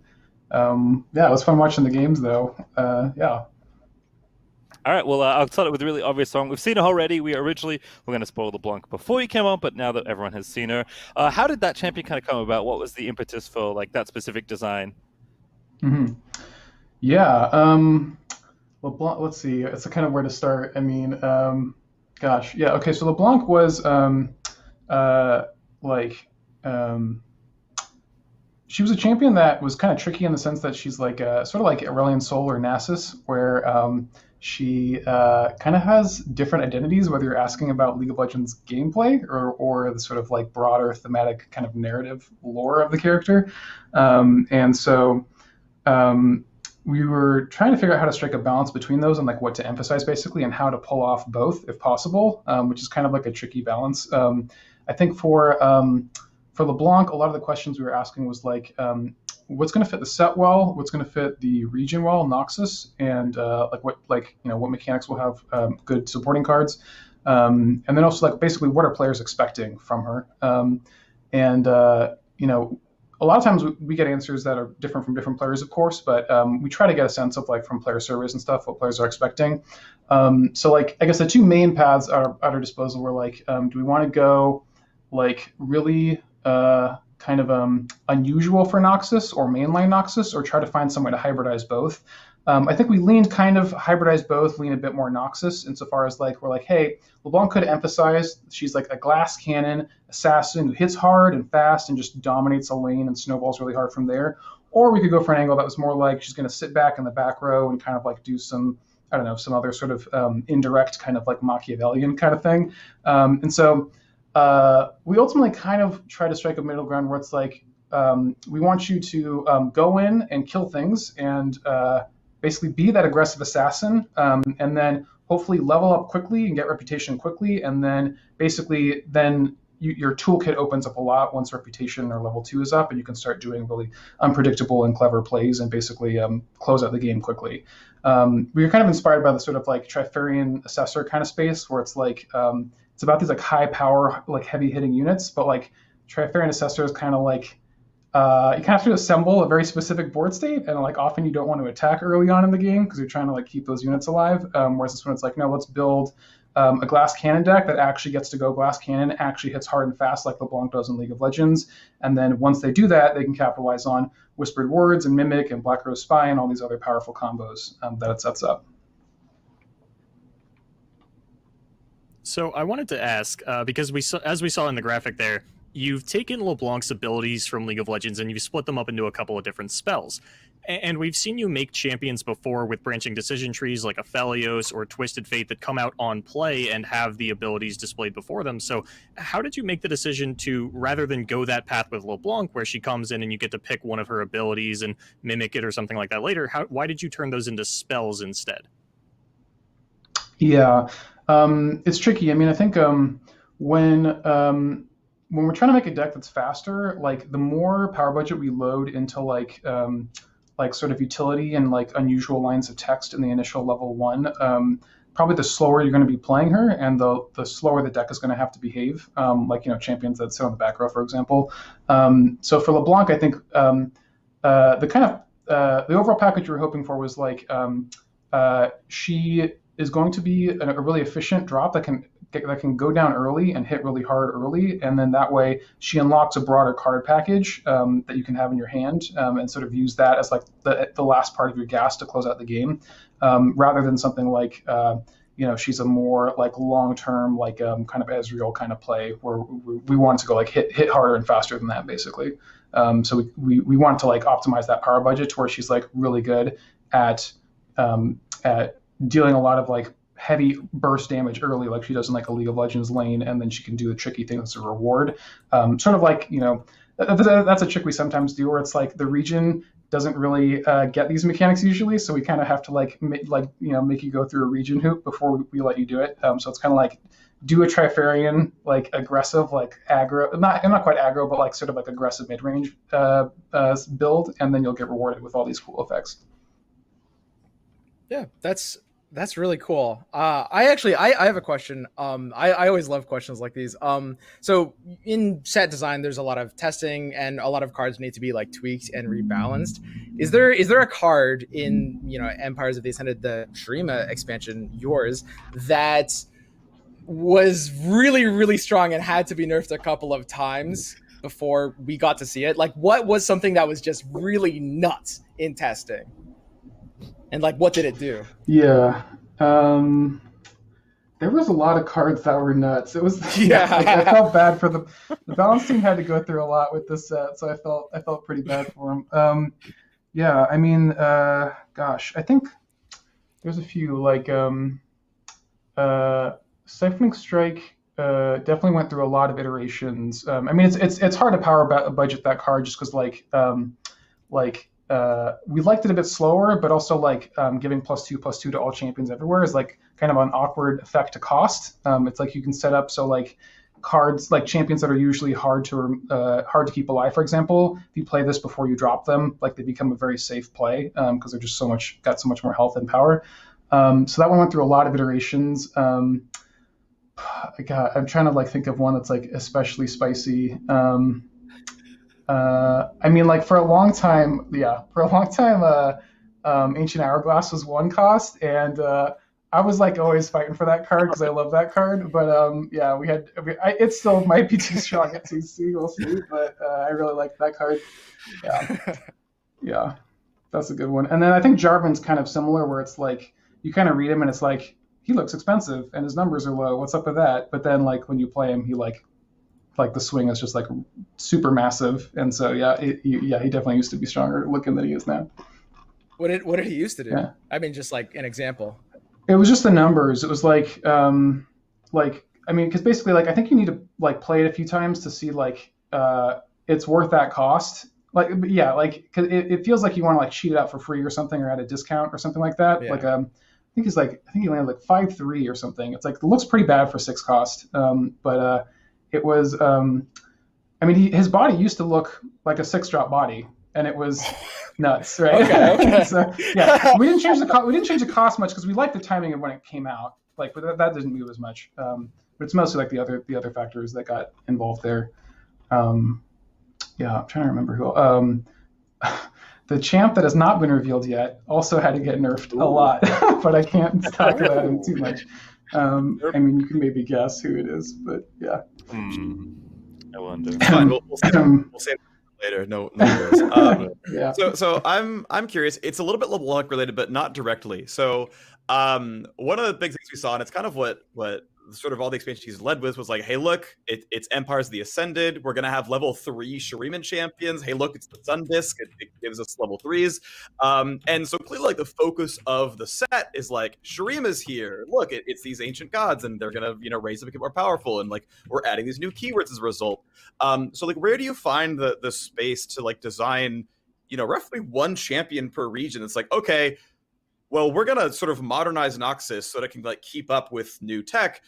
Yeah, it was fun watching the games, though. Yeah. All right, well, I'll start it with a really obvious song. We've seen her already. We originally were going to spoil LeBlanc before you came on, but now that everyone has seen her, how did that champion kind of come about? What was the impetus for like that specific design? Mm-hmm. Yeah. LeBlanc. Let's see. It's kind of where to start. I mean, gosh. Yeah. Okay. So LeBlanc was she was a champion that was kind of tricky in the sense that she's like sort of like Aurelion Sol or Nasus, where she kind of has different identities, whether you're asking about League of Legends gameplay or the sort of like broader thematic kind of narrative lore of the character. And so we were trying to figure out how to strike a balance between those and like what to emphasize basically and how to pull off both if possible, which is kind of like a tricky balance. I think for LeBlanc, a lot of the questions we were asking was like, what's going to fit the set well, what's going to fit the region well, Noxus, and what mechanics will have good supporting cards, and then also like basically what are players expecting from her, and a lot of times we get answers that are different from different players, of course, but we try to get a sense of like from player surveys and stuff what players are expecting. So like I guess the two main paths at our disposal were like, do we want to go like really kind of unusual for Noxus or mainline Noxus, or try to find some way to hybridize both? I think we leaned kind of hybridize both, lean a bit more Noxus insofar as like we're like, hey, LeBlanc could emphasize she's like a glass cannon assassin who hits hard and fast and just dominates a lane and snowballs really hard from there. Or we could go for an angle that was more like she's going to sit back in the back row and kind of like do some, I don't know, some other sort of indirect kind of like Machiavellian kind of thing. And so we ultimately kind of try to strike a middle ground where it's like we want you to go in and kill things and basically be that aggressive assassin, and then hopefully level up quickly and get reputation quickly, and then basically then your toolkit opens up a lot once reputation or level 2 is up, and you can start doing really unpredictable and clever plays and basically close out the game quickly. We were kind of inspired by the sort of like Trifarian Assessor kind of space where it's like it's about these like high power, like heavy hitting units, but like Trifarian Assessor is kind of like you kind of have to assemble a very specific board state, and like often you don't want to attack early on in the game because you're trying to like keep those units alive. Whereas this one, it's like, no, let's build a glass cannon deck that actually gets to go glass cannon, actually hits hard and fast like LeBlanc does in League of Legends. And then once they do that, they can capitalize on Whispered Words and Mimic and Black Rose Spy and all these other powerful combos that it sets up. So I wanted to ask, because as we saw in the graphic there, you've taken LeBlanc's abilities from League of Legends and you've split them up into a couple of different spells. And we've seen you make champions before with branching decision trees like Aphelios or Twisted Fate that come out on play and have the abilities displayed before them. So how did you make the decision to, rather than go that path with LeBlanc where she comes in and you get to pick one of her abilities and mimic it or something like that later, why did you turn those into spells instead? Yeah, it's tricky. I mean, I think when we're trying to make a deck that's faster, like the more power budget we load into like sort of utility and like unusual lines of text in the initial level 1, probably the slower you're going to be playing her, and the slower the deck is going to have to behave. Like champions that sit on the back row, for example. So for LeBlanc, I think the kind of the overall package we were hoping for was like she is going to be a really efficient drop that can go down early and hit really hard early, and then that way she unlocks a broader card package that you can have in your hand and sort of use that as like the last part of your gas to close out the game, rather than something like she's a more like long-term like kind of Ezreal kind of play where we want to go like hit harder and faster than that basically. So we want to like optimize that power budget to where she's like really good at dealing a lot of like heavy burst damage early like she does in like a League of Legends lane, and then she can do the tricky thing as a reward. Sort of like, that's a trick we sometimes do where it's like the region doesn't really get these mechanics usually, so we kind of have to make you go through a region hoop before we let you do it. So it's kind of like do a Trifarian like aggressive like aggro, not quite aggro, but like sort of like aggressive mid range build, and then you'll get rewarded with all these cool effects. Yeah, that's really cool. I have a question. I always love questions like these. So in set design, there's a lot of testing and a lot of cards need to be like tweaked and rebalanced. Is there a card in Empires of the Ascended, the Shurima expansion, yours, that was really, really strong and had to be nerfed a couple of times before we got to see it? Like, what was something that was just really nuts in testing? And like, what did it do? Yeah, there was a lot of cards that were nuts. It was I felt bad for the balance team had to go through a lot with this set, so I felt pretty bad for them. Yeah, I mean, gosh, I think there's a few like Siphoning Strike. Definitely went through a lot of iterations. I mean, it's hard to power budget that card just because we liked it a bit slower, but also giving +2/+2 to all champions everywhere is like kind of an awkward effect to cost. It's like you can set up so like cards like champions that are usually hard to keep alive, for example, if you play this before you drop them, like they become a very safe play because they're just got so much more health and power. So that one went through a lot of iterations. I'm trying to think of one that's like especially spicy. I mean, like for a long time, Ancient Hourglass was one cost, and I was like always fighting for that card because I love that card. But it still might be too strong at 2C, we'll see. But I really like that card. Yeah, that's a good one. And then I think Jarvan's kind of similar, where it's like you kind of read him and it's like he looks expensive and his numbers are low. What's up with that? But then like when you play him, he like the swing is just like super massive, and so he definitely used to be stronger looking than he is now. What did he used to do? Yeah. I mean, just like an example. It was just the numbers. It was like I mean, because basically I think you need to play it a few times to see it's worth that cost. Because it feels like you want to cheat it out for free or something, or at a discount or something like that. Yeah. I think he landed 5/3 or something. It's it looks pretty bad for 6 cost, but. It was, I mean, his body used to look like a 6-drop body, and it was nuts, right? Okay. So yeah, we didn't change the cost much because we liked the timing of when it came out. But that didn't move as much. But it's mostly the other factors that got involved there. I'm trying to remember who. The champ that has not been revealed yet also had to get nerfed a lot, but I can't talk about him too much. I mean, you can maybe guess who it is, but yeah. I wonder. Fine, we'll say it later. No worries. Yeah. So I'm curious. It's a little bit LeBlanc related, but not directly. So one of the big things we saw, and it's kind of what sort of all the expansion he's led with, was like, hey, look, it's Empires of the Ascended. We're gonna have level 3 Shuriman champions. Hey, look, it's the Sun Disc. It gives us level 3s. And so clearly, the focus of the set is Shurima's here. Look, it's these ancient gods, and they're gonna raise them and get more powerful. And we're adding these new keywords as a result. So where do you find the space to design roughly one champion per region? It's okay, well, we're gonna sort of modernize Noxus so that it can keep up with new tech.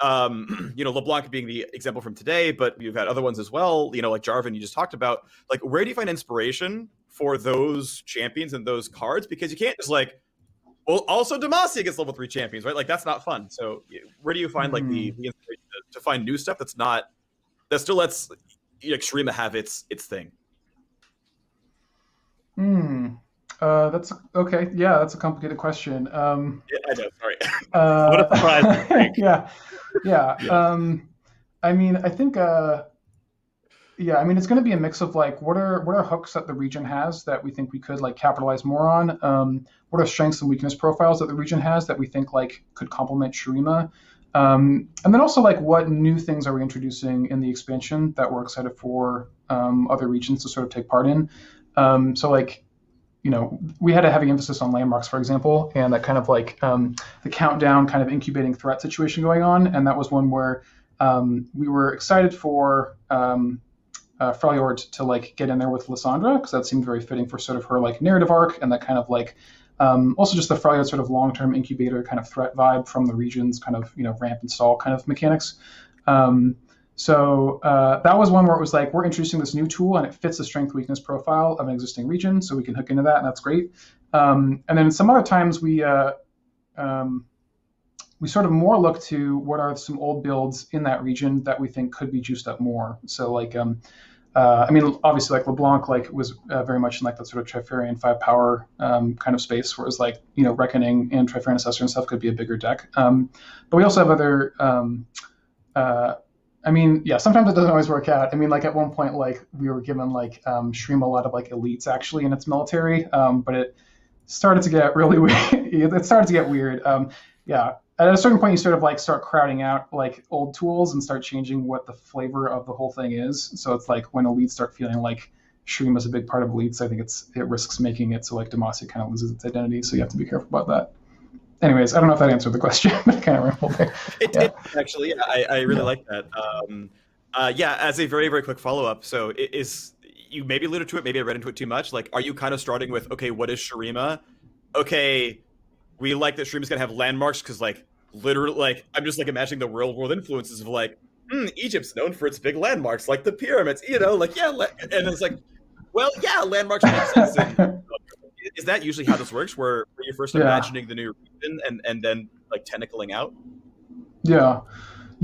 LeBlanc being the example from today, but you've had other ones as well. Like Jarvan, you just talked about. Where do you find inspiration for those champions and those cards? Because you can't just well, also Demacia gets level 3 champions, right? That's not fun. So where do you find the inspiration to find new stuff that still lets Shurima have its thing? That's okay. Yeah, that's a complicated question. Yeah, I know. Sorry. What a surprise! Yeah. I mean, I think. I mean, it's going to be a mix of what are hooks that the region has that we think we could capitalize more on. What are strengths and weakness profiles that the region has that we think could complement Shurima. And then also what new things are we introducing in the expansion that we're excited for other regions to sort of take part in. We had a heavy emphasis on landmarks, for example, and that kind of the countdown kind of incubating threat situation going on. And that was one where we were excited for Freljord to like get in there with Lysandra, because that seemed very fitting for sort of her like narrative arc, and that kind of like also just the Freljord sort of long-term incubator kind of threat vibe from the region's kind of ramp and stall kind of mechanics. So that was one where it was like, we're introducing this new tool and it fits the strength weakness profile of an existing region, so we can hook into that, and that's great. And then some other times we sort of more look to what are some old builds in that region that we think could be juiced up more. So like, I mean, obviously like LeBlanc like was very much in like that sort of Trifarian 5 power kind of space, where it was like, Reckoning and Trifarian Assessor and stuff could be a bigger deck. But we also have other, I mean, yeah, sometimes it doesn't always work out. I mean, like at one point, like we were given like Shreem a lot of like elites actually in its military, but it started to get really weird. It started to get weird. Yeah. At a certain point, you sort of like start crowding out like old tools and start changing what the flavor of the whole thing is. So it's like when elites start feeling like Shreem is a big part of elites, I think it risks making it so like Demacia kind of loses its identity. So you have to be careful about that. Anyways, I don't know if that answered the question, but I kind of rambled there. It actually, yeah, I really like that. Yeah, as a very, very quick follow-up, so you maybe alluded to it, maybe I read into it too much. Like, are you kind of starting with, okay, what is Shurima? Okay, we like that Shurima's going to have landmarks, because, like, literally, like, I'm just, like, imagining the real-world influences of, like, Egypt's known for its big landmarks, like the pyramids, like, yeah, and it's like, well, yeah, landmarks make sense. And, is that usually how this works, where you're first imagining the new region and then, like, tentacling out? Yeah.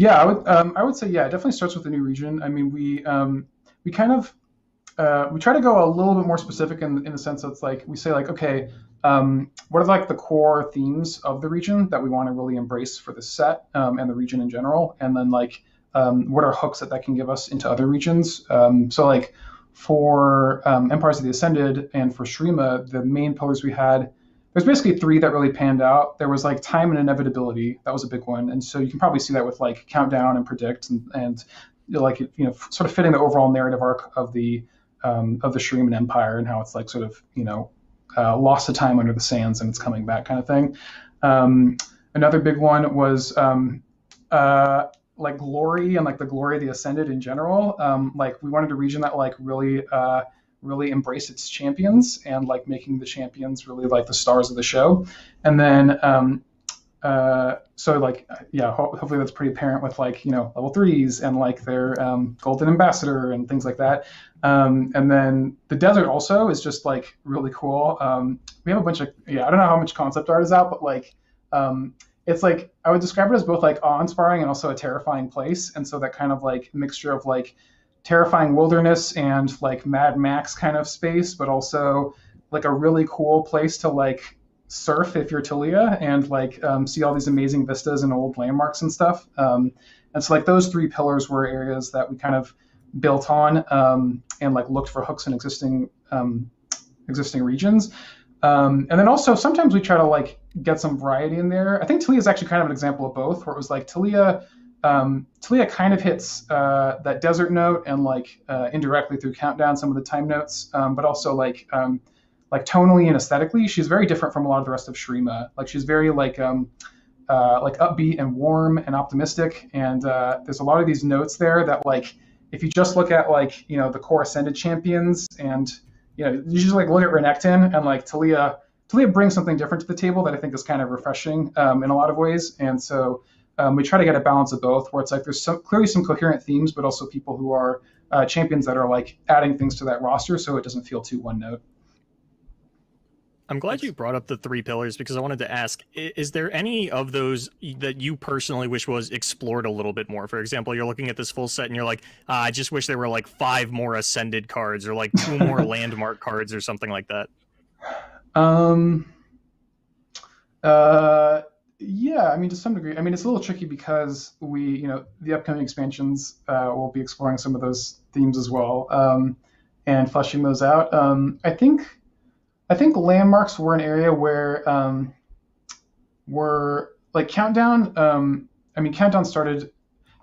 I would say, yeah, it definitely starts with the new region. I mean, we kind of, we try to go a little bit more specific in the sense that it's like, we say like, okay, what are like the core themes of the region that we want to really embrace for the set and the region in general? And then like, what are hooks that can give us into other regions? So like for Empires of the Ascended and for Shurima, the main pillars we had, there's basically 3 that really panned out. There was like time and inevitability. That was a big one. And so you can probably see that with like countdown and predict and like, sort of fitting the overall narrative arc of the Shuriman Empire and how it's like sort of, lost to time under the sands and it's coming back kind of thing. Another big one was like glory and like the glory of the Ascended in general. Like we wanted a region that like really embrace its champions and like making the champions really like the stars of the show. And then so like hopefully that's pretty apparent with like level 3s and like their golden ambassador and things like that. And then the desert also is just like really cool. We have a bunch of I don't know how much concept art is out, but like it's like I would describe it as both like awe-inspiring and also a terrifying place. And so that kind of like mixture of like terrifying wilderness and like Mad Max kind of space, but also like a really cool place to like surf if you're Talia and like see all these amazing vistas and old landmarks and stuff. And so like those 3 pillars were areas that we kind of built on and like looked for hooks in existing regions. And then also sometimes we try to like get some variety in there. I think Talia is actually kind of an example of both, where it was like Talia kind of hits that desert note and like indirectly through countdown some of the time notes, but also like tonally and aesthetically, she's very different from a lot of the rest of Shurima. Like she's very like upbeat and warm and optimistic, and there's a lot of these notes there that like if you just look at like the core Ascended champions and you just like look at Renekton and like Talia brings something different to the table that I think is kind of refreshing in a lot of ways, and so. We try to get a balance of both, where it's like there's clearly some coherent themes, but also people who are champions that are like adding things to that roster, so it doesn't feel too one note. I'm glad you brought up the 3 pillars, because I wanted to ask, is there any of those that you personally wish was explored a little bit more? For example, you're looking at this full set and you're like, I just wish there were like 5 more Ascended cards or like 2 more landmark cards or something like that. Yeah, I mean, to some degree. I mean, it's a little tricky because we, the upcoming expansions will be exploring some of those themes as well and fleshing those out. I think landmarks were an area where were like countdown. I mean, countdown started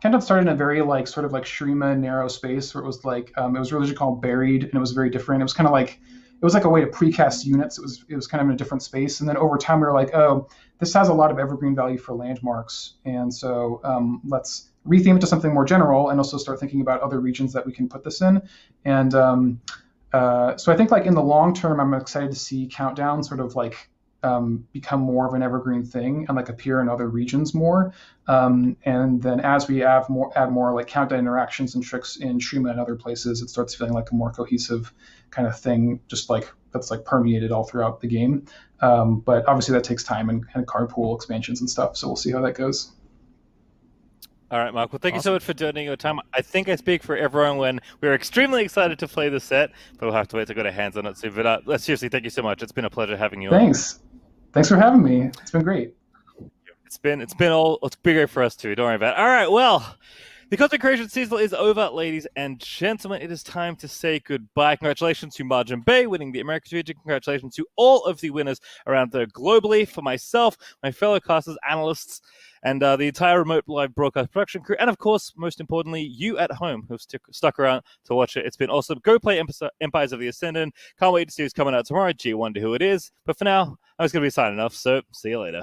in a very like sort of like Shurima narrow space where it was like it was really just called buried, and it was very different. It was kind of like it was like a way to precast units. It was kind of in a different space, and then over time we were like, oh, this has a lot of evergreen value for landmarks, and so let's retheme it to something more general, and also start thinking about other regions that we can put this in. And so I think like in the long term, I'm excited to see Countdown sort of like become more of an evergreen thing and like appear in other regions more. And then as we add more like Countdown interactions and tricks in Shrima and other places, it starts feeling like a more cohesive kind of thing, just like that's like permeated all throughout the game. But obviously that takes time and card pool expansions and stuff. So we'll see how that goes. All right, Mark. Well, thank you so much for donating your time. I think I speak for everyone when we're extremely excited to play the set, but we'll have to wait to get our hands on it soon. But seriously, thank you so much. It's been a pleasure having you on. Thanks for having me. It's been great. It's been great for us too. Don't worry about it. All right, well, the content creation season is over, ladies and gentlemen. It is time to say goodbye. Congratulations to Margin Bay winning the American region. Congratulations to all of the winners around there globally. For myself, my fellow casters, analysts, and the entire remote live broadcast production crew, and of course, most importantly, you at home who've stuck around to watch it. It's been awesome. Go play Empires of the Ascendant. Can't wait to see who's coming out tomorrow. G, wonder who it is. But for now, I was going to be signing off, so see you later.